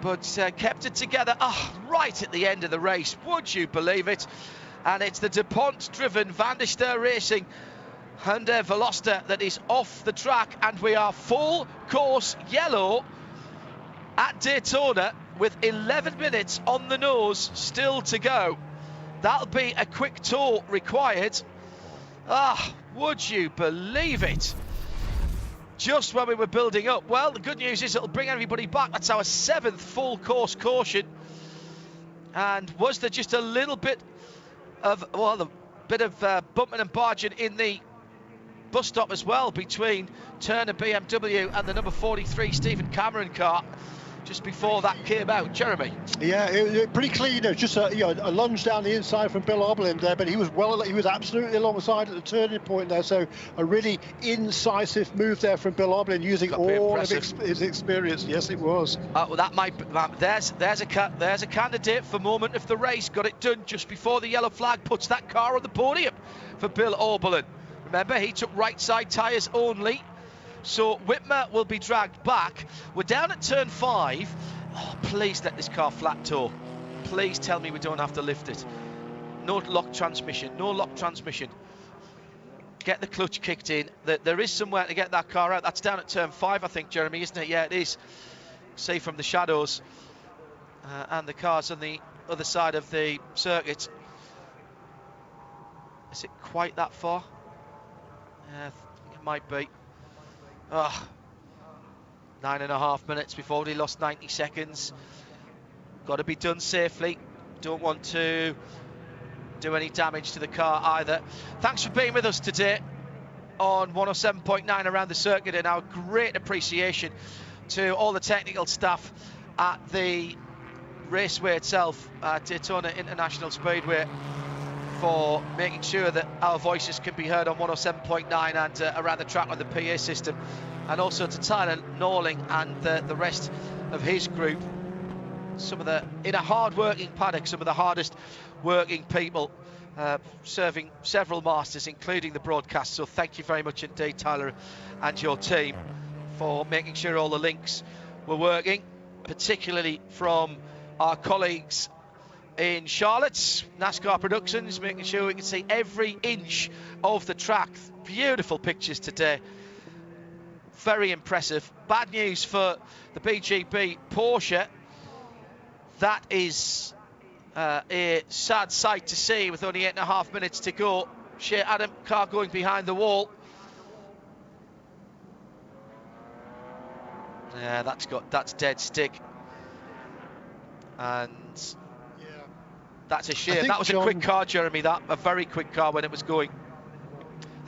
but kept it together right at the end of the race. Would you believe it? And it's the DuPont-driven Van der Steur Racing Hyundai Veloster that is off the track, and we are full course yellow at Daytona with 11 minutes on the nose still to go. That'll be a quick tour required. Would you believe it? Just when we were building up. Well, the good news is it'll bring everybody back. That's our 7th full course caution. And was there just a little bit of, bumping and barging in the bus stop as well between Turner BMW and the number 43 Stephen Cameron car? just before that came out, Jeremy. Yeah, it pretty clean. Just a lunge down the inside from Bill Oberlin there, but he was absolutely alongside at the turning point there. So a really incisive move there from Bill Oberlin, using all of his experience. Yes, it was. Well, there's a candidate for moment of the race. Got it done just before the yellow flag puts that car on the podium for Bill Oberlin. Remember, he took right side tyres only. So Whitmer will be dragged back. We're down at turn 5. Oh, please let this car flat toe. Please tell me we don't have to lift it. No lock transmission. No lock transmission. Get the clutch kicked in. There is somewhere to get that car out. That's down at turn 5, I think, Jeremy, isn't it? Yeah, it is. See from the shadows. And the car's on the other side of the circuit. Is it quite that far? Yeah, I think it might be. 9.5 minutes. We've already lost 90 seconds. Got to be done safely. Don't want to do any damage to the car either. Thanks for being with us today on 107.9 around the circuit, and our great appreciation to all the technical staff at the raceway itself, Daytona International Speedway, for making sure that our voices can be heard on 107.9 and around the track on the PA system, and also to Tyler Norling and the rest of his group. In a hard-working paddock, some of the hardest working people, serving several masters, including the broadcast. So thank you very much indeed, Tyler, and your team, for making sure all the links were working, particularly from our colleagues in Charlotte, NASCAR Productions, making sure we can see every inch of the track. Beautiful pictures today. Very impressive. Bad news for the BGB Porsche. That is a sad sight to see with only 8.5 minutes to go. Shea Adam, car going behind the wall. Yeah, that's dead stick. And that's a shame. That was a quick car, Jeremy. A very quick car when it was going.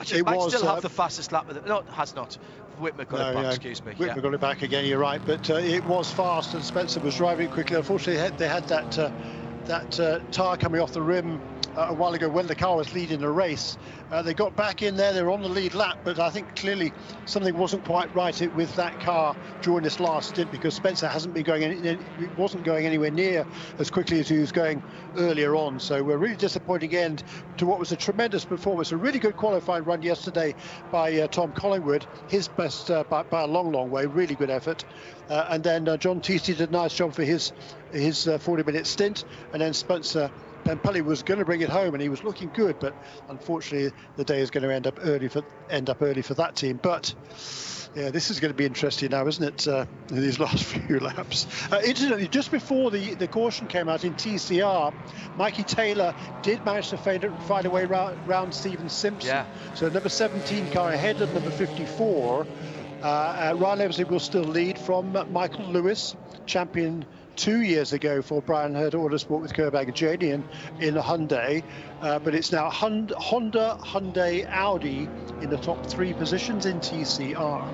Actually, it might still have the fastest lap with it. No, it has not. Whitmer got it back, excuse me. Whitmer got it back again, you're right. But it was fast, and Spencer was driving it quickly. Unfortunately, they had that tyre coming off the rim a while ago when the car was leading the race. They got back in there, they were on the lead lap, but I think clearly something wasn't quite right with that car during this last stint, because Spencer wasn't going anywhere near as quickly as he was going earlier on. So we're really disappointing end to what was a tremendous performance, a really good qualifying run yesterday by Tom Collingwood, his best by a long way, really good effort. And then John Teasty did a nice job for his 40-minute stint, and then Spencer Pempelli was going to bring it home, and he was looking good, but unfortunately the day is going to end up early for that team. But yeah, this is going to be interesting now, isn't it, in these last few laps. Incidentally, just before the caution came out in TCR, Mikey Taylor did manage to find a way round Stephen Simpson. Yeah. So number 17 car ahead of number 54. Ryan Eversley will still lead from Michael Lewis, champion 2 years ago for Brian Hurd Autosport with Kerbag and Jadian in a Hyundai, but it's now Honda, Hyundai, Audi in the top 3 positions in TCR.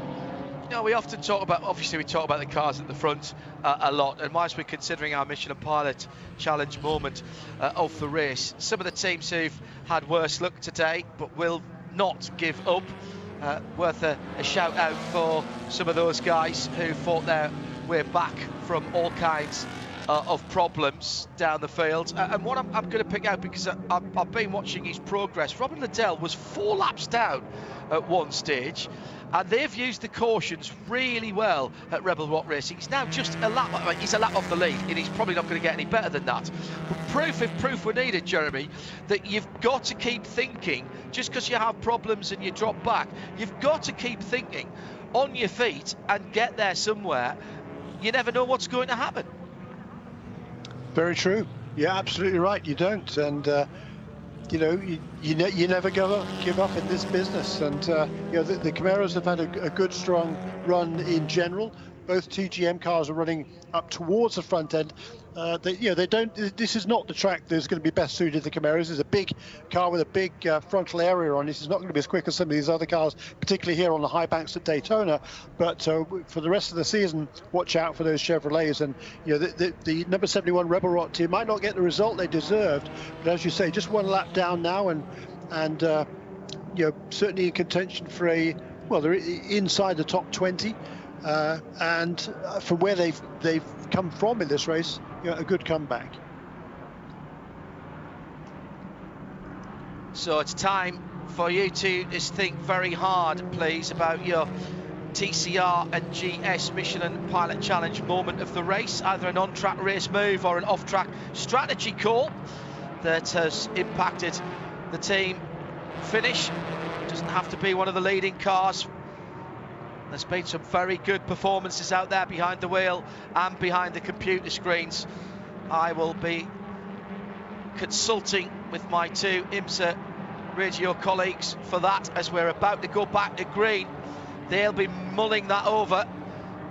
No, we often talk about, obviously we talk about the cars at the front a lot, and whilst we're considering our Michelin Pilot Challenge moment of the race, some of the teams who've had worse luck today but will not give up, worth a shout out for some of those guys who fought their way back from all kinds of problems down the field. And what I'm going to pick out, because I've been watching his progress, Robin Liddell was 4 laps down at one stage, and they've used the cautions really well at Rebel Rock Racing. He's now just a lap off the lead, and he's probably not going to get any better than that. But if proof were needed, Jeremy, that you've got to keep thinking, just because you have problems and you drop back, you've got to keep thinking on your feet and get there somewhere. You never know what's going to happen. Very true. Yeah, absolutely right. You don't, and you never give up in this business. And the Camaros have had a good, strong run in general. both TGM cars are running up towards the front end. They don't. This is not the track that's going to be best suited to the Camaros. It's a big car with a big frontal area on it. It's not going to be as quick as some of these other cars, particularly here on the high banks at Daytona. But for the rest of the season, watch out for those Chevrolets. And the number 71 Rebel Rot team might not get the result they deserved, but as you say, just one lap down now, and certainly in contention for they're inside the top 20. And from where they've come from in this race, a good comeback. So it's time for you to just think very hard, please, about your TCR and GS Michelin Pilot Challenge moment of the race, either an on-track race move or an off-track strategy call that has impacted the team finish. Doesn't have to be one of the leading cars. There's been some very good performances out there behind the wheel and behind the computer screens. I will be consulting with my two IMSA radio colleagues for that as we're about to go back to green. They'll be mulling that over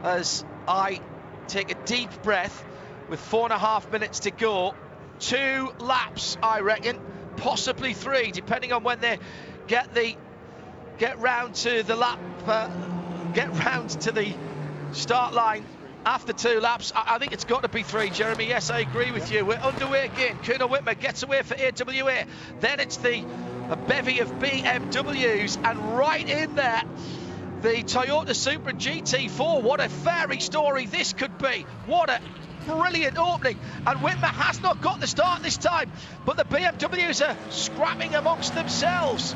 as I take a deep breath with 4.5 minutes to go. 2 laps, I reckon, possibly 3, depending on when they get round to the lap. Get round to the start line after 2 laps. I think it's got to be 3, Jeremy. Yes, I agree with you. We're underway again. Kuno Whitmer gets away for AWA. Then it's a bevy of BMWs, and right in there, the Toyota Supra GT4. What a fairy story this could be. What a brilliant opening. And Whitmer has not got the start this time, but the BMWs are scrapping amongst themselves.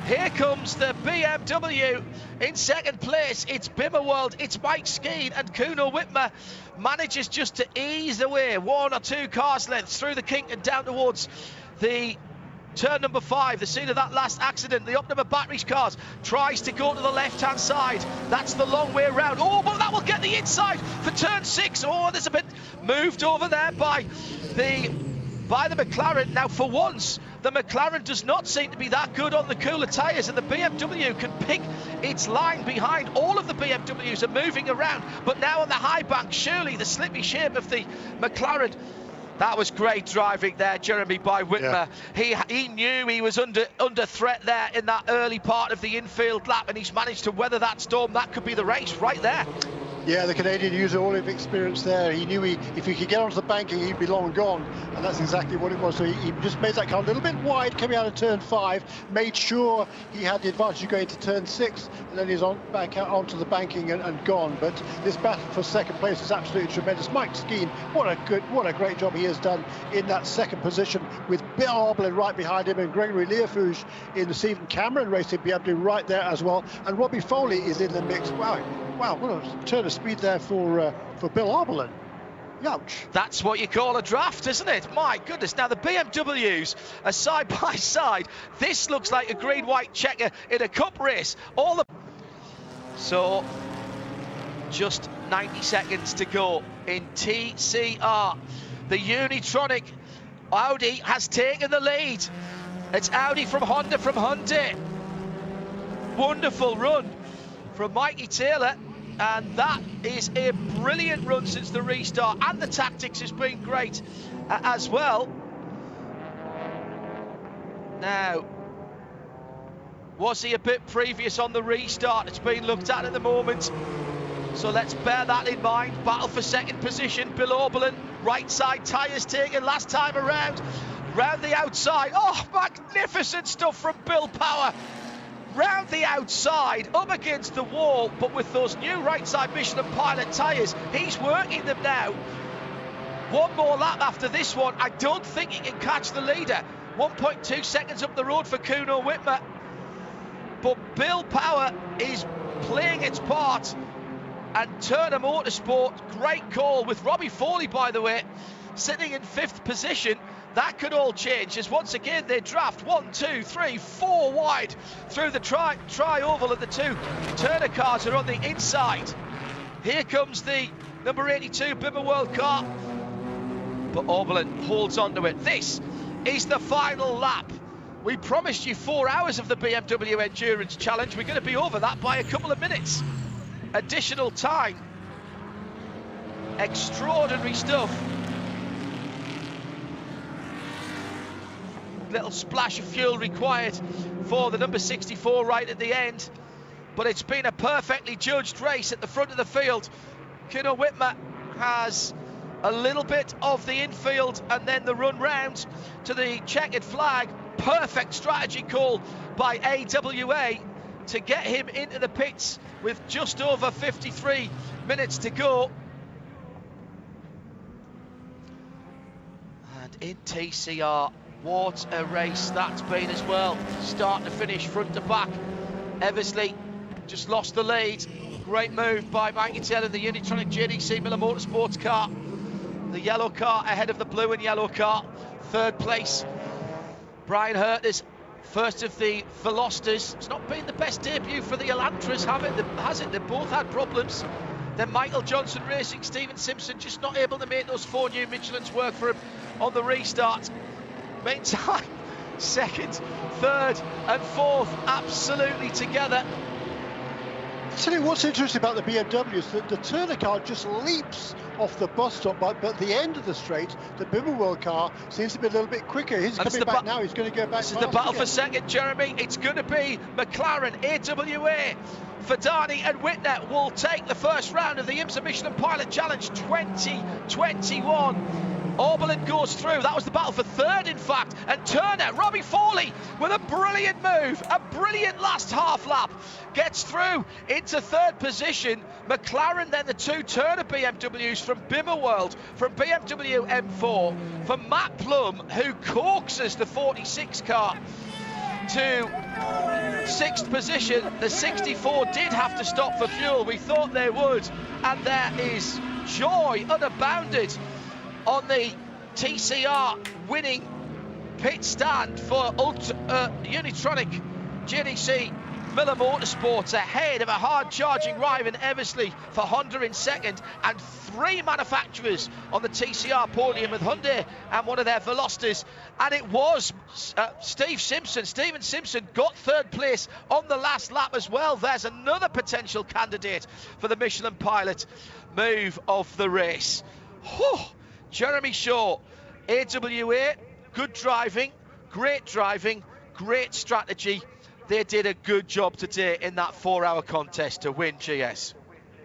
Here comes the BMW in second place. It's Bimmerworld, it's Mike Skeen, and Kuno Whitmer manages just to ease away 1 or 2 cars lengths through the kink and down towards the turn number 5, the scene of that last accident. The Optima Batteries cars tries to go to the left-hand side. That's the long way around. Oh, but that will get the inside for turn 6. Oh, there's a bit moved over there by the McLaren. Now, for once, the McLaren does not seem to be that good on the cooler tyres, and the BMW can pick its line behind. All of the BMWs are moving around, but now on the high bank, surely the slippy shape of the McLaren. That was great driving there, Jeremy, by Whitmer. Yeah. He knew he was under threat there in that early part of the infield lap, and he's managed to weather that storm. That could be the race right there. Yeah, the Canadian user, all of experience there. He knew if he could get onto the banking, he'd be long gone, and that's exactly what it was. So he just made that car a little bit wide coming out of turn 5, made sure he had the advantage going to turn 6, and then he's back out onto the banking and gone. But this battle for second place is absolutely tremendous. Mike Skeen, what a great job he has done in that second position, with Bill Oberlin right behind him and Gregory Learfouge in the Stephen Cameron Racing BMW right there as well, and Robbie Foley is in the mix. Wow, what a turn of speed there for Bill Oberlin. Ouch. That's what you call a draft, isn't it? My goodness. Now, the BMWs are side by side. This looks like a green-white checker in a cup race. So, just 90 seconds to go in TCR. The Unitronic Audi has taken the lead. It's Audi from Honda from Hyundai. Wonderful run from Mikey Taylor, and that is a brilliant run since the restart, and the tactics has been great as well. Now, was he a bit previous on the restart? It's being looked at the moment, so let's bear that in mind. Battle for second position. Bill Oberlin, right side tyres taken last time around, round the outside. Oh, magnificent stuff from Bill Power. Round the outside, up against the wall, but with those new right side Michelin Pilot tyres, he's working them now. One more lap after this one. I don't think he can catch the leader. 1.2 seconds up the road for Kuno Whitmer. But Bill Power is playing its part, and Turner Motorsport, great call with Robbie Foley, by the way, sitting in 5th position. That could all change as once again they draft 1, 2, 3, 4 wide through the tri-oval, and the 2 Turner cars are on the inside. Here comes the number 82 Bimmerworld car, but Oberlin holds on to it. This is the final lap. We promised you 4 hours of the BMW Endurance Challenge. We're going to be over that by a couple of minutes. Additional time Extraordinary stuff. Little splash of fuel required for the number 64 right at the end, but it's been a perfectly judged race at the front of the field. Kuno Whitmer has a little bit of the infield and then the run round to the checkered flag. Perfect strategy call by AWA to get him into the pits with just over 53 minutes to go. And in TCR, what a race that's been as well. Start to finish, front to back. Eversley just lost the lead. Great move by Mikey Taylor, the Unitronic JDC Miller Motorsports car. The yellow car ahead of the blue and yellow car. Third place, Brian Hurters, first of the Velosters. It's not been the best debut for the Elantras, has it? They both had problems. Then Michael Johnson Racing, Stephen Simpson just not able to make those 4 new Michelins work for him on the restart. Meantime, second, third and fourth absolutely together. Tell you what's interesting about the BMW is that the Turner car just leaps off the bus stop, but at the end of the straight, the Bimmerworld car seems to be a little bit quicker. He's coming back now, he's going to go back. This is the battle for second, Jeremy. It's going to be McLaren, AWA. Fadani and Whitner will take the first round of the IMSA Michelin Pilot Challenge 2021. Oberlin goes through. That was the battle for third, in fact. And Turner, Robbie Foley, with a brilliant move, a brilliant last half lap, gets through into third position. McLaren then the 2 Turner BMWs from Bimmerworld, from BMW M4, for Matt Plum, who coaxes the 46 car to 6th position. The 64 did have to stop for fuel. We thought they would. And there is joy unbounded on the TCR winning pit stand for Unitronic JDC Miller Motorsports, ahead of a hard-charging Ryan Eversley for Honda in second, and 3 manufacturers on the TCR podium with Hyundai and one of their Velosters. And it was Stephen Simpson got third place on the last lap as well. There's another potential candidate for the Michelin Pilot move of the race. Whew. Jeremy Shaw, AWA, good driving, great strategy. They did a good job today in that 4-hour contest to win GS.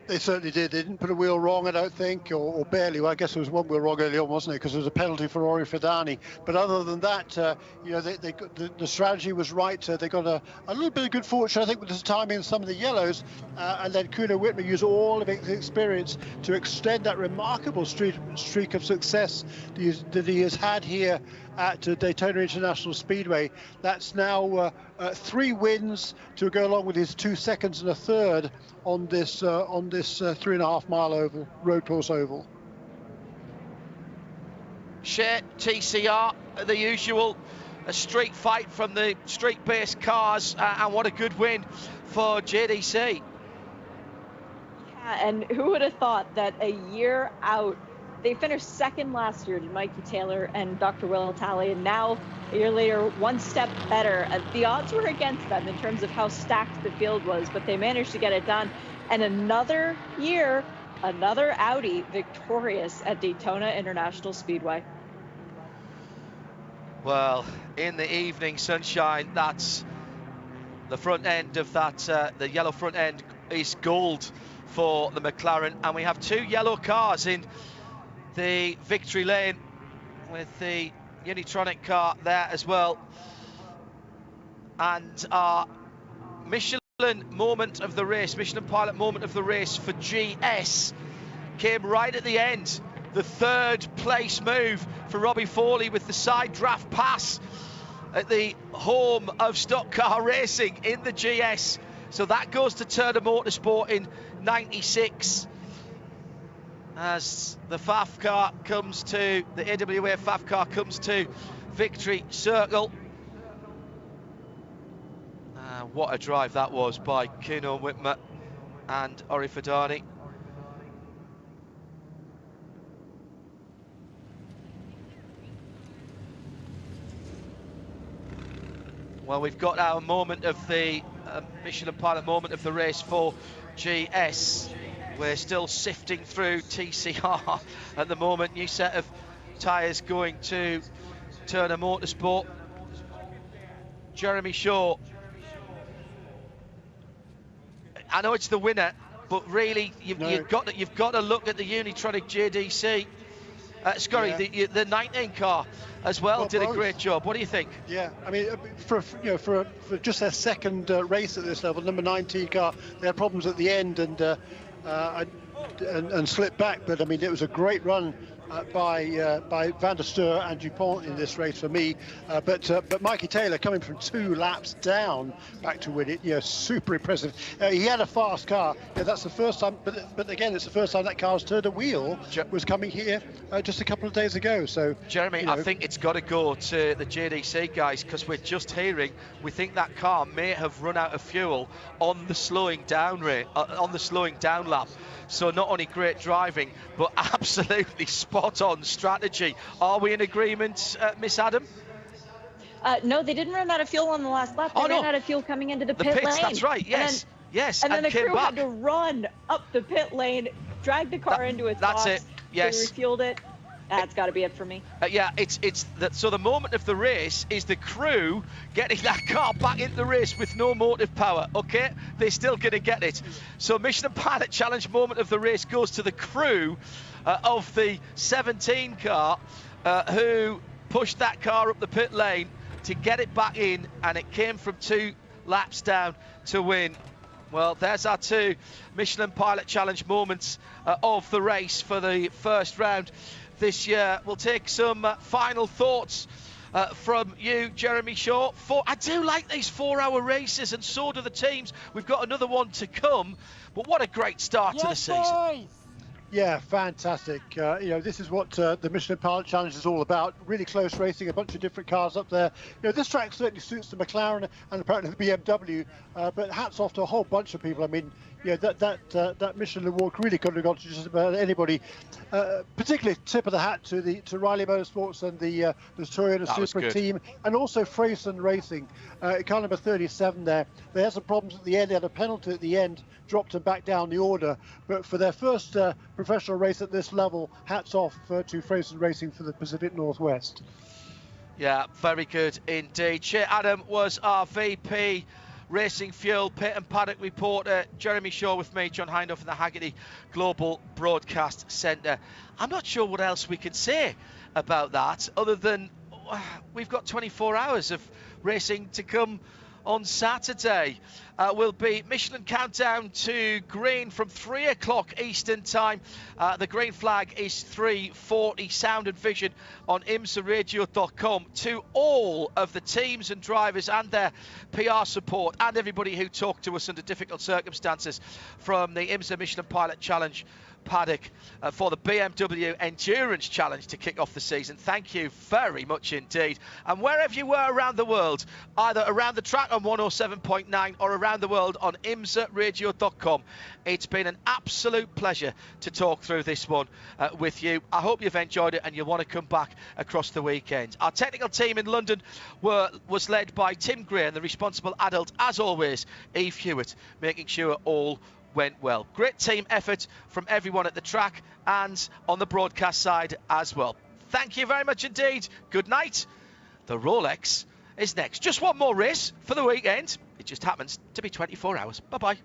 They certainly did. They didn't put a wheel wrong, I don't think, or barely. Well, I guess there was one wheel wrong early on, wasn't it? Because there was a penalty for Ori Fadani. But other than that, you know, the strategy was right. They got a little bit of good fortune, I think, with the timing in some of the yellows. And then Kuno Whitmer used all of his experience to extend that remarkable streak of success that he has had here at Daytona International Speedway. That's now 3 wins to go along with his 2 seconds and a third on this 3.5 mile oval, road course oval. Share TCR, the usual, a street fight from the street-based cars, and what a good win for JDC. Yeah, and who would have thought that a year out, they finished second last year to Mikey Taylor and Dr. Will Talley, and now a year later, one step better. The odds were against them in terms of how stacked the field was, but they managed to get it done. And another year, another Audi victorious at Daytona International Speedway. Well, in the evening sunshine, that's the front end of that, the yellow front end is gold for the McLaren, and we have 2 yellow cars in the victory lane with the Unitronic car there as well. And our Michelin moment of the race, Michelin Pilot moment of the race for GS came right at the end. The 3rd place move for Robbie Foley with the side draft pass at the home of stock car racing in the GS. So that goes to Turner Motorsport in 96. As the FAF car comes to, the AWA FAF car comes to victory circle. What a drive that was by Kuno Whitmer and Ori Fadani. Well, we've got our moment of the Michelin Pilot moment of the race for GS. We're still sifting through TCR at the moment. New set of tyres going to Turner Motorsport. Jeremy Shaw, I know it's the winner, but really you've got to look at the Unitronic JDC. The 19 car as well did both. A great job. What do you think? Yeah, I mean, for just their second race at this level, number 19 car, they had problems at the end and slipped back. But I mean, it was a great run by Van der Steur and Dupont in this race for me. But Mikey Taylor coming from 2 laps down back to win it, super impressive. He had a fast car. That's the first time, but again, it's the first time that car's turned a wheel. Was coming here just a couple of days ago. So Jeremy, I think it's got to go to the JDC guys, because we're just hearing we think that car may have run out of fuel on the slowing down lap. So not only great driving, but absolutely spot on strategy. Are we in agreement, Miss Adam? No, they didn't run out of fuel on the last lap. They ran out of fuel coming into the pit pits, lane. That's right, yes. And then the crew had to run up the pit lane, drag the car into its box. That's it, yes. They refueled it. That's got to be it for me. So the moment of the race is the crew getting that car back into the race with no motive power. Okay, they're still going to get it. So Michelin Pilot Challenge moment of the race goes to the crew of the 17 car who pushed that car up the pit lane to get it back in, and it came from 2 laps down to win. Well, there's our 2 Michelin Pilot Challenge moments of the race for the first round this year. We'll take some final thoughts from you, Jeremy Shaw. I do like these 4-hour races, and so do the teams. We've got another one to come, but what a great start to the season. Boys. Yeah, fantastic. This is what the Michelin Pilot Challenge is all about. Really close racing, a bunch of different cars up there. This track certainly suits the McLaren and apparently the BMW, but hats off to a whole bunch of people. I mean, that Michelin award really could have gone to just about anybody. Particularly tip of the hat to Riley Motorsports and the Toyota Supra team, and also Freyson Racing, car number 37 there. They had some problems at the end. They had a penalty at the end, dropped them back down the order. But for their first professional race at this level, hats off to Freyson Racing for the Pacific Northwest. Yeah, very good indeed. Shea Adam was our VP Racing Fuel Pit and Paddock reporter. Jeremy Shaw with me, John Hindhaugh from the Haggerty Global Broadcast Centre. I'm not sure what else we can say about that, other than we've got 24 hours of racing to come on Saturday. Will be Michelin Countdown to green from 3 o'clock Eastern time. The green flag is 3:40. Sound and vision on imsaradio.com to all of the teams and drivers and their PR support, and everybody who talked to us under difficult circumstances from the IMSA Michelin Pilot Challenge paddock for the BMW Endurance Challenge to kick off the season. Thank you very much indeed. And wherever you were around the world, either around the track on 107.9 or around the world on imsaradio.com, it's been an absolute pleasure to talk through this one with you. I hope you've enjoyed it and you'll want to come back across the weekend. Our technical team in London was led by Tim Gray, and the responsible adult, as always, Eve Hewitt, making sure all went well. Great team effort from everyone at the track and on the broadcast side as well. Thank you very much indeed. Good night. The Rolex is next. Just one more race for the weekend. It just happens to be 24 hours. Bye-bye.